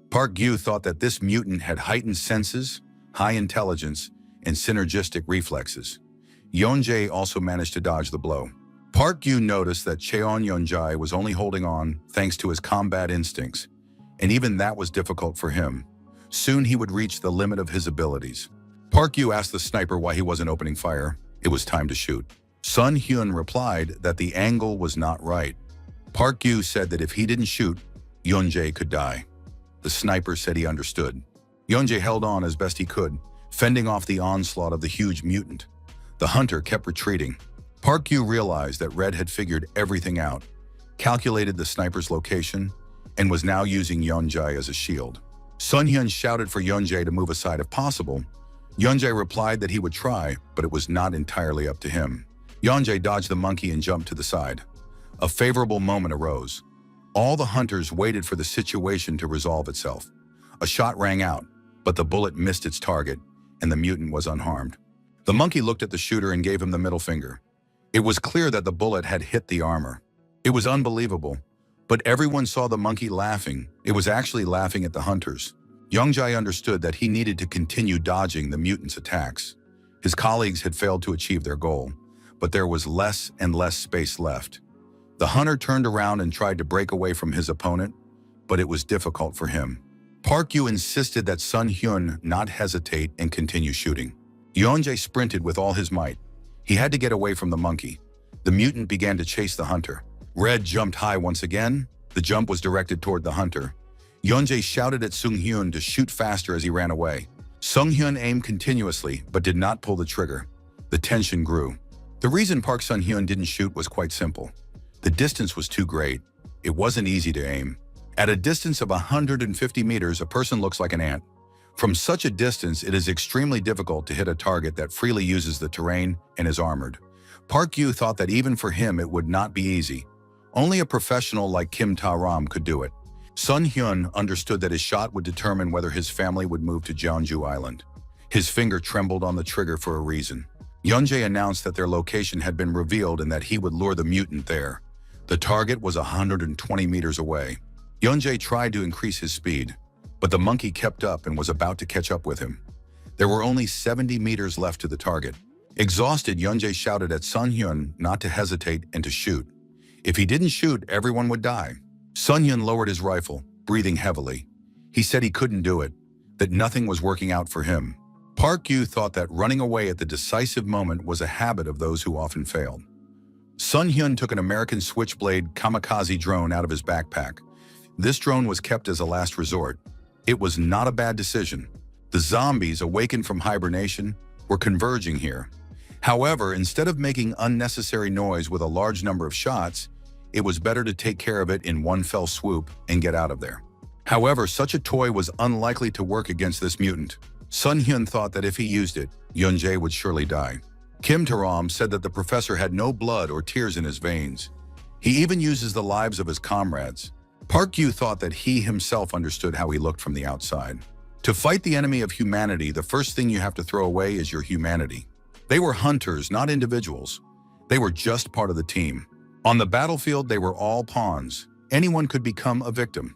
Park Gyu thought that this mutant had heightened senses, high intelligence, and synergistic reflexes. Yeonjae also managed to dodge the blow. Park Gyu noticed that Cheon Yeonjae was only holding on thanks to his combat instincts, and even that was difficult for him. Soon he would reach the limit of his abilities. Park Gyu asked the sniper why he wasn't opening fire. It was time to shoot. Sun Hyun replied that the angle was not right. Park Gyu said that if he didn't shoot, Yeonjae could die. The sniper said he understood. Yeonjae held on as best he could, fending off the onslaught of the huge mutant. The hunter kept retreating. Park Gyu realized that Red had figured everything out, calculated the sniper's location, and was now using Yeonjae as a shield. Sun Hyun shouted for Yeonjae to move aside if possible. Yeonjae replied that he would try, but it was not entirely up to him. Yeonjae dodged the monkey and jumped to the side. A favorable moment arose. All the hunters waited for the situation to resolve itself. A shot rang out, but the bullet missed its target, and the mutant was unharmed. The monkey looked at the shooter and gave him the middle finger. It was clear that the bullet had hit the armor. It was unbelievable, but everyone saw the monkey laughing. It was actually laughing at the hunters. Yeonjae understood that he needed to continue dodging the mutant's attacks. His colleagues had failed to achieve their goal, but there was less and less space left. The hunter turned around and tried to break away from his opponent, but it was difficult for him. Park Gyu insisted that Sun Hyun not hesitate and continue shooting. Yeonjae sprinted with all his might. He had to get away from the monkey. The mutant began to chase the hunter. Red jumped high once again. The jump was directed toward the hunter. Yeonjae shouted at Sung Hyun to shoot faster as he ran away. Sung Hyun aimed continuously, but did not pull the trigger. The tension grew. The reason Park Sun Hyun didn't shoot was quite simple. The distance was too great. It wasn't easy to aim. At a distance of 150 meters, a person looks like an ant. From such a distance, it is extremely difficult to hit a target that freely uses the terrain and is armored. Park Gyu thought that even for him it would not be easy. Only a professional like Kim Ta-ram could do it. Sun Hyun understood that his shot would determine whether his family would move to Jeonju Island. His finger trembled on the trigger for a reason. Yeonjae announced that their location had been revealed and that he would lure the mutant there. The target was 120 meters away. Yeonjae tried to increase his speed, but the monkey kept up and was about to catch up with him. There were only 70 meters left to the target. Exhausted, Yeonjae shouted at Sun Hyun not to hesitate and to shoot. If he didn't shoot, everyone would die. Sun Hyun lowered his rifle, breathing heavily. He said he couldn't do it, that nothing was working out for him. Park Gyu thought that running away at the decisive moment was a habit of those who often failed. Sun Hyun took an American Switchblade kamikaze drone out of his backpack. This drone was kept as a last resort. It was not a bad decision. The zombies, awakened from hibernation, were converging here. However, instead of making unnecessary noise with a large number of shots, it was better to take care of it in one fell swoop and get out of there. However, such a toy was unlikely to work against this mutant. Sun Hyun thought that if he used it, Yeonjae would surely die. Kim Ta-ram said that the professor had no blood or tears in his veins. He even uses the lives of his comrades. Park Gyu thought that he himself understood how he looked from the outside. To fight the enemy of humanity, the first thing you have to throw away is your humanity. They were hunters, not individuals. They were just part of the team. On the battlefield, they were all pawns. Anyone could become a victim.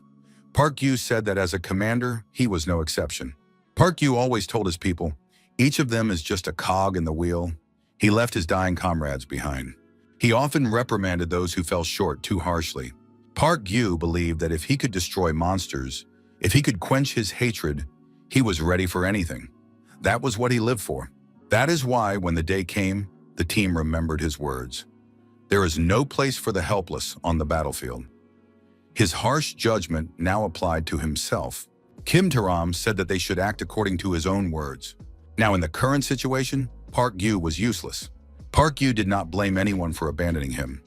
Park Gyu said that as a commander, he was no exception. Park Gyu always told his people, each of them is just a cog in the wheel. He left his dying comrades behind. He often reprimanded those who fell short too harshly. Park Gyu believed that if he could destroy monsters, if he could quench his hatred, he was ready for anything. That was what he lived for. That is why, when the day came, the team remembered his words. There is no place for the helpless on the battlefield. His harsh judgment now applied to himself. Kim Ta-ram said that they should act according to his own words. Now, in the current situation, Park Gyu was useless. Park Gyu did not blame anyone for abandoning him.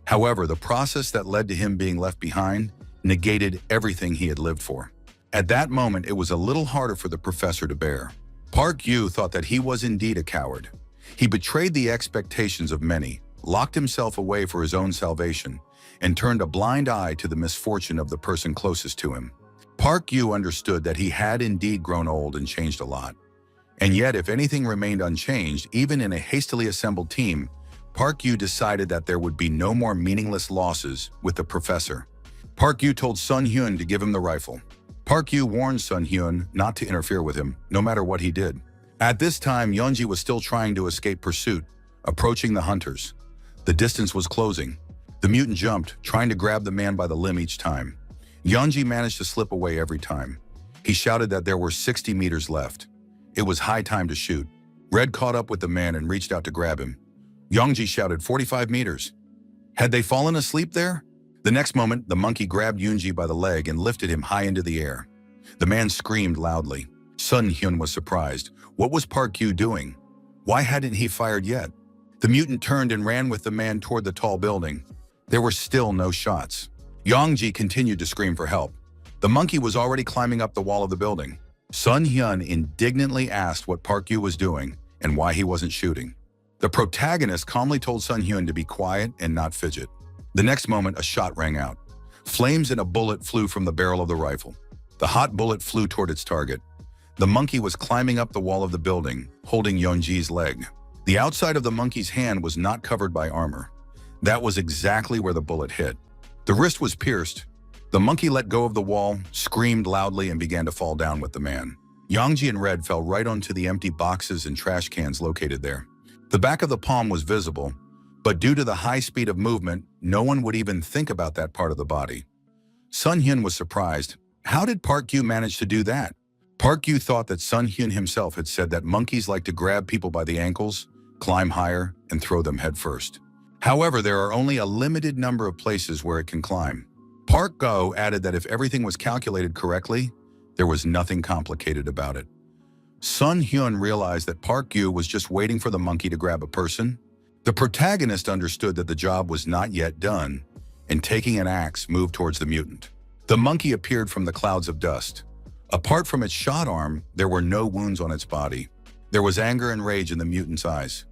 However, the process that led to him being left behind negated everything he had lived for. At that moment, it was a little harder for the professor to bear. Park Gyu thought that he was indeed a coward. He betrayed the expectations of many, locked himself away for his own salvation, and turned a blind eye to the misfortune of the person closest to him. Park Yu understood that he had indeed grown old and changed a lot. And yet, if anything remained unchanged, even in a hastily assembled team, Park Yu decided that there would be no more meaningless losses with the professor. Park Yu told Sun Hyun to give him the rifle. Park Yu warned Sun Hyun not to interfere with him, no matter what he did. At this time, Yeonji was still trying to escape pursuit, approaching the hunters. The distance was closing. The mutant jumped, trying to grab the man by the limb each time. Yeonji managed to slip away every time. He shouted that there were 60 meters left. It was high time to shoot. Red caught up with the man and reached out to grab him. Yeonji shouted 45 meters. Had they fallen asleep there? The next moment, the monkey grabbed Yeonji by the leg and lifted him high into the air. The man screamed loudly. Sun Hyun was surprised. What was Park Yu doing? Why hadn't he fired yet? The mutant turned and ran with the man toward the tall building. There were still no shots. Yeonji continued to scream for help. The monkey was already climbing up the wall of the building. Sun Hyun indignantly asked what Park Yu was doing and why he wasn't shooting. The protagonist calmly told Sun Hyun to be quiet and not fidget. The next moment, a shot rang out. Flames and a bullet flew from the barrel of the rifle. The hot bullet flew toward its target. The monkey was climbing up the wall of the building, holding Yeonji's leg. The outside of the monkey's hand was not covered by armor. That was exactly where the bullet hit. The wrist was pierced. The monkey let go of the wall, screamed loudly, and began to fall down with the man. Yeonji and Red fell right onto the empty boxes and trash cans located there. The back of the palm was visible, but due to the high speed of movement, no one would even think about that part of the body. Sun Hyun was surprised. How did Park Yu manage to do that? Park Yu thought that Sun Hyun himself had said that monkeys like to grab people by the ankles, climb higher, and throw them headfirst. However, there are only a limited number of places where it can climb. Park Go added that if everything was calculated correctly, there was nothing complicated about it. Sun Hyun realized that Park Yu was just waiting for the monkey to grab a person. The protagonist understood that the job was not yet done, and taking an axe, moved towards the mutant. The monkey appeared from the clouds of dust. Apart from its shot arm, there were no wounds on its body. There was anger and rage in the mutant's eyes.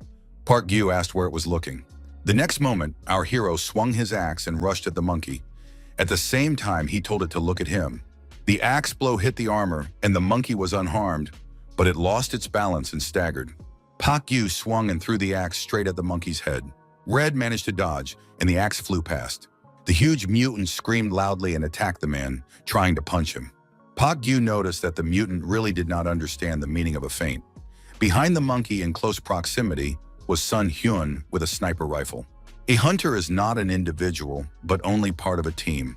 Park Yu asked where it was looking. The next moment, our hero swung his axe and rushed at the monkey. At the same time, he told it to look at him. The axe blow hit the armor, and the monkey was unharmed, but it lost its balance and staggered. Park Yu swung and threw the axe straight at the monkey's head. Red managed to dodge, and the axe flew past. The huge mutant screamed loudly and attacked the man, trying to punch him. Park Yu noticed that the mutant really did not understand the meaning of a feint. Behind the monkey in close proximity was Sun Hyun with a sniper rifle. A hunter is not an individual, but only part of a team.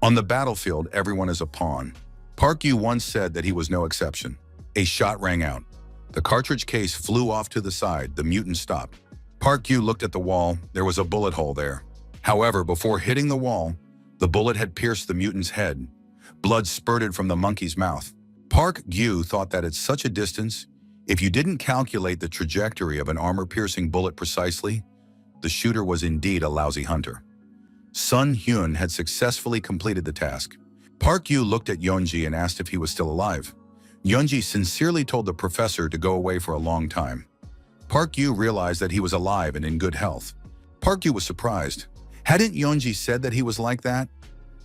On the battlefield, everyone is a pawn. Park Yu once said that he was no exception. A shot rang out. The cartridge case flew off to the side. The mutant stopped. Park Yu looked at the wall. There was a bullet hole there. However, before hitting the wall, the bullet had pierced the mutant's head. Blood spurted from the monkey's mouth. Park Yu thought that at such a distance, if you didn't calculate the trajectory of an armor-piercing bullet precisely, the shooter was indeed a lousy hunter. Sun Hyun had successfully completed the task. Park Yu looked at Yeonji and asked if he was still alive. Yeonji sincerely told the professor to go away for a long time. Park Yu realized that he was alive and in good health. Park Yu was surprised. Hadn't Yeonji said that he was like that?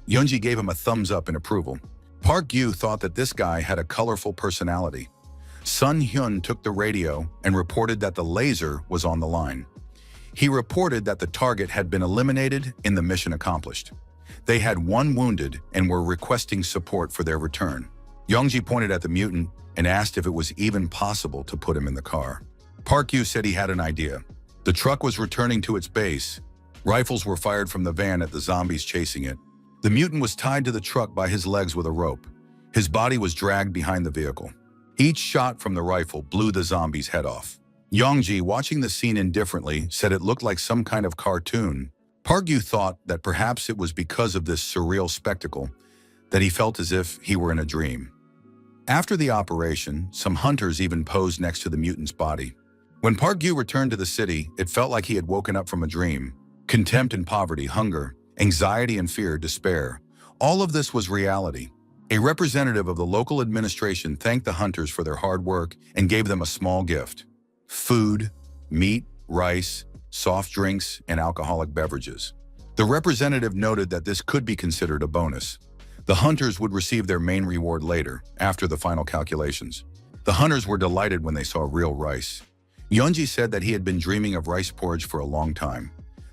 Yeonji gave him a thumbs up in approval. Park Yu thought that this guy had a colorful personality. Sun Hyun took the radio and reported that the laser was on the line. He reported that the target had been eliminated and the mission accomplished. They had one wounded and were requesting support for their return. Yeonji pointed at the mutant and asked if it was even possible to put him in the car. Park Yu said he had an idea. The truck was returning to its base. Rifles were fired from the van at the zombies chasing it. The mutant was tied to the truck by his legs with a rope. His body was dragged behind the vehicle. Each shot from the rifle blew the zombie's head off. Yeonji, watching the scene indifferently, said it looked like some kind of cartoon. Park Yu thought that perhaps it was because of this surreal spectacle that he felt as if he were in a dream. After the operation, some hunters even posed next to the mutant's body. When Park Yu returned to the city, it felt like he had woken up from a dream. Contempt and poverty, hunger, anxiety and fear, despair. All of this was reality. A representative of the local administration thanked the hunters for their hard work and gave them a small gift: food, meat, rice, soft drinks, and alcoholic beverages. The representative noted that this could be considered a bonus. The hunters would receive their main reward later, after the final calculations. The hunters were delighted when they saw real rice. Yeonji said that he had been dreaming of rice porridge for a long time.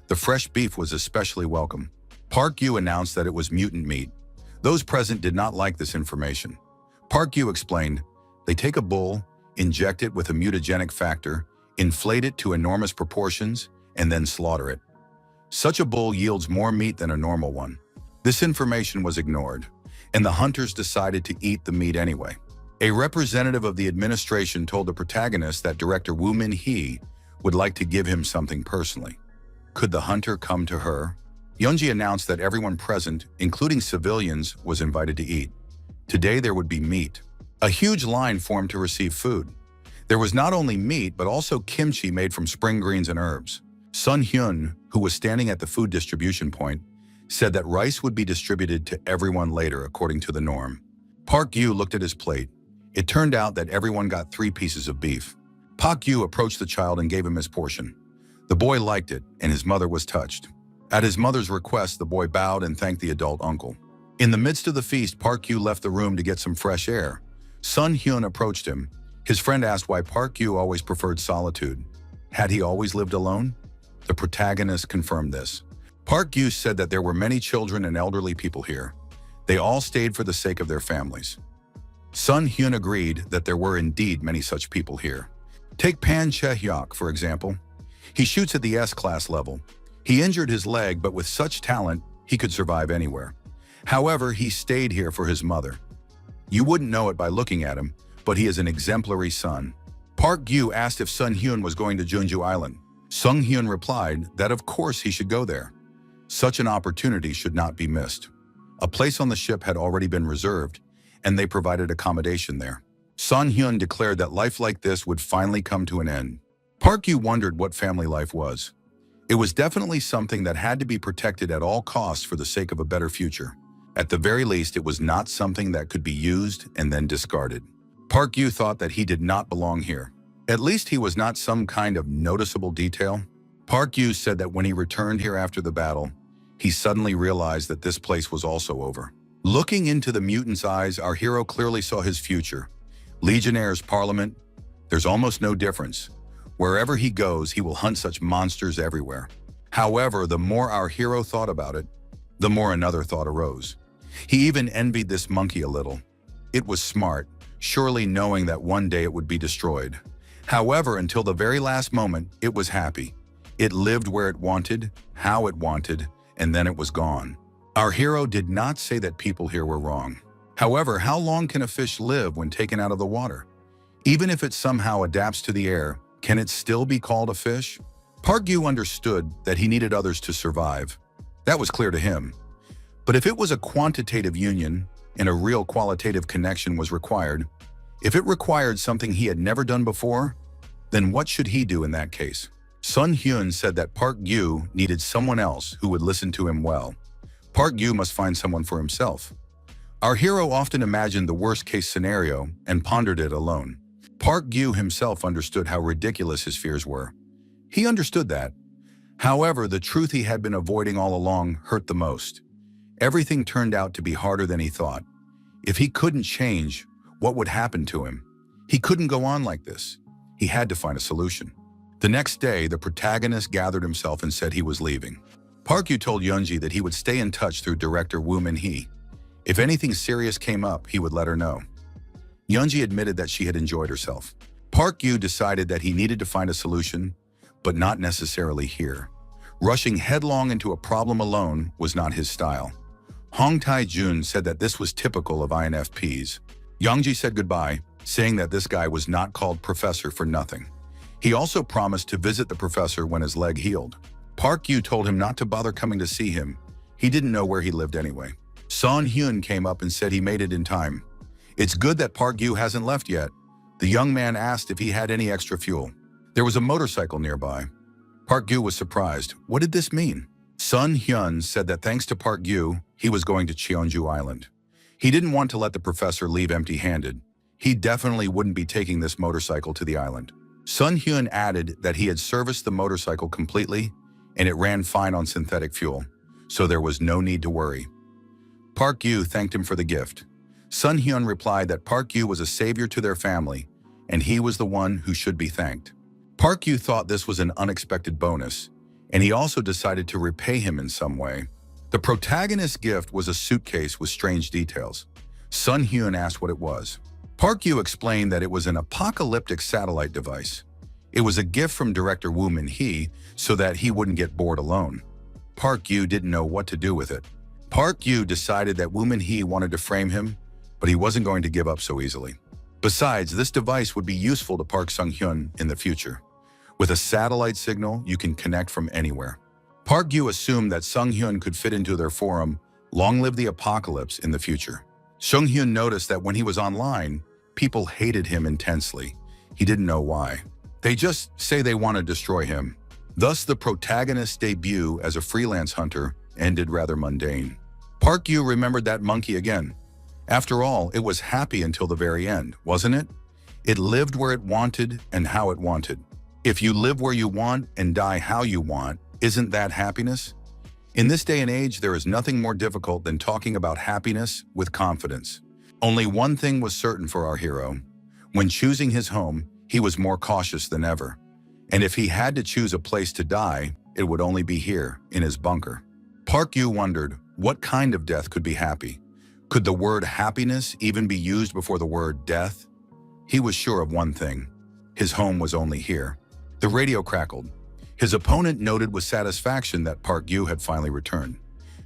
The fresh beef was especially welcome. Park Yu announced that it was mutant meat. Those present did not like this information. Park Yu explained, they take a bull, inject it with a mutagenic factor, inflate it to enormous proportions, and then slaughter it. Such a bull yields more meat than a normal one. This information was ignored, and the hunters decided to eat the meat anyway. A representative of the administration told the protagonist that director Woo Min-hee would like to give him something personally. Could the hunter come to her? Yeonji announced that everyone present, including civilians, was invited to eat. Today there would be meat. A huge line formed to receive food. There was not only meat, but also kimchi made from spring greens and herbs. Sun Hyun, who was standing at the food distribution point, said that rice would be distributed to everyone later according to the norm. Park Yu looked at his plate. It turned out that everyone got 3 pieces of beef. Park Yu approached the child and gave him his portion. The boy liked it, and his mother was touched. At his mother's request, the boy bowed and thanked the adult uncle. In the midst of the feast, Park Yu left the room to get some fresh air. Sun Hyun approached him. His friend asked why Park Yu always preferred solitude. Had he always lived alone? The protagonist confirmed this. Park Yu said that there were many children and elderly people here. They all stayed for the sake of their families. Sun Hyun agreed that there were indeed many such people here. Take Pan Chae-hyuk, for example. He shoots at the S-class level. He injured his leg, but with such talent, he could survive anywhere. However, he stayed here for his mother. You wouldn't know it by looking at him, but he is an exemplary son. Park Yu asked if Sun Hyun was going to Jeonju Island. Sung Hyun replied that of course he should go there. Such an opportunity should not be missed. A place on the ship had already been reserved, and they provided accommodation there. Sun Hyun declared that life like this would finally come to an end. Park Yu wondered what family life was. It was definitely something that had to be protected at all costs for the sake of a better future. At the very least, it was not something that could be used and then discarded. Park Yu thought that he did not belong here. At least he was not some kind of noticeable detail. Park Yu said that when he returned here after the battle, he suddenly realized that this place was also over. Looking into the mutant's eyes, our hero clearly saw his future. Legionnaires, Parliament, there's almost no difference. Wherever he goes, he will hunt such monsters everywhere. However, the more our hero thought about it, the more another thought arose. He even envied this monkey a little. It was smart, surely knowing that one day it would be destroyed. However, until the very last moment, it was happy. It lived where it wanted, how it wanted, and then it was gone. Our hero did not say that people here were wrong. However, how long can a fish live when taken out of the water? Even if it somehow adapts to the air, can it still be called a fish? Park Yu understood that he needed others to survive. That was clear to him. But if it was a quantitative union and a real qualitative connection was required, if it required something he had never done before, then what should he do in that case? Sun Hyun said that Park Yu needed someone else who would listen to him well. Park Yu must find someone for himself. Our hero often imagined the worst-case scenario and pondered it alone. Park Yu himself understood how ridiculous his fears were. He understood that. However, the truth he had been avoiding all along hurt the most. Everything turned out to be harder than he thought. If he couldn't change, what would happen to him? He couldn't go on like this. He had to find a solution. The next day, the protagonist gathered himself and said he was leaving. Park Yu told Yeonji that he would stay in touch through director Woo Min-hee. If anything serious came up, he would let her know. Yeonji admitted that she had enjoyed herself. Park Yu decided that he needed to find a solution, but not necessarily here. Rushing headlong into a problem alone was not his style. Hong Tae-jun said that this was typical of INFPs. Yeonji said goodbye, saying that this guy was not called professor for nothing. He also promised to visit the professor when his leg healed. Park Yu told him not to bother coming to see him. He didn't know where he lived anyway. Sun Hyun came up and said he made it in time. It's good that Park Yu hasn't left yet. The young man asked if he had any extra fuel. There was a motorcycle nearby. Park Yu was surprised. What did this mean? Sun Hyun said that thanks to Park Yu, he was going to Cheonju Island. He didn't want to let the professor leave empty-handed. He definitely wouldn't be taking this motorcycle to the island. Sun Hyun added that he had serviced the motorcycle completely and it ran fine on synthetic fuel, so there was no need to worry. Park Yu thanked him for the gift. Sun Hyun replied that Park Yu was a savior to their family and he was the one who should be thanked. Park Yu thought this was an unexpected bonus, and he also decided to repay him in some way. The protagonist's gift was a suitcase with strange details. Sun Hyun asked what it was. Park Yu explained that it was an apocalyptic satellite device. It was a gift from director Woo Min-hee so that he wouldn't get bored alone. Park Yu didn't know what to do with it. Park Yu decided that Woo Min-hee wanted to frame him, but he wasn't going to give up so easily. Besides, this device would be useful to Park Sung-hyun in the future. With a satellite signal, you can connect from anywhere. Park Yu assumed that Sung-hyun could fit into their forum, "Long live the apocalypse," in the future. Sung-hyun noticed that when he was online, people hated him intensely. He didn't know why. They just say they want to destroy him. Thus, the protagonist's debut as a freelance hunter ended rather mundane. Park Yu remembered that monkey again. After all, it was happy until the very end, wasn't it? It lived where it wanted and how it wanted. If you live where you want and die how you want, isn't that happiness? In this day and age, there is nothing more difficult than talking about happiness with confidence. Only one thing was certain for our hero. When choosing his home, he was more cautious than ever. And if he had to choose a place to die, it would only be here, in his bunker. Park Yu wondered, what kind of death could be happy? Could the word happiness even be used before the word death? He was sure of one thing. His home was only here. The radio crackled. His opponent noted with satisfaction that Park Yu had finally returned.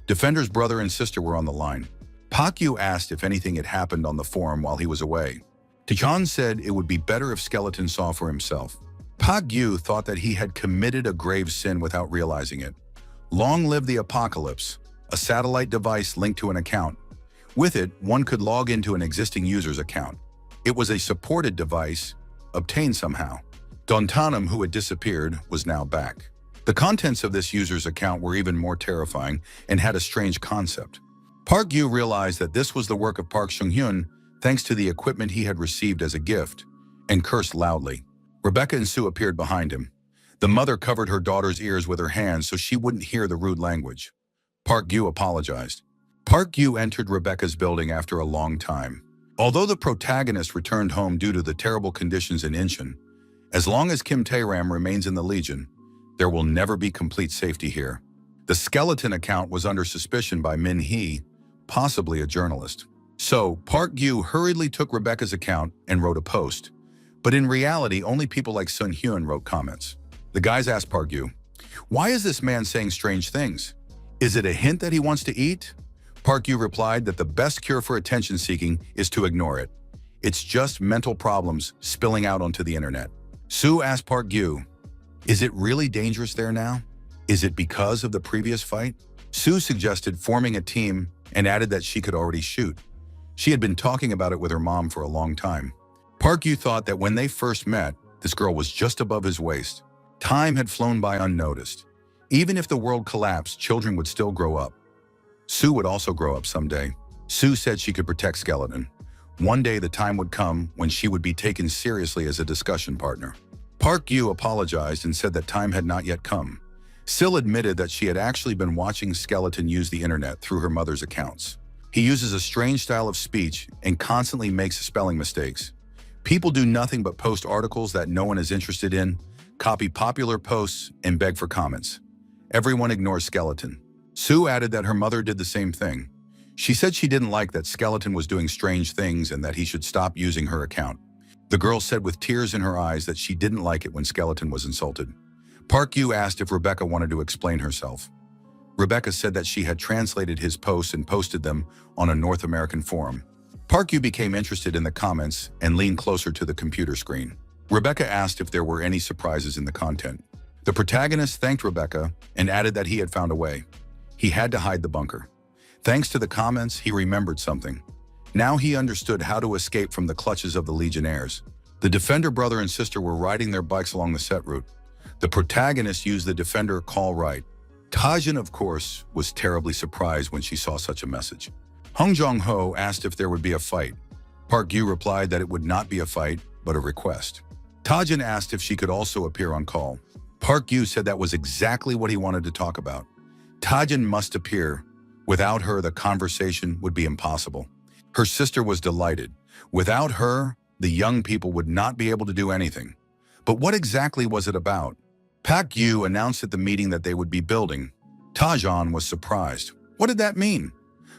Defender's brother and sister were on the line. Park Yu asked if anything had happened on the forum while he was away. Taechan said it would be better if Skeleton saw for himself. Park Yu thought that he had committed a grave sin without realizing it. Long live the apocalypse, a satellite device linked to an account. With it, one could log into an existing user's account. It was a supported device, obtained somehow. Dontanum, who had disappeared, was now back. The contents of this user's account were even more terrifying and had a strange concept. Park Yu realized that this was the work of Park Sung-hyun thanks to the equipment he had received as a gift, and cursed loudly. Rebecca and Sue appeared behind him. The mother covered her daughter's ears with her hands so she wouldn't hear the rude language. Park Yu apologized. Park Yu entered Rebecca's building after a long time. Although the protagonist returned home due to the terrible conditions in Incheon, as long as Kim Tae-ram remains in the Legion, there will never be complete safety here. The skeleton account was under suspicion by Min-hee, possibly a journalist. So, Park Yu hurriedly took Rebecca's account and wrote a post. But in reality, only people like Sun Hyun wrote comments. The guys asked Park Yu, "Why is this man saying strange things? Is it a hint that he wants to eat?" Park Yu replied that the best cure for attention-seeking is to ignore it. It's just mental problems spilling out onto the internet. Sue asked Park Yu, "Is it really dangerous there now? Is it because of the previous fight?" Sue suggested forming a team and added that she could already shoot. She had been talking about it with her mom for a long time. Park Yu thought that when they first met, this girl was just above his waist. Time had flown by unnoticed. Even if the world collapsed, children would still grow up. Sue would also grow up someday. Sue said she could protect Skeleton. One day the time would come when she would be taken seriously as a discussion partner. Park Yu apologized and said that time had not yet come. Sil admitted that she had actually been watching Skeleton use the internet through her mother's accounts. He uses a strange style of speech and constantly makes spelling mistakes. People do nothing but post articles that no one is interested in, copy popular posts, and beg for comments. Everyone ignores Skeleton. Sue added that her mother did the same thing. She said she didn't like that Skeleton was doing strange things and that he should stop using her account. The girl said with tears in her eyes that she didn't like it when Skeleton was insulted. Park Yu asked if Rebecca wanted to explain herself. Rebecca said that she had translated his posts and posted them on a North American forum. Park Yu became interested in the comments and leaned closer to the computer screen. Rebecca asked if there were any surprises in the content. The protagonist thanked Rebecca and added that he had found a way. He had to hide the bunker. Thanks to the comments, he remembered something. Now he understood how to escape from the clutches of the Legionnaires. The Defender brother and sister were riding their bikes along the set route. The protagonist used the Defender call right. Tajin, of course, was terribly surprised when she saw such a message. Hong Jong-ho asked if there would be a fight. Park Yu replied that it would not be a fight, but a request. Tajin asked if she could also appear on call. Park Yu said that was exactly what he wanted to talk about. Tajin must appear. Without her, the conversation would be impossible. Her sister was delighted. Without her, the young people would not be able to do anything. But what exactly was it about? Park Yu announced at the meeting that they would be building. Tajin was surprised. What did that mean?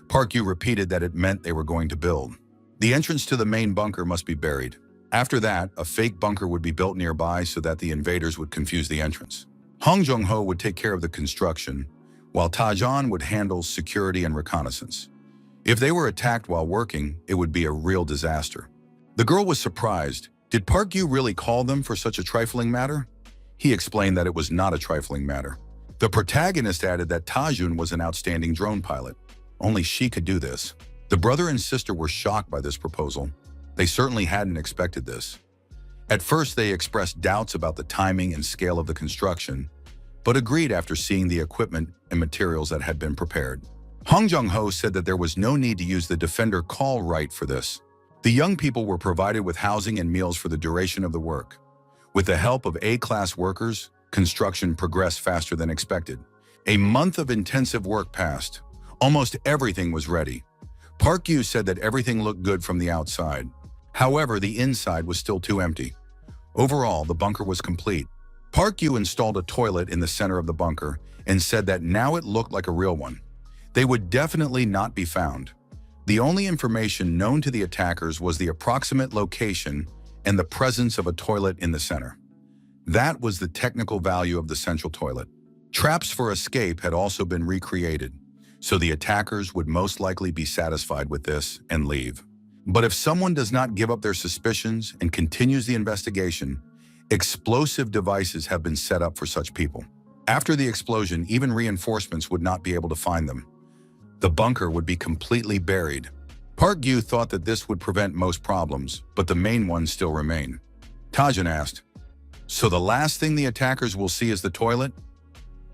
Park Yu repeated that it meant they were going to build. The entrance to the main bunker must be buried. After that, a fake bunker would be built nearby so that the invaders would confuse the entrance. Hong Jung-ho would take care of the construction, while Tajin would handle security and reconnaissance. If they were attacked while working, it would be a real disaster. The girl was surprised. Did Park Yu really call them for such a trifling matter? He explained that it was not a trifling matter. The protagonist added that Tajun was an outstanding drone pilot. Only she could do this. The brother and sister were shocked by this proposal. They certainly hadn't expected this. At first, they expressed doubts about the timing and scale of the construction, but agreed after seeing the equipment and materials that had been prepared. Hong Jung-ho said that there was no need to use the Defender call right for this. The young people were provided with housing and meals for the duration of the work. With the help of A-class workers, construction progressed faster than expected. A month of intensive work passed. Almost everything was ready. Park Yu said that everything looked good from the outside. However, the inside was still too empty. Overall, the bunker was complete. Park Yu installed a toilet in the center of the bunker and said that now it looked like a real one. They would definitely not be found. The only information known to the attackers was the approximate location and the presence of a toilet in the center. That was the technical value of the central toilet. Traps for escape had also been recreated, so the attackers would most likely be satisfied with this and leave. But if someone does not give up their suspicions and continues the investigation, explosive devices have been set up for such people. After the explosion, even reinforcements would not be able to find them. The bunker would be completely buried. Park Yu thought that this would prevent most problems, but the main ones still remain. Tajin asked, "So the last thing the attackers will see is the toilet?"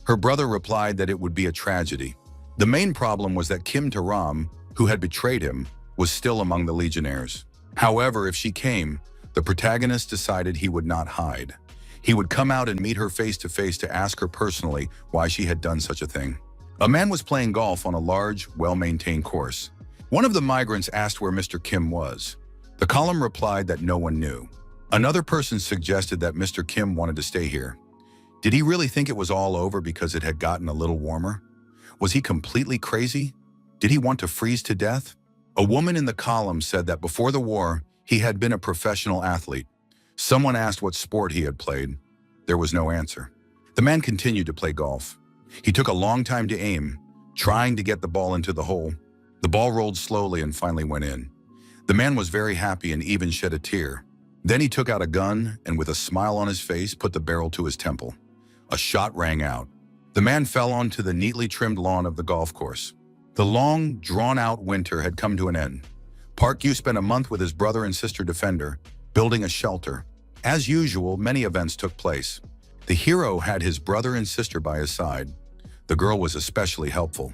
Her brother replied that it would be a tragedy. The main problem was that Kim Taram, who had betrayed him, was still among the legionnaires. However, if she came, the protagonist decided he would not hide. He would come out and meet her face to face to ask her personally why she had done such a thing. A man was playing golf on a large, well-maintained course. One of the migrants asked where Mr. Kim was. The column replied that no one knew. Another person suggested that Mr. Kim wanted to stay here. Did he really think it was all over because it had gotten a little warmer? Was he completely crazy? Did he want to freeze to death? A woman in the column said that before the war, he had been a professional athlete. Someone asked what sport he had played. There was no answer. The man continued to play golf. He took a long time to aim, trying to get the ball into the hole. The ball rolled slowly and finally went in. The man was very happy and even shed a tear. Then he took out a gun and with a smile on his face, put the barrel to his temple. A shot rang out. The man fell onto the neatly trimmed lawn of the golf course. The long, drawn-out winter had come to an end. Park Yu spent a month with his brother and sister Defender, building a shelter. As usual, many events took place. The hero had his brother and sister by his side. The girl was especially helpful.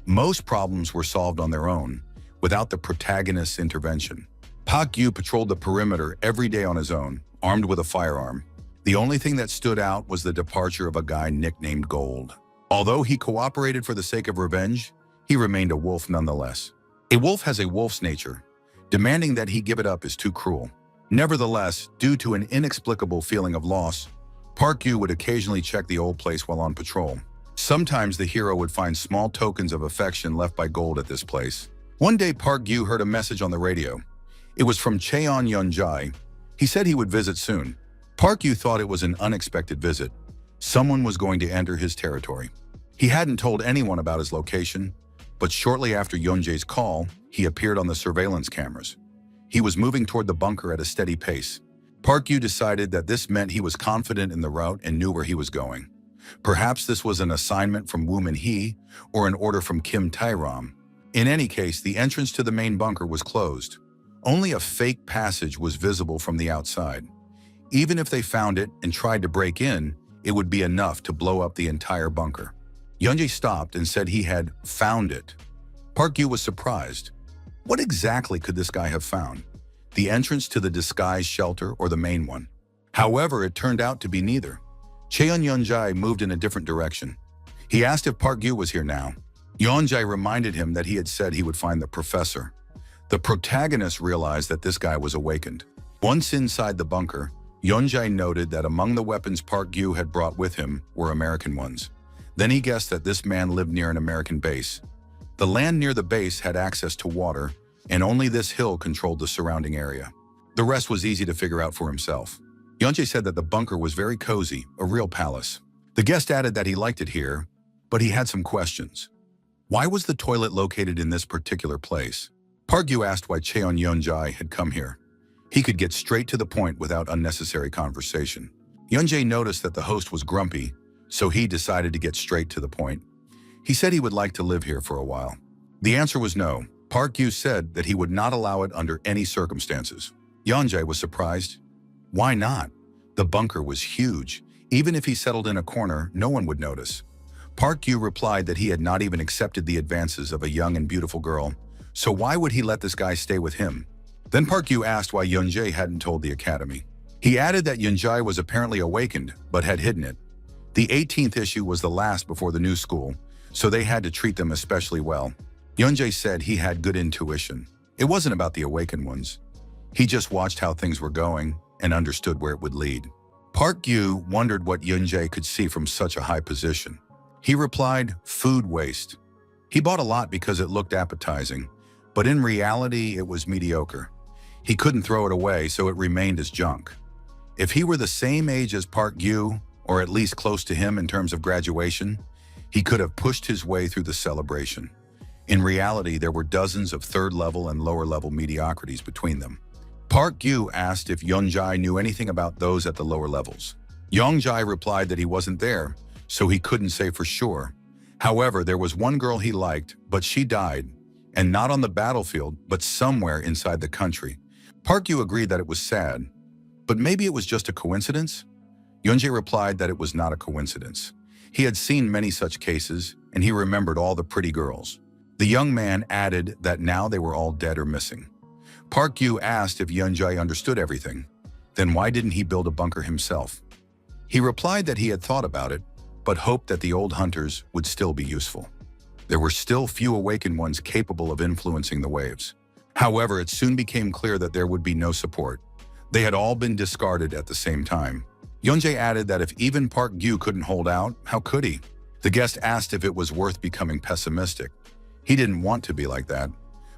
Most problems were solved on their own, without the protagonist's intervention. Park Yu patrolled the perimeter every day on his own, armed with a firearm. The only thing that stood out was the departure of a guy nicknamed Gold. Although he cooperated for the sake of revenge, he remained a wolf nonetheless. A wolf has a wolf's nature. Demanding that he give it up is too cruel. Nevertheless, due to an inexplicable feeling of loss, Park Yu would occasionally check the old place while on patrol. Sometimes the hero would find small tokens of affection left by Gold at this place. One day, Park Yu heard a message on the radio. It was from Cheon Yunjai. He said he would visit soon. Park Yu thought it was an unexpected visit. Someone was going to enter his territory. He hadn't told anyone about his location, but shortly after Yunjae's call, he appeared on the surveillance cameras. He was moving toward the bunker at a steady pace. Park Yu decided that this meant he was confident in the route and knew where he was going. Perhaps this was an assignment from Woo Min-hee or an order from Kim Tae-ram. In any case, the entrance to the main bunker was closed. Only a fake passage was visible from the outside. Even if they found it and tried to break in, it would be enough to blow up the entire bunker. Yunjae stopped and said he had found it. Park Yu was surprised. What exactly could this guy have found? The entrance to the disguised shelter or the main one? However, it turned out to be neither. Cheon Yeonjae moved in a different direction. He asked if Park Gyu was here now. Yeonjae reminded him that he had said he would find the professor. The protagonist realized that this guy was awakened. Once inside the bunker, Yeonjae noted that among the weapons Park Gyu had brought with him were American ones. Then he guessed that this man lived near an American base. The land near the base had access to water, and only this hill controlled the surrounding area. The rest was easy to figure out for himself. Yeonjae said that the bunker was very cozy, a real palace. The guest added that he liked it here, but he had some questions. Why was the toilet located in this particular place? Park Gyu asked why Cheon Yeonjae had come here. He could get straight to the point without unnecessary conversation. Yeonjae noticed that the host was grumpy, so he decided to get straight to the point. He said he would like to live here for a while. The answer was no. Park Gyu said that he would not allow it under any circumstances. Yeonjae was surprised. Why not? The bunker was huge. Even if he settled in a corner, no one would notice. Park Gyu replied that he had not even accepted the advances of a young and beautiful girl, so why would he let this guy stay with him? Then Park Gyu asked why Yeonjae hadn't told the academy. He added that Yeonjae was apparently awakened, but had hidden it. The 18th issue was the last before the new school, so they had to treat them especially well. Yeonjae said he had good intuition. It wasn't about the awakened ones. He just watched how things were going and understood where it would lead. Park Gyu wondered what Yeonjae could see from such a high position. He replied, food waste. He bought a lot because it looked appetizing, but in reality it was mediocre. He couldn't throw it away, so it remained as junk. If he were the same age as Park Gyu, or at least close to him in terms of graduation, he could have pushed his way through the celebration. In reality, there were dozens of third-level and lower-level mediocrities between them. Park Gyu asked if Yeonjae knew anything about those at the lower levels. Yeonjae replied that he wasn't there, so he couldn't say for sure. However, there was one girl he liked, but she died, and not on the battlefield, but somewhere inside the country. Park Gyu agreed that it was sad, but maybe it was just a coincidence? Yeonjae replied that it was not a coincidence. He had seen many such cases, and he remembered all the pretty girls. The young man added that now they were all dead or missing. Park Gyu asked if Yeonjae understood everything. Then why didn't he build a bunker himself? He replied that he had thought about it, but hoped that the old hunters would still be useful. There were still few awakened ones capable of influencing the waves. However, it soon became clear that there would be no support. They had all been discarded at the same time. Yeonjae added that if even Park Gyu couldn't hold out, how could he? The guest asked if it was worth becoming pessimistic. He didn't want to be like that.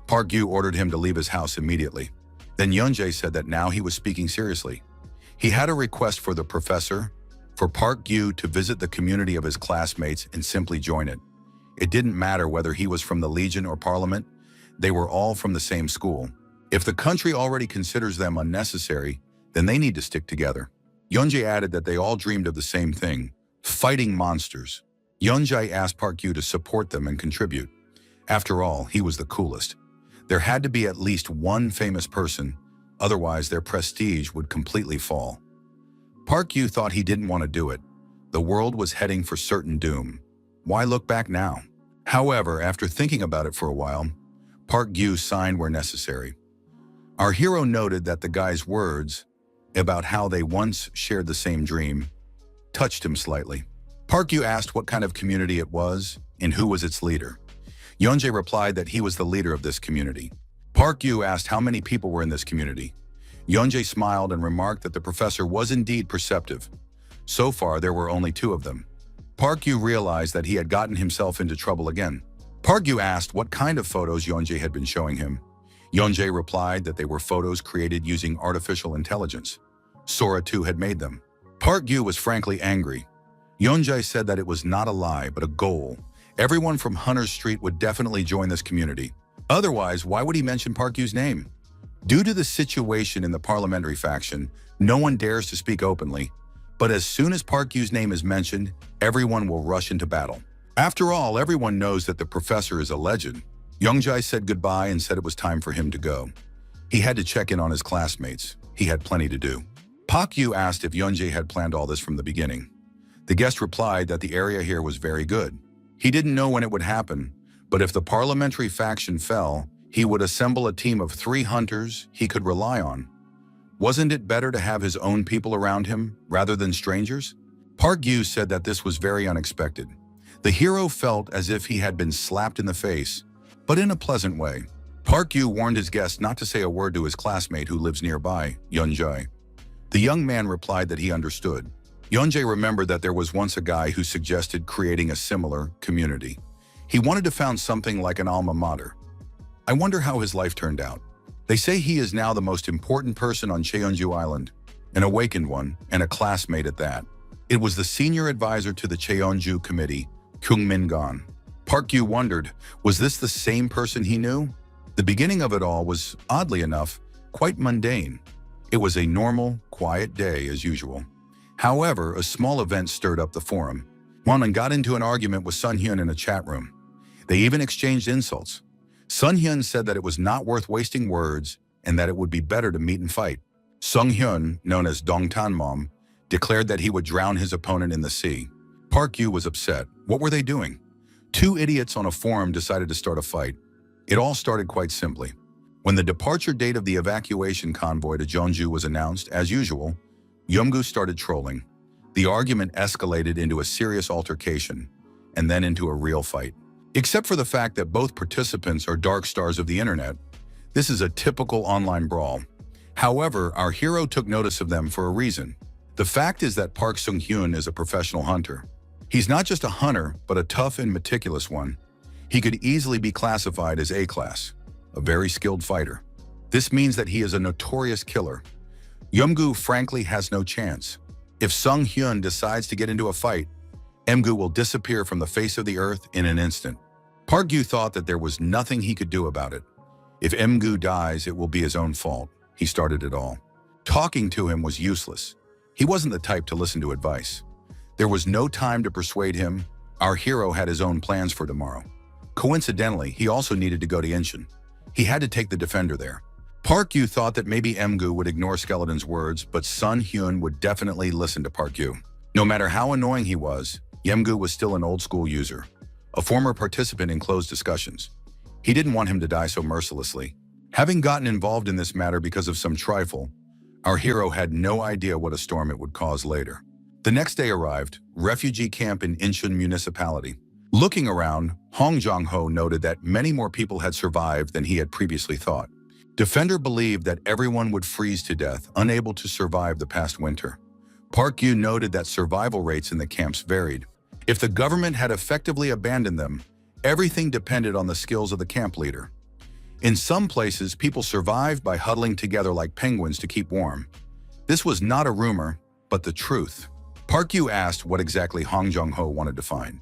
Park Gyu ordered him to leave his house immediately. Then Yeonjae said that now he was speaking seriously. He had a request for the professor, for Park Gyu to visit the community of his classmates and simply join it. It didn't matter whether he was from the Legion or Parliament, they were all from the same school. If the country already considers them unnecessary, then they need to stick together. Yeonjae added that they all dreamed of the same thing, fighting monsters. Yeonjae asked Park Gyu to support them and contribute. After all, he was the coolest. There had to be at least one famous person, otherwise their prestige would completely fall. Park Gyu thought he didn't want to do it. The world was heading for certain doom. Why look back now? However, after thinking about it for a while, Park Gyu signed where necessary. Our hero noted that the guy's words about how they once shared the same dream touched him slightly. Park Gyu asked what kind of community it was and who was its leader. Yeonjae replied that he was the leader of this community. Park Gyu asked how many people were in this community. Yeonjae smiled and remarked that the professor was indeed perceptive. So far, there were only 2 of them. Park Gyu realized that he had gotten himself into trouble again. Park Gyu asked what kind of photos Yeonjae had been showing him. Yeonjae replied that they were photos created using artificial intelligence. Sora too had made them. Park Gyu was frankly angry. Yeonjae said that it was not a lie, but a goal. Everyone from Hunter's Street would definitely join this community. Otherwise, why would he mention Park Gyu's name? Due to the situation in the parliamentary faction, no one dares to speak openly, but as soon as Park Gyu's name is mentioned, everyone will rush into battle. After all, everyone knows that the professor is a legend. Yeonjae said goodbye and said it was time for him to go. He had to check in on his classmates. He had plenty to do. Park Gyu asked if Yeonjae had planned all this from the beginning. The guest replied that the area here was very good. He didn't know when it would happen, but if the parliamentary faction fell, he would assemble a team of 3 hunters he could rely on. Wasn't it better to have his own people around him rather than strangers? Park Gyu said that this was very unexpected. The hero felt as if he had been slapped in the face, but in a pleasant way. Park Gyu warned his guest not to say a word to his classmate who lives nearby, Yeonjae. The young man replied that he understood. Yeonjae remembered that there was once a guy who suggested creating a similar community. He wanted to found something like an alma mater. I wonder how his life turned out. They say he is now the most important person on Cheonju Island, an awakened one, and a classmate at that. It was the senior advisor to the Cheonju committee, Kyung Min Gon. Park Gyu wondered, was this the same person he knew? The beginning of it all was, oddly enough, quite mundane. It was a normal, quiet day as usual. However, a small event stirred up the forum. Won got into an argument with Sun Hyun in a chat room. They even exchanged insults. Sun Hyun said that it was not worth wasting words and that it would be better to meet and fight. Sung Hyun, known as Dongtan Mom, declared that he would drown his opponent in the sea. Park Gyu was upset. What were they doing? Two idiots on a forum decided to start a fight. It all started quite simply. When the departure date of the evacuation convoy to Jeonju was announced, as usual, Yeomgu started trolling. The argument escalated into a serious altercation, and then into a real fight. Except for the fact that both participants are dark stars of the internet, this is a typical online brawl. However, our hero took notice of them for a reason. The fact is that Park Sung-hyun is a professional hunter. He's not just a hunter, but a tough and meticulous one. He could easily be classified as A-class, a very skilled fighter. This means that he is a notorious killer. Yeomgu frankly has no chance. If Sung Hyun decides to get into a fight, Emgu will disappear from the face of the earth in an instant. Park Gyu thought that there was nothing he could do about it. If Emgu dies, it will be his own fault. He started it all. Talking to him was useless. He wasn't the type to listen to advice. There was no time to persuade him. Our hero had his own plans for tomorrow. Coincidentally, he also needed to go to Incheon. He had to take the defender there. Park Gyu thought that maybe Emgu would ignore Skeleton's words, but Sun Hyun would definitely listen to Park Gyu. No matter how annoying he was, Yeomgu was still an old-school user, a former participant in closed discussions. He didn't want him to die so mercilessly. Having gotten involved in this matter because of some trifle, our hero had no idea what a storm it would cause later. The next day arrived, refugee camp in Incheon municipality. Looking around, Hong Jong-ho noted that many more people had survived than he had previously thought. Defender believed that everyone would freeze to death, unable to survive the past winter. Park Gyu noted that survival rates in the camps varied. If the government had effectively abandoned them, everything depended on the skills of the camp leader. In some places, people survived by huddling together like penguins to keep warm. This was not a rumor, but the truth. Park Gyu asked what exactly Hong Jong-ho wanted to find.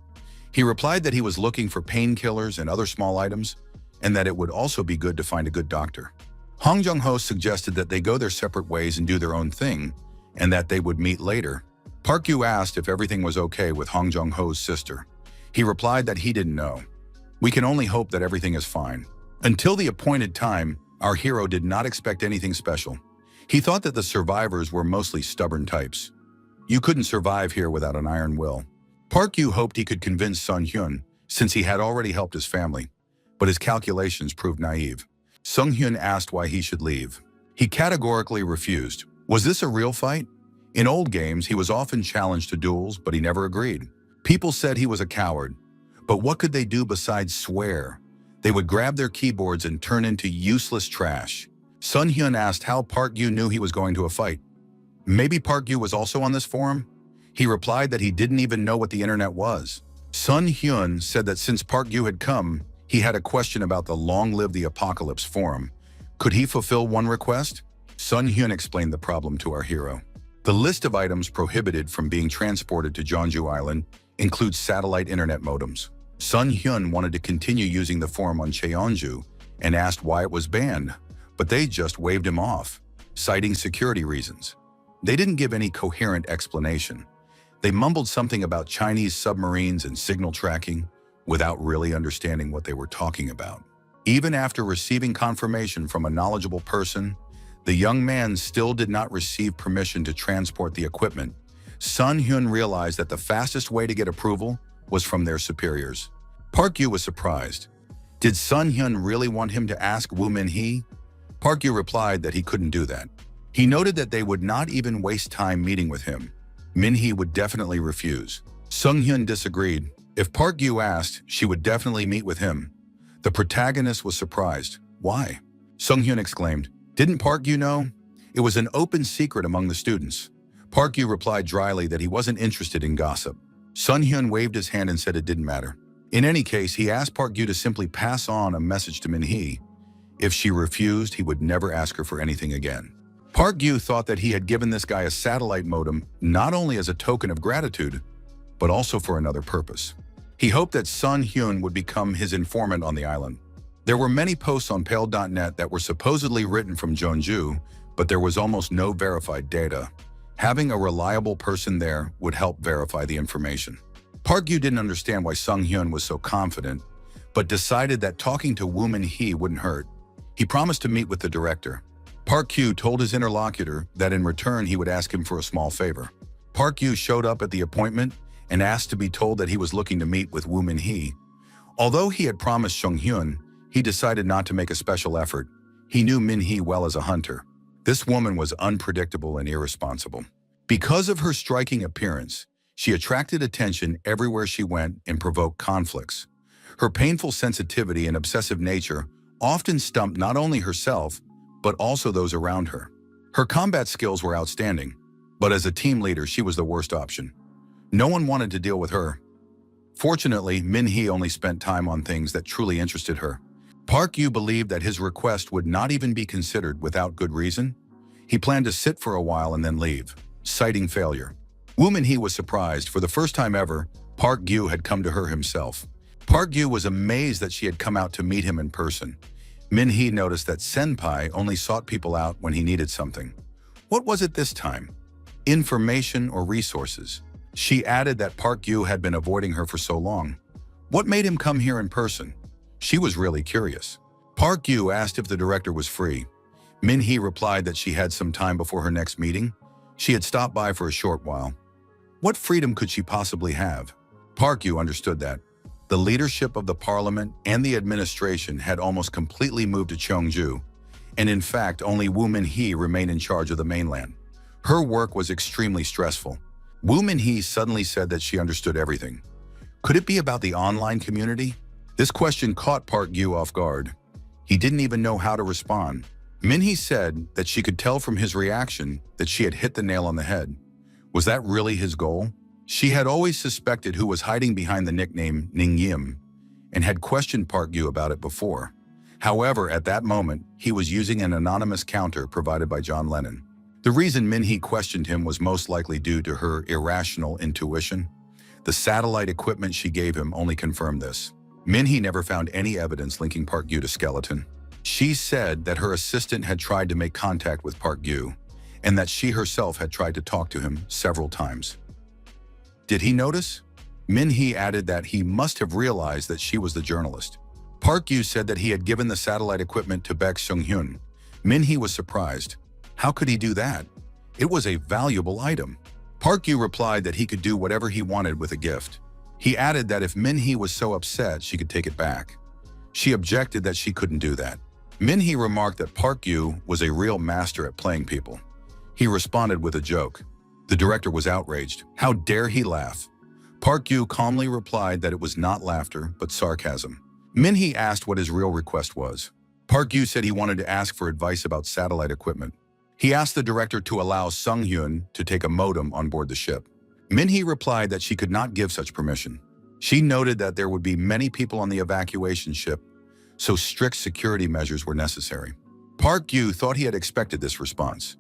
He replied that he was looking for painkillers and other small items, and that it would also be good to find a good doctor. Hong Jong-ho suggested that they go their separate ways and do their own thing, and that they would meet later. Park Gyu asked if everything was okay with Hong Jong-ho's sister. He replied that he didn't know. We can only hope that everything is fine. Until the appointed time, our hero did not expect anything special. He thought that the survivors were mostly stubborn types. You couldn't survive here without an iron will. Park Gyu hoped he could convince Sun Hyun, since he had already helped his family, but his calculations proved naive. Sung Hyun asked why he should leave. He categorically refused. Was this a real fight? In old games, he was often challenged to duels, but he never agreed. People said he was a coward. But what could they do besides swear? They would grab their keyboards and turn into useless trash. Sun Hyun asked how Park Gyu knew he was going to a fight. Maybe Park Gyu was also on this forum? He replied that he didn't even know what the internet was. Sun Hyun said that since Park Gyu had come, he had a question about the Long Live the Apocalypse forum. Could he fulfill one request? Sun Hyun explained the problem to our hero. The list of items prohibited from being transported to Jeonju Island includes satellite internet modems. Sun Hyun wanted to continue using the forum on Cheonju and asked why it was banned, but they just waved him off, citing security reasons. They didn't give any coherent explanation. They mumbled something about Chinese submarines and signal tracking without really understanding what they were talking about. Even after receiving confirmation from a knowledgeable person, the young man still did not receive permission to transport the equipment. Sun Hyun realized that the fastest way to get approval was from their superiors. Park Gyu was surprised. Did Sun Hyun really want him to ask Woo Min Hee? Park Gyu replied that he couldn't do that. He noted that they would not even waste time meeting with him. Min-hee would definitely refuse. Sung-hyun disagreed. If Park Gyu asked, she would definitely meet with him. The protagonist was surprised. Why? Sung-hyun exclaimed, "Didn't Park Gyu know?" It was an open secret among the students. Park Gyu replied dryly that he wasn't interested in gossip. Sung-hyun waved his hand and said it didn't matter. In any case, he asked Park Gyu to simply pass on a message to Min-hee. If she refused, he would never ask her for anything again. Park Gyu thought that he had given this guy a satellite modem not only as a token of gratitude, but also for another purpose. He hoped that Sun-hyun would become his informant on the island. There were many posts on Pale.net that were supposedly written from Jeonju, but there was almost no verified data. Having a reliable person there would help verify the information. Park Gyu didn't understand why Sung-hyun was so confident, but decided that talking to Woo Min-hee wouldn't hurt. He promised to meet with the director. Park Gyu told his interlocutor that in return he would ask him for a small favor. Park Gyu showed up at the appointment and asked to be told that he was looking to meet with Woo Min-hee. Although he had promised Sung-hyun, he decided not to make a special effort. He knew Min-hee well as a hunter. This woman was unpredictable and irresponsible. Because of her striking appearance, she attracted attention everywhere she went and provoked conflicts. Her painful sensitivity and obsessive nature often stumped not only herself, but also those around her. Her combat skills were outstanding, but as a team leader, she was the worst option. No one wanted to deal with her. Fortunately, Min-hee only spent time on things that truly interested her. Park Gyu believed that his request would not even be considered without good reason. He planned to sit for a while and then leave, citing failure. Woo Min-hee was surprised. For the first time ever, Park Gyu had come to her himself. Park Gyu was amazed that she had come out to meet him in person. Min-hee noticed that Senpai only sought people out when he needed something. What was it this time? Information or resources? She added that Park Gyu had been avoiding her for so long. What made him come here in person? She was really curious. Park Gyu asked if the director was free. Min-hee replied that she had some time before her next meeting. She had stopped by for a short while. What freedom could she possibly have? Park Gyu understood that. The leadership of the parliament and the administration had almost completely moved to Cheongju, and in fact, only Woo Min-hee remained in charge of the mainland. Her work was extremely stressful. Woo Min-hee suddenly said that she understood everything. Could it be about the online community? This question caught Park Gyu off guard. He didn't even know how to respond. Min-hee said that she could tell from his reaction that she had hit the nail on the head. Was that really his goal? She had always suspected who was hiding behind the nickname Ning Yim and had questioned Park Gyu about it before. However, at that moment, he was using an anonymous counter provided by John Lennon. The reason Min-hee questioned him was most likely due to her irrational intuition. The satellite equipment she gave him only confirmed this. Min-hee never found any evidence linking Park Gyu to Skeleton. She said that her assistant had tried to make contact with Park Gyu and that she herself had tried to talk to him several times. Did he notice? Min-hee added that he must have realized that she was the journalist. Park Gyu said that he had given the satellite equipment to Baek Sung-hyun. Min-hee was surprised. How could he do that? It was a valuable item. Park Gyu replied that he could do whatever he wanted with a gift. He added that if Min-hee was so upset, she could take it back. She objected that she couldn't do that. Min-hee remarked that Park Gyu was a real master at playing people. He responded with a joke. The director was outraged. How dare he laugh? Park Gyu calmly replied that it was not laughter, but sarcasm. Min-hee asked what his real request was. Park Gyu said he wanted to ask for advice about satellite equipment. He asked the director to allow Sung-hyun to take a modem on board the ship. Min-hee replied that she could not give such permission. She noted that there would be many people on the evacuation ship, so strict security measures were necessary. Park Gyu thought he had expected this response.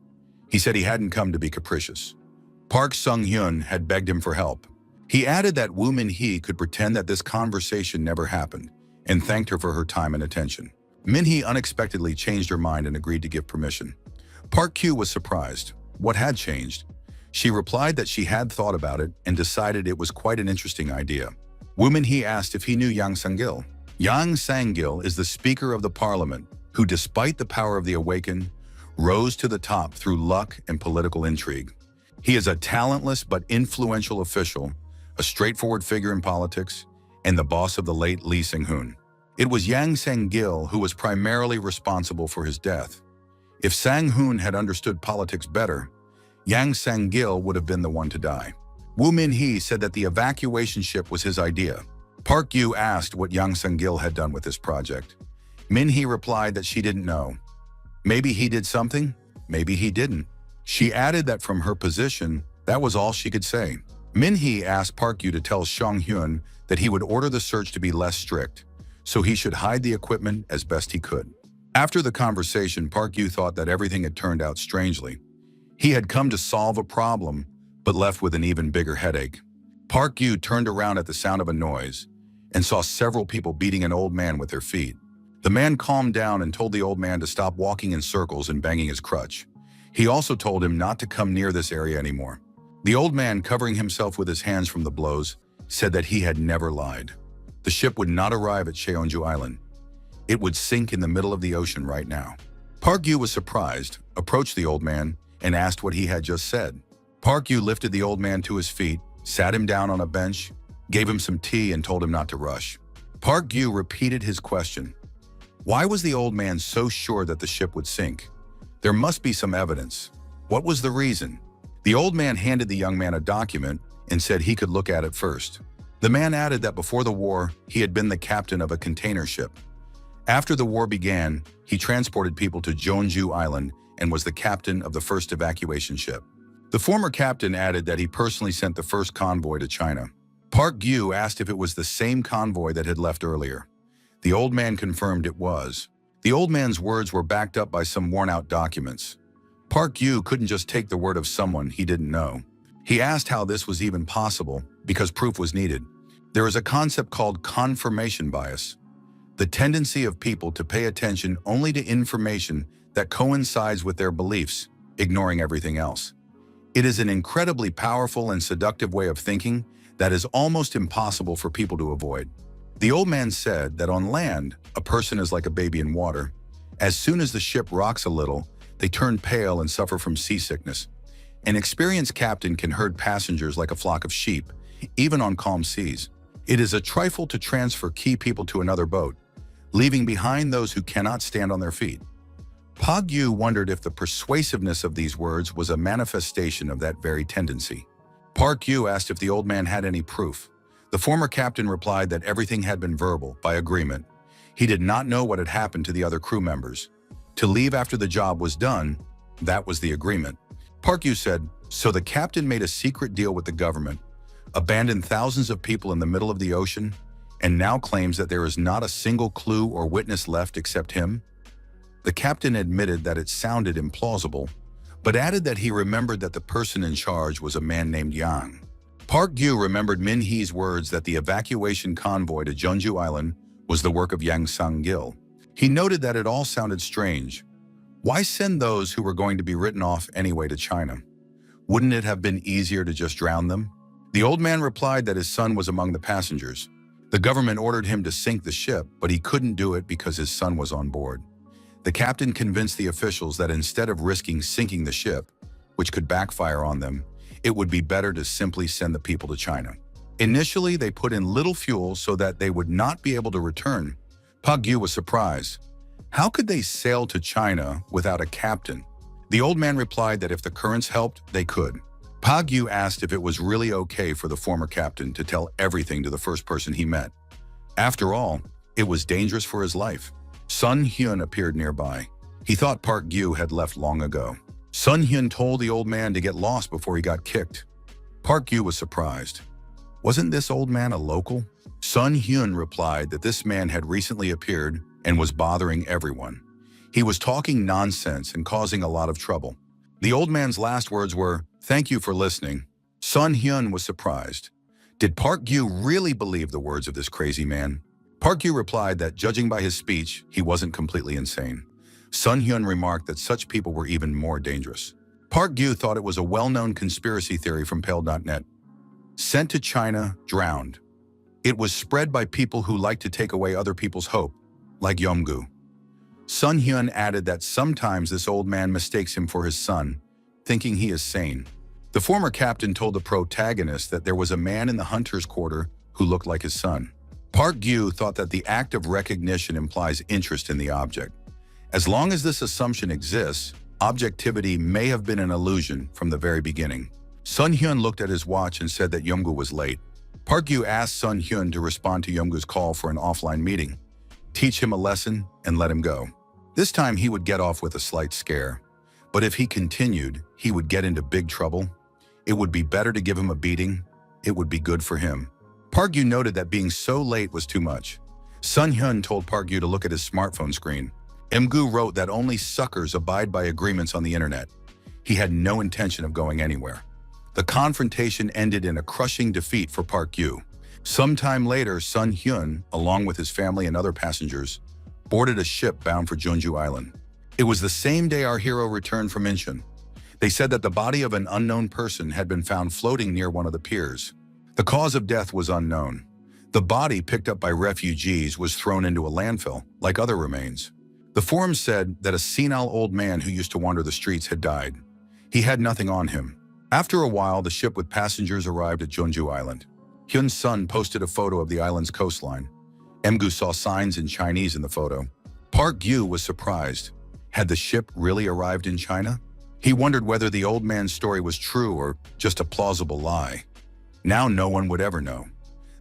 He said he hadn't come to be capricious. Park Sung-hyun had begged him for help. He added that Woo Min-hee could pretend that this conversation never happened and thanked her for her time and attention. Min-hee unexpectedly changed her mind and agreed to give permission. Park Gyu was surprised. What had changed? She replied that she had thought about it and decided it was quite an interesting idea. Woo Min-hee asked if he knew Yang Sang-gil. Yang Sang-gil is the Speaker of the Parliament who, despite the power of the Awakened, rose to the top through luck and political intrigue. He is a talentless but influential official, a straightforward figure in politics, and the boss of the late Lee Sang-hoon. It was Yang Sang-gil who was primarily responsible for his death. If Sang-hoon had understood politics better, Yang Sang-gil would have been the one to die. Woo Min-hee said that the evacuation ship was his idea. Park Yu asked what Yang Sang-gil had done with this project. Min-hee replied that she didn't know. Maybe he did something, maybe he didn't. She added that from her position, that was all she could say. Min-hee asked Park Yu to tell Song-hyun that he would order the search to be less strict, so he should hide the equipment as best he could. After the conversation, Park Yu thought that everything had turned out strangely. He had come to solve a problem, but left with an even bigger headache. Park Yu turned around at the sound of a noise and saw several people beating an old man with their feet. The man calmed down and told the old man to stop walking in circles and banging his crutch. He also told him not to come near this area anymore. The old man, covering himself with his hands from the blows, said that he had never lied. The ship would not arrive at Cheonju Island. It would sink in the middle of the ocean right now. Park Yu was surprised, approached the old man, and asked what he had just said. Park Yu lifted the old man to his feet, sat him down on a bench, gave him some tea, and told him not to rush. Park Yu repeated his question. Why was the old man so sure that the ship would sink? There must be some evidence. What was the reason? The old man handed the young man a document and said he could look at it first. The man added that before the war, he had been the captain of a container ship. After the war began, he transported people to Jeonju Island and was the captain of the first evacuation ship. The former captain added that he personally sent the first convoy to China. Park Yu asked if it was the same convoy that had left earlier. The old man confirmed it was. The old man's words were backed up by some worn-out documents. Park Yu couldn't just take the word of someone he didn't know. He asked how this was even possible because proof was needed. There is a concept called confirmation bias, the tendency of people to pay attention only to information that coincides with their beliefs, ignoring everything else. It is an incredibly powerful and seductive way of thinking that is almost impossible for people to avoid. The old man said that on land, a person is like a baby in water. As soon as the ship rocks a little, they turn pale and suffer from seasickness. An experienced captain can herd passengers like a flock of sheep, even on calm seas. It is a trifle to transfer key people to another boat, leaving behind those who cannot stand on their feet. Park Yu wondered if the persuasiveness of these words was a manifestation of that very tendency. Park Yu asked if the old man had any proof. The former captain replied that everything had been verbal, by agreement. He did not know what had happened to the other crew members. To leave after the job was done, that was the agreement. Park Yu said, so the captain made a secret deal with the government, abandoned thousands of people in the middle of the ocean, and now claims that there is not a single clue or witness left except him? The captain admitted that it sounded implausible, but added that he remembered that the person in charge was a man named Yang. Park Yu remembered Min-hee's words that the evacuation convoy to Jeonju Island was the work of Yang Sang-gil. He noted that it all sounded strange. Why send those who were going to be written off anyway to China? Wouldn't it have been easier to just drown them? The old man replied that his son was among the passengers. The government ordered him to sink the ship, but he couldn't do it because his son was on board. The captain convinced the officials that instead of risking sinking the ship, which could backfire on them, it would be better to simply send the people to China. Initially, they put in little fuel so that they would not be able to return. Park Yu was surprised. How could they sail to China without a captain? The old man replied that if the currents helped, they could. Park Yu asked if it was really okay for the former captain to tell everything to the first person he met. After all, it was dangerous for his life. Sun Hyun appeared nearby. He thought Park Yu had left long ago. Sun Hyun told the old man to get lost before he got kicked. Park Yu was surprised. Wasn't this old man a local? Sun Hyun replied that this man had recently appeared and was bothering everyone. He was talking nonsense and causing a lot of trouble. The old man's last words were, "Thank you for listening." Sun Hyun was surprised. Did Park Yu really believe the words of this crazy man? Park Yu replied that judging by his speech, he wasn't completely insane. Sun Hyun remarked that such people were even more dangerous. Park Yu thought it was a well-known conspiracy theory from Pale.net. Sent to China, drowned. It was spread by people who like to take away other people's hope, like Yomgu. Sun Hyun added that sometimes this old man mistakes him for his son, thinking he is sane. The former captain told the protagonist that there was a man in the hunter's quarter who looked like his son. Park Yu thought that the act of recognition implies interest in the object. As long as this assumption exists, objectivity may have been an illusion from the very beginning. Sun Hyun looked at his watch and said that Young-gu was late. Park Yu asked Sun Hyun to respond to Young-gu's call for an offline meeting, teach him a lesson, and let him go. This time he would get off with a slight scare. But if he continued, he would get into big trouble. It would be better to give him a beating. It would be good for him. Park Yu noted that being so late was too much. Sun Hyun told Park Yu to look at his smartphone screen. Young-gu wrote that only suckers abide by agreements on the internet. He had no intention of going anywhere. The confrontation ended in a crushing defeat for Park Yu. Sometime later, Sun Hyun, along with his family and other passengers, boarded a ship bound for Jeonju Island. It was the same day our hero returned from Incheon. They said that the body of an unknown person had been found floating near one of the piers. The cause of death was unknown. The body, picked up by refugees, was thrown into a landfill, like other remains. The forum said that a senile old man who used to wander the streets had died. He had nothing on him. After a while, the ship with passengers arrived at Jeonju Island. Hyun's son posted a photo of the island's coastline. Young-gu saw signs in Chinese in the photo. Park Yu was surprised. Had the ship really arrived in China? He wondered whether the old man's story was true or just a plausible lie. Now no one would ever know.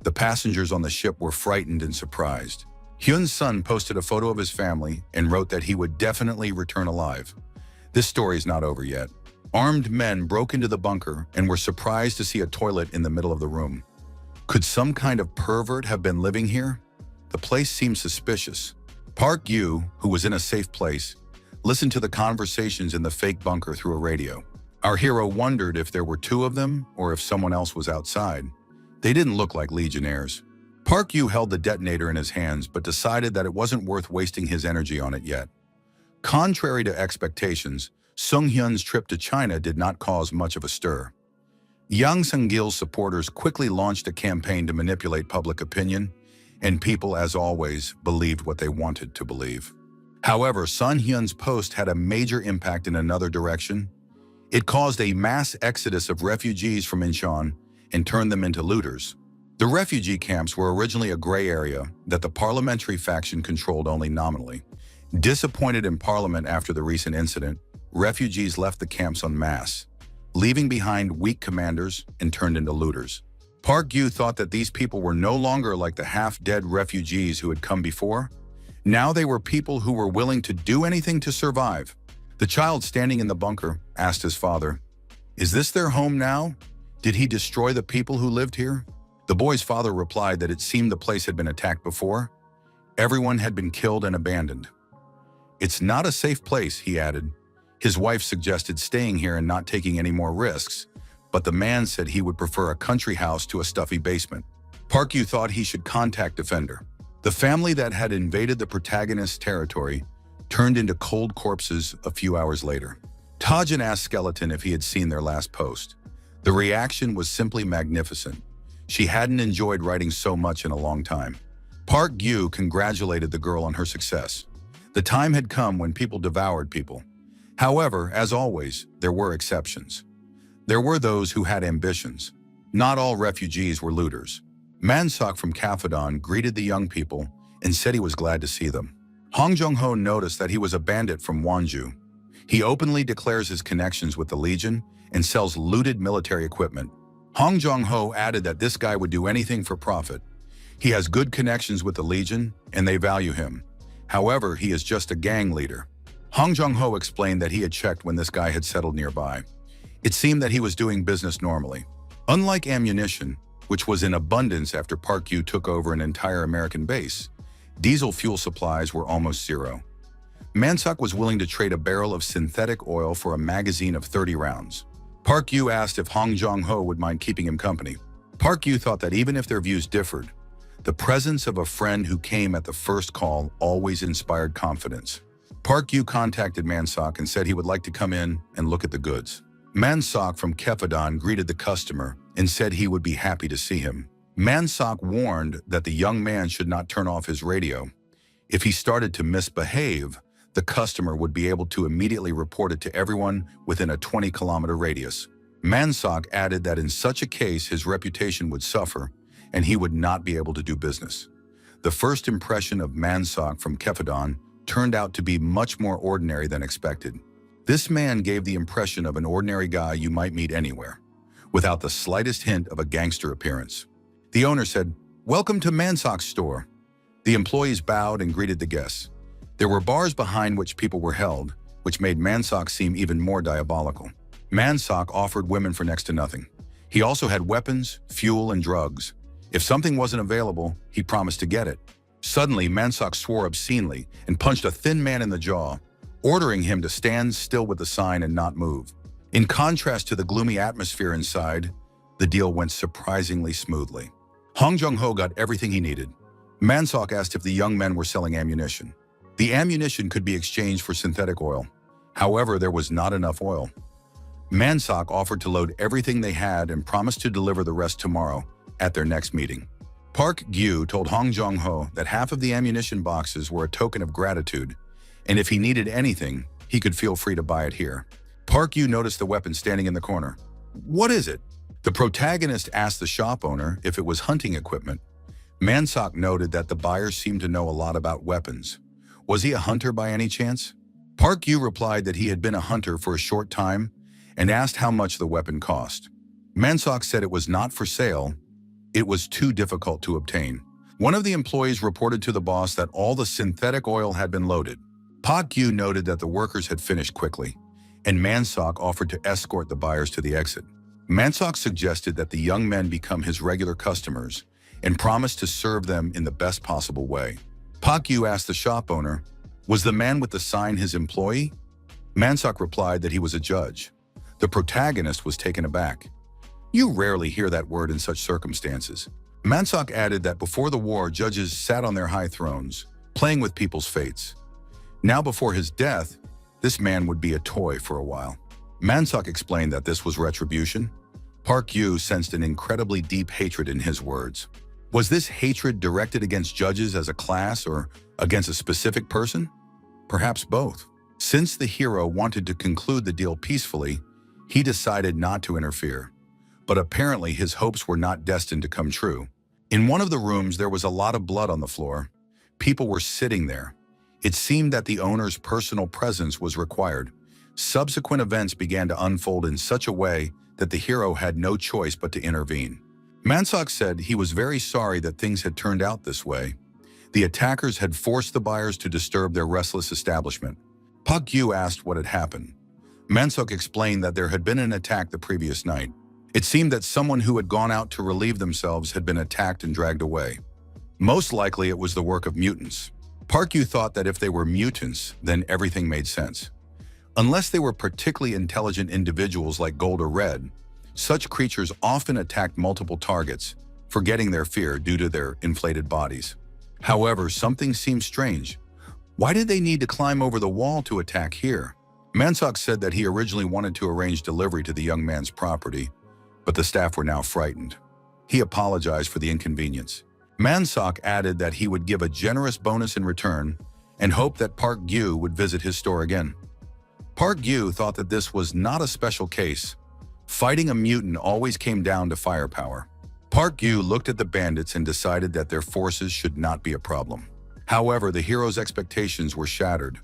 The passengers on the ship were frightened and surprised. Hyun's son posted a photo of his family and wrote that he would definitely return alive. This story is not over yet. Armed men broke into the bunker and were surprised to see a toilet in the middle of the room. Could some kind of pervert have been living here? The place seemed suspicious. Park Yu, who was in a safe place, listened to the conversations in the fake bunker through a radio. Our hero wondered if there were two of them or if someone else was outside. They didn't look like legionnaires. Park Yu held the detonator in his hands but decided that it wasn't worth wasting his energy on it yet. Contrary to expectations, Sung Hyun's trip to China did not cause much of a stir. Yang Sung-gil's supporters quickly launched a campaign to manipulate public opinion, and people, as always, believed what they wanted to believe. However, Sun Hyun's post had a major impact in another direction. It caused a mass exodus of refugees from Incheon and turned them into looters. The refugee camps were originally a gray area that the parliamentary faction controlled only nominally. Disappointed in parliament after the recent incident, refugees left the camps en masse, leaving behind weak commanders and turned into looters. Park Yu thought that these people were no longer like the half-dead refugees who had come before. Now they were people who were willing to do anything to survive. The child standing in the bunker asked his father, "Is this their home now? Did he destroy the people who lived here?" The boy's father replied that it seemed the place had been attacked before. Everyone had been killed and abandoned. "It's not a safe place," he added. His wife suggested staying here and not taking any more risks, but the man said he would prefer a country house to a stuffy basement. Park Yu thought he should contact Defender. The family that had invaded the protagonist's territory turned into cold corpses a few hours later. Tajin asked Skeleton if he had seen their last post. The reaction was simply magnificent. She hadn't enjoyed writing so much in a long time. Park Yu congratulated the girl on her success. The time had come when people devoured people. However, as always, there were exceptions. There were those who had ambitions. Not all refugees were looters. Mansak from Kafadon greeted the young people and said he was glad to see them. Hong Jong-ho noticed that he was a bandit from Wonju. He openly declares his connections with the Legion and sells looted military equipment. Hong Jong-ho added that this guy would do anything for profit. He has good connections with the Legion and they value him. However, he is just a gang leader. Hong Jong-ho explained that he had checked when this guy had settled nearby. It seemed that he was doing business normally. Unlike ammunition, which was in abundance after Park Yu took over an entire American base, diesel fuel supplies were almost zero. Mansak was willing to trade a barrel of synthetic oil for a magazine of 30 rounds. Park Yu asked if Hong Jong-ho would mind keeping him company. Park Yu thought that even if their views differed, the presence of a friend who came at the first call always inspired confidence. Park Yu contacted Mansak and said he would like to come in and look at the goods. Mansak from Kefadon greeted the customer and said he would be happy to see him. Mansak warned that the young man should not turn off his radio. If he started to misbehave, the customer would be able to immediately report it to everyone within a 20-kilometer radius. Mansak added that in such a case his reputation would suffer and he would not be able to do business. The first impression of Mansak from Kefadon turned out to be much more ordinary than expected. This man gave the impression of an ordinary guy you might meet anywhere, without the slightest hint of a gangster appearance. The owner said, "Welcome to Mansok's store." The employees bowed and greeted the guests. There were bars behind which people were held, which made Mansok seem even more diabolical. Mansok offered women for next to nothing. He also had weapons, fuel, and drugs. If something wasn't available, he promised to get it. Suddenly, Mansok swore obscenely and punched a thin man in the jaw, ordering him to stand still with the sign and not move. In contrast to the gloomy atmosphere inside, the deal went surprisingly smoothly. Hong Jung-ho got everything he needed. Mansok asked if the young men were selling ammunition. The ammunition could be exchanged for synthetic oil. However, there was not enough oil. Mansok offered to load everything they had and promised to deliver the rest tomorrow at their next meeting. Park Gyu told Hong Jung-ho that half of the ammunition boxes were a token of gratitude, and if he needed anything, he could feel free to buy it here. Park Gyu noticed the weapon standing in the corner. "What is it?" The protagonist asked the shop owner if it was hunting equipment. Mansok noted that the buyer seemed to know a lot about weapons. Was he a hunter by any chance? Park Gyu replied that he had been a hunter for a short time and asked how much the weapon cost. Mansok said it was not for sale. It was too difficult to obtain. One of the employees reported to the boss that all the synthetic oil had been loaded. Park Gyu noted that the workers had finished quickly, and Mansok offered to escort the buyers to the exit. Mansok suggested that the young men become his regular customers and promised to serve them in the best possible way. Park Gyu asked the shop owner, "Was the man with the sign his employee?" Mansok replied that he was a judge. The protagonist was taken aback. "You rarely hear that word in such circumstances." Mansok added that before the war, judges sat on their high thrones, playing with people's fates. Now before his death, this man would be a toy for a while. Mansok explained that this was retribution. Park Gyu sensed an incredibly deep hatred in his words. Was this hatred directed against judges as a class or against a specific person? Perhaps both. Since the hero wanted to conclude the deal peacefully, he decided not to interfere. But apparently his hopes were not destined to come true. In one of the rooms, there was a lot of blood on the floor. People were sitting there. It seemed that the owner's personal presence was required. Subsequent events began to unfold in such a way that the hero had no choice but to intervene. Mansok said he was very sorry that things had turned out this way. The attackers had forced the buyers to disturb their restless establishment. Park Gyu asked what had happened. Mansok explained that there had been an attack the previous night. It seemed that someone who had gone out to relieve themselves had been attacked and dragged away. Most likely it was the work of mutants. Park Gyu thought that if they were mutants, then everything made sense. Unless they were particularly intelligent individuals like Gold or Red, such creatures often attacked multiple targets, forgetting their fear due to their inflated bodies. However, something seemed strange. Why did they need to climb over the wall to attack here? Mansok said that he originally wanted to arrange delivery to the young man's property, but the staff were now frightened. He apologized for the inconvenience. Mansok added that he would give a generous bonus in return and hoped that Park Gyu would visit his store again. Park Gyu thought that this was not a special case. Fighting a mutant always came down to firepower. Park Gyu looked at the bandits and decided that their forces should not be a problem. However, the hero's expectations were shattered.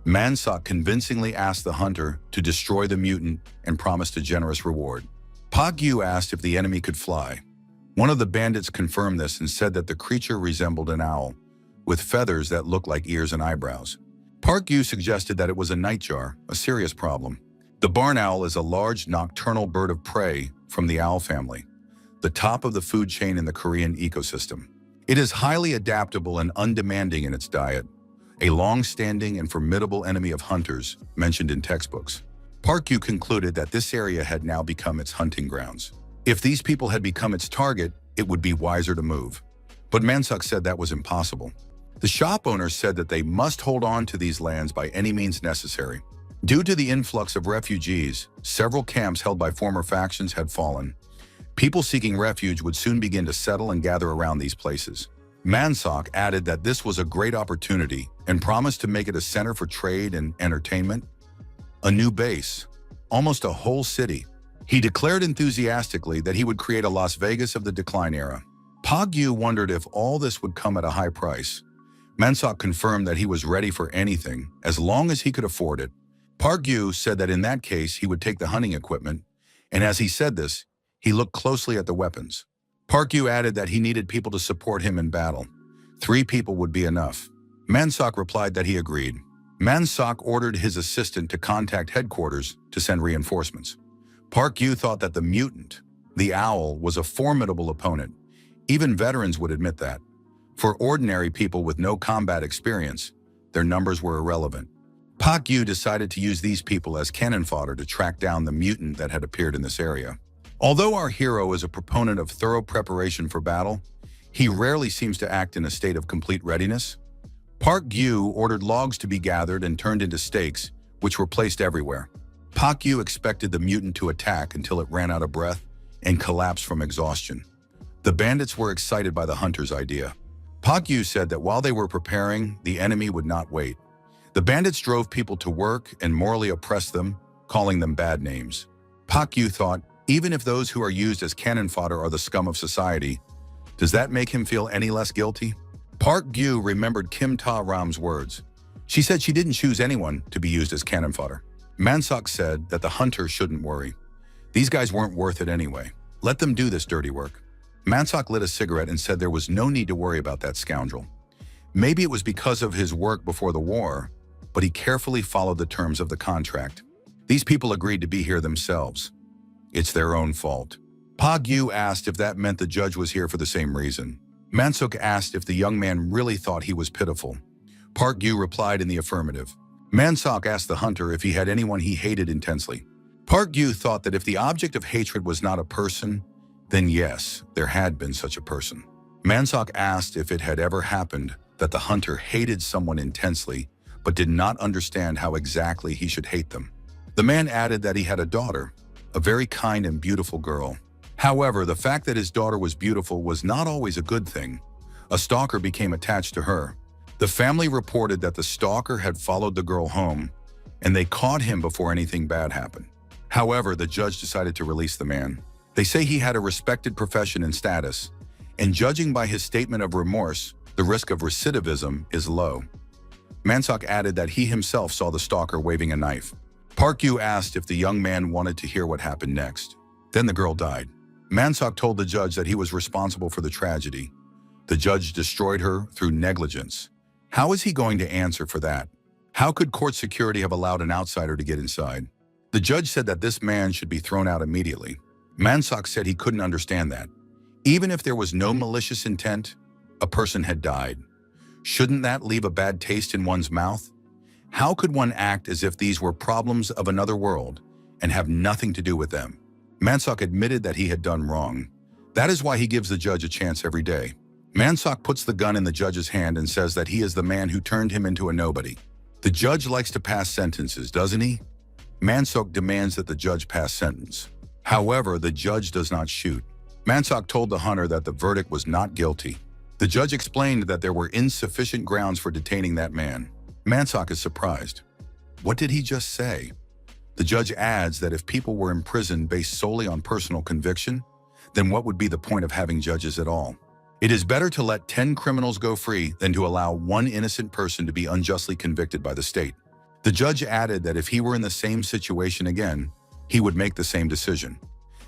Mansok convincingly asked the hunter to destroy the mutant and promised a generous reward. Park Gyu asked if the enemy could fly. One of the bandits confirmed this and said that the creature resembled an owl, with feathers that looked like ears and eyebrows. Park Gyu suggested that it was a nightjar, a serious problem. The barn owl is a large nocturnal bird of prey from the owl family, the top of the food chain in the Korean ecosystem. It is highly adaptable and undemanding in its diet, a long-standing and formidable enemy of hunters mentioned in textbooks. Park Gyu concluded that this area had now become its hunting grounds. If these people had become its target, it would be wiser to move. But Mansok said that was impossible. The shop owner said that they must hold on to these lands by any means necessary. Due to the influx of refugees, several camps held by former factions had fallen. People seeking refuge would soon begin to settle and gather around these places. Mansok added that this was a great opportunity and promised to make it a center for trade and entertainment. A new base, almost a whole city. He declared enthusiastically that he would create a Las Vegas of the decline era. Park Gyu wondered if all this would come at a high price. Mansok confirmed that he was ready for anything as long as he could afford it. Park Yu said that in that case he would take the hunting equipment, and as he said this, he looked closely at the weapons. Park Yu added that he needed people to support him in battle. 3 people would be enough. Mansok replied that he agreed. Mansok ordered his assistant to contact headquarters to send reinforcements. Park Yu thought that the mutant, the owl, was a formidable opponent. Even veterans would admit that. For ordinary people with no combat experience, their numbers were irrelevant. Park Yu decided to use these people as cannon fodder to track down the mutant that had appeared in this area. Although our hero is a proponent of thorough preparation for battle, he rarely seems to act in a state of complete readiness. Park Yu ordered logs to be gathered and turned into stakes, which were placed everywhere. Park Yu expected the mutant to attack until it ran out of breath and collapsed from exhaustion. The bandits were excited by the hunter's idea. Park Yu said that while they were preparing, the enemy would not wait. The bandits drove people to work and morally oppressed them, calling them bad names. Park Yu thought, even if those who are used as cannon fodder are the scum of society, does that make him feel any less guilty? Park Yu remembered Kim Ta-ram's words. She said she didn't choose anyone to be used as cannon fodder. Mansok said that the hunter shouldn't worry. These guys weren't worth it anyway. Let them do this dirty work. Mansok lit a cigarette and said there was no need to worry about that scoundrel. Maybe it was because of his work before the war, but he carefully followed the terms of the contract. These people agreed to be here themselves. It's their own fault. Park Yu asked if that meant the judge was here for the same reason. Mansok asked if the young man really thought he was pitiful. Park Yu replied in the affirmative. Mansok asked the hunter if he had anyone he hated intensely. Park Yu thought that if the object of hatred was not a person, then yes, there had been such a person. Mansok asked if it had ever happened that the hunter hated someone intensely, but did not understand how exactly he should hate them. The man added that he had a daughter, a very kind and beautiful girl. However, the fact that his daughter was beautiful was not always a good thing. A stalker became attached to her. The family reported that the stalker had followed the girl home, and they caught him before anything bad happened. However, the judge decided to release the man. They say he had a respected profession and status, and judging by his statement of remorse, the risk of recidivism is low. Mansok added that he himself saw the stalker waving a knife. Park Yu asked if the young man wanted to hear what happened next. Then the girl died. Mansok told the judge that he was responsible for the tragedy. The judge destroyed her through negligence. How is he going to answer for that? How could court security have allowed an outsider to get inside? The judge said that this man should be thrown out immediately. Mansok said he couldn't understand that. Even if there was no malicious intent, a person had died. Shouldn't that leave a bad taste in one's mouth? How could one act as if these were problems of another world and have nothing to do with them? Mansok admitted that he had done wrong. That is why he gives the judge a chance every day. Mansok puts the gun in the judge's hand and says that he is the man who turned him into a nobody. The judge likes to pass sentences, doesn't he? Mansok demands that the judge pass sentence. However, the judge does not shoot. Mansok told the hunter that the verdict was not guilty. The judge explained that there were insufficient grounds for detaining that man. Mansok is surprised. What did he just say? The judge adds that if people were imprisoned based solely on personal conviction, then what would be the point of having judges at all? It is better to let 10 criminals go free than to allow one innocent person to be unjustly convicted by the state. The judge added that if he were in the same situation again, he would make the same decision.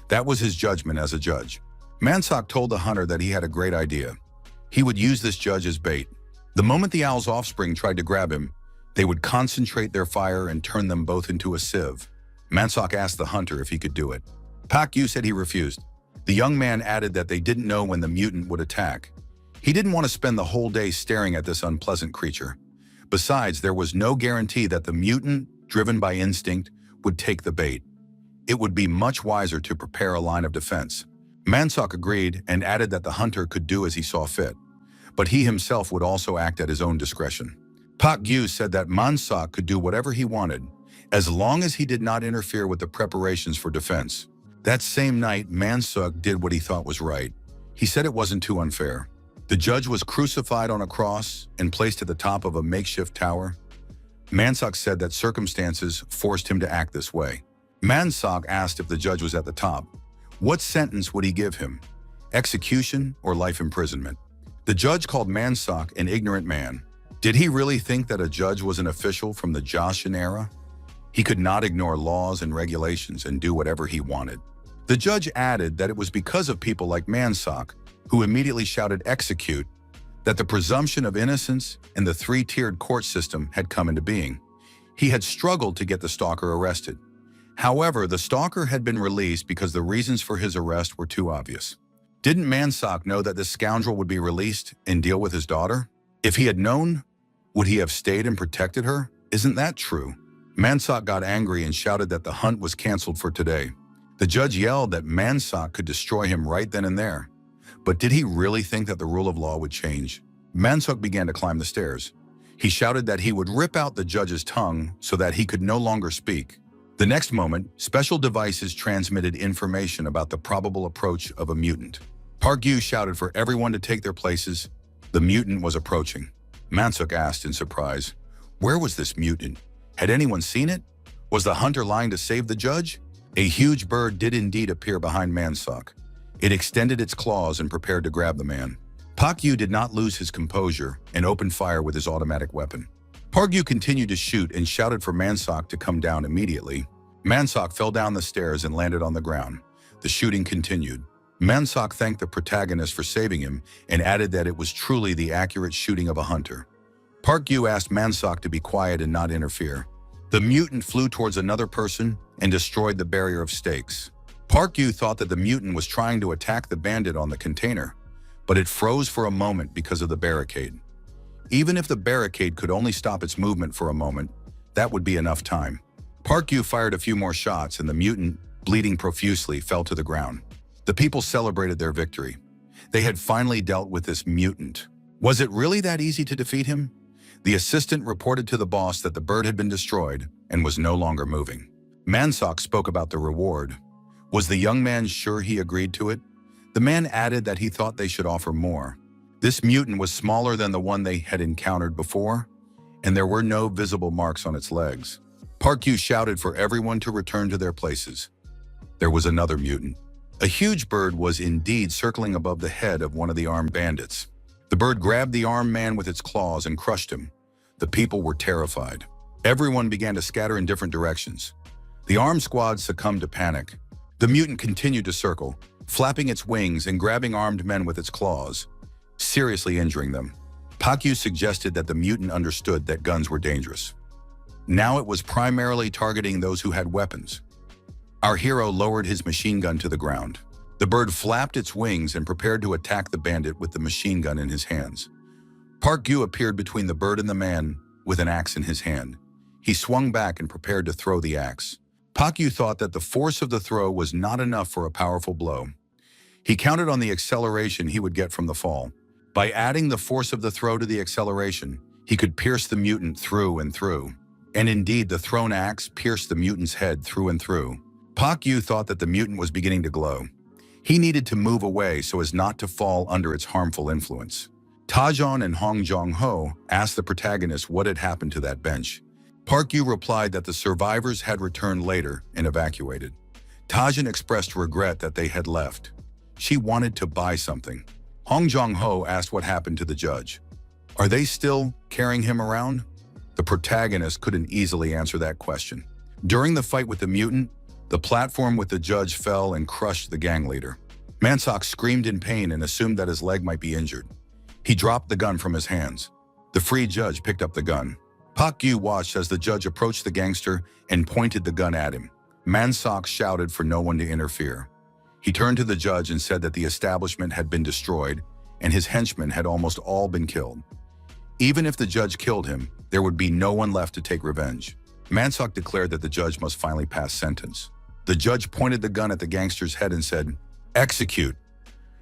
That was his judgment as a judge. Mansok told the hunter that he had a great idea. He would use this judge as bait. The moment the owl's offspring tried to grab him, they would concentrate their fire and turn them both into a sieve. Mansok asked the hunter if he could do it. Park Yu said he refused. The young man added that they didn't know when the mutant would attack. He didn't want to spend the whole day staring at this unpleasant creature. Besides, there was no guarantee that the mutant, driven by instinct, would take the bait. It would be much wiser to prepare a line of defense. Mansok agreed and added that the hunter could do as he saw fit, but he himself would also act at his own discretion. Park Yu said that Mansok could do whatever he wanted, as long as he did not interfere with the preparations for defense. That same night, Mansok did what he thought was right. He said it wasn't too unfair. The judge was crucified on a cross and placed at the top of a makeshift tower. Mansok said that circumstances forced him to act this way. Mansok asked if the judge was at the top. What sentence would he give him? Execution or life imprisonment? The judge called Mansok an ignorant man. Did he really think that a judge was an official from the Joseon era? He could not ignore laws and regulations and do whatever he wanted. The judge added that it was because of people like Mansak, who immediately shouted execute, that the presumption of innocence and the three-tiered court system had come into being. He had struggled to get the stalker arrested. However, the stalker had been released because the reasons for his arrest were too obvious. Didn't Mansak know that this scoundrel would be released and deal with his daughter? If he had known, would he have stayed and protected her? Isn't that true? Mansak got angry and shouted that the hunt was canceled for today. The judge yelled that Mansak could destroy him right then and there. But did he really think that the rule of law would change? Mansak began to climb the stairs. He shouted that he would rip out the judge's tongue so that he could no longer speak. The next moment, special devices transmitted information about the probable approach of a mutant. Park Yu shouted for everyone to take their places. The mutant was approaching. Mansak asked in surprise, where was this mutant? Had anyone seen it? Was the hunter lying to save the judge? A huge bird did indeed appear behind Mansak. It extended its claws and prepared to grab the man. Park Yu did not lose his composure and opened fire with his automatic weapon. Park Yu continued to shoot and shouted for Mansak to come down immediately. Mansak fell down the stairs and landed on the ground. The shooting continued. Mansak thanked the protagonist for saving him and added that it was truly the accurate shooting of a hunter. Park Yu asked Mansak to be quiet and not interfere. The mutant flew towards another person and destroyed the barrier of stakes. Park Yu thought that the mutant was trying to attack the bandit on the container, but it froze for a moment because of the barricade. Even if the barricade could only stop its movement for a moment, that would be enough time. Park Yu fired a few more shots and the mutant, bleeding profusely, fell to the ground. The people celebrated their victory. They had finally dealt with this mutant. Was it really that easy to defeat him? The assistant reported to the boss that the bird had been destroyed and was no longer moving. Mansak spoke about the reward. Was the young man sure he agreed to it? The man added that he thought they should offer more. This mutant was smaller than the one they had encountered before, and there were no visible marks on its legs. Park Yu shouted for everyone to return to their places. There was another mutant. A huge bird was indeed circling above the head of one of the armed bandits. The bird grabbed the armed man with its claws and crushed him. The people were terrified. Everyone began to scatter in different directions. The armed squad succumbed to panic. The mutant continued to circle, flapping its wings and grabbing armed men with its claws, seriously injuring them. Park Yu suggested that the mutant understood that guns were dangerous. Now it was primarily targeting those who had weapons. Our hero lowered his machine gun to the ground. The bird flapped its wings and prepared to attack the bandit with the machine gun in his hands. Park Yu appeared between the bird and the man with an axe in his hand. He swung back and prepared to throw the axe. Park Yu thought that the force of the throw was not enough for a powerful blow. He counted on the acceleration he would get from the fall. By adding the force of the throw to the acceleration, he could pierce the mutant through and through. And indeed, the thrown axe pierced the mutant's head through and through. Park Yu thought that the mutant was beginning to glow. He needed to move away so as not to fall under its harmful influence. Tajon and Hong Jong-ho asked the protagonist what had happened to that bench. Park Yu replied that the survivors had returned later and evacuated. Tajon expressed regret that they had left. She wanted to buy something. Hong Jong-ho asked what happened to the judge. Are they still carrying him around? The protagonist couldn't easily answer that question. During the fight with the mutant, the platform with the judge fell and crushed the gang leader. Mansak screamed in pain and assumed that his leg might be injured. He dropped the gun from his hands. The free judge picked up the gun. Park Yu watched as the judge approached the gangster and pointed the gun at him. Mansak shouted for no one to interfere. He turned to the judge and said that the establishment had been destroyed and his henchmen had almost all been killed. Even if the judge killed him, there would be no one left to take revenge. Mansak declared that the judge must finally pass sentence. The judge pointed the gun at the gangster's head and said, "Execute."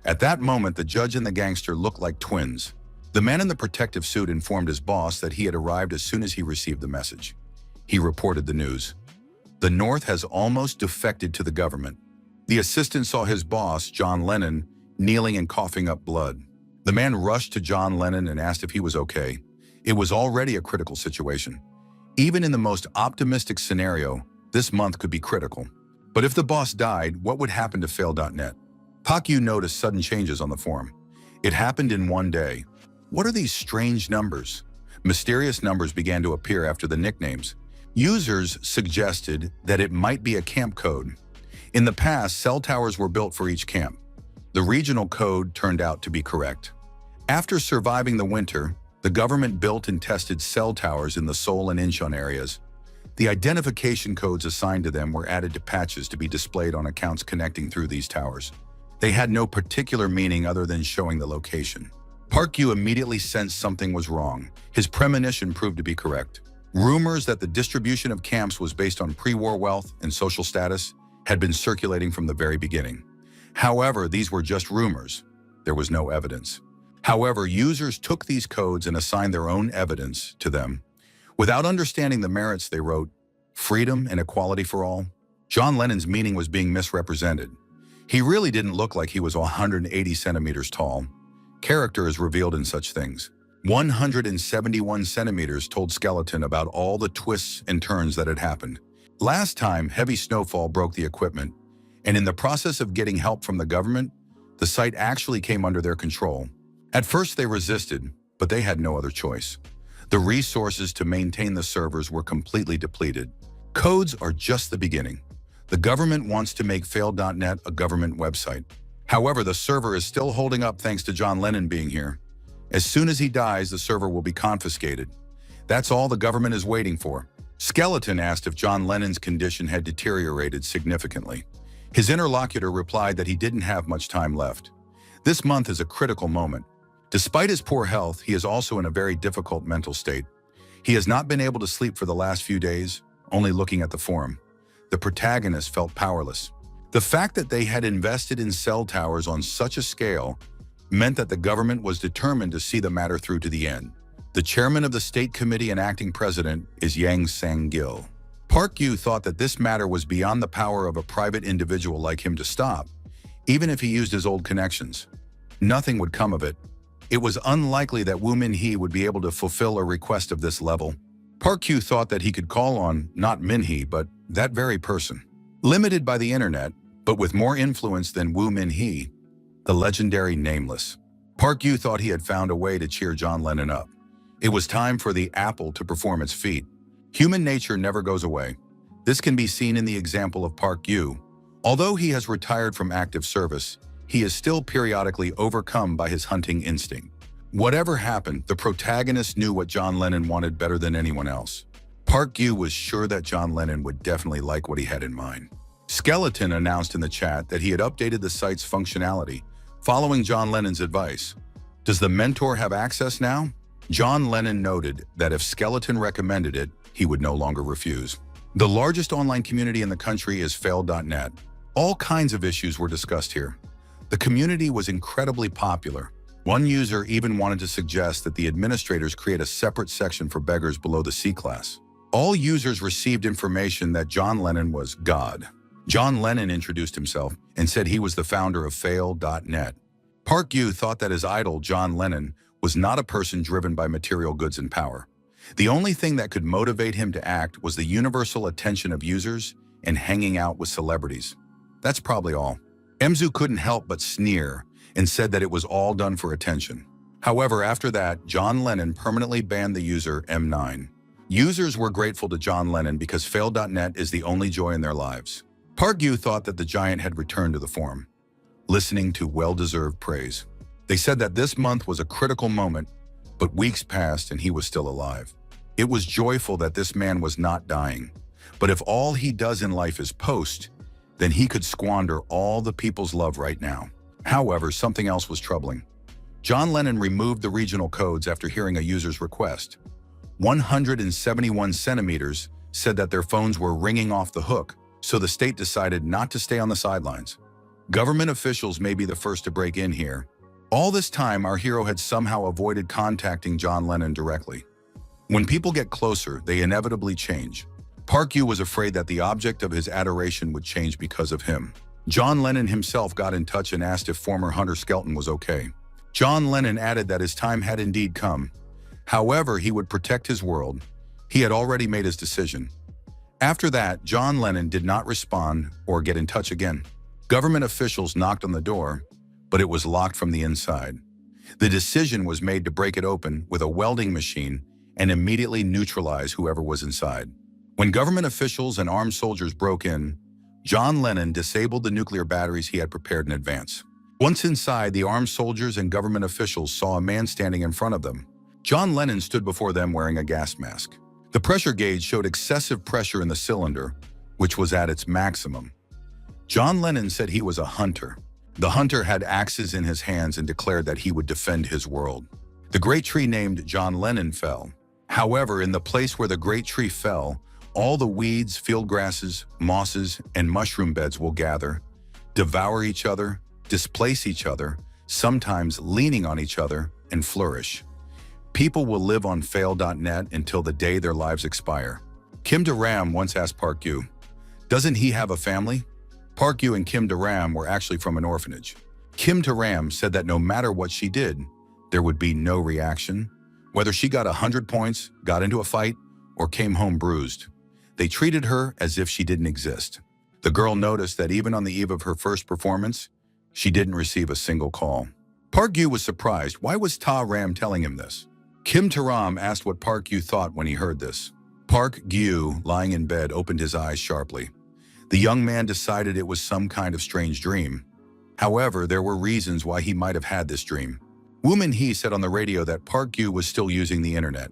At that moment, the judge and the gangster looked like twins. The man in the protective suit informed his boss that he had arrived as soon as he received the message. He reported the news. The North has almost defected to the government. The assistant saw his boss, John Lennon, kneeling and coughing up blood. The man rushed to John Lennon and asked if he was okay. It was already a critical situation. Even in the most optimistic scenario, this month could be critical. But if the boss died, what would happen to Fail.net? Park Yu noticed sudden changes on the forum. It happened in one day. What are these strange numbers? Mysterious numbers began to appear after the nicknames. Users suggested that it might be a camp code. In the past, cell towers were built for each camp. The regional code turned out to be correct. After surviving the winter, the government built and tested cell towers in the Seoul and Incheon areas. The identification codes assigned to them were added to patches to be displayed on accounts connecting through these towers. They had no particular meaning other than showing the location. Park Yu immediately sensed something was wrong. His premonition proved to be correct. Rumors that the distribution of camps was based on pre-war wealth and social status had been circulating from the very beginning. However, these were just rumors. There was no evidence. However, users took these codes and assigned their own evidence to them. Without understanding the merits, they wrote, "Freedom and equality for all." John Lennon's meaning was being misrepresented. He really didn't look like he was 180 centimeters tall. Character is revealed in such things. 171 centimeters told Skeleton about all the twists and turns that had happened. Last time, heavy snowfall broke the equipment, and in the process of getting help from the government, the site actually came under their control. At first they resisted, but they had no other choice. The resources to maintain the servers were completely depleted. Codes are just the beginning. The government wants to make fail.net a government website. However, the server is still holding up thanks to John Lennon being here. As soon as he dies, the server will be confiscated. That's all the government is waiting for. Skeleton asked if John Lennon's condition had deteriorated significantly. His interlocutor replied that he didn't have much time left. This month is a critical moment. Despite his poor health, he is also in a very difficult mental state. He has not been able to sleep for the last few days, only looking at the forum. The protagonist felt powerless. The fact that they had invested in cell towers on such a scale meant that the government was determined to see the matter through to the end. The chairman of the state committee and acting president is Yang Sang-gil. Park Yu thought that this matter was beyond the power of a private individual like him to stop, even if he used his old connections. Nothing would come of it. It was unlikely that Woo Min-hee would be able to fulfill a request of this level. Park Yu thought that he could call on not Min-hee, but that very person. Limited by the internet, but with more influence than Woo Min-hee, the legendary Nameless. Park Yu thought he had found a way to cheer John Lennon up. It was time for the apple to perform its feat. Human nature never goes away. This can be seen in the example of Park Yu. Although he has retired from active service, he is still periodically overcome by his hunting instinct. Whatever happened, the protagonist knew what John Lennon wanted better than anyone else. Park Yu was sure that John Lennon would definitely like what he had in mind. Skeleton announced in the chat that he had updated the site's functionality, following John Lennon's advice. Does the mentor have access now? John Lennon noted that if Skeleton recommended it, he would no longer refuse. The largest online community in the country is fail.net. All kinds of issues were discussed here. The community was incredibly popular. One user even wanted to suggest that the administrators create a separate section for beggars below the C-class. All users received information that John Lennon was God. John Lennon introduced himself and said he was the founder of fail.net. Park Yu thought that his idol, John Lennon, was not a person driven by material goods and power. The only thing that could motivate him to act was the universal attention of users and hanging out with celebrities. That's probably all. Emzu couldn't help but sneer and said that it was all done for attention. However, after that, John Lennon permanently banned the user M9. Users were grateful to John Lennon because fail.net is the only joy in their lives. Park Yu thought that the giant had returned to the forum, listening to well-deserved praise. They said that this month was a critical moment, but weeks passed and he was still alive. It was joyful that this man was not dying. But if all he does in life is post, then he could squander all the people's love right now. However, something else was troubling. John Lennon removed the regional codes after hearing a user's request. 171 centimeters said that their phones were ringing off the hook, so the state decided not to stay on the sidelines. Government officials may be the first to break in here. All this time, our hero had somehow avoided contacting John Lennon directly. When people get closer, they inevitably change. Park Yu was afraid that the object of his adoration would change because of him. John Lennon himself got in touch and asked if former Hunter Skelton was okay. John Lennon added that his time had indeed come. However, he would protect his world. He had already made his decision. After that, John Lennon did not respond or get in touch again. Government officials knocked on the door, but it was locked from the inside. The decision was made to break it open with a welding machine and immediately neutralize whoever was inside. When government officials and armed soldiers broke in, John Lennon disabled the nuclear batteries he had prepared in advance. Once inside, the armed soldiers and government officials saw a man standing in front of them. John Lennon stood before them wearing a gas mask. The pressure gauge showed excessive pressure in the cylinder, which was at its maximum. John Lennon said he was a hunter. The hunter had axes in his hands and declared that he would defend his world. The great tree named John Lennon fell. However, in the place where the great tree fell, all the weeds, field grasses, mosses, and mushroom beds will gather, devour each other, displace each other, sometimes leaning on each other, and flourish. People will live on fail.net until the day their lives expire. Kim De-ram once asked Park Yu, "Doesn't he have a family?" Park Yu and Kim De-ram were actually from an orphanage. Kim De-ram said that no matter what she did, there would be no reaction. Whether she got 100 points, got into a fight, or came home bruised, they treated her as if she didn't exist. The girl noticed that even on the eve of her first performance, she didn't receive a single call. Park Yu was surprised. Why was Ta-ram telling him this? Kim De-ram asked what Park Yu thought when he heard this. Park Yu, lying in bed, opened his eyes sharply. The young man decided it was some kind of strange dream. However, there were reasons why he might have had this dream. Woo Min-hee said on the radio that Park Yu was still using the internet.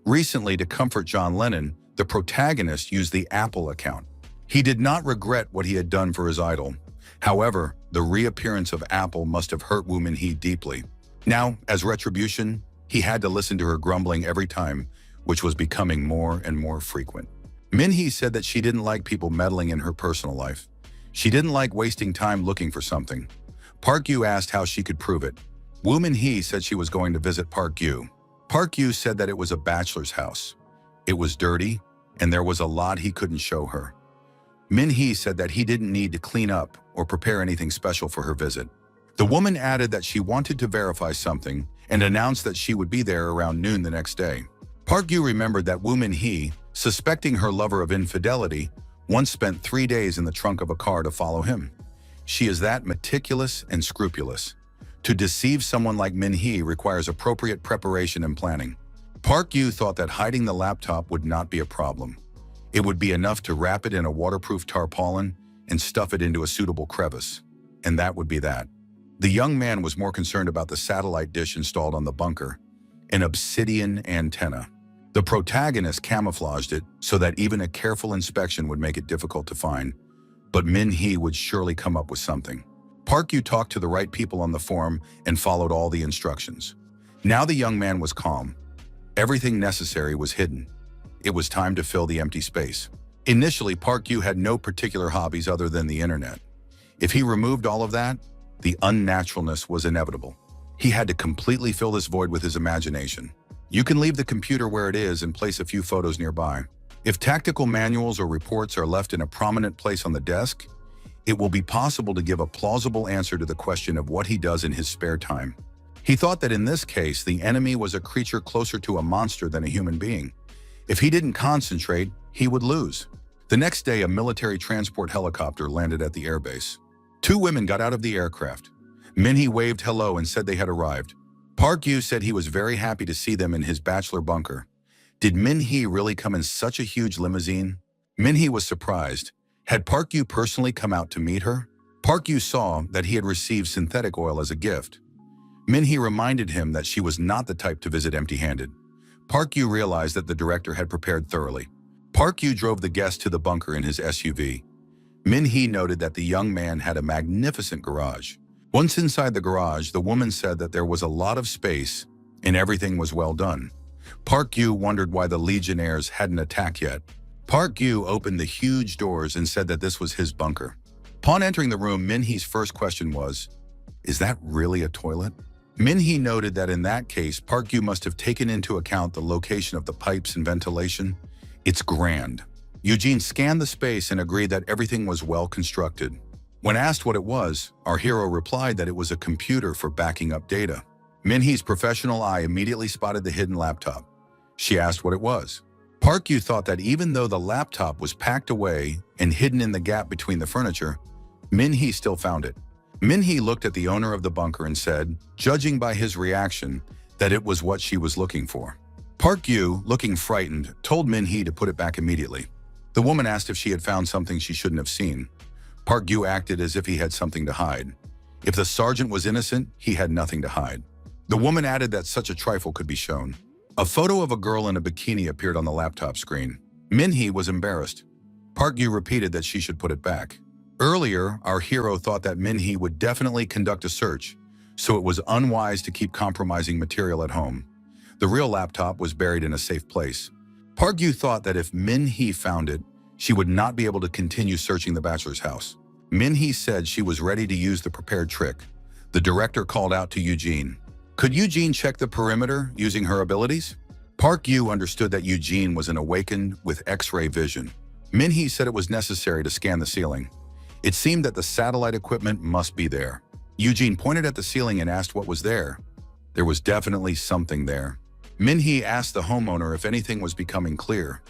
Recently, to comfort John Lennon, the protagonist used the Apple account. He did not regret what he had done for his idol. However, the reappearance of Apple must have hurt Woo Min-hee deeply. Now, as retribution, he had to listen to her grumbling every time, which was becoming more and more frequent. Min-hee said that she didn't like people meddling in her personal life. She didn't like wasting time looking for something. Park Yu asked how she could prove it. Woo Min-hee said she was going to visit Park Yu. Park Yu said that it was a bachelor's house. It was dirty, and there was a lot he couldn't show her. Min-hee said that he didn't need to clean up or prepare anything special for her visit. The woman added that she wanted to verify something and announced that she would be there around noon the next day. Park Yu remembered that Woo Min-hee, suspecting her lover of infidelity, once spent 3 days in the trunk of a car to follow him. She is that meticulous and scrupulous. To deceive someone like Min-hee requires appropriate preparation and planning. Park Yu thought that hiding the laptop would not be a problem. It would be enough to wrap it in a waterproof tarpaulin and stuff it into a suitable crevice. And that would be that. The young man was more concerned about the satellite dish installed on the bunker, an obsidian antenna. The protagonist camouflaged it so that even a careful inspection would make it difficult to find, but Min-hee would surely come up with something. Park Yu talked to the right people on the forum and followed all the instructions. Now the young man was calm. Everything necessary was hidden. It was time to fill the empty space. Initially, Park Yu had no particular hobbies other than the internet. If he removed all of that, the unnaturalness was inevitable. He had to completely fill this void with his imagination. You can leave the computer where it is and place a few photos nearby. If tactical manuals or reports are left in a prominent place on the desk, it will be possible to give a plausible answer to the question of what he does in his spare time. He thought that in this case, the enemy was a creature closer to a monster than a human being. If he didn't concentrate, he would lose. The next day, a military transport helicopter landed at the airbase. 2 women got out of the aircraft. Min-hee waved hello and said they had arrived. Park Yu said he was very happy to see them in his bachelor bunker. Did Min-hee really come in such a huge limousine? Min-hee was surprised. Had Park Yu personally come out to meet her? Park Yu saw that he had received synthetic oil as a gift. Min-hee reminded him that she was not the type to visit empty-handed. Park Yu realized that the director had prepared thoroughly. Park Yu drove the guest to the bunker in his SUV. Min-hee noted that the young man had a magnificent garage. Once inside the garage, the woman said that there was a lot of space and everything was well done. Park Yu wondered why the Legionnaires hadn't attacked yet. Park Yu opened the huge doors and said that this was his bunker. Upon entering the room, Min-hee's first question was, "Is that really a toilet?" Min-hee noted that in that case, Park Yu must have taken into account the location of the pipes and ventilation. It's grand. Eugene scanned the space and agreed that everything was well constructed. When asked what it was, our hero replied that it was a computer for backing up data. Min-hee's professional eye immediately spotted the hidden laptop. She asked what it was. Park Yu thought that even though the laptop was packed away and hidden in the gap between the furniture, Min-hee still found it. Min-hee looked at the owner of the bunker and said, judging by his reaction, that it was what she was looking for. Park Yu, looking frightened, told Min-hee to put it back immediately. The woman asked if she had found something she shouldn't have seen. Park Yu acted as if he had something to hide. If the sergeant was innocent, he had nothing to hide. The woman added that such a trifle could be shown. A photo of a girl in a bikini appeared on the laptop screen. Min-hee was embarrassed. Park Yu repeated that she should put it back. Earlier, our hero thought that Min-hee would definitely conduct a search, so it was unwise to keep compromising material at home. The real laptop was buried in a safe place. Park Yu thought that if Min-hee found it, she would not be able to continue searching the bachelor's house. Min-hee said she was ready to use the prepared trick. The director called out to Eugene. Could Eugene check the perimeter using her abilities? Park Yu understood that Eugene was an awakened with X-ray vision. Min-hee said it was necessary to scan the ceiling. It seemed that the satellite equipment must be there. Eugene pointed at the ceiling and asked what was there. There was definitely something there. Min-hee asked the homeowner if anything was becoming clear.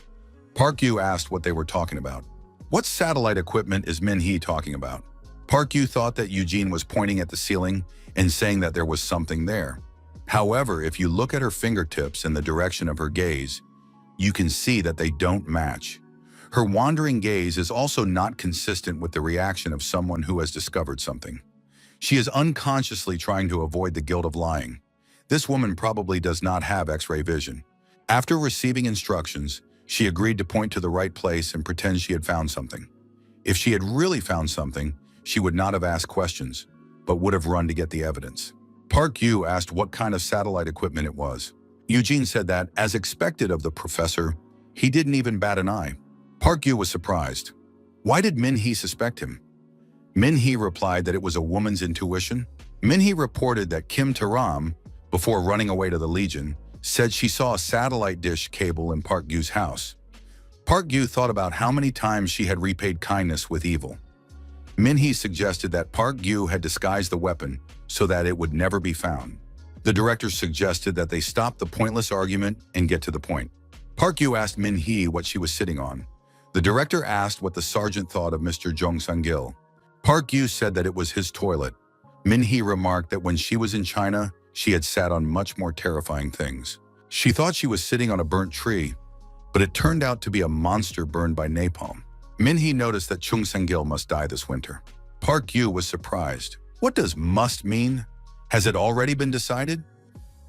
Park Yu asked what they were talking about. What satellite equipment is Min-hee talking about? Park Yu thought that Eugene was pointing at the ceiling and saying that there was something there. However, if you look at her fingertips in the direction of her gaze, you can see that they don't match. Her wandering gaze is also not consistent with the reaction of someone who has discovered something. She is unconsciously trying to avoid the guilt of lying. This woman probably does not have X-ray vision. After receiving instructions, she agreed to point to the right place and pretend she had found something. If she had really found something, she would not have asked questions, but would have run to get the evidence. Park Yu asked what kind of satellite equipment it was. Eugene said that, as expected of the professor, he didn't even bat an eye. Park Yu was surprised. Why did Min-hee suspect him? Min-hee replied that it was a woman's intuition. Min-hee reported that Kim Taram, before running away to the Legion, said she saw a satellite dish cable in Park Yu's house. Park Yu thought about how many times she had repaid kindness with evil. Min-hee suggested that Park Yu had disguised the weapon so that it would never be found. The director suggested that they stop the pointless argument and get to the point. Park Yu asked Min-hee what she was sitting on. The director asked what the sergeant thought of Mr. Jong Sung-gil. Park Yu said that it was his toilet. Min-hee remarked that when she was in China, she had sat on much more terrifying things. She thought she was sitting on a burnt tree, but it turned out to be a monster burned by napalm. Min-hee noticed that Chung Sung-gil must die this winter. Park Yu was surprised. What does must mean? Has it already been decided?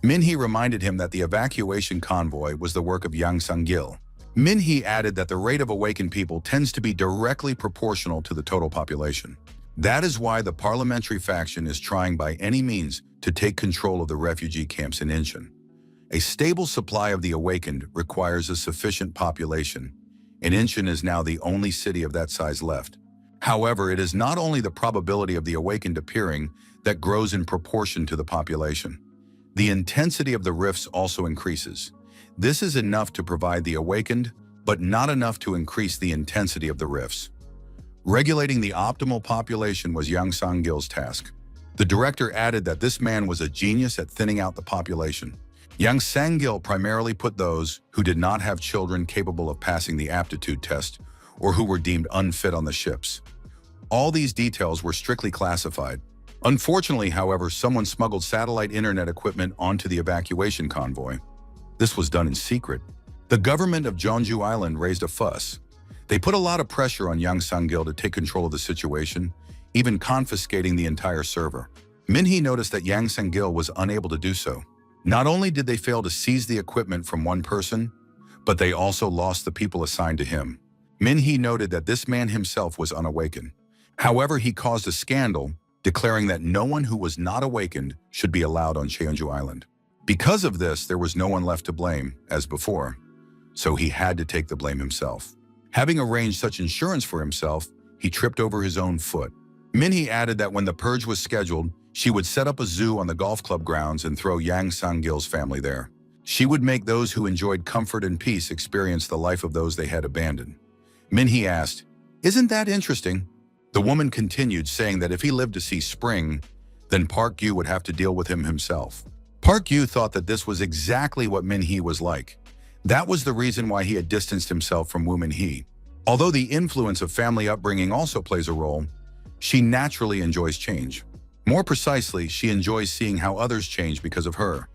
Min-hee reminded him that the evacuation convoy was the work of Yang Sung-gil. Min-hee added that the rate of awakened people tends to be directly proportional to the total population. That is why the parliamentary faction is trying by any means to take control of the refugee camps in Incheon. A stable supply of the awakened requires a sufficient population, and Incheon is now the only city of that size left. However, it is not only the probability of the awakened appearing that grows in proportion to the population. The intensity of the rifts also increases. This is enough to provide the awakened, but not enough to increase the intensity of the rifts. Regulating the optimal population was Yang Sang-gil's task. The director added that this man was a genius at thinning out the population. Yang Sang-gil primarily put those who did not have children capable of passing the aptitude test or who were deemed unfit on the ships. All these details were strictly classified. Unfortunately, however, someone smuggled satellite internet equipment onto the evacuation convoy. This was done in secret. The government of Jeonju Island raised a fuss. They put a lot of pressure on Yang Sang-gil to take control of the situation, even confiscating the entire server. Min-hee noticed that Yang Sang-gil was unable to do so. Not only did they fail to seize the equipment from one person, but they also lost the people assigned to him. Min-hee noted that this man himself was unawakened. However, he caused a scandal, declaring that no one who was not awakened should be allowed on Jeonju Island. Because of this, there was no one left to blame, as before, so he had to take the blame himself. Having arranged such insurance for himself, he tripped over his own foot. Min-hee added that when the purge was scheduled, she would set up a zoo on the golf club grounds and throw Yang Sang-gil's family there. She would make those who enjoyed comfort and peace experience the life of those they had abandoned. Min-hee asked, "Isn't that interesting?" The woman continued, saying that if he lived to see spring, then Park Yu would have to deal with him himself. Park Yu thought that this was exactly what Min-hee was like. That was the reason why he had distanced himself from Woo Min-hee. Although the influence of family upbringing also plays a role, she naturally enjoys change. More precisely, she enjoys seeing how others change because of her.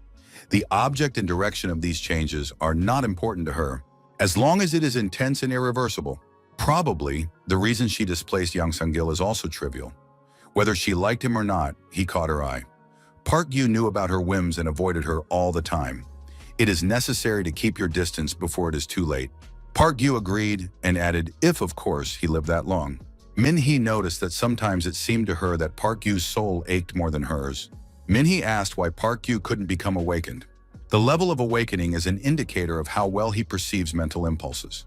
The object and direction of these changes are not important to her, as long as it is intense and irreversible. Probably, the reason she displaced Yang Sung-gil is also trivial. Whether she liked him or not, he caught her eye. Park Gyu knew about her whims and avoided her all the time. It is necessary to keep your distance before it is too late. Park Gyu agreed and added, if of course he lived that long. Min-hee noticed that sometimes it seemed to her that Park Gyu's soul ached more than hers. Min-hee asked why Park Gyu couldn't become awakened. The level of awakening is an indicator of how well he perceives mental impulses.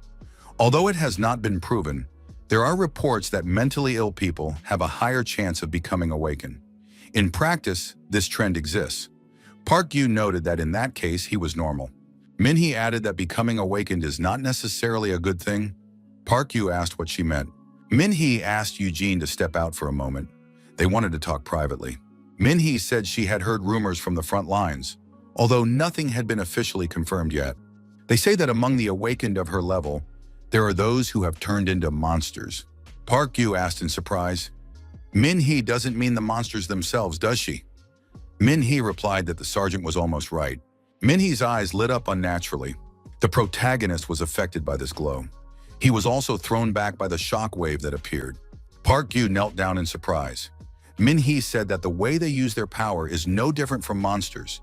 Although it has not been proven, there are reports that mentally ill people have a higher chance of becoming awakened. In practice, this trend exists. Park Gyu noted that in that case, he was normal. Min-hee added that becoming awakened is not necessarily a good thing. Park Gyu asked what she meant. Min-hee asked Eugene to step out for a moment. They wanted to talk privately. Min-hee said she had heard rumors from the front lines, although nothing had been officially confirmed yet. They say that among the awakened of her level, there are those who have turned into monsters. Park Gyu asked in surprise. Min-hee doesn't mean the monsters themselves, does she? Min-hee replied that the sergeant was almost right. Min-hee's eyes lit up unnaturally. The protagonist was affected by this glow. He was also thrown back by the shock wave that appeared. Park Gyu knelt down in surprise. Min-hee said that the way they use their power is no different from monsters.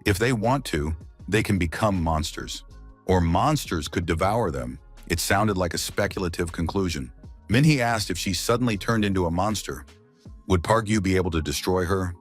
If they want to, they can become monsters. Or monsters could devour them. It sounded like a speculative conclusion. Min-hee asked if she suddenly turned into a monster. Would Park Gyu be able to destroy her?